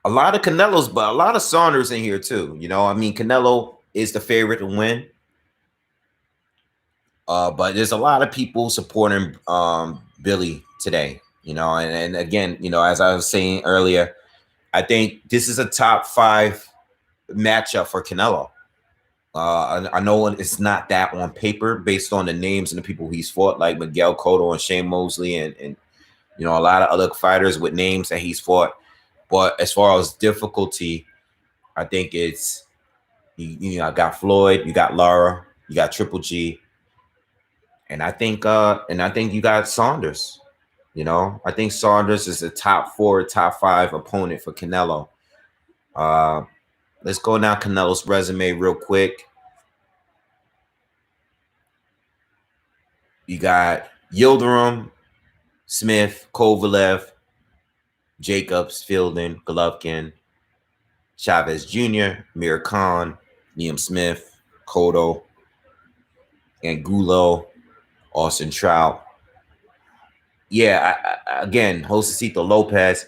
A lot of Canelos, but a lot of Saunders in here too. You know, I mean, Canelo is the favorite to win. But there's a lot of people supporting Billy today. You know, and again, you know, as I was saying earlier, I think this is a top 5 matchup for Canelo. I know it's not that on paper based on the names and the people he's fought, like Miguel Cotto and Shane Mosley and you know, a lot of other fighters with names that he's fought. But as far as difficulty, I think it's I got Floyd, you got Lara, you got Triple G, and I think you got Saunders. I think Saunders is a top 4, top 5 opponent for Canelo. Let's go down Canelo's resume real quick. You got Yildirim, Smith, Kovalev, Jacobs, Fielding, Golovkin, Chavez Jr., Mir Khan, Liam Smith, Cotto, Angulo, Austin Trout. Yeah, again, Josecito Lopez.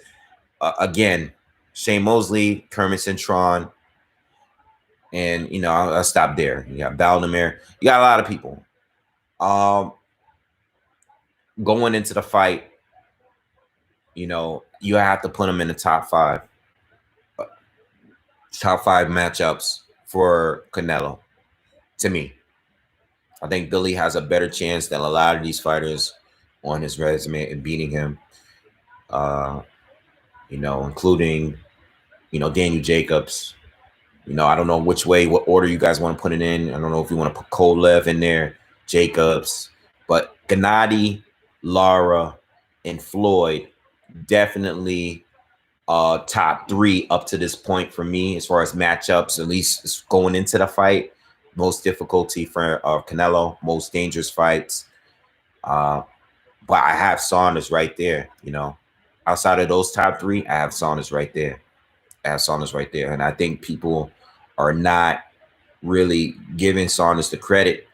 Again, Shane Mosley, Kermit Cintron, and I'll stop there. You got Valdemir. You got a lot of people. Going into the fight, you have to put them in the top 5. Top 5 matchups for Canelo. To me, I think Billy has a better chance than a lot of these fighters on his resume in beating him. Including, Daniel Jacobs. I don't know what order you guys want to put it in. I don't know if you want to put Kovalev in there, Jacobs, but Gennady, Lara, and Floyd definitely top 3 up to this point for me as far as matchups, at least going into the fight. Most difficulty for Canelo, most dangerous fights. But I have Saunders right there. Outside of those top 3, I have Saunders right there. And I think people are not really giving Saunders the credit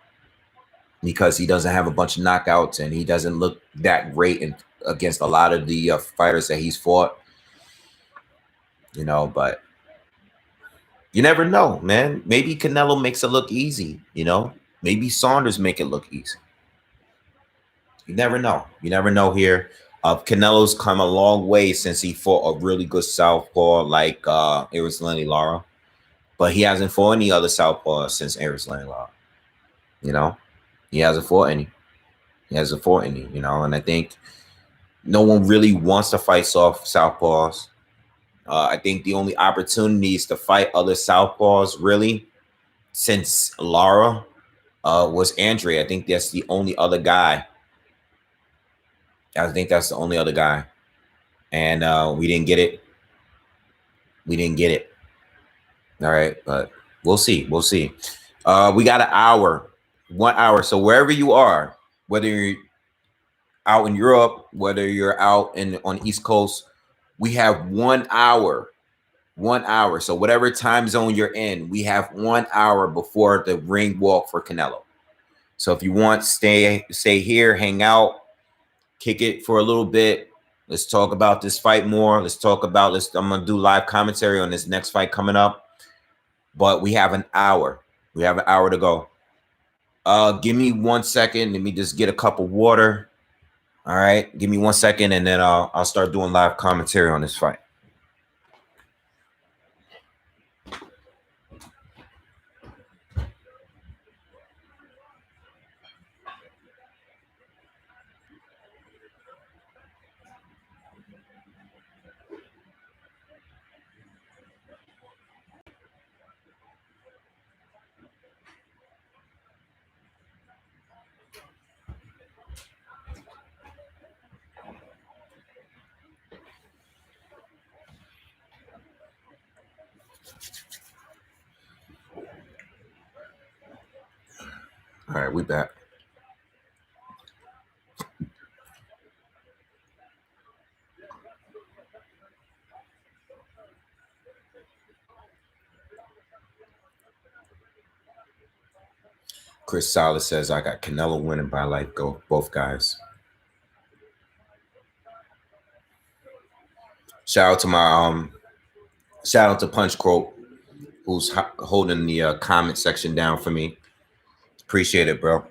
because he doesn't have a bunch of knockouts and he doesn't look that great against a lot of the fighters that he's fought. But you never know, man. Maybe Canelo makes it look easy, Maybe Saunders make it look easy. You never know. You never know here. Canelo's come a long way since he fought a really good southpaw like Erislandy Lara. But he hasn't fought any other southpaw since Erislandy Lara. He hasn't fought any. And I think no one really wants to fight soft southpaws. I think the only opportunities to fight other southpaws really since Lara was Andre. I think that's the only other guy. And we didn't get it. All right, but we'll see. We got an hour, 1 hour. So wherever you are, whether you're out in Europe, whether you're out on East Coast, we have 1 hour. 1 hour. So whatever time zone you're in, we have 1 hour before the ring walk for Canelo. So if you want, stay here, hang out, kick it for a little bit. Let's talk about this fight more. I'm gonna do live commentary on this next fight coming up. But we have an hour. We have an hour to go. Give me 1 second. Let me just get a cup of water. All right. Give me 1 second, and then I'll start doing live commentary on this fight. All right, we back. Chris Salas says, I got Canelo winning by like both guys. Shout out to Punch Quote, who's holding the comment section down for me. Appreciate it, bro.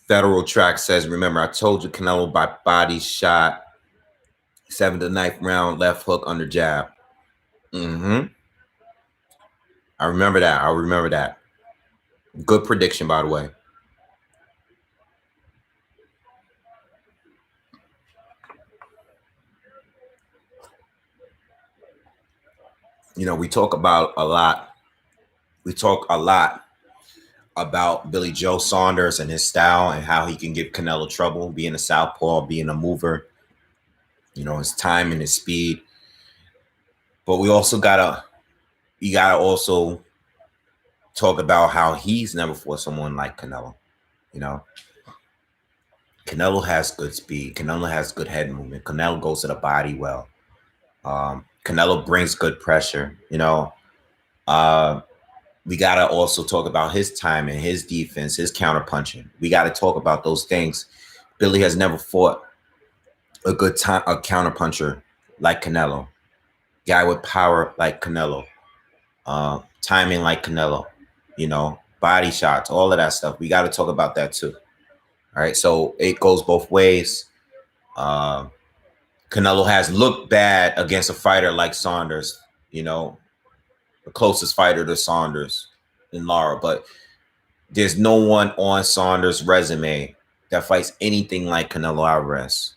Federal Track says, remember, I told you Canelo by body shot, 7th to 9th round, left hook under jab. I remember that. Good prediction, by the way. You know, we talk about a lot. We talk a lot about Billy Joe Saunders and his style and how he can give Canelo trouble, being a southpaw, being a mover, you know, his time and his speed. But you gotta also talk about how he's never fought someone like Canelo. You know, Canelo has good speed. Canelo has good head movement. Canelo goes to the body well. Canelo brings good pressure. You know, we gotta also talk about his time and his defense, his counter punching. We gotta talk about those things. Billy has never fought a counter puncher like Canelo, guy with power like Canelo, timing like Canelo, you know, body shots, all of that stuff. We got to talk about that too. All right, so it goes both ways. Uh, Canelo has looked bad against a fighter like Saunders, you know, the closest fighter to Saunders in Lara, but there's no one on Saunders' resume that fights anything like Canelo Alvarez.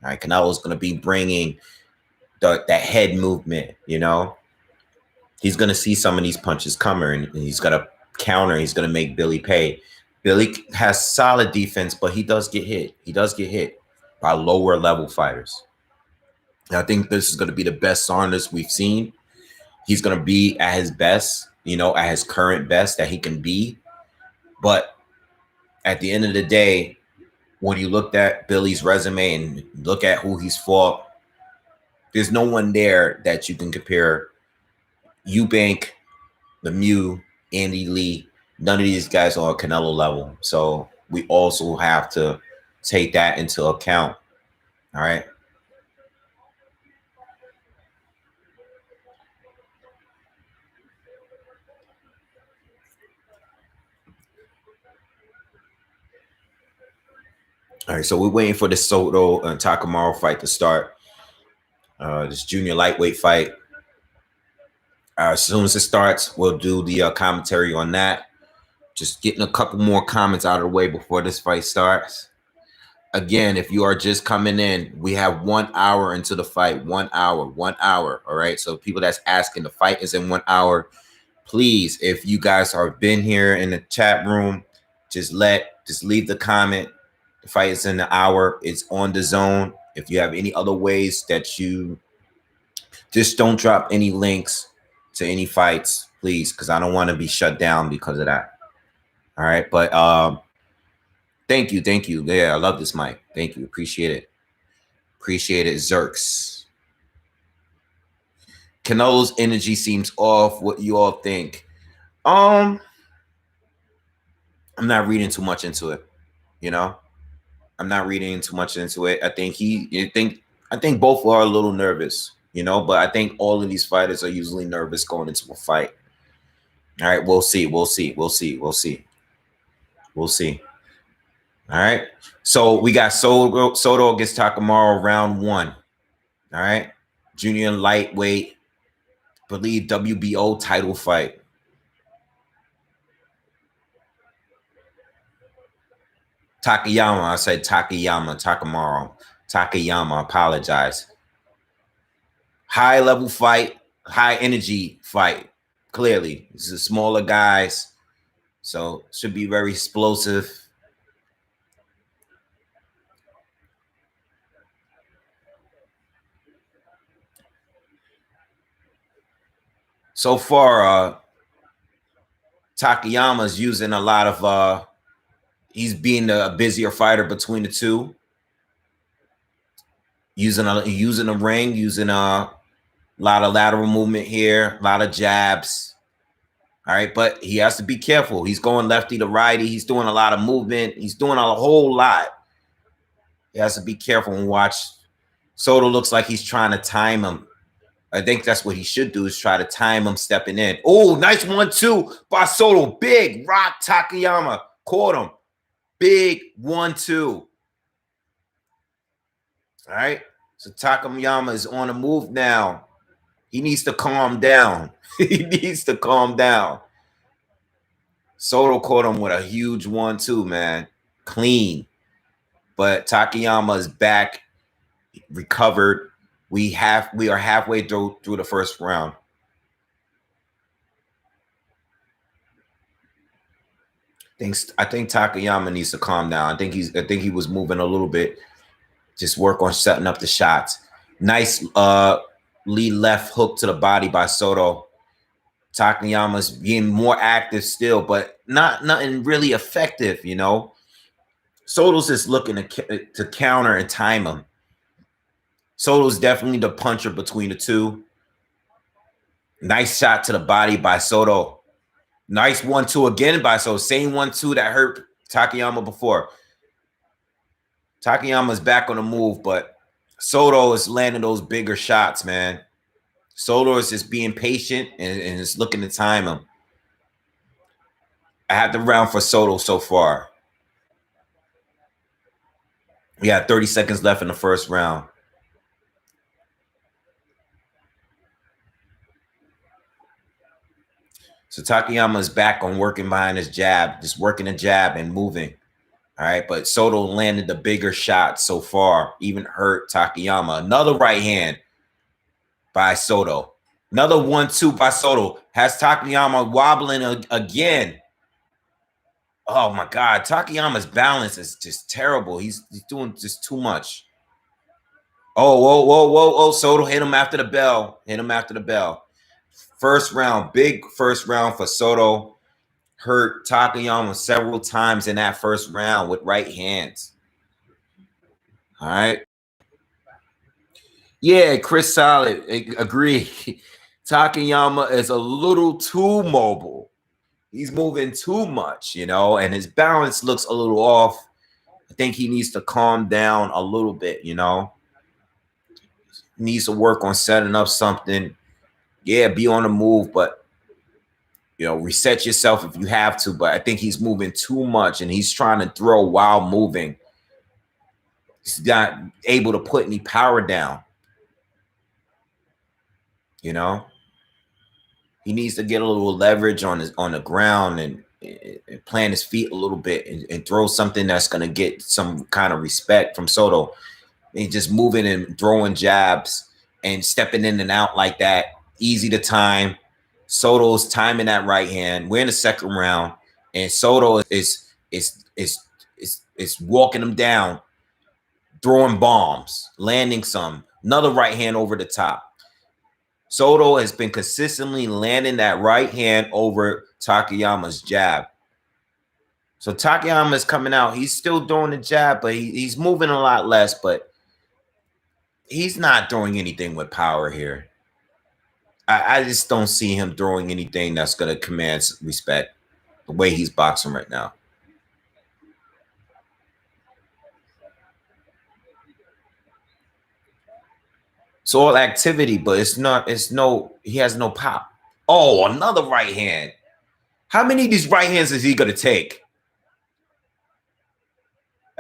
All right, Canelo's going to be bringing that head movement, you know. He's going to see some of these punches coming, and he's going to counter. He's going to make Billy pay. Billy has solid defense, but he does get hit. He does get hit by lower level fighters. And I think this is going to be the best Saunders we've seen. He's going to be at his best, you know, at his current best that he can be. But at the end of the day, when you look at Billy's resume and look at who he's fought, there's no one there that you can compare Eubank, Lemieux, Andy Lee. None of these guys are Canelo level. So we also have to take that into account. All right. All right. So we're waiting for the Soto and Takamaru fight to start. This junior lightweight fight. As soon as it starts, we'll do the commentary on that. Just getting a couple more comments out of the way before this fight starts. Again, if you are just coming in, we have 1 hour into the fight. 1 hour, 1 hour. All right. So people that's asking, the fight is in 1 hour. Please, if you guys have been here in the chat room, just leave the comment. The fight is in an hour. It's on DAZN. If you have any other ways that you just don't drop any links to any fights, please, because I don't want to be shut down because of that. All right. But thank you. Thank you. Yeah, I love this mic. Thank you. Appreciate it. Appreciate it, Zerks. Canelo's energy seems off. What you all think? I'm not reading too much into it. You know, I'm not reading too much into it. I think both are a little nervous. You know, but I think all of these fighters are usually nervous going into a fight. All right, we'll see. We'll see. We'll see. We'll see. We'll see. All right. So we got Soto against Takamaru round 1. All right. Junior lightweight, believe WBO title fight. Takayama. I said Takamaru. Takayama. Apologize. High level fight, high energy fight. Clearly, this is smaller guys, so should be very explosive. So far, Takayama's using a lot of he's being a busier fighter between the two. Using the ring, using a lot of lateral movement here, a lot of jabs. All right, but he has to be careful. He's going lefty to righty. He's doing a lot of movement. He's doing a whole lot. He has to be careful and watch. Soto looks like he's trying to time him. I think that's what he should do, is try to time him stepping in. Oh, nice 1-2 by Soto. Big rock Takayama. Caught him. Big 1-2. All right. So Takayama is on the move now. He needs to calm down. He needs to calm down. Soto caught him with a huge 1-2, man. Clean. But Takayama is back, recovered. We are halfway through the first round. I think Takayama needs to calm down. I think he was moving a little bit. Just work on setting up the shots. Nice lead left hook to the body by Soto. Takayama's being more active still, but nothing really effective, you know. Soto's just looking to counter and time him. Soto's definitely the puncher between the two. Nice shot to the body by Soto. Nice 1-2 again by Soto. Same 1-2 that hurt Takayama before. Takayama's back on the move, but Soto is landing those bigger shots, man. Soto is just being patient and is looking to time him. I have the round for Soto so far. We got 30 seconds left in the first round. So Takayama is back on working behind his jab, just working the jab and moving. All right, but Soto landed the bigger shot so far, even hurt Takayama. Another right hand by Soto. Another 1-2 by Soto. Has Takayama wobbling again. Oh, my God. Takayama's balance is just terrible. He's doing just too much. Oh, whoa, whoa, whoa, whoa. Soto hit him after the bell. Hit him after the bell. First round, big first round for Soto. Hurt Takayama several times in that first round with right hands. All right. Yeah, Chris Solid, agree. Takayama is a little too mobile. He's moving too much, you know, and his balance looks a little off. I think he needs to calm down a little bit, you know. He needs to work on setting up something. Yeah, be on the move, but, you know, reset yourself if you have to. But I think he's moving too much, and he's trying to throw while moving. He's not able to put any power down, you know. He needs to get a little leverage on the ground and plant his feet a little bit and throw something that's going to get some kind of respect from Soto. He's just moving and throwing jabs and stepping in and out like that. Easy to time. Soto's timing that right hand. We're in the second round, and Soto is walking him down, throwing bombs, landing some. Another right hand over the top. Soto has been consistently landing that right hand over Takayama's jab. So Takayama is coming out. He's still throwing the jab, but he's moving a lot less, but he's not throwing anything with power here. I just don't see him throwing anything that's going to command respect the way he's boxing right now. It's all activity, but he has no pop. Oh, another right hand. How many of these right hands is he going to take?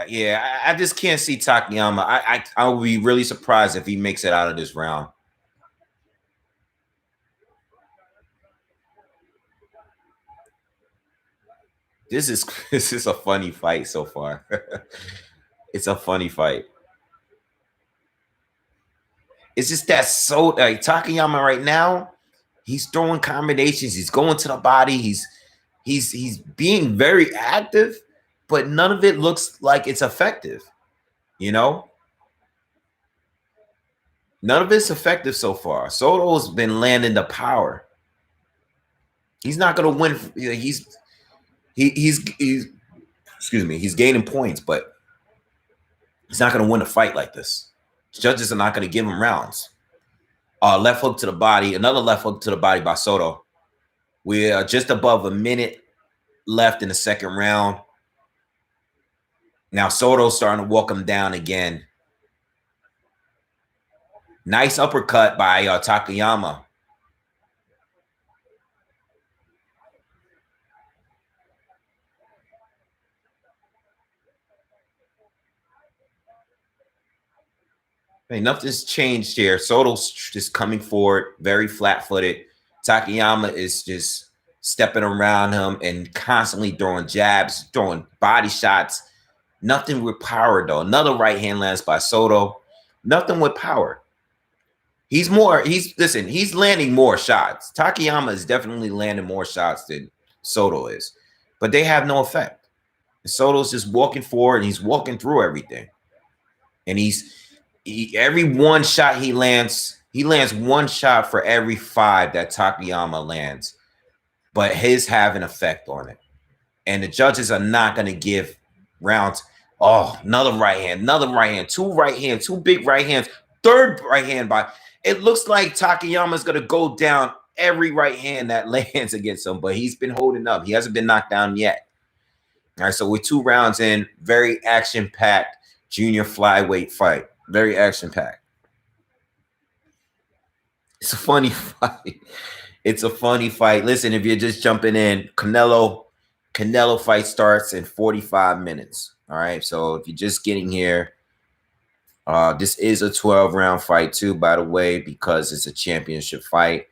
Yeah, I just can't see Takayama. I would be really surprised if he makes it out of this round. This is a funny fight so far. It's a funny fight. It's just that Takayama right now, he's throwing combinations. He's going to the body. He's being very active, but none of it looks like it's effective. You know, none of it's effective so far. Soto's been landing the power. He's not going to win. He's excuse me. He's gaining points, but he's not going to win a fight like this. Judges are not going to give him rounds. Left hook to the body. Another left hook to the body by Soto. We are just above a minute left in the second round. Now Soto's starting to walk him down again. Nice uppercut by Takayama. Hey, nothing's changed here. Soto's just coming forward, very flat-footed. Takayama is just stepping around him and constantly throwing jabs, throwing body shots. Nothing with power, though. Another right hand lands by Soto. Nothing with power. He's landing more shots. Takayama is definitely landing more shots than Soto is. but they have no effect. And Soto's just walking forward and he's walking through everything. And every one shot he lands one shot for every 5 that Takayama lands. But his have an effect on it. And the judges are not going to give rounds. Oh, another right hand, 2 right hands, 2 big right hands, 3rd right hand by. It looks like Takayama's going to go down every right hand that lands against him, but he's been holding up. He hasn't been knocked down yet. All right, so we're 2 rounds in, very action-packed junior flyweight fight. Very action-packed. It's a funny fight. It's a funny fight. Listen, if you're just jumping in, Canelo fight starts in 45 minutes. All right, so if you're just getting here, this is a 12-round fight too, by the way, because it's a championship fight.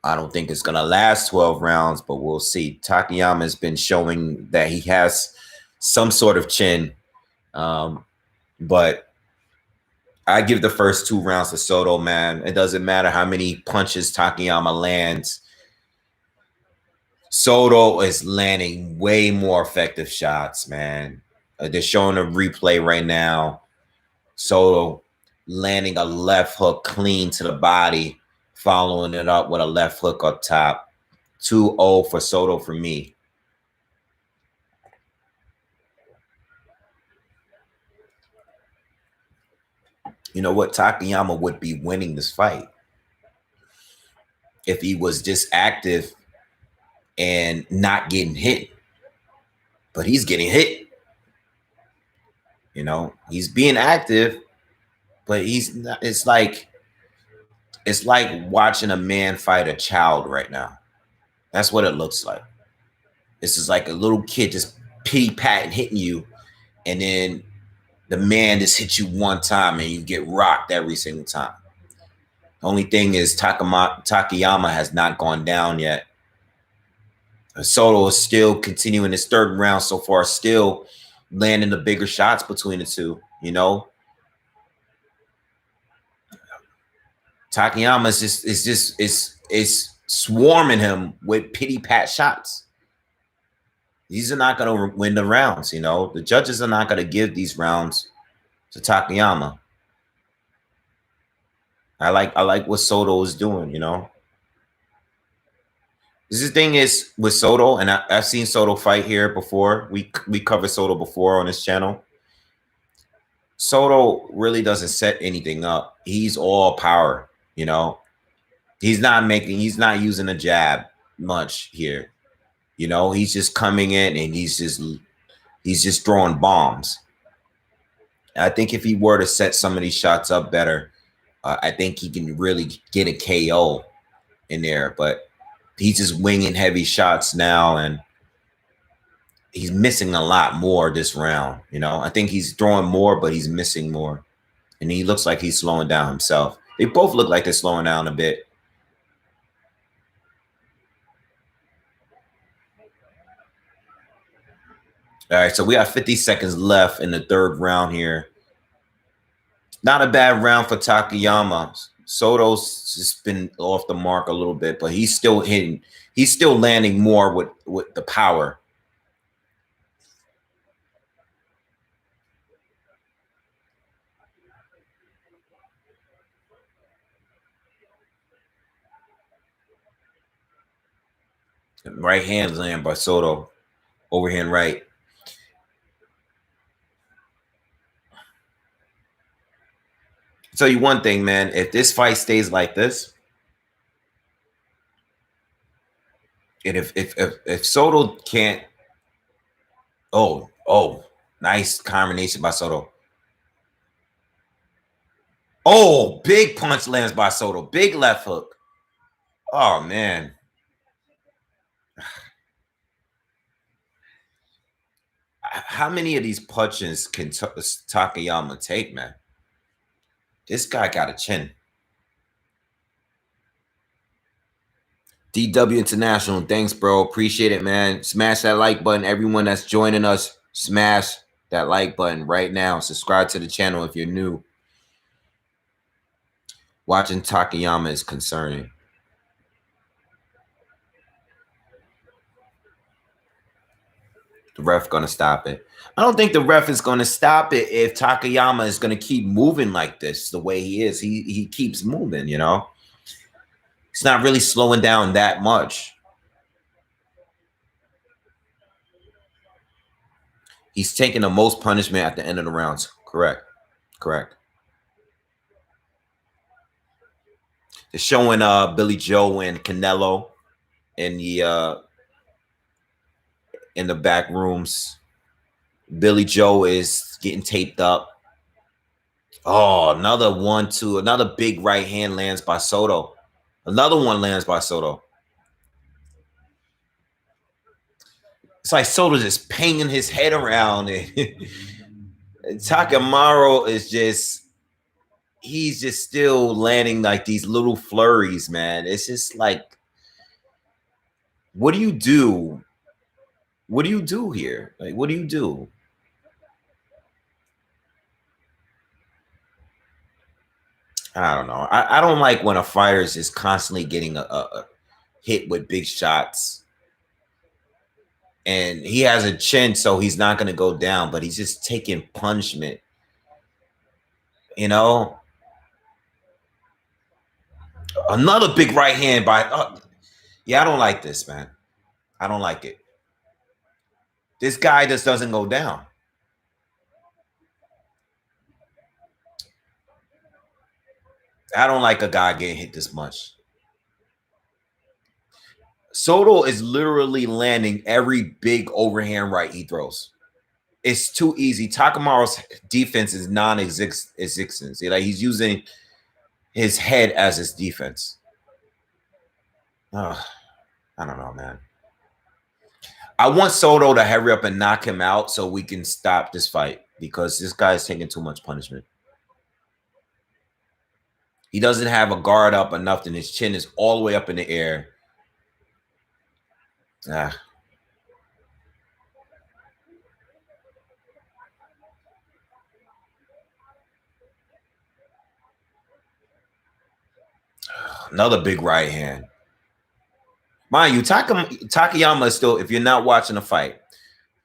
I don't think it's going to last 12 rounds, but we'll see. Takayama has been showing that he has some sort of chin, but I give the first 2 rounds to Soto, man. It doesn't matter how many punches Takayama lands. Soto is landing way more effective shots, man. They're showing a replay right now. Soto landing a left hook clean to the body, following it up with a left hook up top. 2-0 for Soto for me. You know what? Takayama would be winning this fight if he was just active and not getting hit. But he's getting hit. You know, he's being active, but he's not. It's like watching a man fight a child right now. That's what it looks like. This is like a little kid just pity-patting hitting you, and then the man just hits you one time and you get rocked every single time. The only thing is Takayama has not gone down yet. Soto is still continuing his 3rd round so far, still landing the bigger shots between the two, you know. Takayama is swarming him with pity-pat shots. These are not going to win the rounds, you know. The judges are not going to give these rounds to Takayama. I like what Soto is doing, you know. This thing is with Soto, and I've seen Soto fight here before. We covered Soto before on this channel. Soto really doesn't set anything up. He's all power, you know. He's not using a jab much here. You know, he's just coming in and he's just throwing bombs. I think if he were to set some of these shots up better, I think he can really get a KO in there. But he's just winging heavy shots now, and he's missing a lot more this round. You know, I think he's throwing more, but he's missing more. And he looks like he's slowing down himself. They both look like they're slowing down a bit. All right, so we have 50 seconds left in the 3rd round here. Not a bad round for Takayama. Soto's just been off the mark a little bit, but he's still hitting. He's still landing more with the power. Right hand land by Soto. Overhand right. I'll tell you one thing, man. If this fight stays like this, and if Soto can't, oh, nice combination by Soto. Oh, big punch lands by Soto. Big left hook. Oh, man. How many of these punches can Takayama take, man? This guy got a chin. DW International, thanks, bro. Appreciate it, man. Smash that like button. Everyone that's joining us, smash that like button right now. Subscribe to the channel if you're new. Watching Takayama is concerning. The ref gonna stop it. I don't think the ref is gonna stop it if Takayama is gonna keep moving like this the way he is. He keeps moving, you know. He's not really slowing down that much. He's taking the most punishment at the end of the rounds. Correct. Correct. They're showing Billy Joe and Canelo in the back rooms. Billy Joe is getting taped up. Oh, another 1-2. Another big right hand lands by Soto. Another one lands by Soto. It's like Soto just pinging his head around. And Takamaro is just, he's just still landing like these little flurries, man. It's just like, what do you do? What do you do here? Like, what do you do? I don't know. I don't like when a fighter is just constantly getting a hit with big shots. And he has a chin, so he's not going to go down, but he's just taking punishment. You know? Another big right hand by... yeah, I don't like this, man. I don't like it. This guy just doesn't go down. I don't like a guy getting hit this much. Soto is literally landing every big overhand right he throws. It's too easy. Takamaro's defense is non-existent. Like, he's using his head as his defense. I don't know, man. I want Soto to hurry up and knock him out so we can stop this fight, because this guy is taking too much punishment. He doesn't have a guard up enough, and his chin is all the way up in the air. Another big right hand. Mind you, Takayama is still, if you're not watching the fight,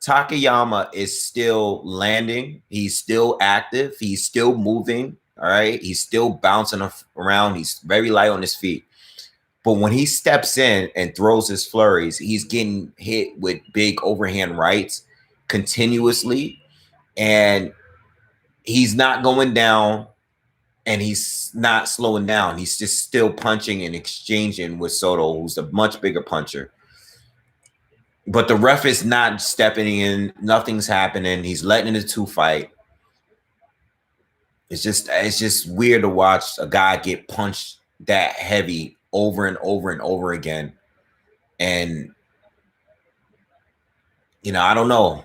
Takayama is still landing. He's still active. He's still moving. All right. He's still bouncing around. He's very light on his feet. But when he steps in and throws his flurries, he's getting hit with big overhand rights continuously. And he's not going down, and he's not slowing down. He's just still punching and exchanging with Soto, who's a much bigger puncher. But the ref is not stepping in. Nothing's happening. He's letting the two fight. It's just weird to watch a guy get punched that heavy over and over and over again. And, you know, I don't know.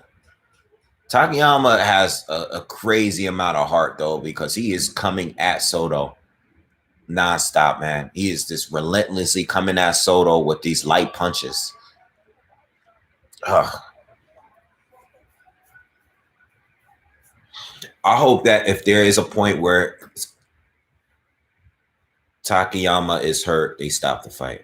Takayama has a crazy amount of heart, though, because he is coming at Soto nonstop, man. He is just relentlessly coming at Soto with these light punches. Ugh. I hope that if there is a point where Takayama is hurt, they stop the fight.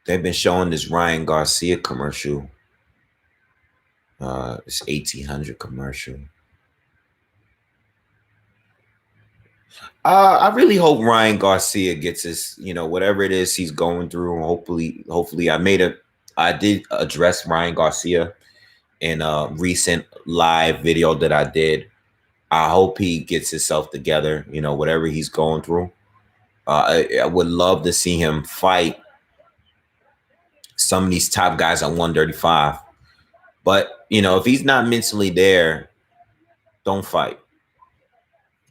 They've been showing this Ryan Garcia commercial. This 1800 commercial. I really hope Ryan Garcia gets his, you know, whatever it is he's going through. Hopefully, I did address Ryan Garcia in a recent live video that I did. I hope he gets himself together, you know, whatever he's going through. I would love to see him fight some of these top guys at 135. But, you know, if he's not mentally there, don't fight.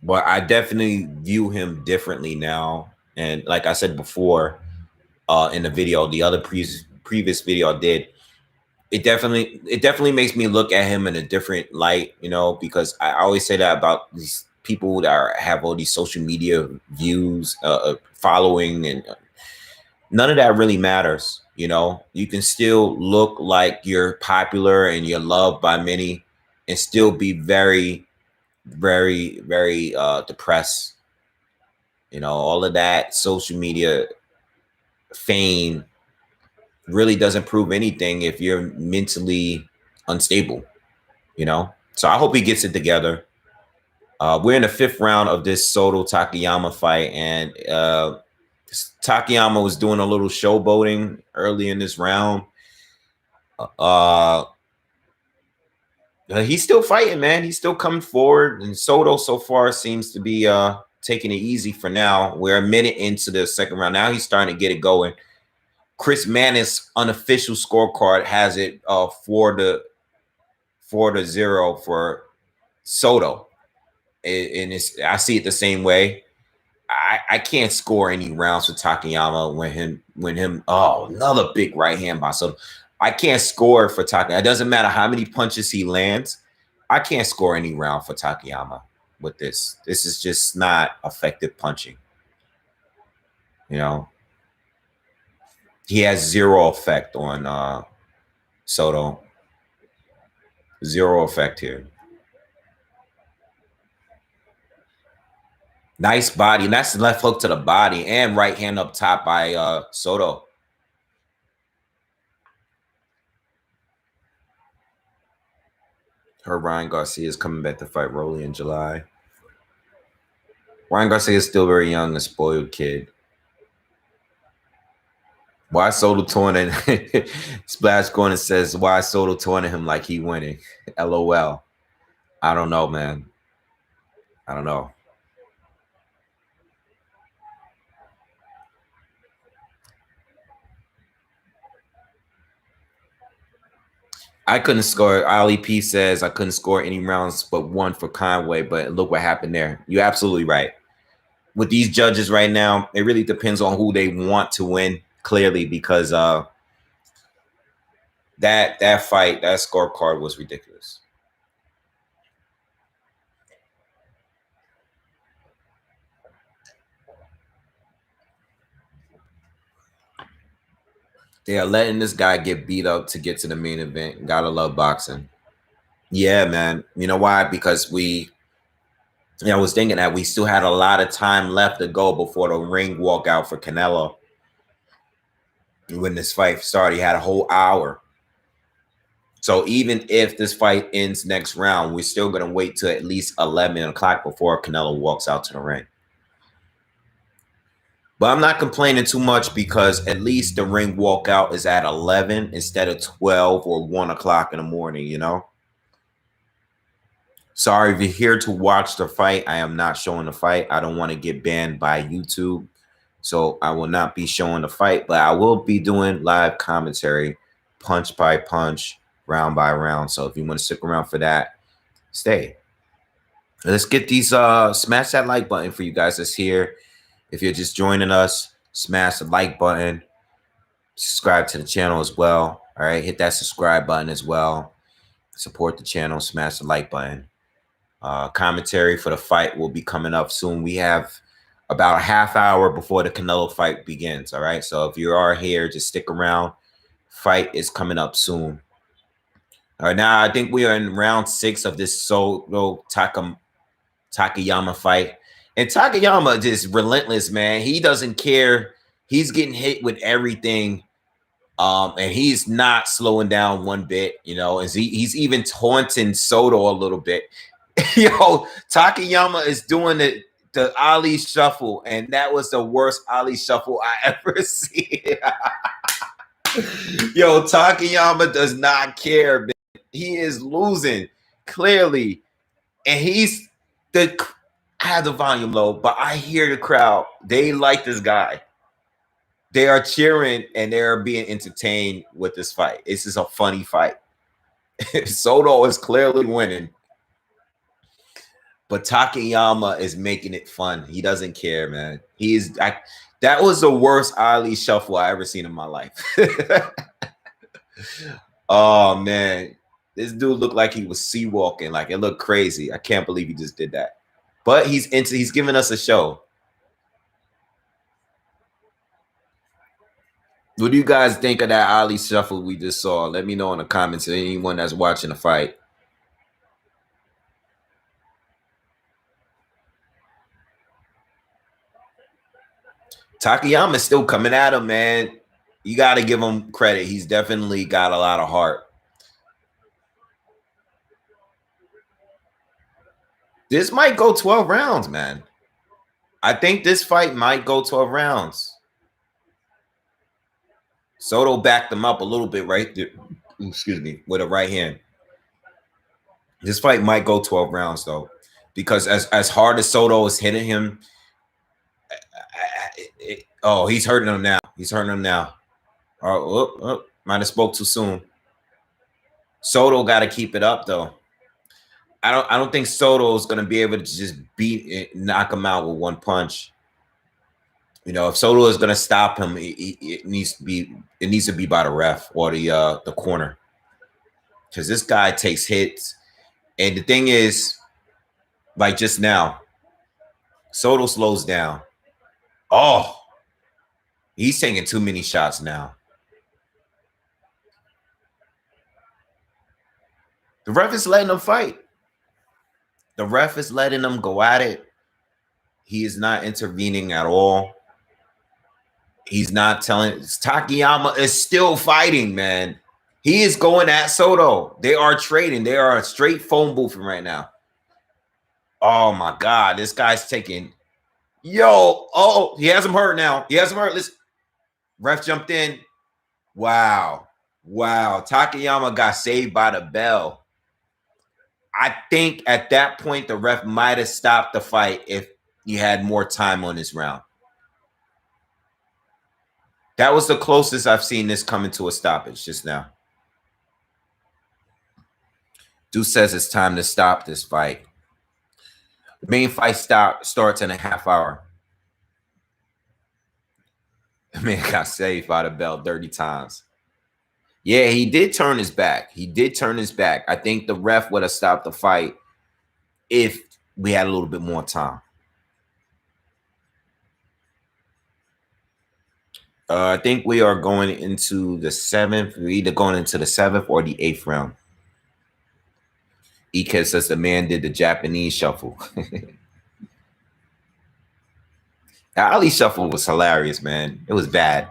But I definitely view him differently now. And like I said before, in the video, the other previous video I did, it definitely makes me look at him in a different light, you know, because I always say that about these people that have all these social media views, following, and none of that really matters. You know, you can still look like you're popular and you're loved by many and still be very, very, very depressed. You know, all of that social media fame really doesn't prove anything if you're mentally unstable, you know? So I hope he gets it together. We're in the 5th round of this Soto Takayama fight, and Takayama was doing a little showboating early in this round. He's still fighting, man. He's still coming forward, and Soto so far seems to be taking it easy for now. We're a minute into the 2nd round. Now he's starting to get it going. Chris Mann's unofficial scorecard has it 4-0 for Soto, and I see it the same way. I can't score any rounds for Takayama when him another big right hand by Soto. I can't score for Takayama. It doesn't matter how many punches he lands. I can't score any round for Takayama with this. This is just not effective punching. You know, he has zero effect on Soto. Zero effect here. Nice body. That's the left hook to the body and right hand up top by Soto. Her Ryan Garcia is coming back to fight Rolly in July. Ryan Garcia is still very young, a spoiled kid. Why Soto taunting? Splash Corner says, why Soto taunting him like he winning? LOL. I don't know, man. I don't know. I couldn't score. Ali P says I couldn't score any rounds but one for Conway, but look what happened there. You're absolutely right. With these judges right now, it really depends on who they want to win, clearly, because that fight, that scorecard was ridiculous. They are letting this guy get beat up to get to the main event. Gotta love boxing. Yeah, man. You know why? Because I was thinking that we still had a lot of time left to go before the ring walkout for Canelo. When this fight started, he had a whole hour. So even if this fight ends next round, we're still going to wait till at least 11 o'clock before Canelo walks out to the ring. But I'm not complaining too much because at least the ring walkout is at 11 instead of 12 or 1 o'clock in the morning, you know? Sorry, if you're here to watch the fight, I am not showing the fight. I don't want to get banned by YouTube. So I will not be showing the fight, but I will be doing live commentary, punch by punch, round by round. So if you want to stick around for that, stay. Let's get these, smash that like button for you guys that's here. If you're just joining us, smash the like button. Subscribe to the channel as well. All right, hit that subscribe button as well. Support the channel, smash the like button. Commentary for the fight will be coming up soon. We have about a half hour before the Canelo fight begins. All right, so if you are here, just stick around. Fight is coming up soon. All right, now I think we are in round 6 of this Soto Takayama fight. And Takayama just relentless, man. He doesn't care. He's getting hit with everything. And he's not slowing down one bit, you know, as he's even taunting Soto a little bit. Yo, Takayama is doing the Ali shuffle, and that was the worst Ali shuffle I ever seen. Yo, Takayama does not care, man. He is losing clearly, and I have the volume low, but I hear the crowd. They like this guy. They are cheering and they are being entertained with this fight. This is a funny fight. Soto is clearly winning, but Takayama is making it fun. He doesn't care, man. That was the worst Ali shuffle I ever seen in my life. Oh man, this dude looked like he was sea walking. Like it looked crazy. I can't believe he just did that. But he's giving us a show. What do you guys think of that Ali shuffle we just saw? Let me know in the comments. Anyone that's watching the fight. Takayama's still coming at him, man. You got to give him credit. He's definitely got a lot of heart. This might go 12 rounds, man. I think this fight might go 12 rounds. Soto backed him up a little bit right there. Excuse me, with a right hand. This fight might go 12 rounds, though, because as hard as Soto is hitting him, oh, he's hurting him now. He's hurting him now. Oh, might have spoke too soon. Soto got to keep it up, though. I don't think Soto is going to be able to just knock him out with one punch. You know, if Soto is going to stop him, it needs to be by the ref or the corner, because this guy takes hits. And the thing is, like just now, Soto slows down. Oh, he's taking too many shots now. The ref is letting him fight. The ref is letting them go at it. He is not intervening at all. He's not telling. Takayama is still fighting, man. He is going at Soto. They are trading. They are straight phone boothing right now. Oh, my God. This guy's taking. Yo. Oh, he has him hurt now. He has him hurt. Listen. Ref jumped in. Wow. Wow. Takayama got saved by the bell. I think at that point, the ref might have stopped the fight if he had more time on this round. That was the closest I've seen this coming to a stoppage just now. Deuce says it's time to stop this fight. The main fight starts in a half hour. The man got saved by the bell 30 times. Yeah, he did turn his back. He did turn his back. I think the ref would have stopped the fight if we had a little bit more time. I think we are going into the 7th. We're either going into the 7th or the 8th round. Ike says the man did the Japanese shuffle. Ali shuffle was hilarious, man. It was bad.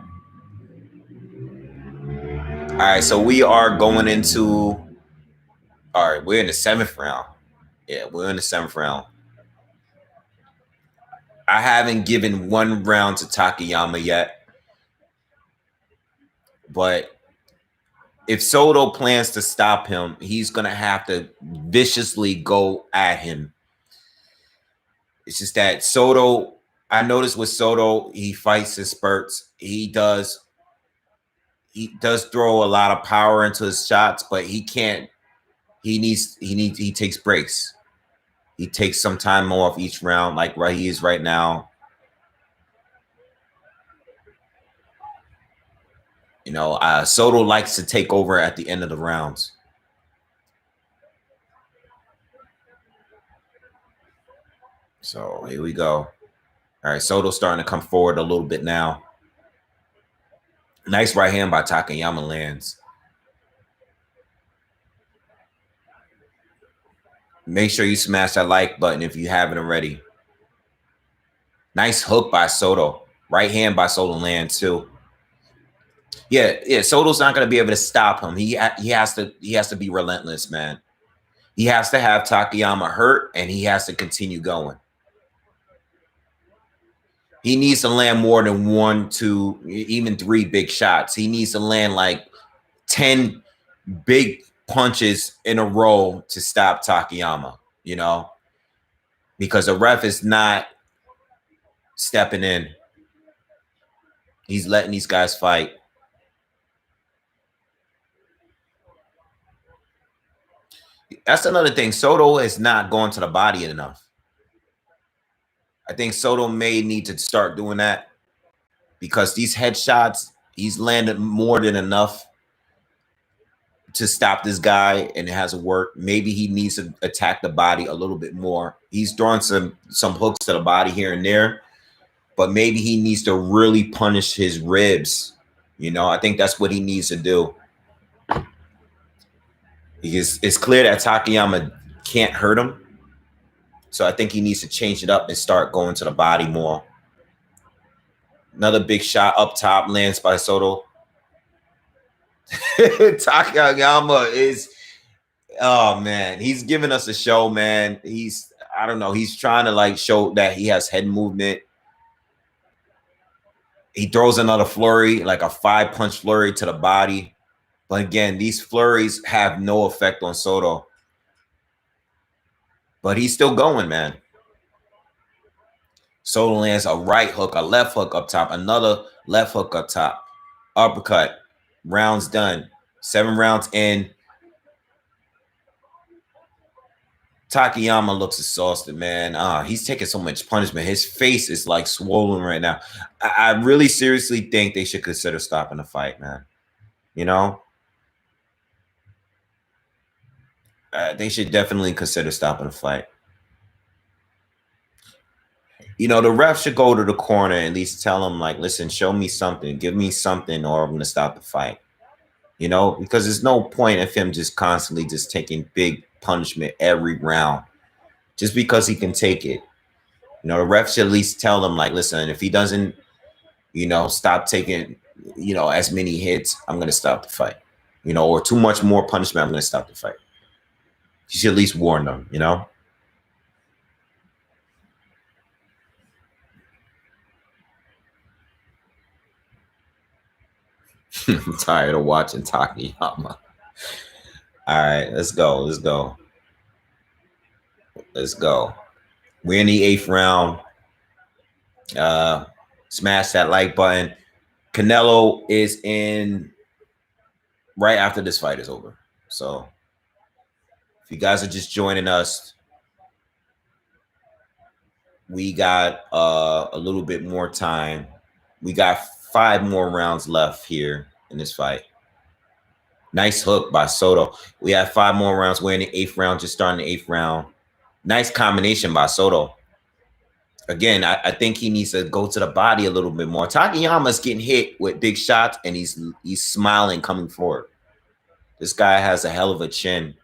All right, so we are going into. All right, we're in the 7th round. Yeah, we're in the 7th round. I haven't given one round to Takayama yet, but if Soto plans to stop him, he's going to have to viciously go at him. It's just that Soto, I noticed with Soto, he fights in spurts. He does throw a lot of power into his shots, but he can't. He takes breaks. He takes some time off each round, like where he is right now. You know, Soto likes to take over at the end of the rounds. So here we go. All right, Soto's starting to come forward a little bit now. Nice right hand by Takayama lands. Make sure you smash that like button if you haven't already. Nice hook by Soto. Right hand by Soto lands too. Yeah. Soto's not going to be able to stop him. He has to be relentless, man. He has to have Takayama hurt, and he has to continue going. He needs to land more than 1, 2, even 3 big shots. He needs to land like 10 big punches in a row to stop Takayama, you know, because the ref is not stepping in. He's letting these guys fight. That's another thing. Soto is not going to the body enough. I think Soto may need to start doing that, because these headshots, he's landed more than enough to stop this guy, and it hasn't worked. Maybe he needs to attack the body a little bit more. He's throwing some hooks to the body here and there, but maybe he needs to really punish his ribs. You know, I think that's what he needs to do. Because it's clear that Takayama can't hurt him. So I think he needs to change it up and start going to the body more. Another big shot up top lands by Soto. Takayama is, oh man, he's giving us a show, man. I don't know, he's trying to like show that he has head movement. He throws another flurry, like a 5-punch flurry to the body. But again, these flurries have no effect on Soto. But he's still going, man. Soto lands a right hook, a left hook up top, another left hook up top. Uppercut. Rounds done. 7 rounds in. Takayama looks exhausted, man. He's taking so much punishment. His face is like swollen right now. I really seriously think they should consider stopping the fight, man. You know? They should definitely consider stopping the fight. You know, the ref should go to the corner and at least tell him, like, listen, show me something. Give me something or I'm going to stop the fight. You know, because there's no point of him just constantly just taking big punishment every round just because he can take it. You know, the ref should at least tell him, like, listen, if he doesn't, you know, stop taking, you know, as many hits, I'm going to stop the fight. You know, or too much more punishment, I'm going to stop the fight. You should at least warn them, you know? I'm tired of watching Takayama. All right, let's go. Let's go. Let's go. We're in the 8th round. Smash that like button. Canelo is in right after this fight is over. So if you guys are just joining us, we got a little bit more time. We got 5 more rounds left here in this fight. Nice hook by Soto. We have 5 more rounds. We're in the 8th round, just starting the 8th round. Nice combination by Soto. Again, I think he needs to go to the body a little bit more. Takayama's getting hit with big shots, and he's smiling coming forward. This guy has a hell of a chin.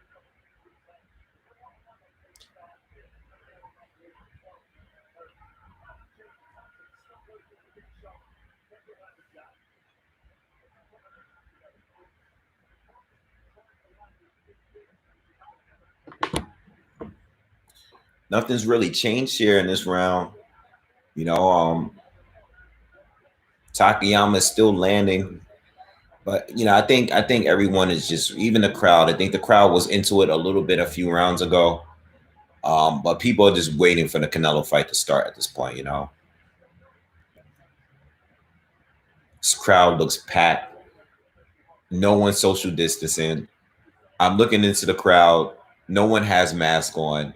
Nothing's really changed here in this round. You know, Takayama is still landing. But, you know, I think everyone is just, even the crowd, I think the crowd was into it a little bit a few rounds ago. But people are just waiting for the Canelo fight to start at this point, you know. This crowd looks packed. No one's social distancing. I'm looking into the crowd. No one has masks on.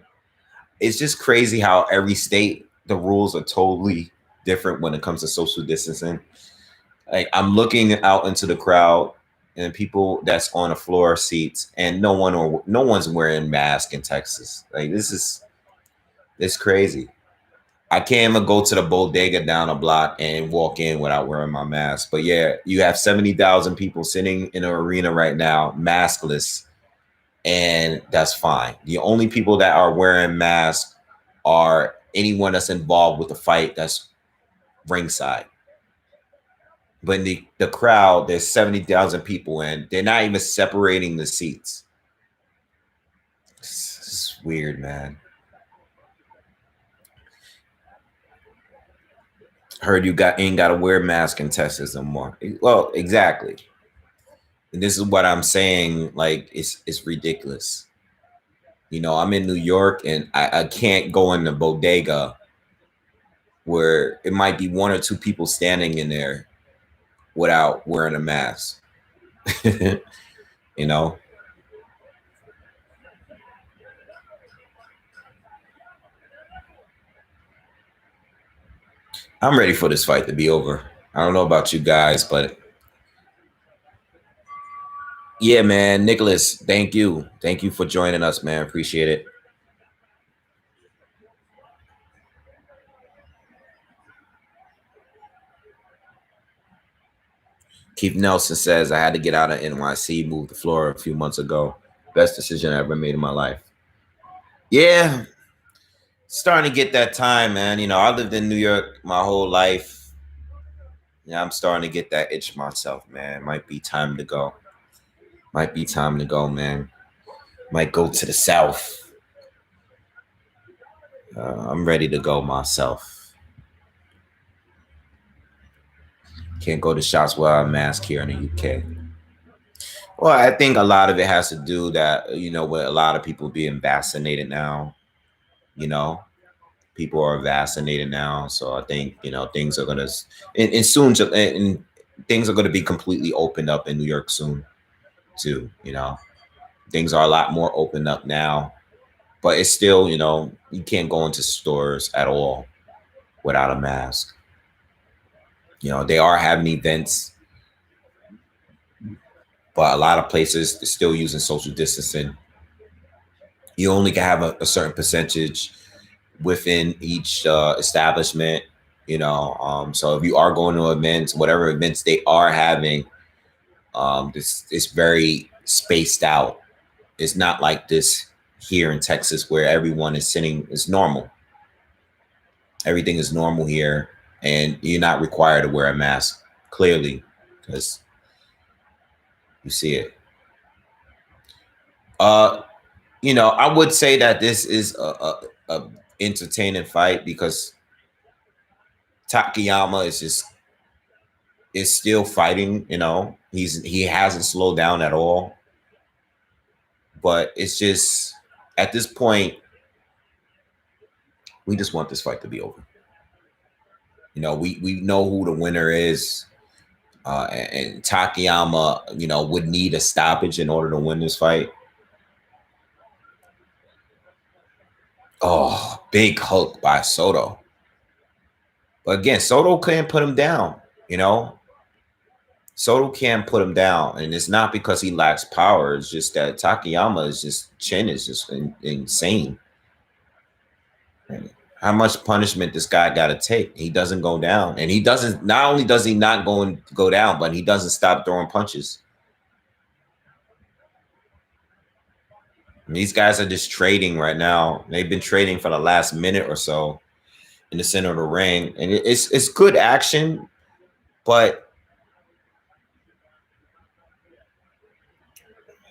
It's just crazy how every state, the rules are totally different when it comes to social distancing. Like, I'm looking out into the crowd and people that's on the floor seats, and no one's wearing masks in Texas. Like, it's crazy. I can't even go to the bodega down a block and walk in without wearing my mask. But yeah, you have 70,000 people sitting in an arena right now, maskless, and that's fine. The only people that are wearing masks are anyone that's involved with the fight that's ringside. But in the crowd, there's 70,000 people, and they're not even separating the seats. It's weird, man. Heard you ain't got to wear a mask in Texas no more. Well, exactly. And this is what I'm saying. Like, it's ridiculous. You know, I'm in New York, and I can't go in the bodega where it might be 1 or 2 people standing in there without wearing a mask. You know? I'm ready for this fight to be over. I don't know about you guys, but yeah, man. Nicholas, thank you. Thank you for joining us, man. Appreciate it. Keith Nelson says, I had to get out of NYC, moved to Florida a few months ago. Best decision I ever made in my life. Yeah. Starting to get that time, man. You know, I lived in New York my whole life. Yeah, I'm starting to get that itch myself, man. Might be time to go. Might be time to go, man. Might go to the south. I'm ready to go myself. Can't go to shots without a mask here in the UK. Well, I think a lot of it has to do that, you know, with a lot of people being vaccinated now. You know, people are vaccinated now, so I think, you know, things are gonna and soon and things are gonna be completely opened up in New York soon too. You know, things are a lot more opened up now, but it's still, you know, you can't go into stores at all without a mask. You know, they are having events, but a lot of places are still using social distancing. You only can have a certain percentage within each establishment, you know. So if you are going to events, whatever events they are having, this it's very spaced out. It's not like this here in Texas where everyone is sitting. It's normal. Everything is normal here, and you're not required to wear a mask clearly because you see it. Uh, you know, I would say that this is a entertaining fight because Takayama is still fighting. You know, he hasn't slowed down at all. But it's just at this point, we just want this fight to be over. You know, we know who the winner is, and Takayama, you know, would need a stoppage in order to win this fight. Oh, big hook by Soto. But again, Soto can't put him down. You know, Soto can't put him down, and it's not because he lacks power. It's just that Takayama chin is just insane. How much punishment this guy got to take? He doesn't go down, and he doesn't. Not only does he not go down, but he doesn't stop throwing punches. And these guys are just trading right now. They've been trading for the last minute or so in the center of the ring, and it's good action, but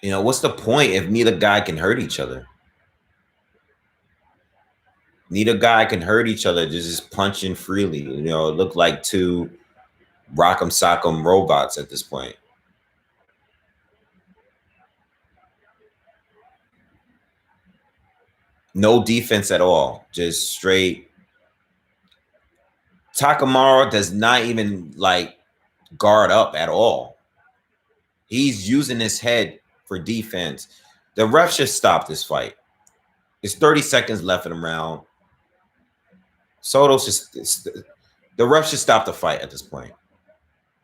you know, what's the point if neither guy can hurt each other? Neither guy can hurt each other, just punching freely. You know, it looked like two rock'em sock'em robots at this point. No defense at all, just straight. Takamaro does not even like guard up at all. He's using his head for defense. The ref should stop this fight. It's 30 seconds left in the round. Soto's just the ref should stop the fight at this point.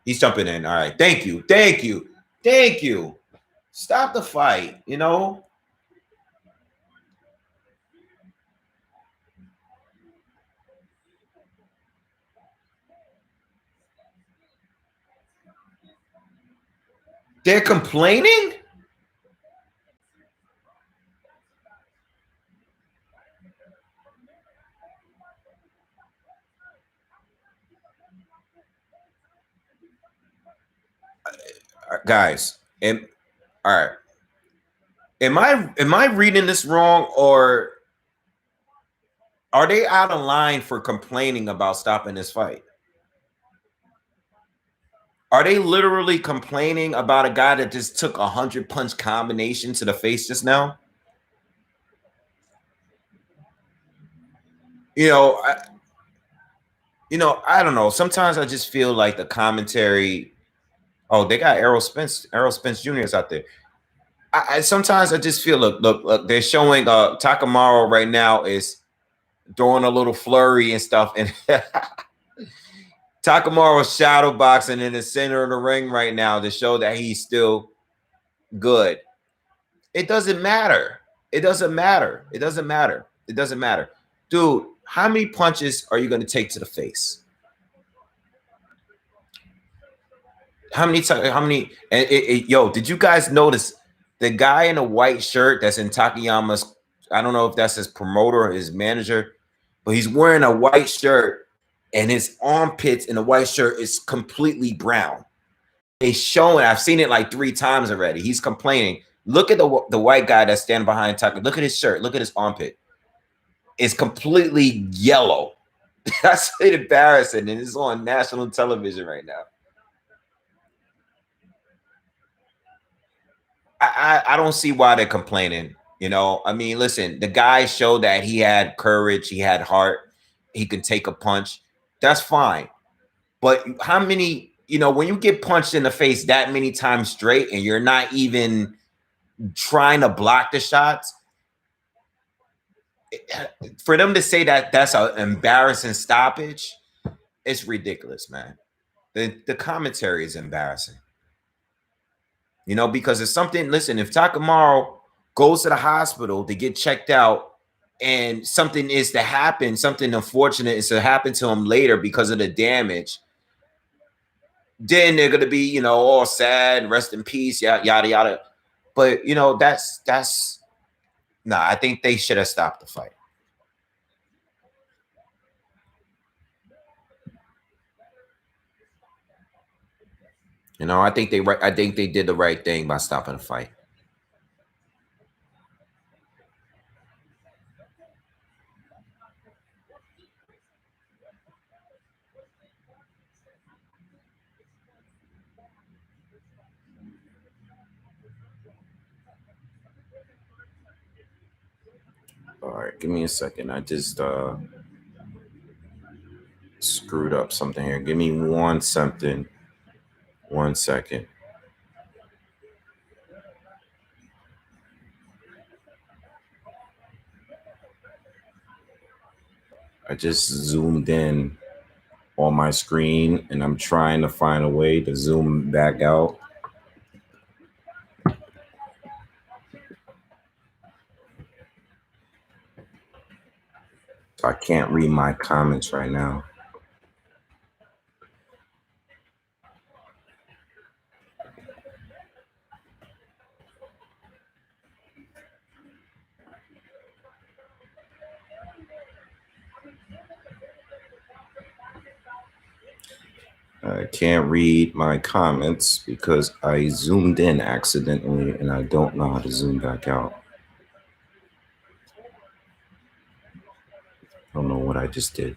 He's jumping in. All right. Thank you. Thank you. Thank you. Stop the fight. You know? They're complaining? Guys, all right. Am I reading this wrong, or are they out of line for complaining about stopping this fight? Are they literally complaining about a guy that just took 100 punch combination to the face just now? You know, I don't know. Sometimes I just feel like the commentary. Oh, they got Errol Spence Jr. is out there. Sometimes I just feel look, they're showing Takamaro right now is doing a little flurry and stuff, and Takamaro's shadow boxing in the center of the ring right now to show that he's still good. It doesn't matter. It doesn't matter. It doesn't matter. It doesn't matter. Dude, how many punches are you going to take to the face? How many times? How many? Yo, did you guys notice the guy in a white shirt that's in Takayama's? I don't know if that's his promoter or his manager, but he's wearing a white shirt, and his armpits in the white shirt is completely brown. It's showing. I've seen it like 3 times already. He's complaining. Look at the white guy that's standing behind Tucker. Look at his shirt. Look at his armpit. It's completely yellow. That's embarrassing, and it's on national television right now. I don't see why they're complaining. You know, I mean, listen, the guy showed that he had courage, he had heart, he could take a punch. That's fine. But how many, you know, when you get punched in the face that many times straight and you're not even trying to block the shots, for them to say that that's an embarrassing stoppage, it's ridiculous, man. The commentary is embarrassing. You know, because it's something, listen, if Takamaru goes to the hospital to get checked out and something is to happen, something unfortunate is to happen to him later because of the damage, then they're gonna be, you know, all sad, rest in peace, yada yada yada. But you know, that's nah, I think they should have stopped the fight. You know, I think they did the right thing by stopping the fight. All right, give me a second. I just screwed up something here. Give me one second. I just zoomed in on my screen and I'm trying to find a way to zoom back out. I can't read my comments right now. I can't read my comments because I zoomed in accidentally and I don't know how to zoom back out. I don't know what I just did.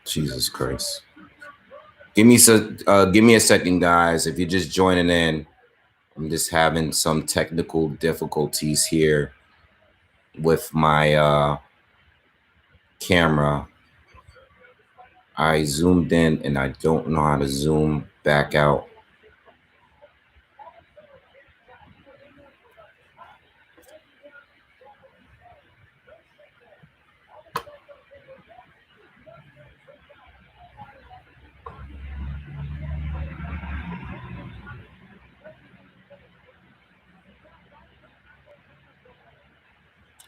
Jesus Christ. Give me a second, guys. If you're just joining in, I'm just having some technical difficulties here with my camera. I zoomed in and I don't know how to zoom back out.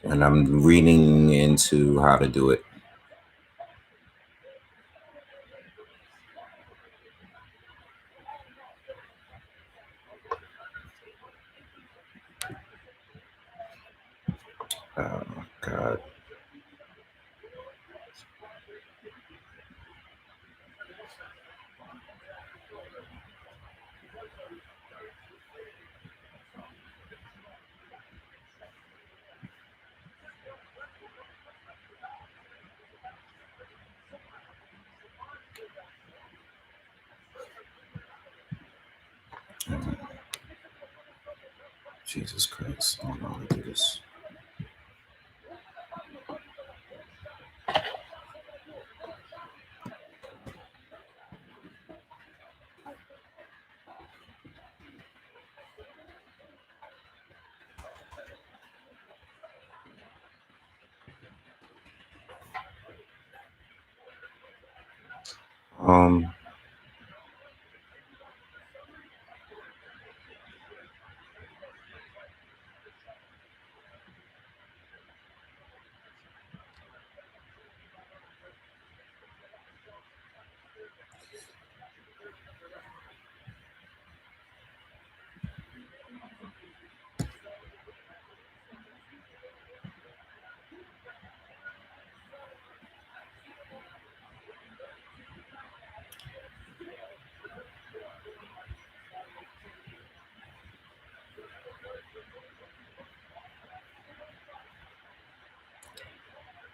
And I'm reading into how to do it. Oh, God. Jesus Christ. I don't know how to do this.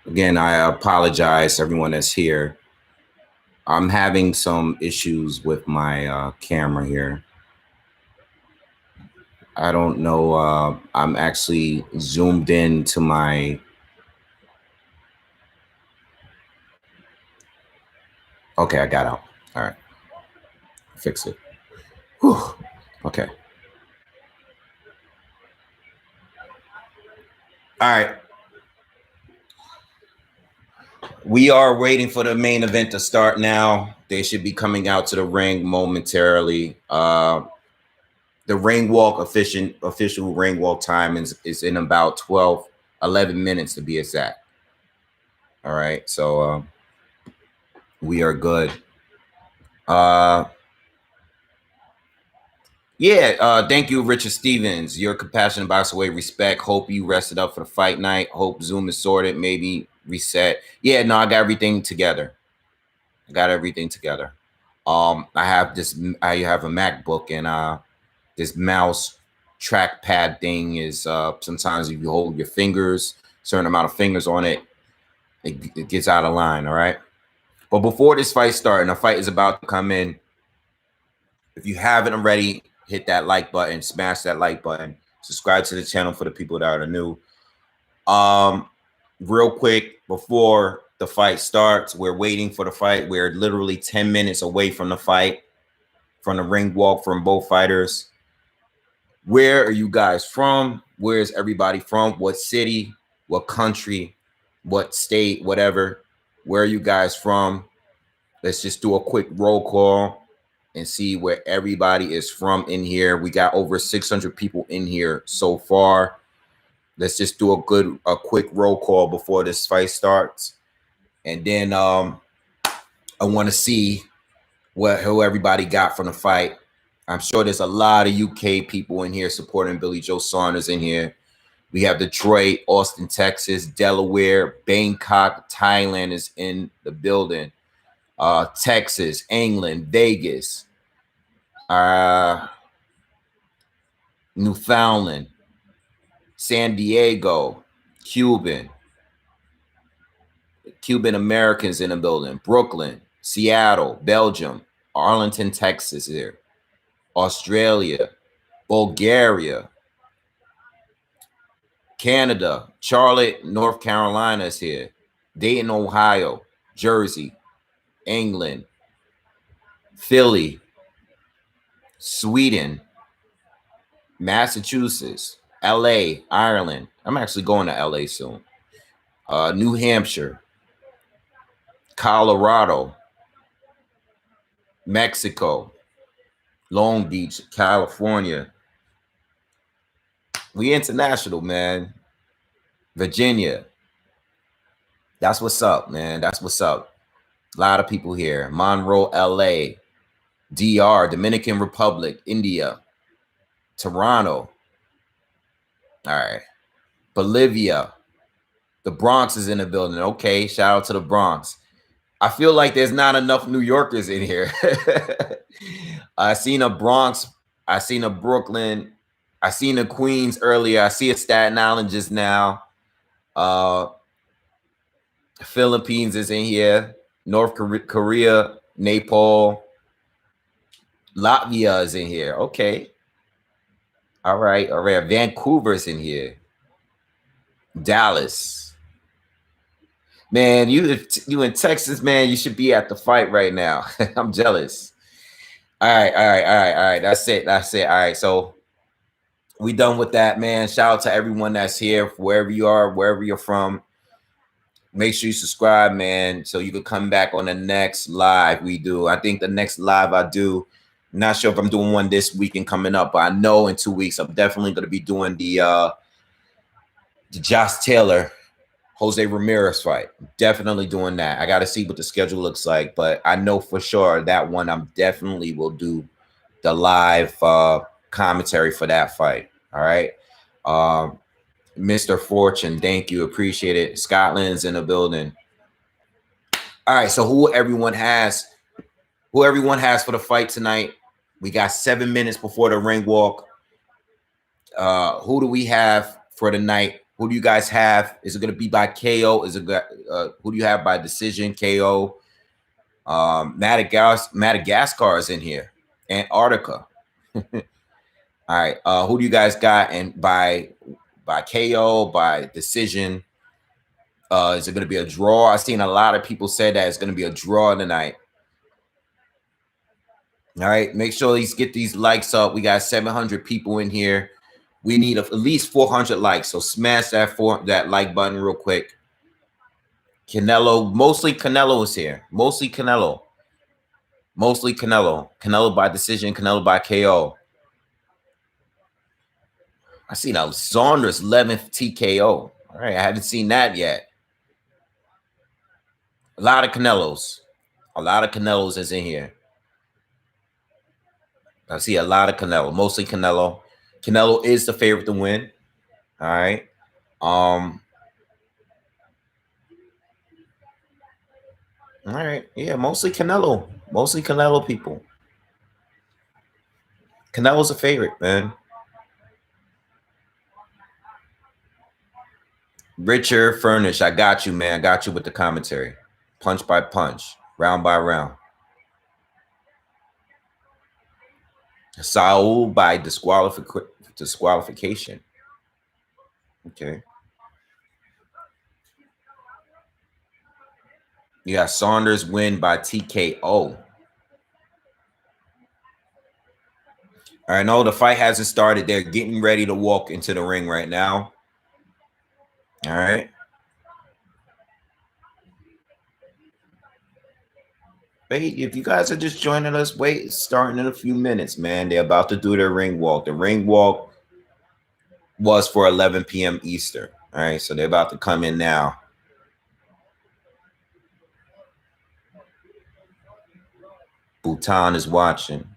Again, I apologize to everyone that's here. I'm having some issues with my camera here. I don't know. I'm actually zoomed in to my. Okay, I got out. All right. Fix it. Whew. Okay. All right. We are waiting for the main event to start now. They should be coming out to the ring momentarily. The ring walk official ring walk time is in about 11 minutes to be exact. All right. So we are good. Yeah, thank you, Richard Stevens. Your compassion box away respect. Hope you rested up for the fight night. Hope Zoom is sorted. Maybe reset. Yeah, no, I got everything together. I have this. I have a MacBook, and this mouse trackpad thing is sometimes if you hold your fingers, certain amount of fingers on it, it gets out of line. All right. But before this fight starts, and the fight is about to come in, if you haven't already, hit that like button, smash that like button, subscribe to the channel for the people that are new. Real quick, before the fight starts, we're waiting for the fight. We're literally 10 minutes away from the fight, from the ring walk from both fighters. Where are you guys from? Where is everybody from? What city? What country? What state? Whatever. Where are you guys from? Let's just do a quick roll call and see where everybody is from in here. We got over 600 people in here so far. Let's just do a quick roll call before this fight starts. And then I want to see who everybody got from the fight. I'm sure there's a lot of UK people in here supporting Billy Joe Saunders in here. We have Detroit, Austin, Texas, Delaware, Bangkok, Thailand is in the building. Texas, England, Vegas, Newfoundland, San Diego, Cuban Americans in the building, Brooklyn, Seattle, Belgium, Arlington, Texas here, Australia, Bulgaria, Canada, Charlotte, North Carolina is here, Dayton, Ohio, Jersey, England, Philly, Sweden, Massachusetts, LA, Ireland. I'm actually going to LA soon. New Hampshire, Colorado, Mexico, Long Beach, California. We international, man. Virginia. That's what's up, man. That's what's up. A lot of people here. Monroe, LA, DR, Dominican Republic, India, Toronto. All right. Bolivia. The Bronx is in the building. Okay, shout out to the Bronx. I feel like there's not enough New Yorkers in here. I seen a Bronx. I seen a Brooklyn. I seen a Queens earlier. I see a Staten Island just now. Philippines is in here. North Korea, Nepal. Latvia is in here. Okay. All right. All right. Vancouver's in here. Dallas. Man, you in Texas, man, you should be at the fight right now. I'm jealous. All right. That's it. All right. So we done with that, man. Shout out to everyone that's here, wherever you are, wherever you're from. Make sure you subscribe, man, so you can come back on the next live we do. I think the next live I do, not sure if I'm doing one this weekend coming up, but I know in 2 weeks I'm definitely going to be doing the Josh Taylor Jose Ramirez fight. Definitely doing that. I got to see what the schedule looks like, but I know for sure that one I'm definitely will do the live commentary for that fight. All right. Mr. Fortune, thank you. Appreciate it. Scotland's in the building. All right. So who everyone has for the fight tonight. We got 7 minutes before the ring walk. Who do we have for the night? Who do you guys have? Is it going to be by KO? Is it who do you have by decision? KO. Madagascar is in here. Antarctica. All right. Who do you guys got? And by KO, by decision? Is it going to be a draw? I've seen a lot of people say that it's going to be a draw tonight. All right. Make sure you get these likes up. We got 700 people in here. We need at least 400 likes. So smash that like button real quick. Canelo, mostly Canelo is here. Mostly Canelo. Mostly Canelo. Canelo by decision, Canelo by KO. I seen a Saunders 11th TKO. All right, I haven't seen that yet. A lot of Canelos. A lot of Canelos is in here. I see a lot of Canelo, mostly Canelo. Canelo is the favorite to win. All right. All right. Yeah, mostly Canelo. Mostly Canelo people. Canelo's a favorite, man. Richard Furnish, I got you, man. I got you with the commentary. Punch by punch, round by round. Saul by disqualification. Okay. You got Saunders win by TKO. All right, no, the fight hasn't started. They're getting ready to walk into the ring right now. All right. Wait, if you guys are just joining us, wait, it's starting in a few minutes, man. They're about to do their ring walk. The ring walk was for 11 p.m. Eastern. All right, so they're about to come in now. Bhutan is watching.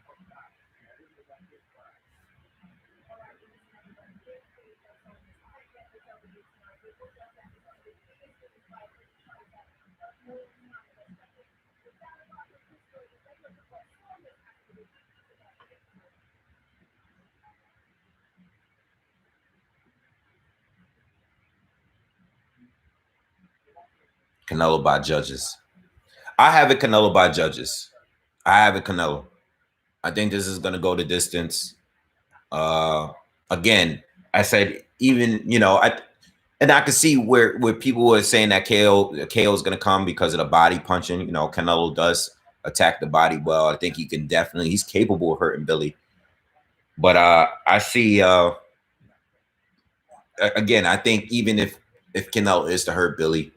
Canelo by judges. I have it Canelo by judges. I have it Canelo. I think this is going to go the distance. Again, I said even, you know, I can see where people were saying that KO is going to come because of the body punching. You know, Canelo does attack the body well. I think he's capable of hurting Billy. But I see again, I think even if Canelo is to hurt Billy,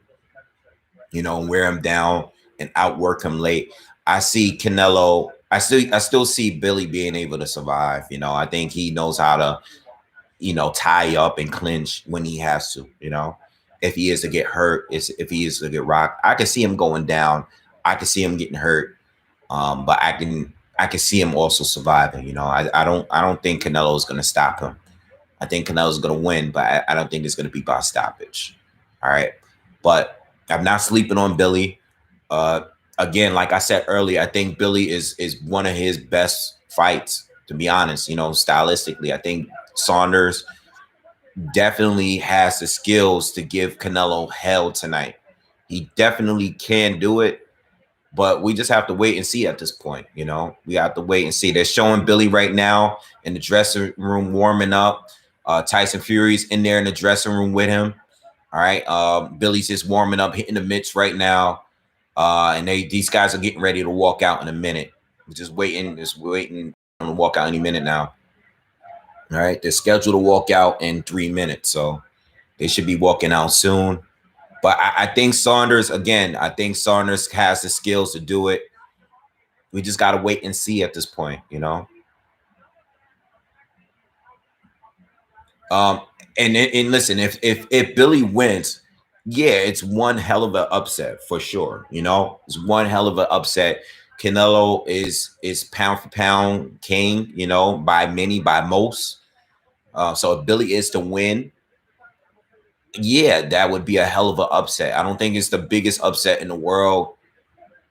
you know, wear him down and outwork him late, I see Canelo. I still see Billy being able to survive. You know, I think he knows how to, you know, tie up and clinch when he has to. You know, if he is to get hurt, if he is to get rocked, I can see him going down. I can see him getting hurt, but I can see him also surviving. You know, I don't think Canelo is going to stop him. I think Canelo is going to win, but I don't think it's going to be by stoppage. All right, but I'm not sleeping on Billy. Again, like I said earlier, I think Billy is one of his best fights, to be honest. You know, stylistically, I think Saunders definitely has the skills to give Canelo hell tonight. He definitely can do it, but we just have to wait and see at this point. You know, we have to wait and see. They're showing Billy right now in the dressing room warming up. Tyson Fury's in there in the dressing room with him. All right, Billy's just warming up, hitting the mitts right now. And these guys are getting ready to walk out in a minute. We're just waiting to walk out any minute now. All right, they're scheduled to walk out in 3 minutes, so they should be walking out soon. But I think Saunders, again, I think Saunders has the skills to do it. We just got to wait and see at this point, you know. And listen, if Billy wins, yeah, it's one hell of an upset for sure. You know, it's one hell of an upset. Canelo is pound for pound king, you know, by most. So if Billy is to win, yeah, that would be a hell of an upset. I don't think it's the biggest upset in the world,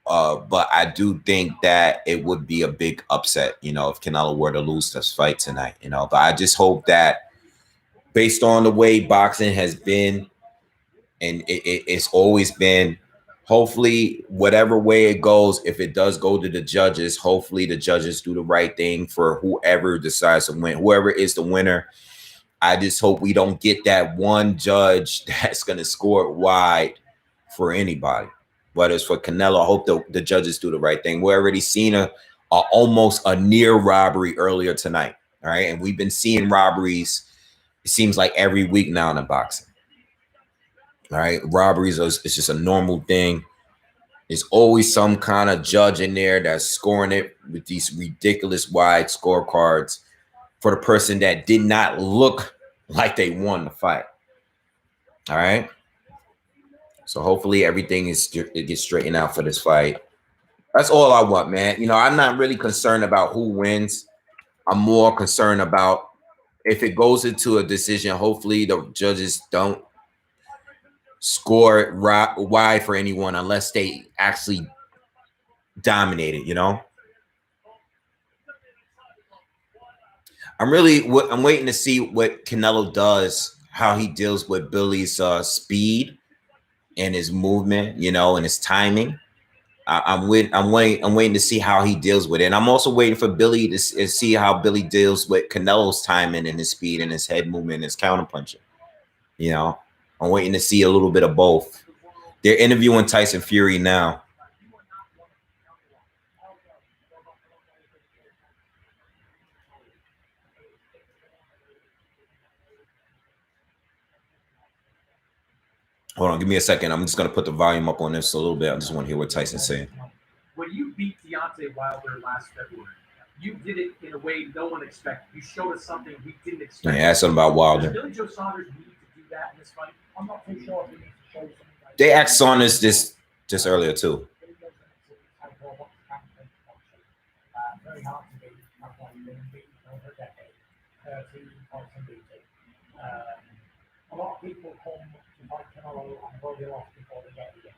but I do think that it would be a big upset, you know, if Canelo were to lose this fight tonight, you know. But I just hope that based on the way boxing has been, and it's always been, hopefully, whatever way it goes, if it does go to the judges, hopefully the judges do the right thing for whoever decides to win, whoever is the winner. I just hope we don't get that one judge that's going to score it wide for anybody. Whether it's for Canelo, I hope the judges do the right thing. We already seen a almost a near robbery earlier tonight. All right. And we've been seeing robberies, it seems like every week now in the boxing. All right. Robberies it's just a normal thing. There's always some kind of judge in there that's scoring it with these ridiculous wide scorecards for the person that did not look like they won the fight. All right. So hopefully everything it gets straightened out for this fight. That's all I want, man. You know, I'm not really concerned about who wins. I'm more concerned about if it goes into a decision, hopefully the judges don't score it wide for anyone unless they actually dominate it, you know? I'm waiting to see what Canelo does, how he deals with Billy's speed and his movement, you know, and his timing. I'm waiting to see how he deals with it. And I'm also waiting for Billy to see how Billy deals with Canelo's timing and his speed and his head movement and his counterpunching. You know, I'm waiting to see a little bit of both. They're interviewing Tyson Fury now. Hold on, give me a second. I'm just going to put the volume up on this a little bit. I just want to hear what Tyson's saying. When you beat Deontay Wilder last February, you did it in a way no one expected. You showed us something we didn't expect. Yeah, ask something about Wilder. Does Billy Joe Saunders need to do that in this fight? I'm not too sure if he needs to show something. They asked Saunders this just earlier too. Very hard to beat. Over a decade. 13 points unbeaten. A lot of people come to fight Canelo and go off before they get here.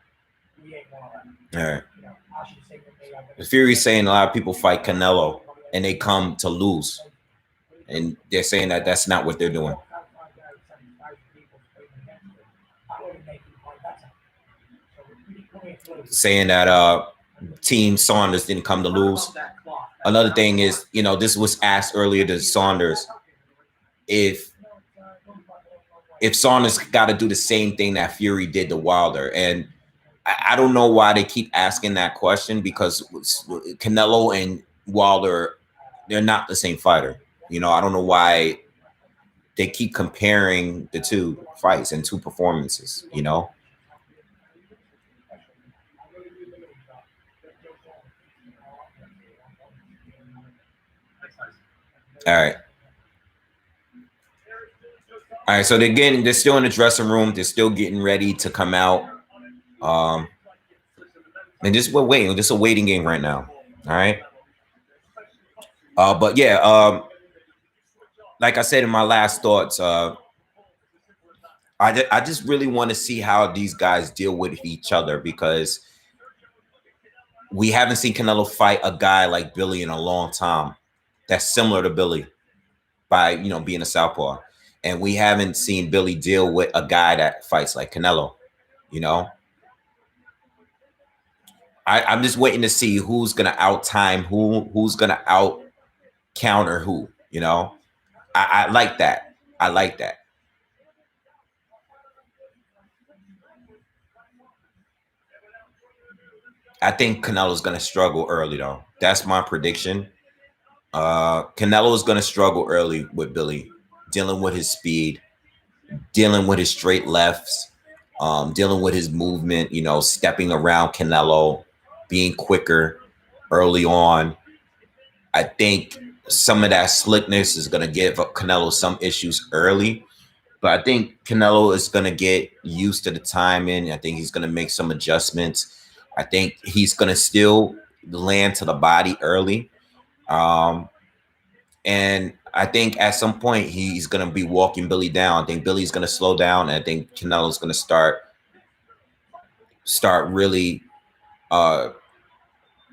We ain't one of them. All right. You know, as you say with me, Fury's saying a lot of people fight Canelo and they come to lose, and they're saying that that's not what they're doing. Saying that Team Saunders didn't come to lose. Another thing is, you know, this was asked earlier to Saunders if Saunders got to do the same thing that Fury did to Wilder. And I don't know why they keep asking that question, because Canelo and Wilder, they're not the same fighter. You know, I don't know why they keep comparing the two fights and two performances, you know. All right. All right, so they're still in the dressing room. They're still getting ready to come out. And we're waiting. This is a waiting game right now. All right. But yeah, like I said in my last thoughts, I just really want to see how these guys deal with each other, because we haven't seen Canelo fight a guy like Billy in a long time that's similar to Billy by, you know, being a southpaw. And we haven't seen Billy deal with a guy that fights like Canelo, you know. I'm just waiting to see who's going to out-time who's going to out-counter who, you know. I like that. I like that. I think Canelo's going to struggle early, though. That's my prediction. Canelo is going to struggle early with Billy, dealing with his speed, dealing with his straight lefts, dealing with his movement, you know, stepping around Canelo, being quicker early on. I think some of that slickness is going to give Canelo some issues early, but I think Canelo is going to get used to the timing. I think he's going to make some adjustments. I think he's going to still land to the body early. And I think at some point he's going to be walking Billy down. I think Billy's going to slow down. And I think Canelo's going to start really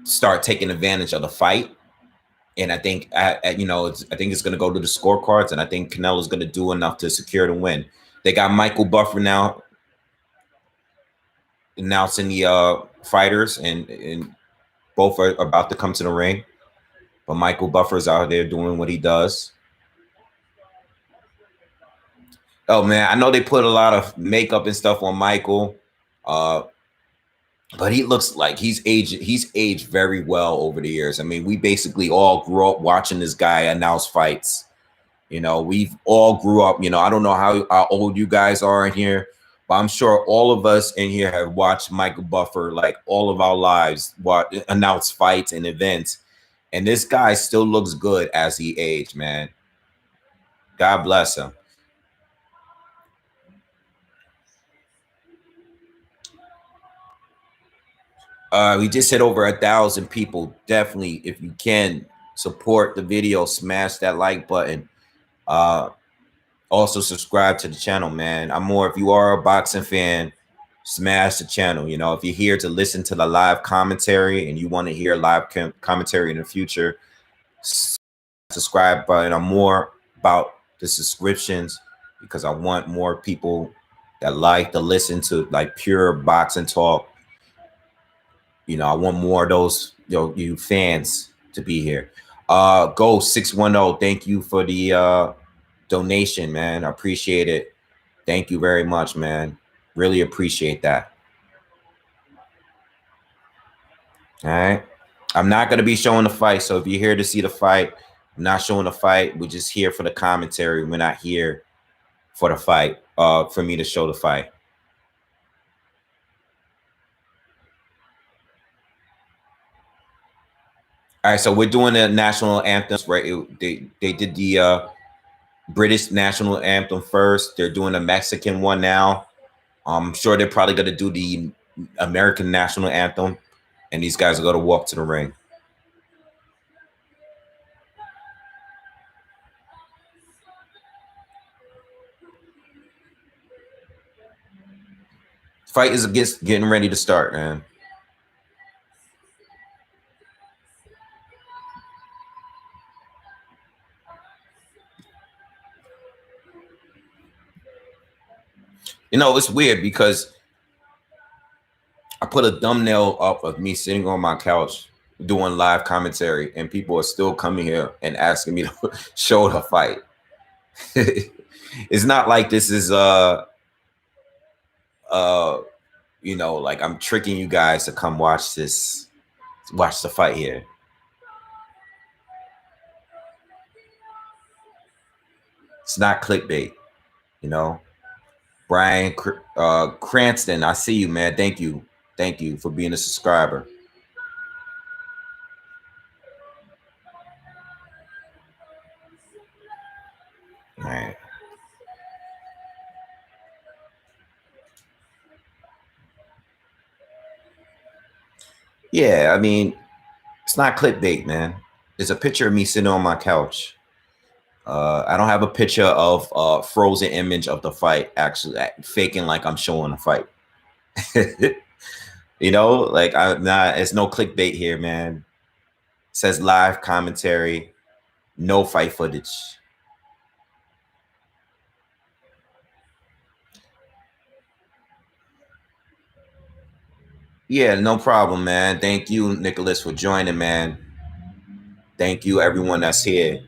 start taking advantage of the fight. And I think, you know, I think it's going to go to the scorecards, and I think Canelo's going to do enough to secure the win. They got Michael Buffer now announcing the fighters, and both are about to come to the ring. But Michael Buffer's out there doing what he does. Oh man, I know they put a lot of makeup and stuff on Michael, but he looks like he's aged. He's aged very well over the years. I mean, we basically all grew up watching this guy announce fights. You know, we've all grew up. You know, I don't know how old you guys are in here, but I'm sure all of us in here have watched Michael Buffer like all of our lives, announce fights and events. And this guy still looks good as he aged, man. God bless him. We just hit over 1,000 people. Definitely, if you can support the video, smash that like button. Also subscribe to the channel, man. If you are a boxing fan, smash the channel. You know, if you're here to listen to the live commentary and you want to hear live commentary in the future, subscribe button. I'm more about the subscriptions because I want more people that like to listen to like pure boxing talk. You know, I want more of those, you fans to be here. Go 610. Thank you for the donation, man. I appreciate it. Thank you very much, man. Really appreciate that. All right. I'm not going to be showing the fight. So if you're here to see the fight, I'm not showing the fight. We're just here for the commentary. We're not here for the fight, for me to show the fight. All right. So we're doing the national anthems, right? They did the British national anthem first. They're doing a Mexican one now. I'm sure they're probably going to do the American national anthem, and these guys are going to walk to the ring. Fight is getting ready to start, man. You know, it's weird because I put a thumbnail up of me sitting on my couch doing live commentary, and people are still coming here and asking me to show the fight. It's not like this is you know, like I'm tricking you guys to come watch the fight here. It's not clickbait, you know. Brian Cranston, I see you, man. Thank you. Thank you for being a subscriber. All right. Yeah, I mean, it's not clickbait, man. It's a picture of me sitting on my couch. I don't have a picture of frozen image of the fight, actually faking like I'm showing a fight. You know, like I'm not. It's no clickbait here, man. It says live commentary, no fight footage. Yeah, no problem, man. Thank you, Nicholas, for joining, man. Thank you, everyone that's here.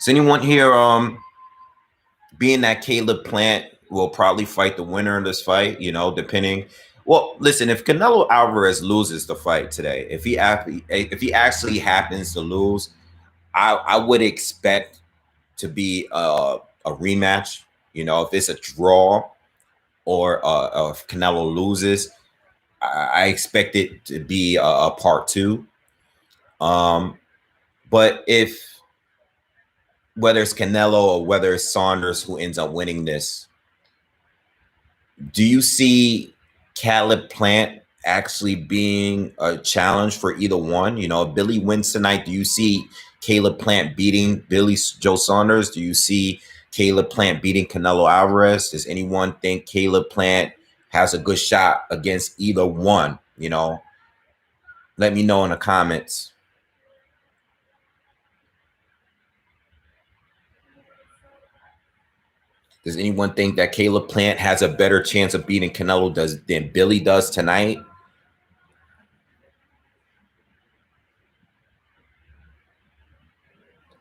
Is anyone here being that Caleb Plant will probably fight the winner of this fight, you know, depending. Well, listen, if Canelo Alvarez loses the fight today, if he actually happens to lose, I would expect to be a rematch. You know, if it's a draw or if Canelo loses, I expect it to be a part two. But whether it's Canelo or whether it's Saunders who ends up winning this, do you see Caleb Plant actually being a challenge for either one? You know, if Billy wins tonight, do you see Caleb Plant beating Joe Saunders? Do you see Caleb Plant beating Canelo Alvarez? Does anyone think Caleb Plant has a good shot against either one? You know, let me know in the comments. Does anyone think that Caleb Plant has a better chance of beating Canelo than Billy does tonight?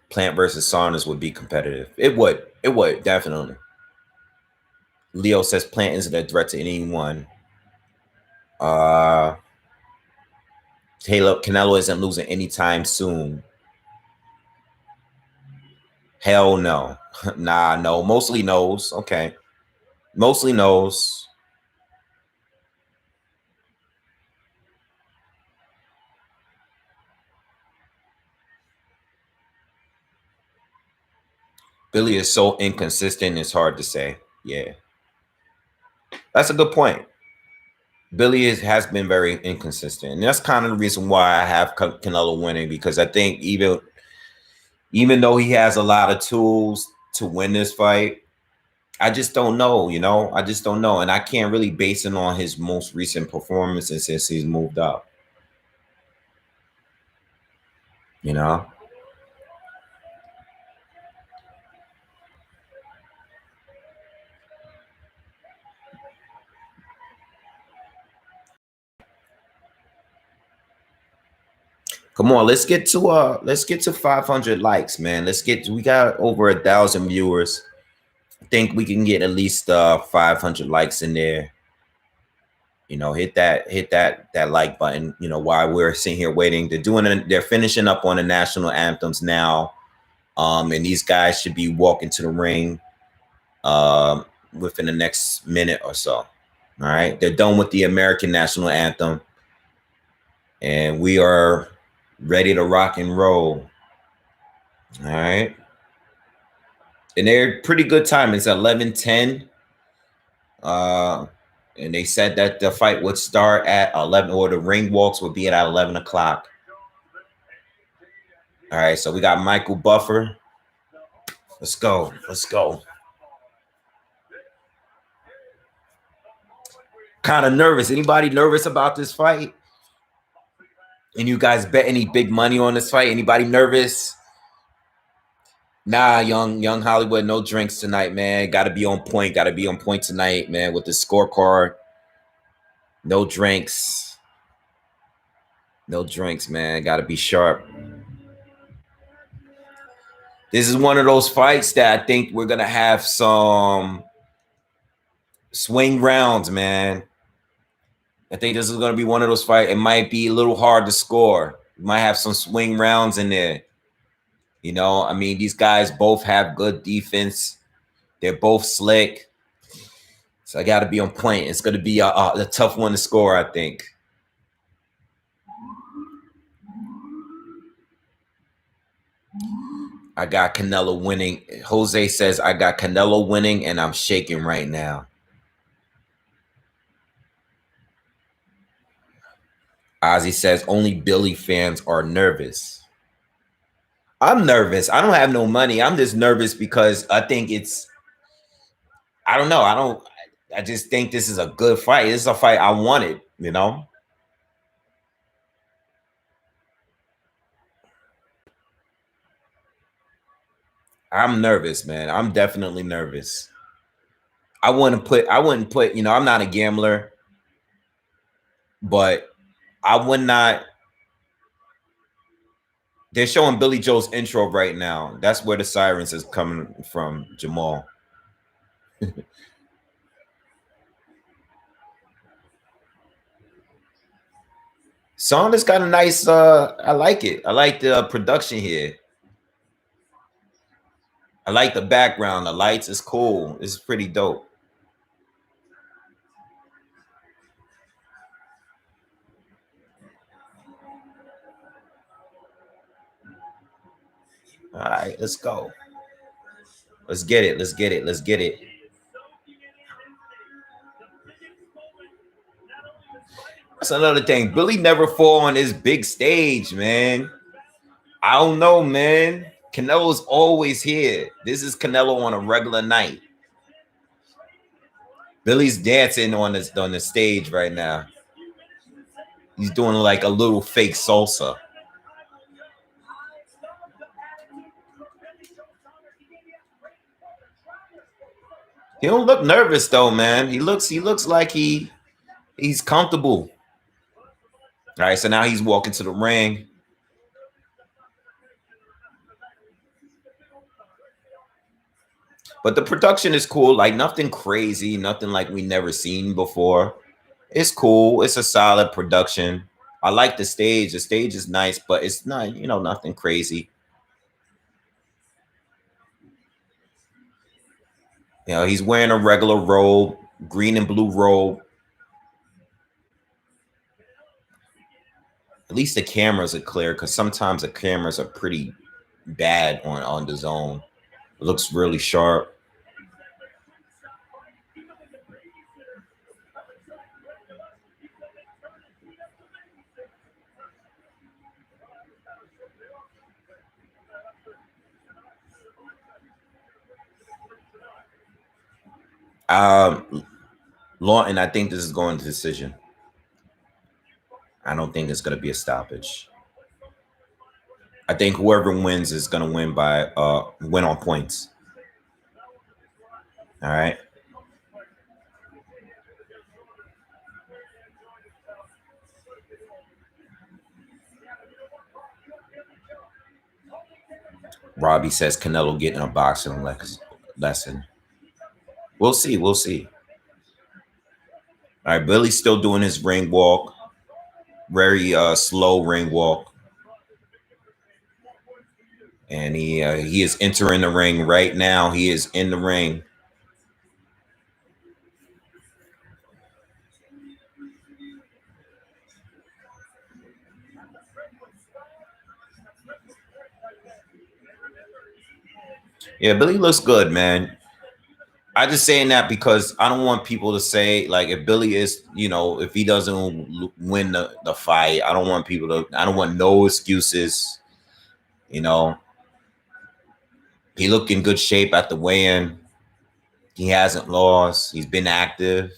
Plant versus Saunders would be competitive. It would. It would, definitely. Leo says Plant isn't a threat to anyone. Canelo isn't losing anytime soon. Hell no. Nah, no. Mostly knows. Okay. Mostly knows. Billy is so inconsistent, it's hard to say. Yeah. That's a good point. Billy has been very inconsistent. And that's kind of the reason why I have Canelo winning, because I think even though he has a lot of tools to win this fight, I just don't know, you know? I just don't know. And I can't really base it on his most recent performances since he's moved up. You know? Come on, let's get to 500 likes, man. We got over 1,000 viewers. I think we can get at least 500 likes in there. You know, hit that like button, you know, while we're sitting here waiting. They're finishing up on the national anthems now. And these guys should be walking to the ring within the next minute or so. All right. They're done with the American national anthem. And we are ready to rock and roll. All right. And they're pretty good time. It's 11:10. And they said that the fight would start at 11, or the ring walks would be at 11 o'clock. All right, so we got Michael Buffer. Let's go. Let's go. Kind of nervous. Anybody nervous about this fight? And you guys bet any big money on this fight? Anybody nervous? Nah, young Hollywood, no drinks tonight, man. Got to be on point. Got to be on point tonight, man, with the scorecard. No drinks. No drinks, man. Got to be sharp. This is one of those fights that I think we're going to have some swing rounds, man. I think this is going to be one of those fights. It might be a little hard to score. You might have some swing rounds in there. You know, I mean, these guys both have good defense. They're both slick. So I got to be on point. It's going to be a tough one to score, I think. I got Canelo winning. Jose says, I got Canelo winning, and I'm shaking right now. Ozzy says, only Billy fans are nervous. I'm nervous. I don't have no money. I'm just nervous because I think I don't know. I just think this is a good fight. This is a fight I wanted, you know? I'm nervous, man. I'm definitely nervous. I wouldn't put, you know, I'm not a gambler, but I would not. They're showing Billy Joe's intro right now. That's where the sirens is coming from, Jamal. Saunders got a nice, I like it. I like the production here. I like the background. The lights is cool. It's pretty dope. All right, let's go. Let's get it. Let's get it. Let's get it. That's another thing. Billy never fall on this big stage, man. I don't know, man. Canelo's always here. This is Canelo on a regular night. Billy's dancing on the stage right now. He's doing like a little fake salsa. He don't look nervous though, man. He looks like he's comfortable. All right, so now he's walking to the ring. But the production is cool, like nothing crazy, nothing like we never seen before. It's cool. It's a solid production. I like the stage. The stage is nice, but it's not, you know, nothing crazy. You know, he's wearing a regular robe, green and blue robe. At least the cameras are clear, because sometimes the cameras are pretty bad on DAZN. It looks really sharp. Lawton, I think this is going to decision. I don't think it's going to be a stoppage. I think whoever wins is going to win by win on points. All right. Robbie says Canelo getting a boxing lesson. We'll see. We'll see. All right, Billy's still doing his ring walk. Very slow ring walk. And he is entering the ring right now. He is in the ring. Yeah, Billy looks good, man. I just saying that because I don't want people to say, like, if Billy is, you know, if he doesn't win the fight, I don't want no excuses. You know, he looked in good shape at the weigh-in. He hasn't lost. He's been active.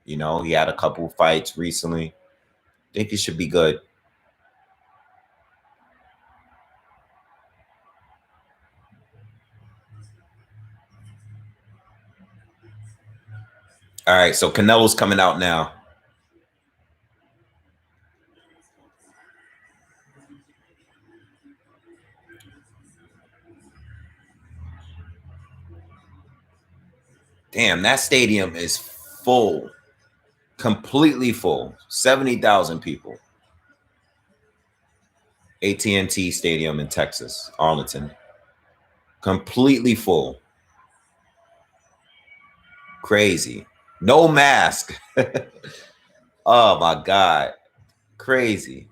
You know, he had a couple fights recently. I think he should be good. All right, so Canelo's coming out now. Damn, that stadium is full. Completely full. 70,000 people. AT&T Stadium in Texas, Arlington. Completely full. Crazy. No mask. Oh my God. Crazy.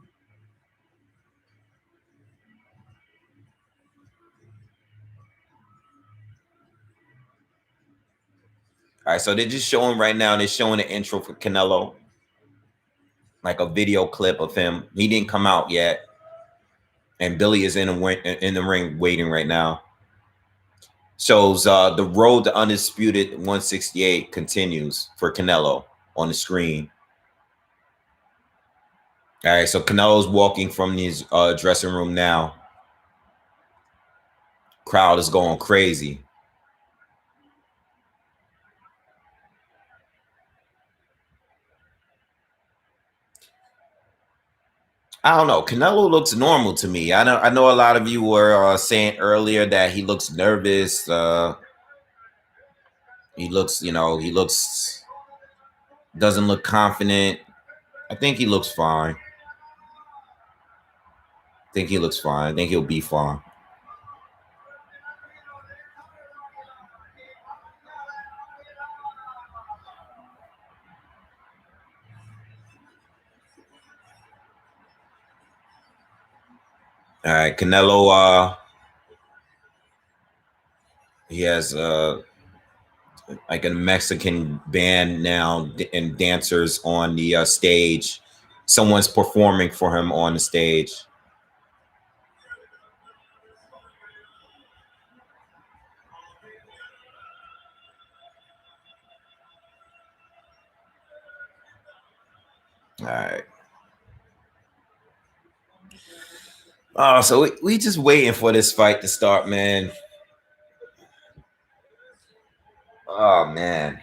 All right, so they're just showing right now, they're showing the intro for Canelo. Like a video clip of him. He didn't come out yet. And Billy is in the ring waiting right now. Shows the road to undisputed 168 continues for Canelo on the screen. All right, so Canelo's walking from his dressing room now. Crowd is going crazy. I don't know. Canelo looks normal to me. I know a lot of you were saying earlier that he looks nervous. He looks, you know, doesn't look confident. I think he looks fine. I think he looks fine. I think he'll be fine. All right, Canelo, he has like a Mexican band now and dancers on the stage. Someone's performing for him on the stage. All right. Oh, so we just waiting for this fight to start, man. Oh man.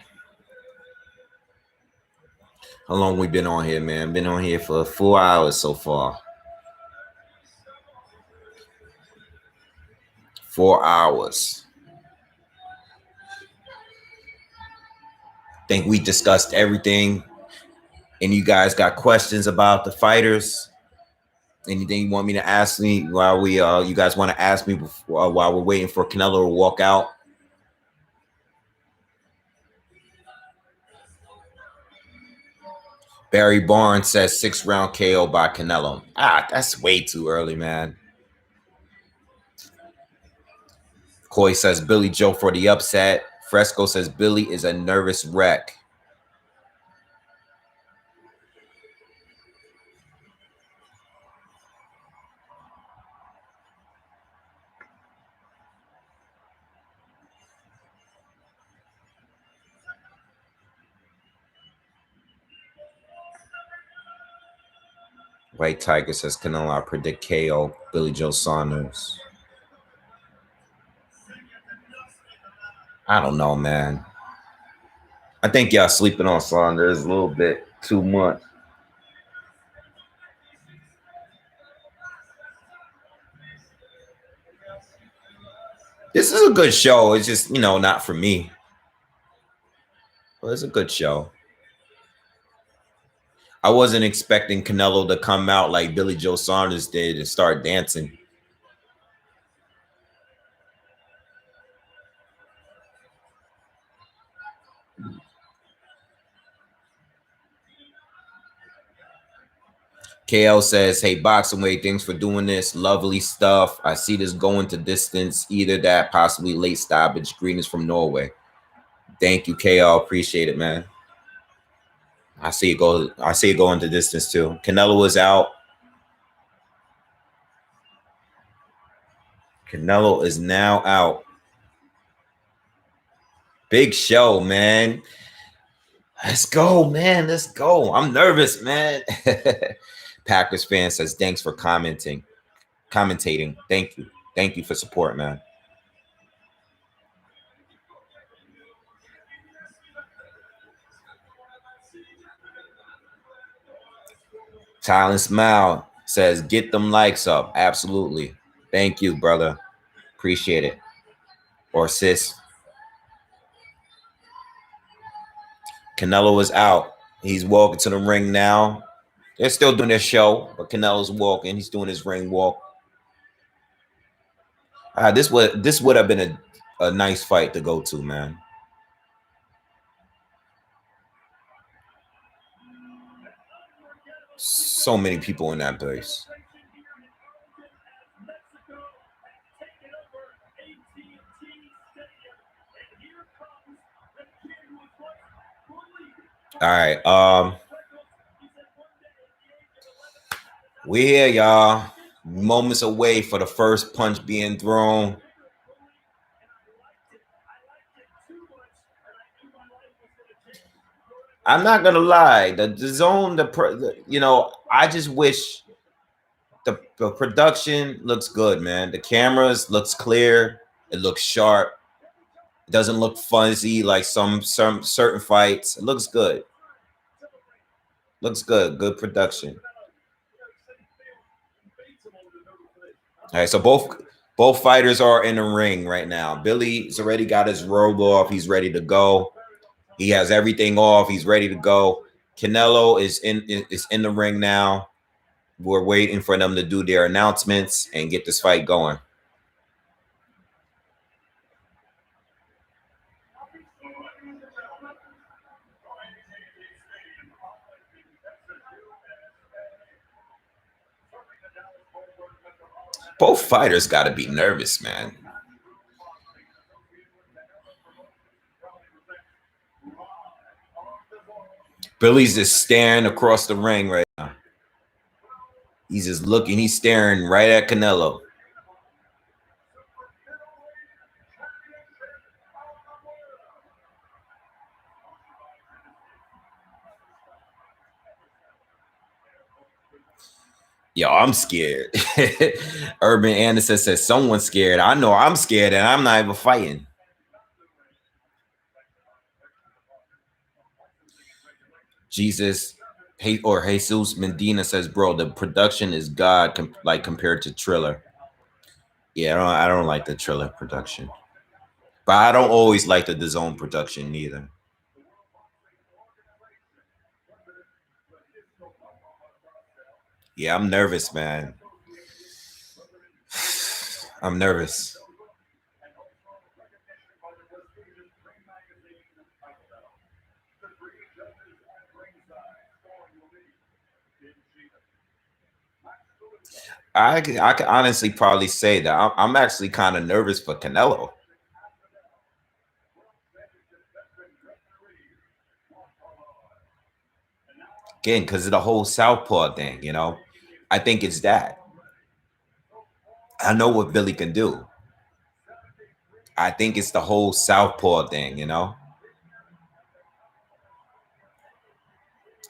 How long we been on here, man? Been on here for 4 hours so far. 4 hours. Think we discussed everything. And you guys got questions about the fighters? Anything you want me to ask me while we you guys want to ask me before, while we're waiting for Canelo to walk out? Barry Barnes says 6-round KO by Canelo. Ah, that's way too early, man. Coy says Billy Joe for the upset. Fresco says Billy is a nervous wreck. White Tiger says Canelo, I predict KO. Billy Joe Saunders. I don't know, man. I think y'all sleeping on Saunders a little bit too much. This is a good show. It's just, not for me. Well, it's a good show. I wasn't expecting Canelo to come out like Billy Joe Saunders did and start dancing. KL says, hey, BoxingWave, thanks for doing this. Lovely stuff. I see this going to distance. Either that, possibly late stoppage. Greetings from Norway. Thank you, KL. Appreciate it, man. I see it going to distance too. Canelo is out. Canelo is now out. Big show, man. Let's go, man. Let's go. I'm nervous, man. Packers fan says, thanks for commentating. Thank you. Thank you for support, man. Silent Smile says, get them likes up. Absolutely. Thank you, brother. Appreciate it. Or sis. Canelo is out. He's walking to the ring now. They're still doing their show, but Canelo's walking. He's doing his ring walk. This would have been a nice fight to go to, man. So many people in that place. All right. We're here, y'all. Moments away for the first punch being thrown. I'm not gonna lie. The zone, I just wish the production looks good, man. The cameras looks clear. It looks sharp. It doesn't look fuzzy like some certain fights. It looks good. Looks good. Good production. All right, so both fighters are in the ring right now. Billy's already got his robe off. He's ready to go. He has everything off. He's ready to go. Canelo is in the ring now. We're waiting for them to do their announcements and get this fight going. Both fighters got to be nervous, man. Billy's just staring across the ring right now. He's just looking. He's staring right at Canelo. Yo, I'm scared. Urban Anderson says someone's scared. I know I'm scared, and I'm not even fighting. Jesus, or Jesus Medina says, bro, the production is God, like compared to Triller. Yeah, I don't like the Triller production, but I don't always like the DAZN production neither. Yeah, I'm nervous, man. I'm nervous. I can honestly probably say that I'm actually kind of nervous for Canelo. Again, because of the whole southpaw thing, you know. I think it's that. I know what Billy can do. I think it's the whole southpaw thing, you know.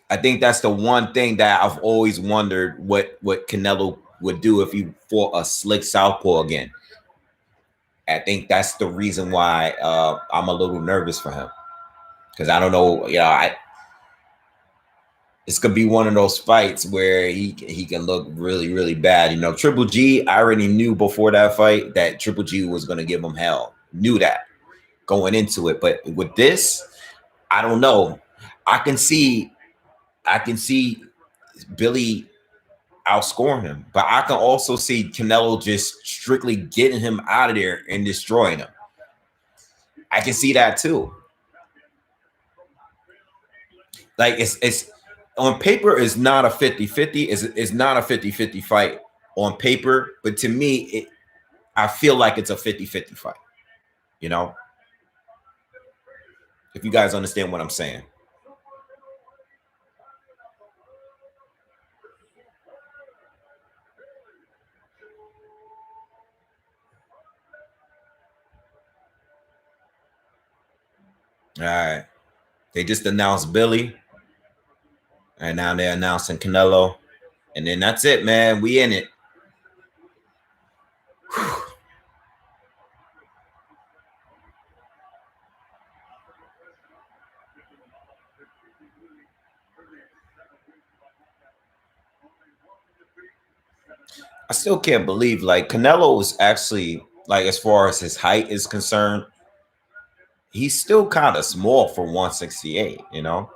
I think that's the one thing that I've always wondered what Canelo would do if he fought a slick southpaw again. I think that's the reason why I'm a little nervous for him, because I don't know. It's gonna be one of those fights where he can look really, really bad. You know, Triple G, I already knew before that fight that Triple G was gonna give him hell. Knew that going into it, but with this, I don't know. I can see Billy outscoring him, but I can also see Canelo just strictly getting him out of there and destroying him. I can see that too. Like it's on paper is not a 50-50, is not a 50-50 fight on paper, but to me I feel like it's a 50-50 fight, you know, if you guys understand what I'm saying. All right, they just announced Billy, and now they're announcing Canelo, and then that's it, man. We in it. Whew. I still can't believe like Canelo is actually, like, as far as his height is concerned, he's still kind of small for 168, you know,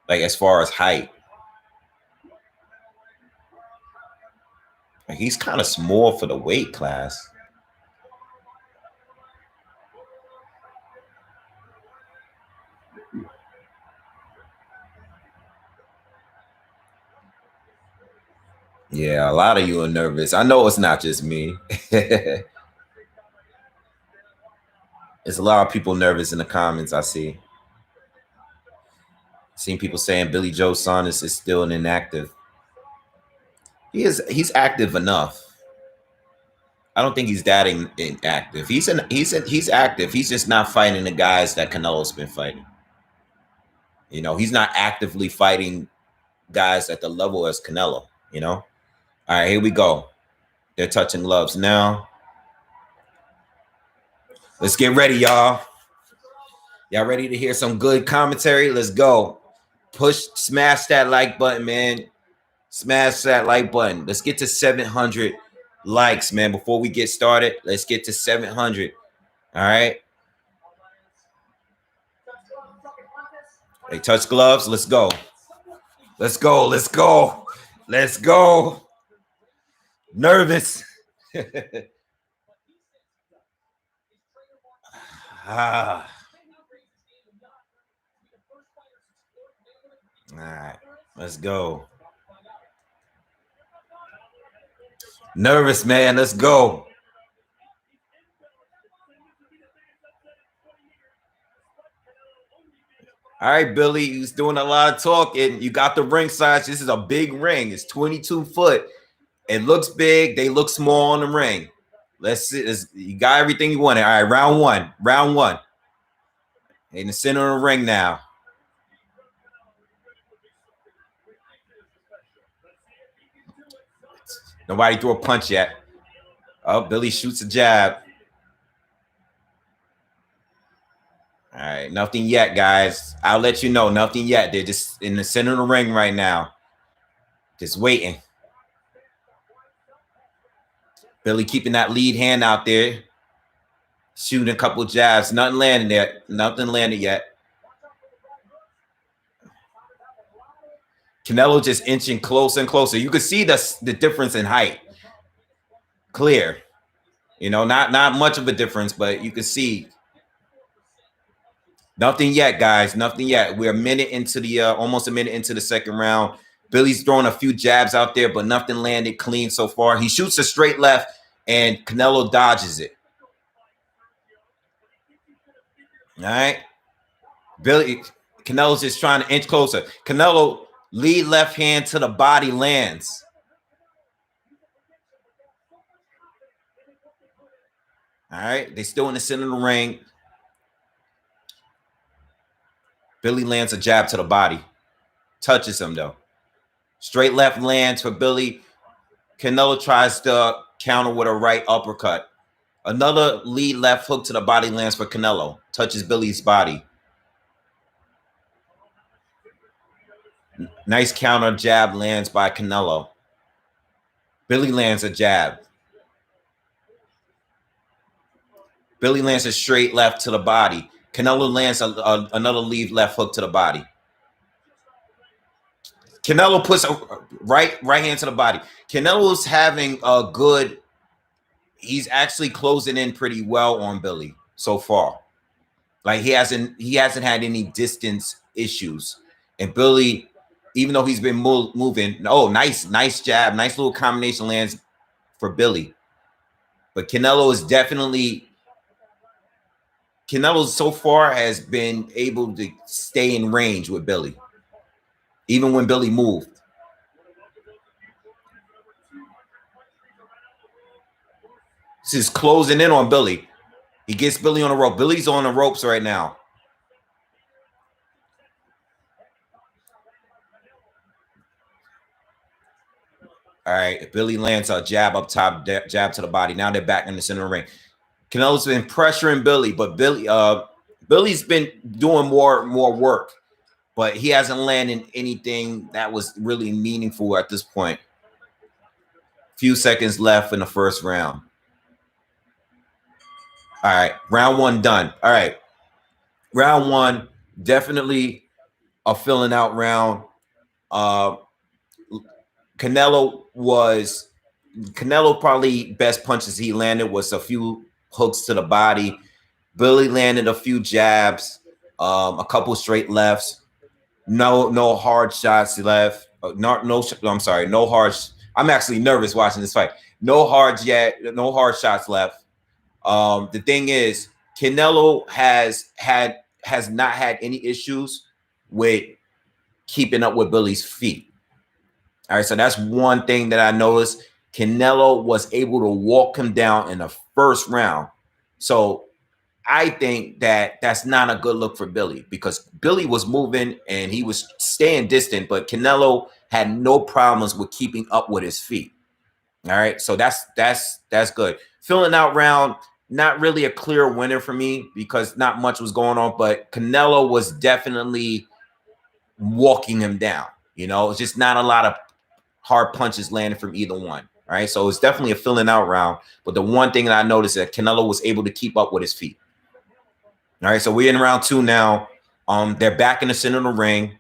like as far as height, like, he's kind of small for the weight class. Yeah, a lot of you are nervous. I know it's not just me. There's a lot of people nervous in the comments. I see. Seen people saying Billy Joe Saunders is still inactive. He's active enough. I don't think he's that inactive. He's active. He's just not fighting the guys that Canelo's been fighting. You know, he's not actively fighting guys at the level as Canelo. You know. All right, here we go. They're touching gloves now. Let's get ready, y'all. Y'all ready to hear some good commentary? Let's go. Smash that like button, man. Smash that like button. Let's get to 700 likes, man. Before we get started, let's get to 700. All right. They touch gloves. Let's go. Let's go. Let's go. Let's go. Nervous. Ah. All right. Let's go. Nervous, man. Let's go. All right, Billy, he's doing a lot of talking. You got the ring size. This is a big ring. It's 22 foot. It looks big. They look small on the ring. Let's see. You got everything you wanted. All right, round one. Round one. In the center of the ring now. Nobody threw a punch yet. Oh, Billy shoots a jab. All right, nothing yet, guys. I'll let you know, nothing yet. They're just in the center of the ring right now. Just waiting. Billy keeping that lead hand out there. Shooting a couple jabs. Nothing landing there. Nothing landed yet. Canelo just inching closer and closer. You can see the difference in height. Clear. You know, not much of a difference, but you can see. Nothing yet, guys. Nothing yet. We're a minute into the almost a minute into the second round. Billy's throwing a few jabs out there, but nothing landed clean so far. He shoots a straight left, and Canelo dodges it. All right. Canelo's just trying to inch closer. Canelo lead left hand to the body lands. All right. They still in the center of the ring. Billy lands a jab to the body. Touches him, though. Straight left lands for Billy. Canelo tries to counter with a right uppercut. Another lead left hook to the body lands for Canelo. Touches Billy's body. Nice counter jab lands by Canelo. Billy lands a jab. Billy lands a straight left to the body. Canelo lands another lead left hook to the body. Canelo puts a right hand to the body. Canelo's having a good. He's actually closing in pretty well on Billy so far. Like he hasn't had any distance issues. And Billy, even though he's been moving, oh, nice jab, nice little combination lands for Billy. But Canelo so far has been able to stay in range with Billy, even when Billy moved. This is closing in on Billy. He gets Billy on the rope. Billy's on the ropes right now. All right, Billy lands a jab up top, jab to the body. Now they're back in the center of the ring. Canelo's been pressuring Billy, but Billy's been doing more work, but he hasn't landed anything that was really meaningful at this point. Few seconds left in the first round. All right, round one done. All right, round one, definitely a filling out round. Canelo probably best punches he landed was a few hooks to the body. Billy landed a few jabs, a couple straight lefts. No hard shots left. No hard. I'm actually nervous watching this fight. No hard shots left. The thing is, Canelo has not had any issues with keeping up with Billy's feet. All right, so that's one thing that I noticed. Canelo was able to walk him down in the first round. So I think that that's not a good look for Billy because Billy was moving and he was staying distant, but Canelo had no problems with keeping up with his feet. All right, so that's good. Filling out round, not really a clear winner for me because not much was going on, but Canelo was definitely walking him down. You know, it's just not a lot of hard punches landing from either one. All right, so it's definitely a filling out round. But the one thing that I noticed is that Canelo was able to keep up with his feet. All right, so we're in round two now. They're back in the center of the ring.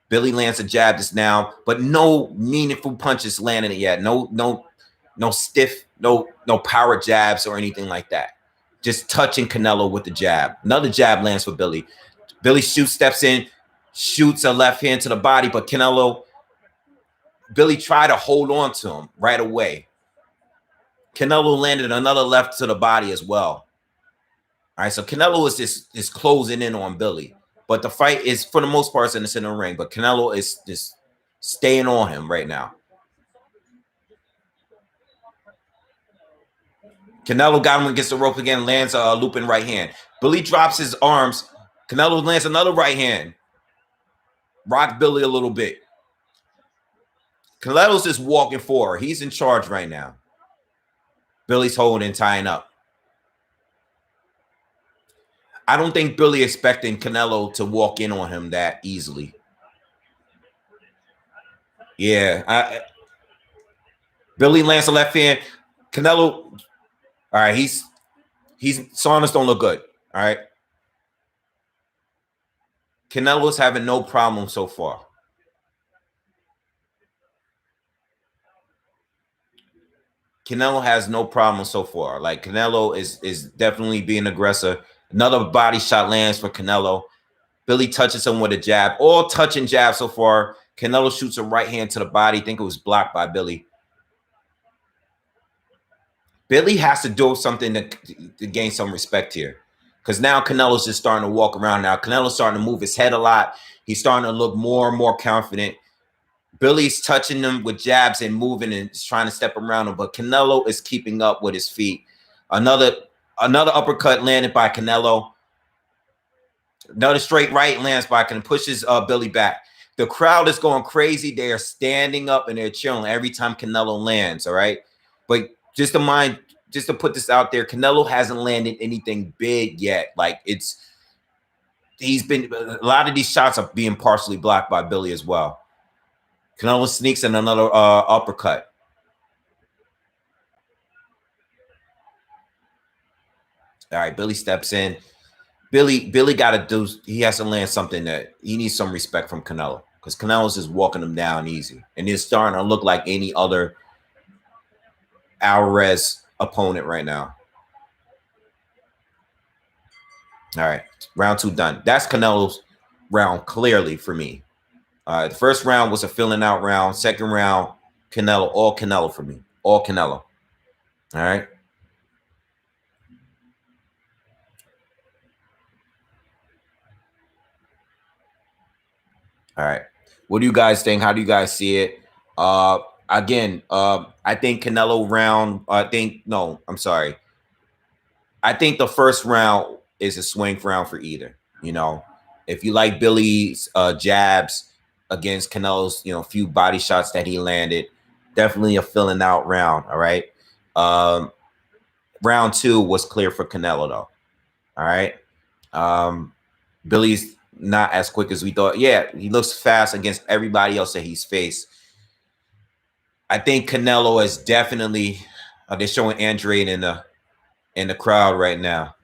Billy lands a jab just now, but no meaningful punches landing it yet. No stiff, no power jabs or anything like that. Just touching Canelo with the jab. Another jab lands for Billy. Billy steps in, shoots a left hand to the body, but Billy tried to hold on to him right away. Canelo landed another left to the body as well. All right, so Canelo is just closing in on Billy. But the fight is, for the most part, in the center of the ring. But Canelo is just staying on him right now. Canelo got him against the rope again, lands a looping right hand. Billy drops his arms. Canelo lands another right hand. Rocked Billy a little bit. Canelo's just walking forward. He's in charge right now. Billy's holding, tying up. I don't think Billy expecting Canelo to walk in on him that easily. Yeah, Billy lands a left hand. Canelo, all right, he's Saunders don't look good. All right. Canelo's having no problem so far. Canelo has no problem so far. Like Canelo is definitely being aggressive. Another body shot lands for Canelo. Billy touches him with a jab. All touching jabs so far. Canelo shoots a right hand to the body. I think it was blocked by Billy. Billy has to do something to gain some respect here. Because now Canelo's just starting to walk around now. Canelo's starting to move his head a lot. He's starting to look more and more confident. Billy's touching him with jabs and moving and trying to step around him. But Canelo is keeping up with his feet. Another uppercut landed by Canelo. Another straight right lands by Canelo, pushes Billy back. The crowd is going crazy. They are standing up and they're cheering every time Canelo lands, all right? But just to put this out there, Canelo hasn't landed anything big yet. Like he's been, a lot of these shots are being partially blocked by Billy as well. Canelo sneaks in another uppercut. All right, Billy steps in. Billy got to do, he has to land something that he needs some respect from Canelo, because Canelo's just walking him down easy. And he's starting to look like any other Alvarez opponent right now. All right, round 2 done. That's Canelo's round clearly for me. The first round was a filling out round. Second round, Canelo, all Canelo for me. All Canelo. All right. All right. What do you guys think? How do you guys see it? Again, I think Canelo round, I think the first round is a swing round for either. You know, if you like Billy's jabs against Canelo's, few body shots that he landed, definitely a filling out round. All right. Round 2 was clear for Canelo though. All right. Billy's not as quick as we thought. Yeah, he looks fast against everybody else that he's faced. I think Canelo is definitely, they're showing Andrade in the crowd right now.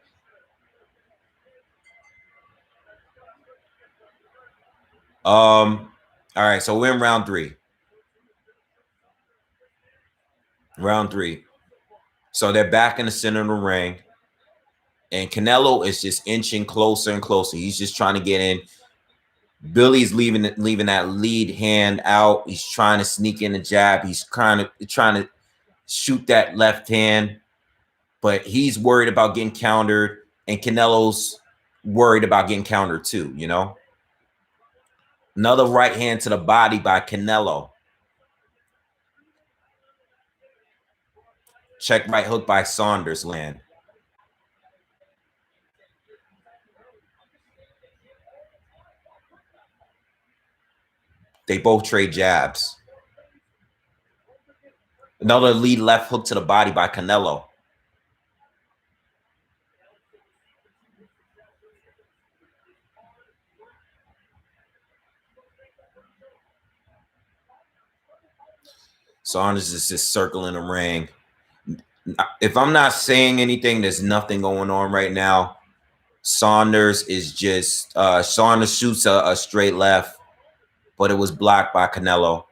All right, so we're in round 3. Round 3. So they're back in the center of the ring. And Canelo is just inching closer and closer. He's just trying to get in. Billy's leaving that lead hand out. He's trying to sneak in a jab. He's trying to shoot that left hand, but he's worried about getting countered, and Canelo's worried about getting countered too, Another right hand to the body by Canelo. Check right hook by Saunders land. They both trade jabs. Another lead left hook to the body by Canelo. Saunders is just circling the ring. If I'm not saying anything, there's nothing going on right now. Saunders is just Saunders shoots a straight left, but it was blocked by Canelo.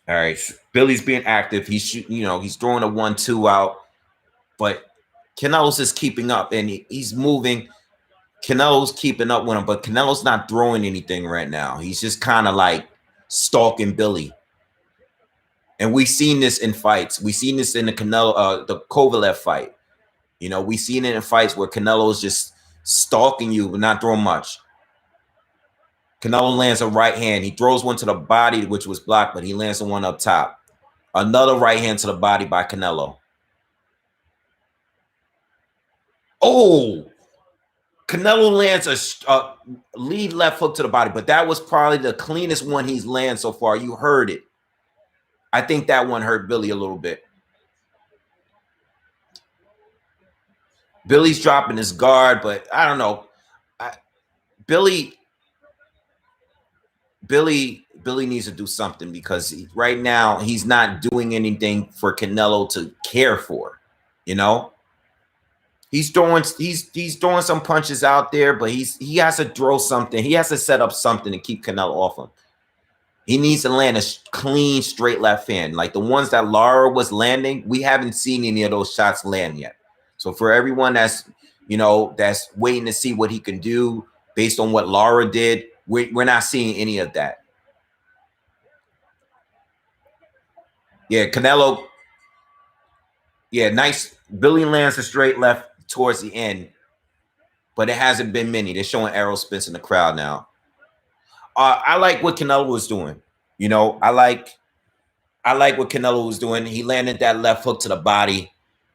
All right, Billy's being active. He's shooting, he's throwing a 1-2 out, but Canelo's just keeping up and he's moving. Canelo's keeping up with him, but Canelo's not throwing anything right now. He's just kind of like stalking Billy. And we've seen this in fights. We've seen this in the the Kovalev fight. We've seen it in fights where Canelo's just stalking you, but not throwing much. Canelo lands a right hand. He throws one to the body, which was blocked, but he lands the one up top. Another right hand to the body by Canelo. Oh, Canelo lands a lead left hook to the body, but that was probably the cleanest one he's landed so far. You heard it. I think that one hurt Billy a little bit. Billy's dropping his guard, but I don't know. Billy needs to do something because right now he's not doing anything for Canelo to care for. You know, he's throwing some punches out there, but he has to throw something. He has to set up something to keep Canelo off him. He needs to land a clean, straight left hand. Like the ones that Lara was landing, we haven't seen any of those shots land yet. So for everyone that's, you know, that's waiting to see what he can do based on what Lara did, we're not seeing any of that. Yeah, Canelo. Yeah, nice. Billy lands a straight left towards the end, but it hasn't been many. They're showing arrow spins in the crowd now. I like what Canelo was doing. You know, I like what Canelo was doing. He landed that left hook to the body.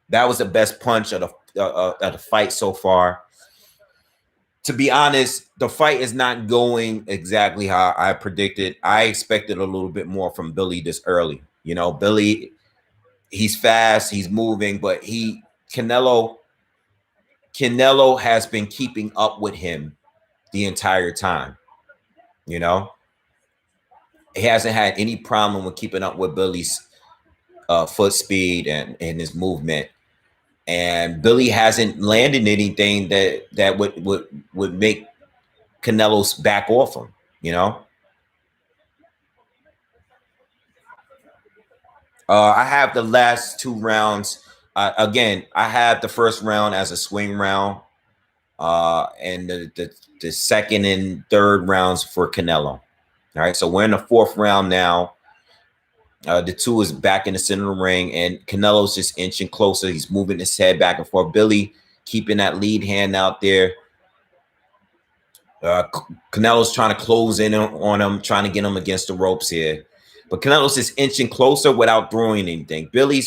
That was the best punch of the fight so far. To be honest, the fight is not going exactly how I predicted. I expected a little bit more from Billy this early. You know, Billy, he's fast, he's moving, but Canelo has been keeping up with him the entire time. You know, he hasn't had any problem with keeping up with Billy's foot speed and his movement. And Billy hasn't landed anything that would make Canelo's back off him, you know. I have the last two rounds. Again, I have the first round as a swing round, and the second and third rounds for Canelo. All right, so we're in the fourth round now. The two is back in the center of the ring, and Canelo's just inching closer. He's moving his head back and forth. Billy keeping that lead hand out there. Canelo's trying to close in on him, trying to get him against the ropes here. But Canelo's just inching closer without throwing anything. Billy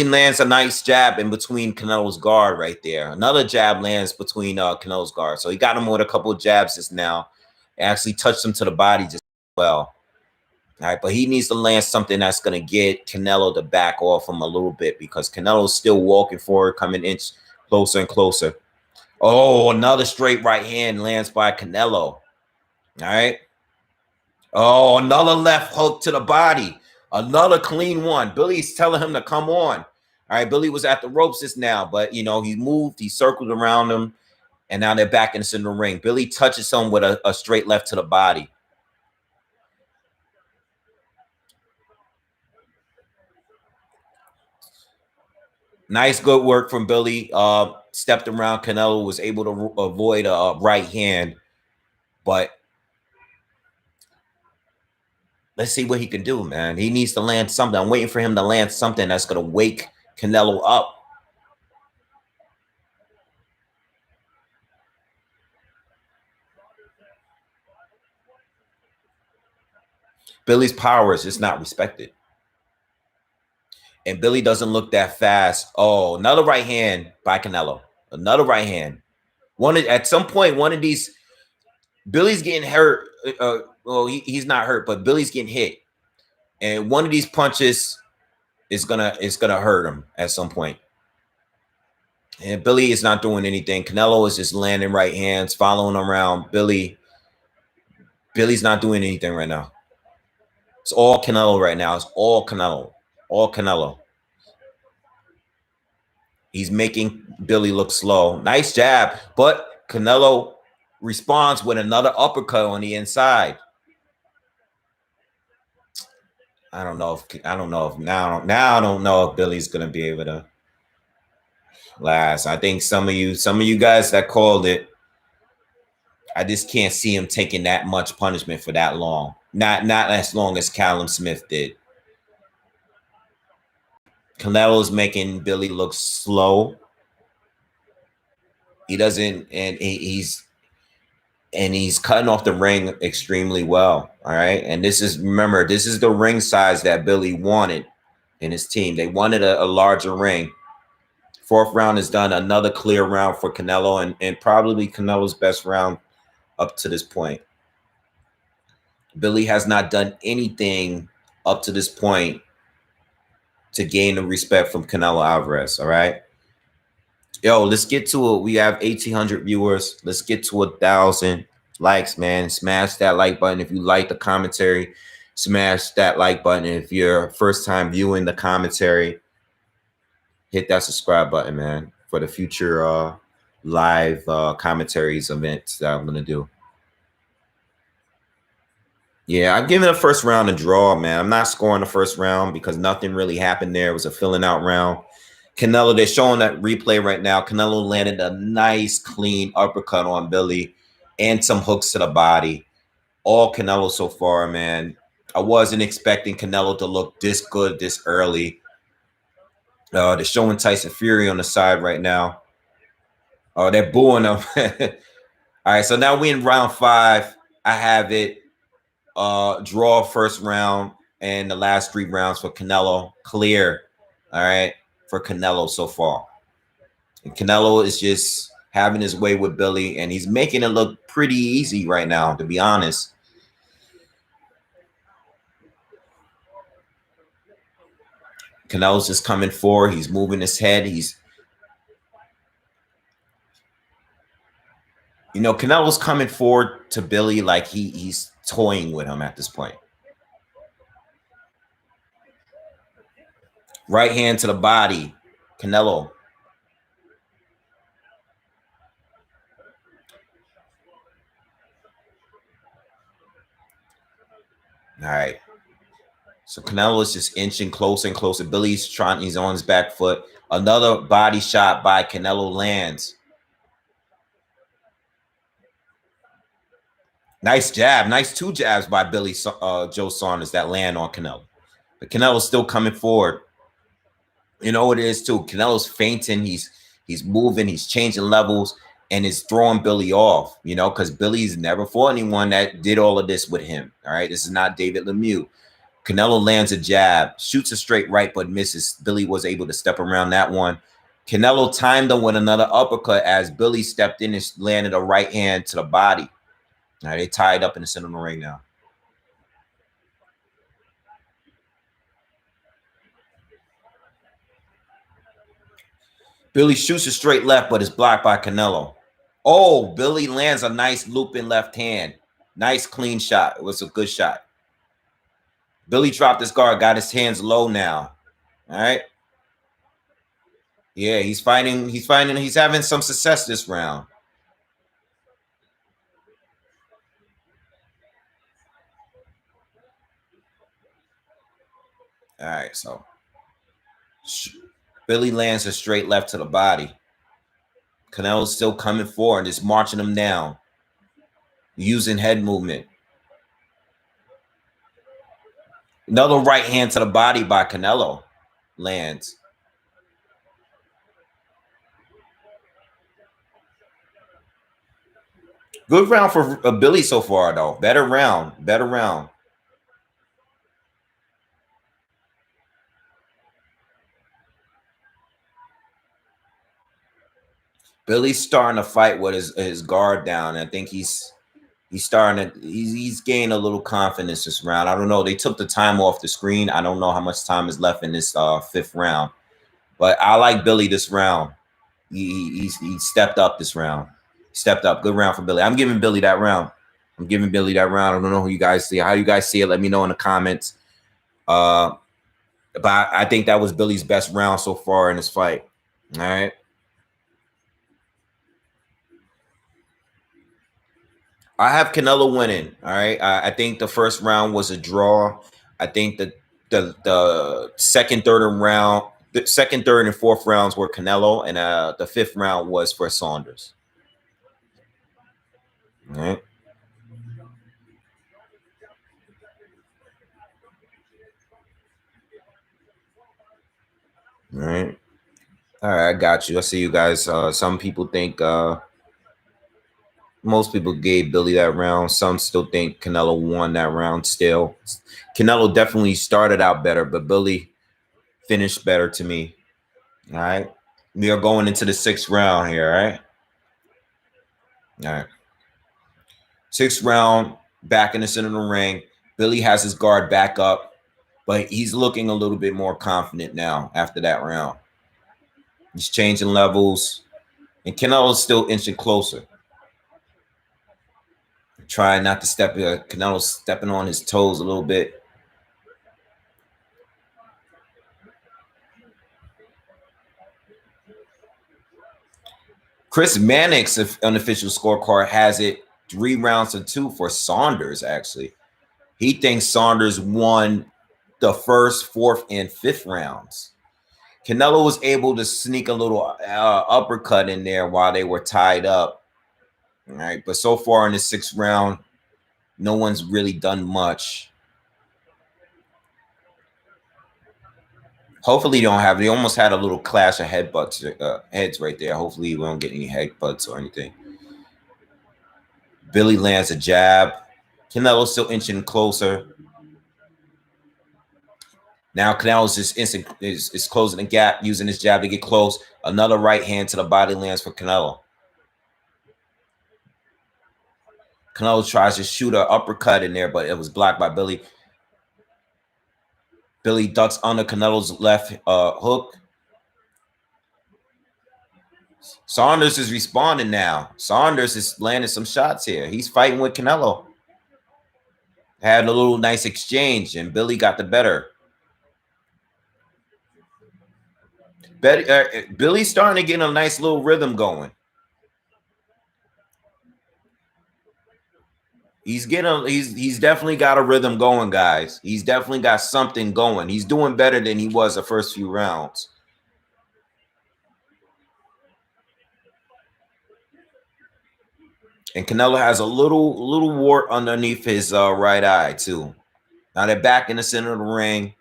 lands a nice jab in between Canelo's guard right there. Another jab lands between Canelo's guard. So he got him with a couple of jabs just now. Actually touched him to the body just well. All right, but he needs to land something that's going to get Canelo to back off him a little bit because Canelo's still walking forward, coming inch closer and closer. Oh, another straight right hand lands by Canelo. All right. Oh, another left hook to the body. Another clean one. Billy's telling him to come on. All right, Billy was at the ropes just now, but, you know, he moved, he circled around him, and now they're back in the center of the ring. Billy touches him with a straight left to the body. Nice, good work from Billy. Stepped around. Canelo was able to avoid a right hand, but let's see what he can do, man. He needs to land something. I'm waiting for him to land something that's going to wake Canelo up. Billy's power is just not respected. And Billy doesn't look that fast. Oh, another right hand by Canelo. Another right hand. At some point, one of these, Billy's getting hurt. Well, he's not hurt, but Billy's getting hit. And one of these punches is gonna hurt him at some point. And Billy is not doing anything. Canelo is just landing right hands, following around. Billy's not doing anything right now. It's all Canelo right now. It's all Canelo. All Canelo. He's making Billy look slow. Nice jab, but Canelo responds with another uppercut on the inside. I don't know if now I don't know if Billy's gonna be able to last. I think some of you guys that called it, I just can't see him taking that much punishment for that long. Not as long as Callum Smith did. Canelo's making Billy look slow. He doesn't, and he's cutting off the ring extremely well. All right. And remember, this is the ring size that Billy wanted in his team. They wanted a larger ring Fourth round is done. Another clear round for Canelo, and probably Canelo's best round up to this point. Billy has not done anything up to this point to gain the respect from Canelo Alvarez. All right. Yo, let's get to it. We have 1,800 viewers. Let's get to 1,000 likes, man. Smash that like button if you like the commentary. Smash that like button if you're first time viewing the commentary. Hit that subscribe button, man, for the future live commentaries events that I'm gonna do. Yeah, I'm giving the first round a draw, man. I'm not scoring the first round because nothing really happened there. It was a filling out round. Canelo, they're showing that replay right now. Canelo landed a nice, clean uppercut on Billy and some hooks to the body. All Canelo so far, man. I wasn't expecting Canelo to look this good this early. They're showing Tyson Fury on the side right now. Oh, they're booing him. All right, so now we in round 5. I have it. Draw first round and the last 3 rounds for Canelo. Clear. All right, for Canelo so far. And Canelo is just having his way with Billy, and he's making it look pretty easy right now, to be honest. Canelo's just coming forward. He's moving his head. Canelo's coming forward to Billy like he's toying with him at this point. Right hand to the body. Canelo. All right. So Canelo is just inching closer and closer. Billy's trying. He's on his back foot. Another body shot by Canelo lands. Nice jab. Nice 2 jabs by Billy Joe Saunders that land on Canelo. But Canelo's still coming forward. You know what it is too. Canelo's feinting. He's moving. He's changing levels. And is throwing Billy off, because Billy's never fought anyone that did all of this with him. All right. This is not David Lemieux. Canelo lands a jab, shoots a straight right, but misses. Billy was able to step around that one. Canelo timed him with another uppercut as Billy stepped in and landed a right hand to the body. Now they tied up in the center of the ring now. Billy shoots a straight left, but is blocked by Canelo. Oh, Billy lands a nice looping left hand. Nice clean shot. It was a good shot. Billy dropped his guard, got his hands low now. All right. Yeah, he's fighting. He's having some success this round. All right, so Billy lands a straight left to the body. Canelo's still coming forward, just marching him down, using head movement. Another right hand to the body by Canelo lands. Good round for Billy so far, though. Better round. Better round. Billy's starting to fight with his guard down. I think he's starting to he's gained a little confidence this round. I don't know. They took the time off the screen. I don't know how much time is left in this 5th round, but I like Billy this round. He stepped up this round. Stepped up. Good round for Billy. I'm giving Billy that round. I don't know who you guys see. How you guys see it? Let me know in the comments. But I think that was Billy's best round so far in this fight. All right. I have Canelo winning. All right. I think the first round was a draw. I think that the second, third, and 4th rounds were Canelo, and the 5th round was for Saunders. All right. All right. All right. I got you. I see you guys. Some people think most people gave Billy that round. Some still think Canelo won that round still. Canelo definitely started out better, but Billy finished better to me. All right. We are going into the 6th round here, right? All right. 6th round, back in the center of the ring. Billy has his guard back up, but he's looking a little bit more confident now after that round. He's changing levels, and Canelo's still inching closer. Trying not to step. Canelo's stepping on his toes a little bit. Chris Mannix's unofficial scorecard has it 3 rounds to 2 for Saunders, actually. He thinks Saunders won the 1st, 4th, and 5th rounds. Canelo was able to sneak a little uppercut in there while they were tied up. All right, but so far in the 6th round, no one's really done much. Hopefully, you don't have. They almost had a little clash of heads right there. Hopefully, we don't get any headbutts or anything. Billy lands a jab. Canelo's still inching closer. Now Canelo's just is closing the gap, using his jab to get close. Another right hand to the body lands for Canelo. Canelo tries to shoot an uppercut in there, but it was blocked by Billy. Billy ducks under Canelo's left hook. Saunders is responding now. Saunders is landing some shots here. He's fighting with Canelo. Had a little nice exchange, and Billy got the better. Billy's starting to get a nice little rhythm going. He's definitely got a rhythm going, guys. He's definitely got something going. He's doing better than he was the first few rounds. And Canelo has a little wart underneath his right eye too. Now they're back in the center of the ring.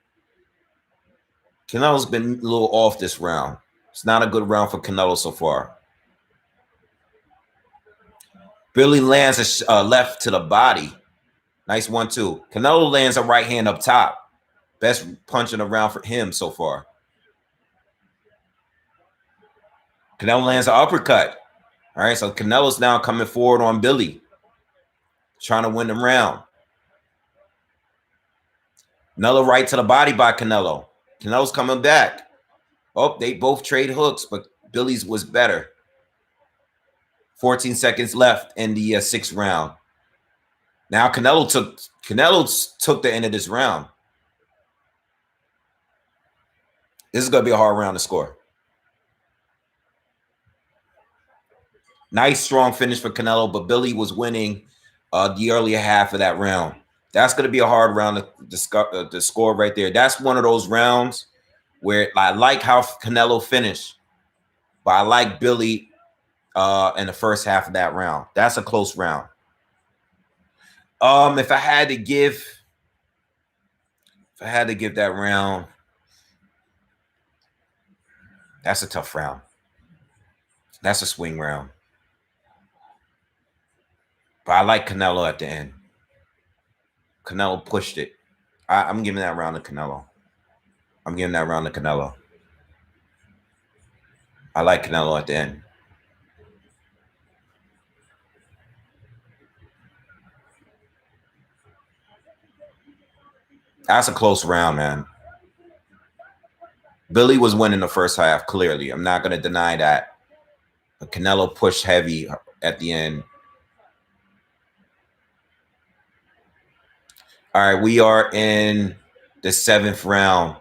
Canelo's been a little off this round. It's not a good round for Canelo so far. Billy lands a left to the body. Nice 1-2. Canelo lands a right hand up top. Best punch in the round for him so far. Canelo lands an uppercut. All right, so Canelo's now coming forward on Billy, trying to win the round. Another right to the body by Canelo. Canelo's coming back. Oh, they both trade hooks, but Billy's was better. 14 seconds left in the 6th round. Now Canelo took the end of this round. This is going to be a hard round to score. Nice, strong finish for Canelo, but Billy was winning the earlier half of that round. That's going to be a hard round to score right there. That's one of those rounds where I like how Canelo finished, but I like Billy in the first half of that round. That's a close round. If I had to give that round, that's a tough round. That's a swing round. But I like Canelo at the end. Canelo pushed it. I'm giving that round to Canelo. I like Canelo at the end. That's a close round, man. Billy was winning the first half, clearly. I'm not going to deny that. But Canelo pushed heavy at the end. All right, we are in the 7th round.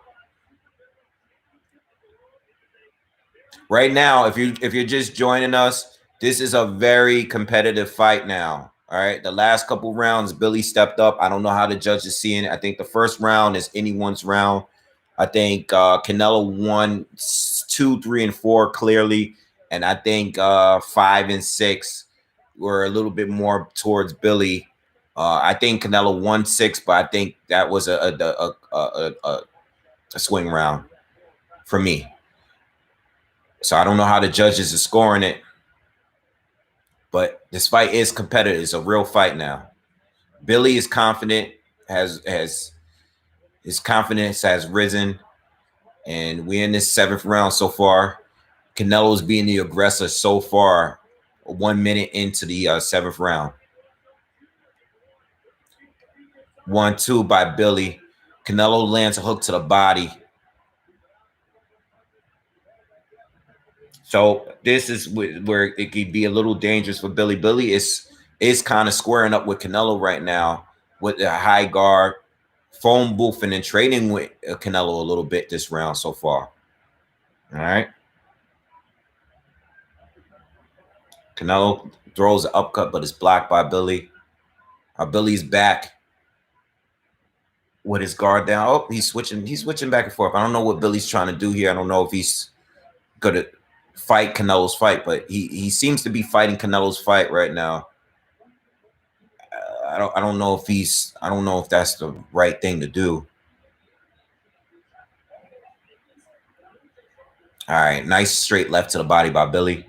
Right now, if you're just joining us, this is a very competitive fight now. All right, the last couple rounds, Billy stepped up. I don't know how the judges seeing it. I think the first round is anyone's round. I think Canelo won 2, 3, and 4 clearly, and I think 5 and 6 were a little bit more towards Billy. I think Canelo won 6, but I think that was a swing round for me. So I don't know how the judges are scoring it, but this fight is competitive. It's a real fight now. Billy is confident, his confidence has risen, and we're in this 7th round so far. Canelo's being the aggressor so far, 1 minute into the 7th round. 1-2 by Billy. Canelo lands a hook to the body. So this is where it could be a little dangerous for Billy. Billy is kind of squaring up with Canelo right now with a high guard, phone boothing and trading with Canelo a little bit this round so far. All right. Canelo throws an upcut, but it's blocked by Billy. Billy's back with his guard down. Oh, he's switching back and forth. I don't know what Billy's trying to do here. I don't know if he's gonna fight Canelo's fight, but he seems to be fighting Canelo's fight right now. I don't know if that's the right thing to do. All right, nice straight left to the body by Billy.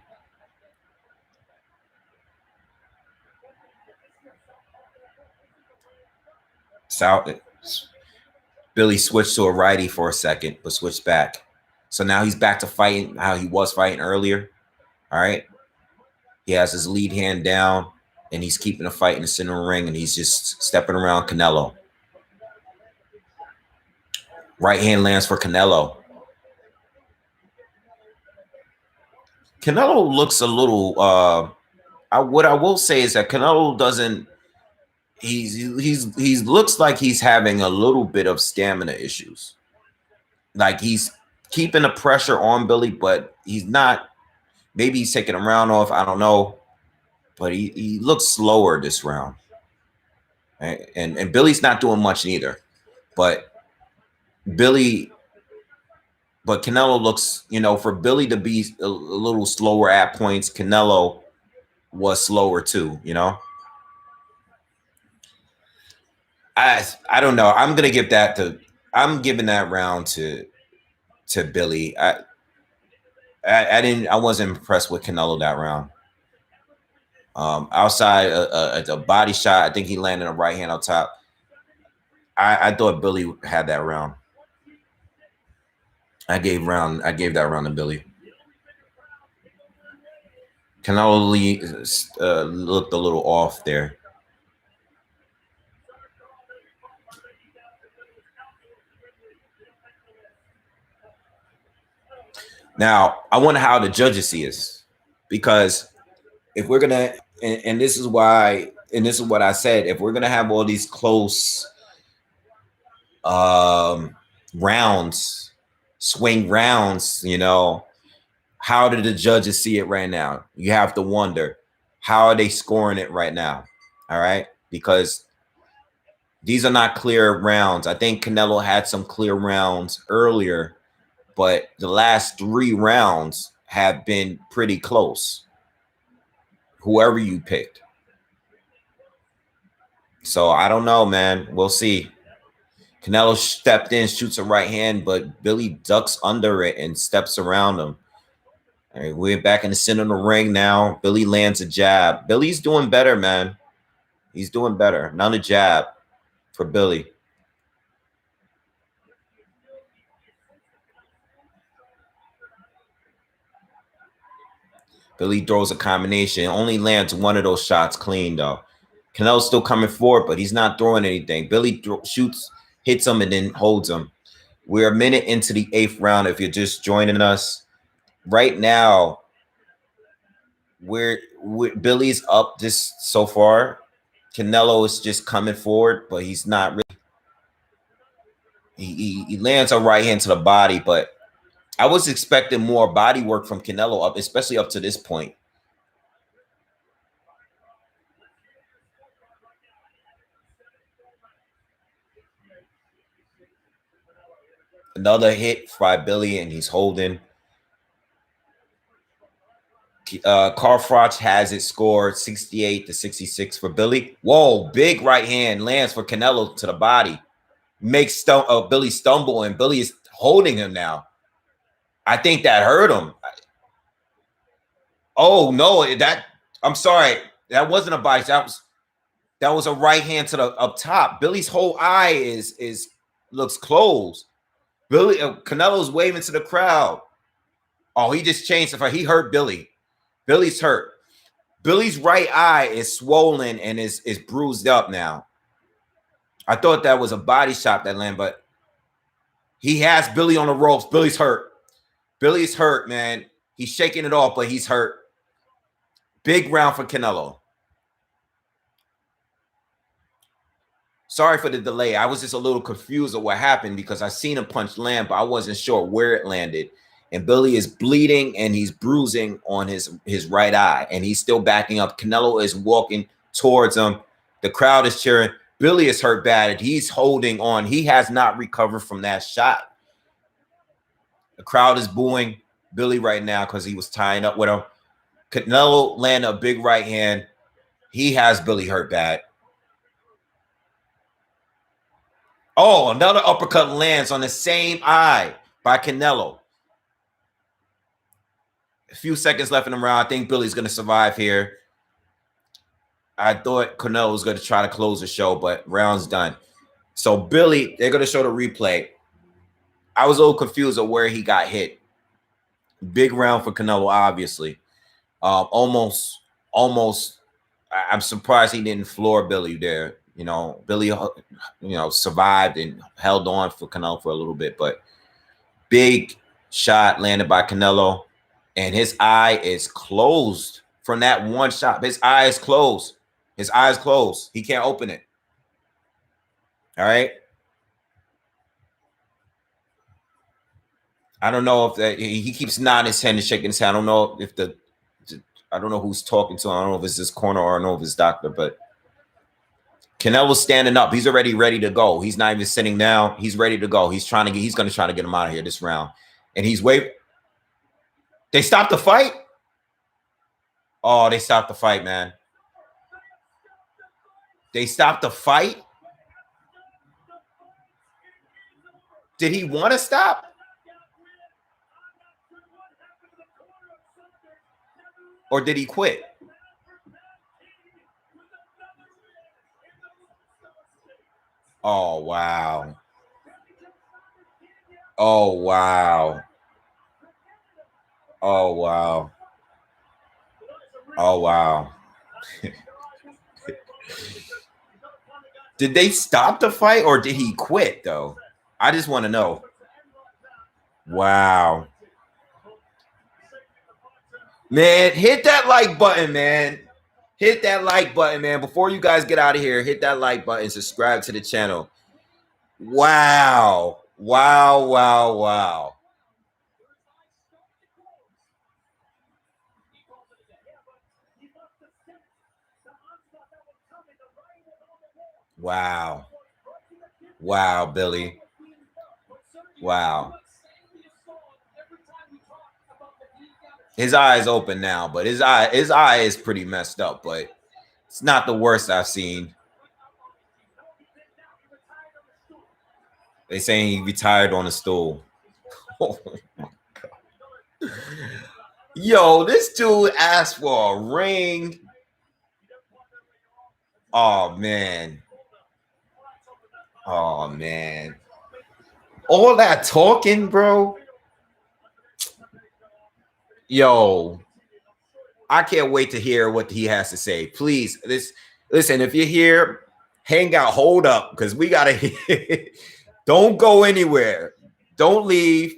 Billy switched to a righty for a second, but switched back. So now he's back to fighting how he was fighting earlier. All right. He has his lead hand down, and he's keeping the fight in the center of the ring, and he's just stepping around Canelo. Right hand lands for Canelo. Canelo looks a little what I will say is that Canelo doesn't he looks like he's having a little bit of stamina issues. Like he's keeping the pressure on Billy, but he's not. Maybe he's taking a round off. I don't know, but he looks slower this round. Right? And Billy's not doing much either, but Canelo looks, for Billy to be a little slower at points, Canelo was slower too, I don't know. I'm giving that round to Billy. I wasn't impressed with Canelo that round. Outside a body shot, I think he landed a right hand on top. I thought Billy had that round. I gave that round to Billy. Canelo looked a little off there. Now, I wonder how the judges see this, because if we're gonna, and this is why, and this is what I said, if we're gonna have all these close rounds, swing rounds, how do the judges see it right now? You have to wonder, how are they scoring it right now? All right, because these are not clear rounds. I think Canelo had some clear rounds earlier, but the last 3 rounds have been pretty close, whoever you picked. So I don't know, man. We'll see. Canelo stepped in, shoots a right hand, but Billy ducks under it and steps around him. All right, we're back in the center of the ring now. Billy lands a jab. Billy's doing better, man. He's doing better. Another jab for Billy. Billy throws a combination. Only lands one of those shots clean, though. Canelo's still coming forward, but he's not throwing anything. Billy shoots, hits him, and then holds him. We're a minute into the 8th round. If you're just joining us right now, Billy's up this so far. Canelo is just coming forward, but he's not really. He lands a right hand to the body, but I was expecting more body work from Canelo up, especially up to this point. Another hit by Billy, and he's holding. Carfroch has it scored 68-66 for Billy. Whoa, big right hand lands for Canelo to the body. Makes Billy stumble, and Billy is holding him now. I think that hurt him. Oh no, I'm sorry. That wasn't a body. That was a right hand to the up top. Billy's whole eye looks closed. Canelo's waving to the crowd. Oh, he just changed the fight. He hurt Billy. Billy's hurt. Billy's right eye is swollen and is bruised up now. I thought that was a body shot that landed, but he has Billy on the ropes. Billy's hurt. Billy's hurt, man. He's shaking it off, but he's hurt. Big round for Canelo. Sorry for the delay. I was just a little confused of what happened because I seen a punch land, but I wasn't sure where it landed. And Billy is bleeding and he's bruising on his right eye. And he's still backing up. Canelo is walking towards him. The crowd is cheering. Billy is hurt bad. He's holding on. He has not recovered from that shot. The crowd is booing Billy right now because he was tying up with him. Canelo landed a big right hand. He has Billy hurt bad. Oh, another uppercut lands on the same eye by Canelo. A few seconds left in the round. I think Billy's going to survive here. I thought Canelo was going to try to close the show, but round's done. So Billy, they're going to show the replay. I was a little confused of where he got hit. Big round for Canelo, obviously. Almost. I'm surprised he didn't floor Billy there. You know, Billy, survived and held on for Canelo for a little bit, but big shot landed by Canelo, and his eye is closed from that one shot. His eye is closed. His eye is closed. He can't open it. All right. I don't know if that he keeps nodding his head and shaking his head. I don't know if I don't know who's talking to him. I don't know if it's his corner or I don't know if it's doctor, but Canelo's standing up. He's already ready to go. He's not even sitting down. He's ready to go. He's going to try to get him out of here this round. And he's waiting. They stopped the fight? Oh, they stopped the fight, man. They stopped the fight? Did he want to stop? Or did he quit? Oh, wow. Oh, wow. Oh, wow. Oh, wow. Did they stop the fight or did he quit, though? I just want to know. Wow. Man, hit that like button, man. Hit that like button, man. Before you guys get out of here, hit that like button. Subscribe to the channel. Wow. Wow, wow, wow. Wow. Wow, Billy. Wow. His eye is open now, but his eye is pretty messed up, but it's not the worst I've seen. They saying he retired on a stool. Oh my God. Yo, this dude asked for a ring. Oh man. Oh man. All that talking, bro. Yo, I can't wait to hear what he has to say. Please, listen, if you're here, hang out, hold up, because we gotta hear. Don't go anywhere. Don't leave.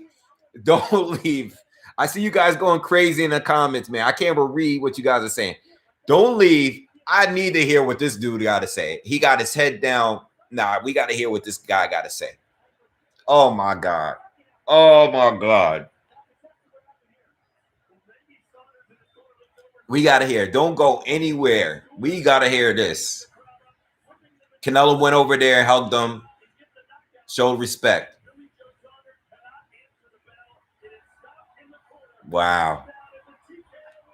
Don't leave. I see you guys going crazy in the comments, man. I can't even read what you guys are saying. Don't leave. I need to hear what this dude got to say. He got his head down. Nah, we got to hear what this guy got to say. Oh, my God. Oh, my God. We got to hear. Don't go anywhere. We got to hear this. Canelo went over there and hugged him. Showed respect. Wow.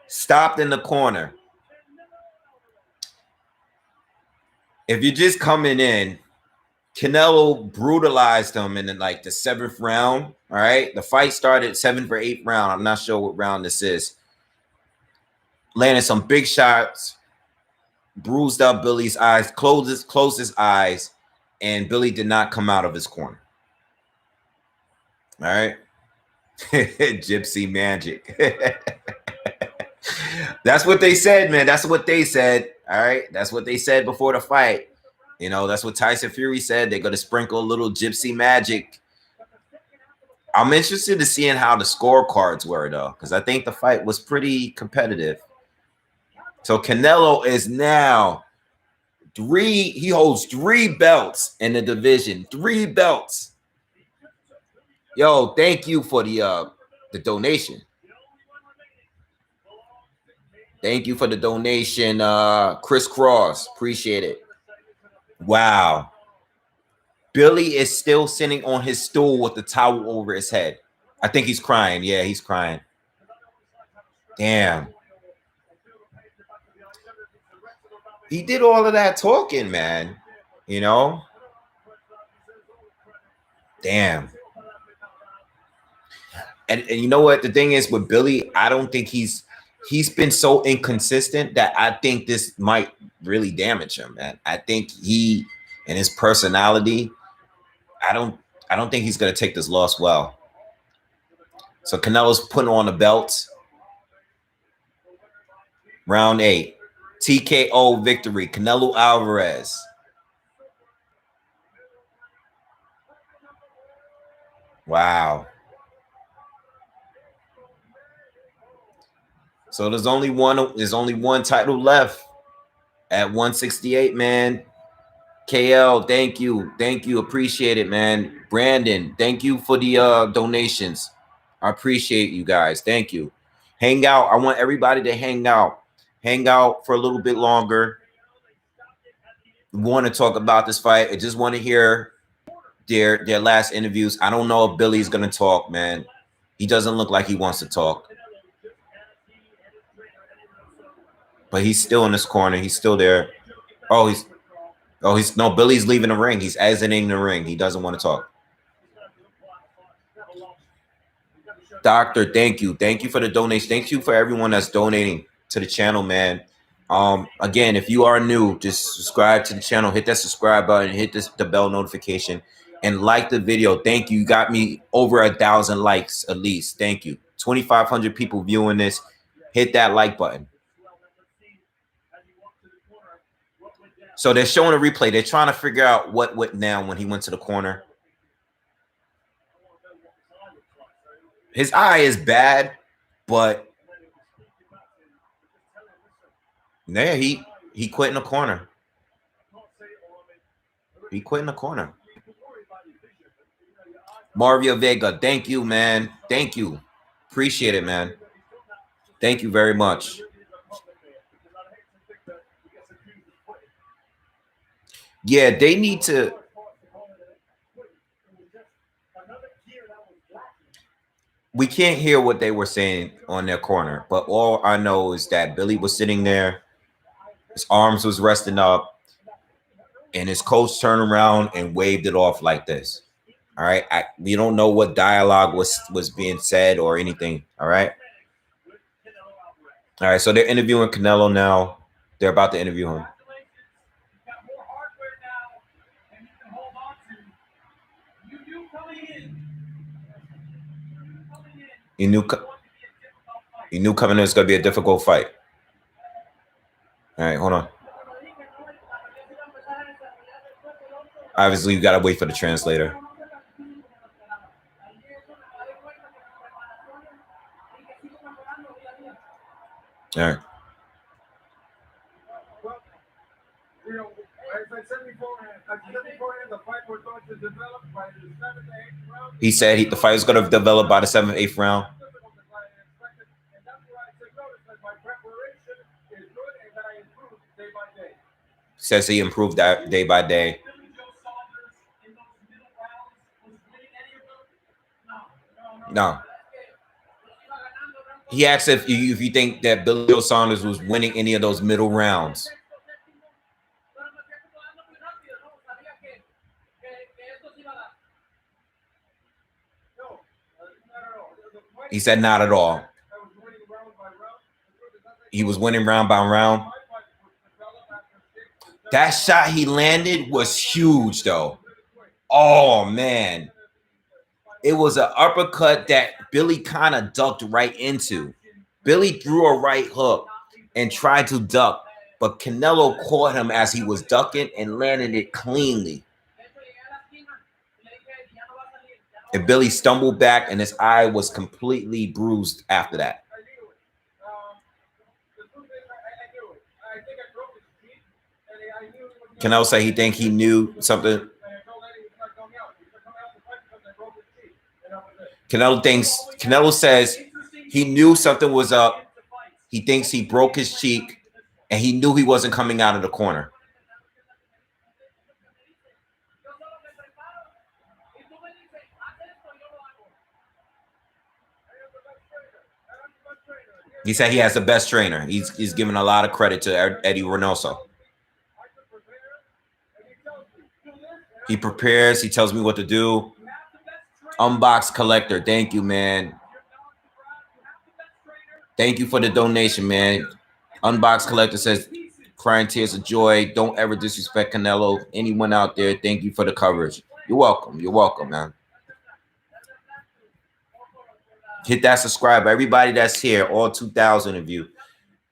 Stopped in the corner. If you're just coming in, Canelo brutalized him in like the 7th round. All right. The fight started 7th or 8th round. I'm not sure what round this is. Landed some big shots, bruised up Billy's eyes, closed his eyes, and Billy did not come out of his corner. All right. Gypsy magic. That's what they said, man. That's what they said. All right. That's what they said before the fight. You know, that's what Tyson Fury said. They're going to sprinkle a little gypsy magic. I'm interested to seeing how the scorecards were, though, because I think the fight was pretty competitive. So Canelo is now he holds 3 belts in the division. 3 belts. Yo, thank you for the donation. Thank you for the donation, Chris Cross. Appreciate it. Wow. Billy is still sitting on his stool with the towel over his head. I think he's crying. Yeah, he's crying. Damn. He did all of that talking, man. You know? Damn. And you know what? The thing is with Billy, I don't think he's been so inconsistent that I think this might really damage him, man. I think he and his personality, I don't think he's gonna take this loss well. So Canelo's putting on the belt. Round 8. TKO victory. Canelo Alvarez. Wow. So there's only one title left at 168, man. KL, thank you. Thank you. Appreciate it, man. Brandon, thank you for the donations. I appreciate you guys. Thank you. Hang out. I want everybody to hang out. Hang out for a little bit longer. We want to talk about this fight. I just want to hear their last interviews. I don't know if Billy's going to talk, man. He doesn't look like he wants to talk. But he's still in this corner. He's still there. No, Billy's leaving the ring. He's exiting the ring. He doesn't want to talk. Doctor, thank you. Thank you for the donation. Thank you for everyone that's donating to the channel, man. Again, if you are new, just subscribe to the channel. Hit that subscribe button. Hit the bell notification. And like the video. Thank you. You got me over 1,000 likes at least. Thank you. 2,500 people viewing this. Hit that like button. So they're showing a replay. They're trying to figure out what went down when he went to the corner. His eye is bad, but yeah, he quit in the corner. He quit in the corner. Mario Vega, thank you, man. Thank you. Appreciate it, man. Thank you very much. Yeah, they need to. We can't hear what they were saying on their corner, but all I know is that Billy was sitting there. His arms was resting up, and his coach turned around and waved it off like this. All right. We don't know what dialogue was being said or anything. All right. All right. So they're interviewing Canelo now. They're about to interview him. You knew coming in was going to be a difficult fight. All right. Hold on. Obviously, you got to wait for the translator. All right. He said the fight was going to develop by the 7th, 8th round. Says he improved that day by day. No. He asked if you think that Billy Saunders was winning any of those middle rounds. He said not at all. He was winning round by round. That shot he landed was huge, though. Oh, man. It was an uppercut that Billy kind of ducked right into. Billy threw a right hook and tried to duck, but Canelo caught him as he was ducking and landed it cleanly. And Billy stumbled back and his eye was completely bruised after that. Canelo said he think he knew something. Canelo says he knew something was up. He thinks he broke his cheek and he knew he wasn't coming out of the corner. He said he has the best trainer. He's giving a lot of credit to Eddie Reynoso. He prepares. He tells me what to do. Unbox Collector. Thank you, man. Thank you for the donation, man. Unbox Collector says, crying tears of joy. Don't ever disrespect Canelo. Anyone out there, thank you for the coverage. You're welcome. You're welcome, man. Hit that subscribe. Everybody that's here, all 2,000 of you.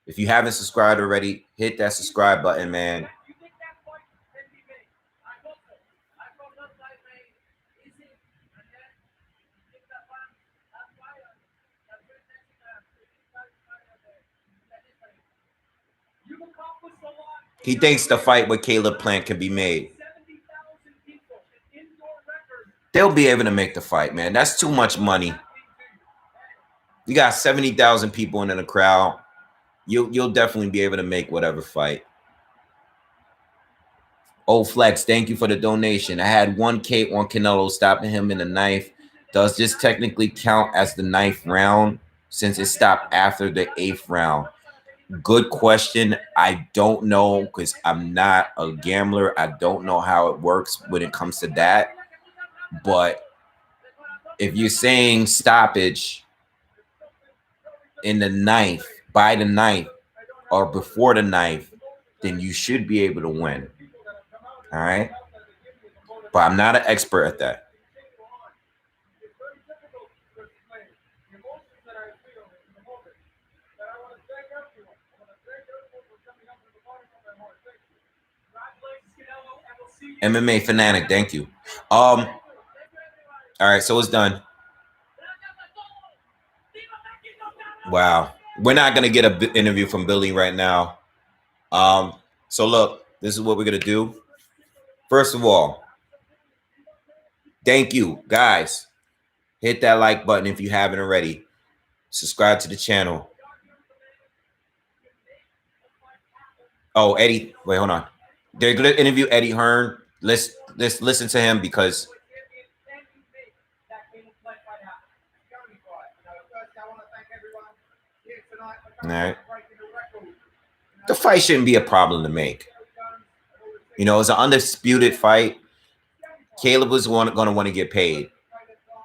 If you haven't subscribed already, hit that subscribe button, man. He thinks the fight with Caleb Plant can be made. They'll be able to make the fight, man. That's too much money. You got 70,000 people in the crowd. You'll definitely be able to make whatever fight. Oh, Flex, thank you for the donation. I had 1K on Canelo stopping him in the knife. Does this technically count as the 9th round since it stopped after the 8th round? Good question. I don't know because I'm not a gambler. I don't know how it works when it comes to that. But if you're saying stoppage in the 9th, by the 9th, or before the 9th, then you should be able to win. All right? But I'm not an expert at that. MMA Fanatic, thank you. All right, so it's done. Wow. We're not going to get an interview from Billy right now. So look, this is what we're going to do. First of all, thank you, guys. Hit that like button if you haven't already. Subscribe to the channel. Oh, Eddie. Wait, hold on. They're going to interview Eddie Hearn. Let's listen to him because all right. The fight shouldn't be a problem to make. You know, it's an undisputed fight. Caleb was going to want to get paid.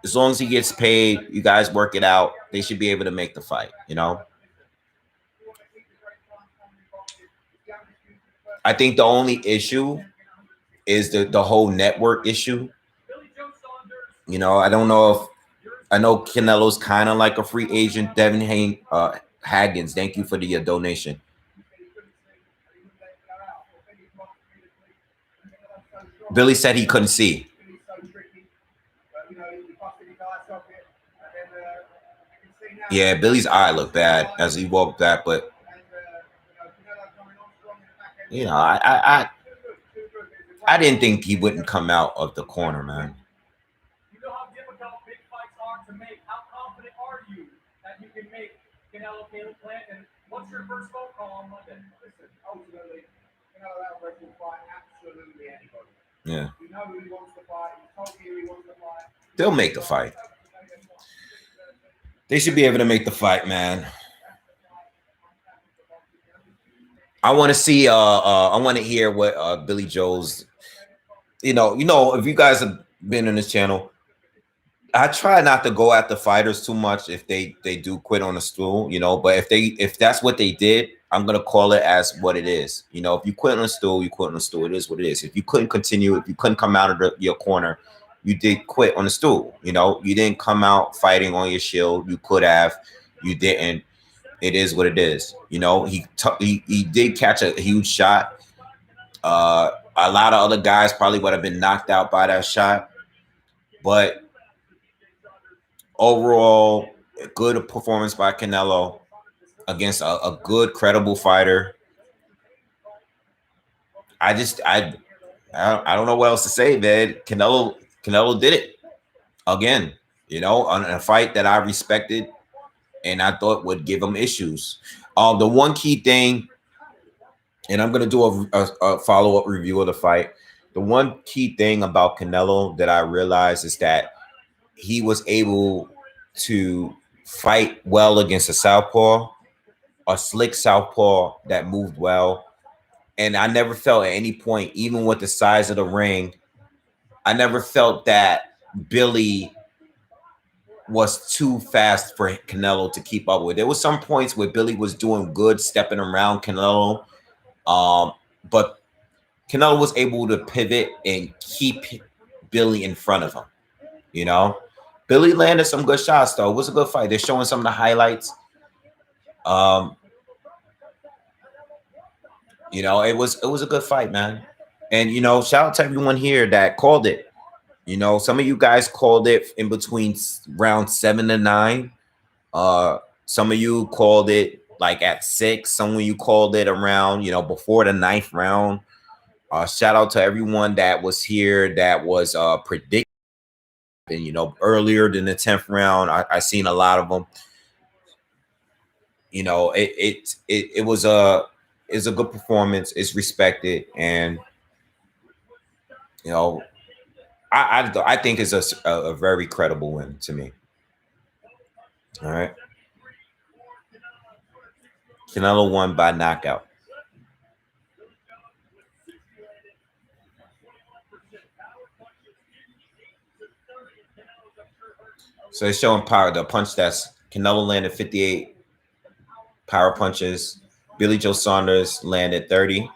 As long as he gets paid, you guys work it out. They should be able to make the fight, you know? I think the only issue is the whole network issue. You know, I don't know if I know Canelo's kind of like a free agent. Devin Haggins, thank you for the donation. Billy said he couldn't see. Yeah, Billy's eye looked bad as he walked back, but you know, I didn't think he wouldn't come out of the corner, man. You know how difficult big fights are to make. How confident are you that you can make Canelo Caleb Plant? And what's your first phone call on Monday? Listen, ultimately, Canelo Alvarez will fight absolutely anybody. Yeah. You know who he wants to fight. He told you he wants to fight. They'll make the fight. They should be able to make the fight, man. I want to see. I want to hear what Billy Joe's. You know, if you guys have been on this channel, I try not to go at the fighters too much if they do quit on the stool, you know. But if that's what they did, I'm gonna call it as what it is. You know, if you quit on the stool, you quit on the stool. It is what it is. If you couldn't continue, if you couldn't come out of your corner, you did quit on the stool. You know, you didn't come out fighting on your shield. You could have, you didn't. It is what it is. You know, he did catch a huge shot. A lot of other guys probably would have been knocked out by that shot, but overall, a good performance by Canelo against a good, credible fighter. I don't know what else to say, man. Canelo did it again. You know, on a fight that I respected and I thought would give him issues. The one key thing, and I'm gonna do a follow up review of the fight. The one key thing about Canelo that I realized is that he was able to fight well against a southpaw, a slick southpaw that moved well. And I never felt at any point, even with the size of the ring, I never felt that Billy was too fast for Canelo to keep up with. There was some points where Billy was doing good, stepping around Canelo, but Canelo was able to pivot and keep Billy in front of him. You know, Billy landed some good shots though. It was a good fight. They're showing some of the highlights. You know, it was a good fight, man. And you know, shout out to everyone here that called it. You know, some of you guys called it in between round 7 to 9. Some of you called it like at 6. Some of you called it around, you know, before the 9th round. Shout out to everyone that was here that was predicting, you know, earlier than the 10th round. I seen a lot of them. You know, it was a good performance. It's respected, and you know, I think it's a very credible win to me. All right, Canelo won by knockout. So it's showing power. The punch that's Canelo landed 58 power punches. Billy Joe Saunders landed 30.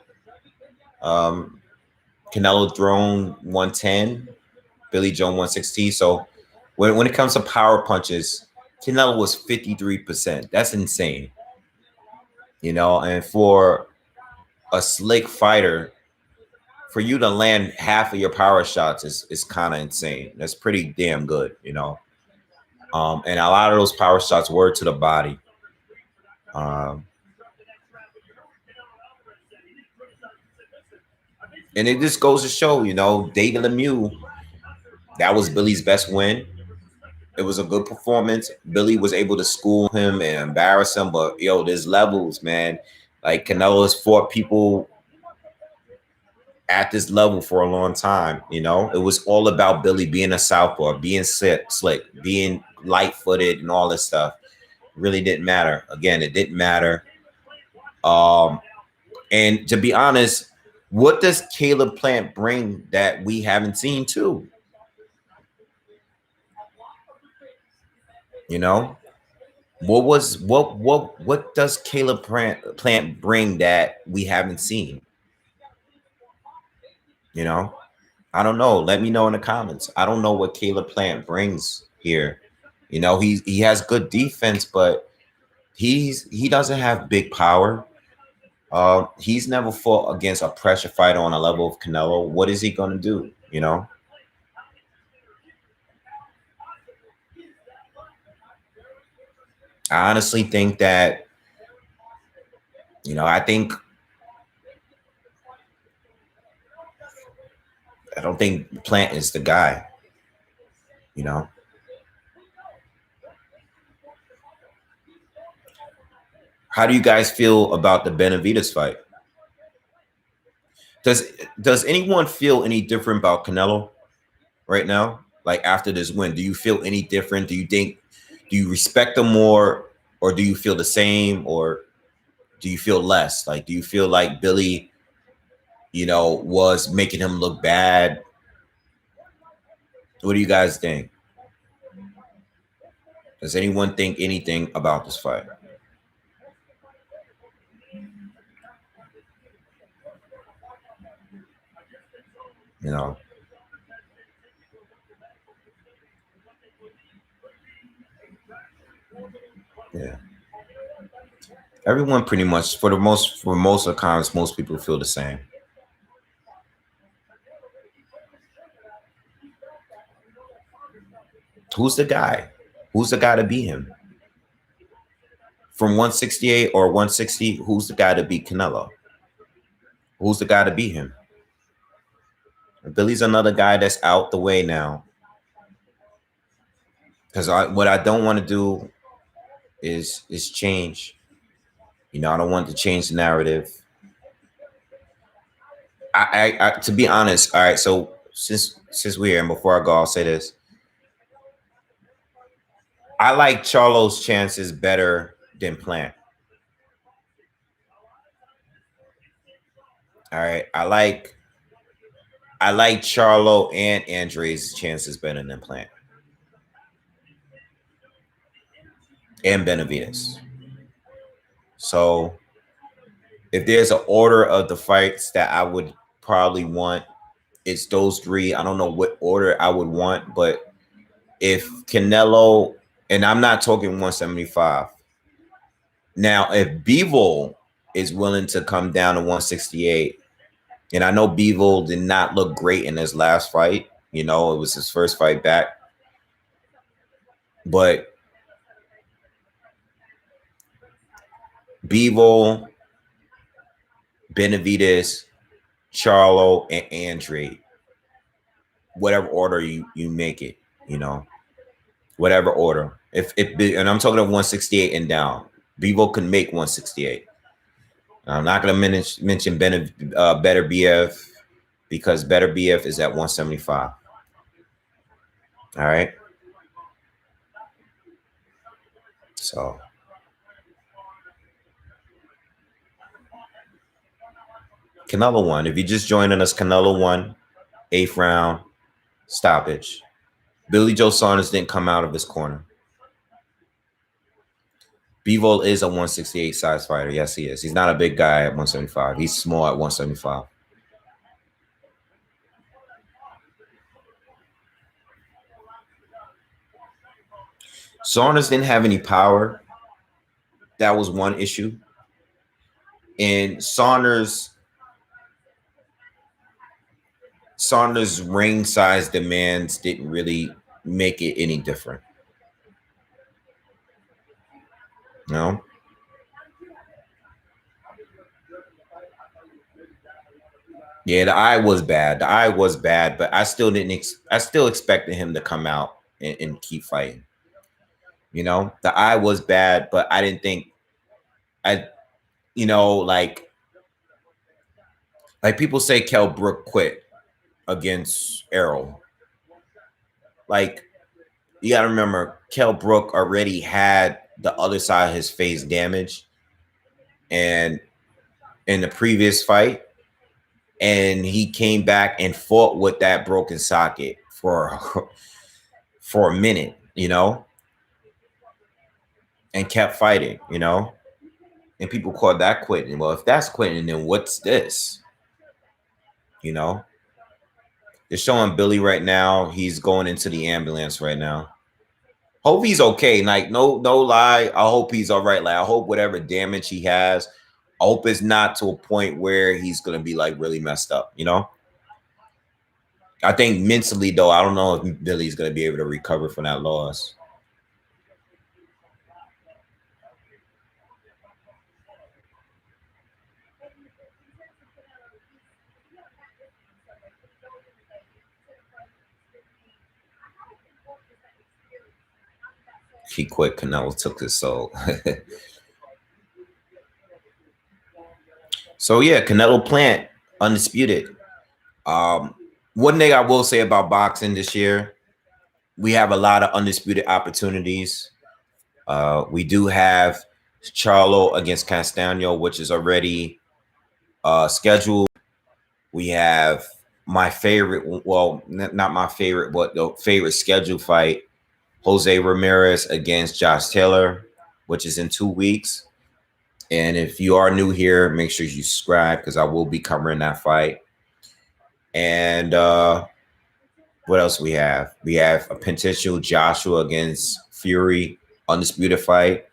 Canelo thrown 110. Billy Joe 116. So when it comes to power punches, Canelo was 53%. That's insane. You know, and for a slick fighter, for you to land half of your power shots is kind of insane. That's pretty damn good, you know. And a lot of those power shots were to the body. And it just goes to show, you know, David Lemieux, that was Billy's best win. It was a good performance. Billy was able to school him and embarrass him, but yo, there's levels, man. Like Canelo's fought people at this level for a long time. You know, it was all about Billy being a southpaw, being slick, being light-footed, and all this stuff. It really didn't matter. Again, it didn't matter. And to be honest, what does Caleb Plant bring that we haven't seen too? You know, what does Caleb Plant bring that we haven't seen? You know, I don't know. Let me know in the comments. I don't know what Caleb Plant brings here. You know, he has good defense, but he doesn't have big power. He's never fought against a pressure fighter on a level of Canelo. What is he going to do? You know, I honestly think that, you know, I don't think Plant is the guy. You know, how do you guys feel about the Benavidez fight? Does anyone feel any different about Canelo right now? Like after this win, do you feel any different? Do you respect him more, or do you feel the same, or do you feel less? Like, do you feel like Billy, you know, was making him look bad? What do you guys think? Does anyone think anything about this fight? You know, Yeah. Everyone pretty much, for most of the times, most people feel the same. Who's the guy? Who's the guy to beat him? From 168 or 160, who's the guy to beat Canelo? Who's the guy to beat him? Billy's another guy that's out the way now. Because what I don't want to do is change. You know, I don't want to change the narrative. I to be honest, all right. So since we're here, and before I go, I'll say this: I like Charlo's chances better than Plant. All right, I like Charlo and Andre's chances better than Plant and Benavidez. So if there's an order of the fights that I would probably want, it's those three. I don't know what order I would want, but if Canelo, and I'm not talking 175. Now, if Bivol is willing to come down to 168, and I know Bivol did not look great in his last fight. You know, it was his first fight back. But Bivol, Benavidez, Charlo, and Andre, whatever order you make it, you know, whatever order. If and I'm talking of 168 and down, Bivol can make 168. I'm not going to mention Better BF because Better BF is at 175. All right. So Canelo won. If you're just joining us, Canelo won. 8th round stoppage. Billy Joe Saunders didn't come out of his corner. Bivol is a 168 size fighter. Yes, he is. He's not a big guy at 175. He's small at 175. Saunders didn't have any power. That was one issue. And Saunders' ring size demands didn't really make it any different. No. Yeah, the eye was bad. The eye was bad, but I still didn't. I still expected him to come out and keep fighting. You know, the eye was bad, but I didn't think. You know, like people say, Kell Brook quit against Errol. Like, you got to remember, Kell Brook already had the other side of his face damaged, and in the previous fight, and he came back and fought with that broken socket for a minute, you know, and kept fighting, you know, and people called that quitting. Well, if that's quitting, then what's this? You know, they're showing Billy right now. He's going into the ambulance right now. Hope he's okay. Like, no lie. I hope he's all right. Like, I hope whatever damage he has, I hope it's not to a point where he's going to be like really messed up, you know? I think mentally, though, I don't know if Billy's going to be able to recover from that loss. He quit. Canelo took his soul. So, yeah, Canelo Plant, undisputed. One thing I will say about boxing this year, we have a lot of undisputed opportunities. We do have Charlo against Castaño, which is already scheduled. We have my favorite, well, not my favorite, but the favorite scheduled fight, Jose Ramirez against Josh Taylor, which is in 2 weeks. And if you are new here, make sure you subscribe because I will be covering that fight. And what else we have? We have a potential Joshua against Fury undisputed fight.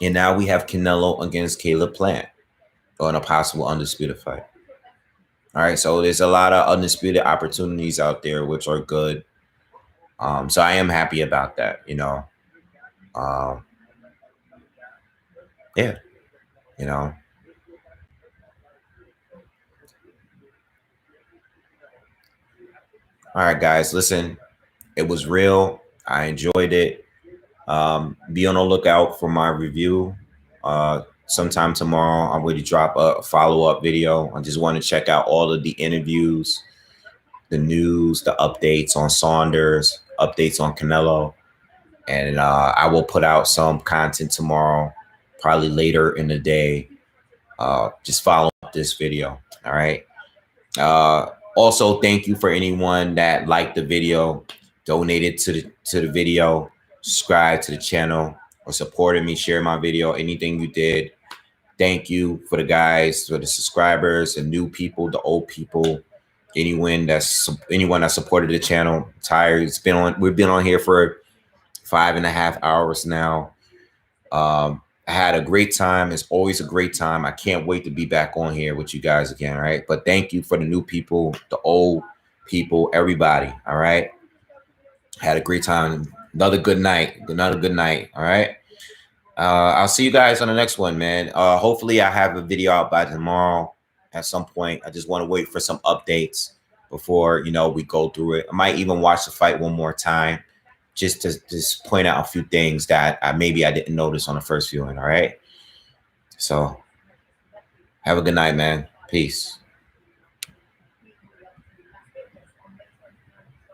And now we have Canelo against Caleb Plant on a possible undisputed fight. All right, so there's a lot of undisputed opportunities out there, which are good. So I am happy about that, you know. Yeah, you know. All right, guys, listen, it was real. I enjoyed it. Be on the lookout for my review. Sometime tomorrow, I'm going to drop a follow-up video. I just want to check out all of the interviews, the news, the updates on Saunders, updates on Canelo. And I will put out some content tomorrow, probably later in the day. Just follow up this video. All right. Also, thank you for anyone that liked the video, donated to the video, subscribed to the channel, or supported me, share my video, anything you did. Thank you for the guys, for the subscribers, the new people, the old people, anyone that supported the channel. I'm tired. We've been on here for 5.5 hours now. I had a great time. It's always a great time. I can't wait to be back on here with you guys again. All right. But thank you for the new people, the old people, everybody. All right. Had a great time. Another good night. Another good night. All right. I'll see you guys on the next one, man. Hopefully I have a video out by tomorrow at some point. I just want to wait for some updates before, you know, we go through it. I might even watch the fight one more time, just to just point out a few things that maybe I didn't notice on the first viewing. All right. So have a good night, man. Peace.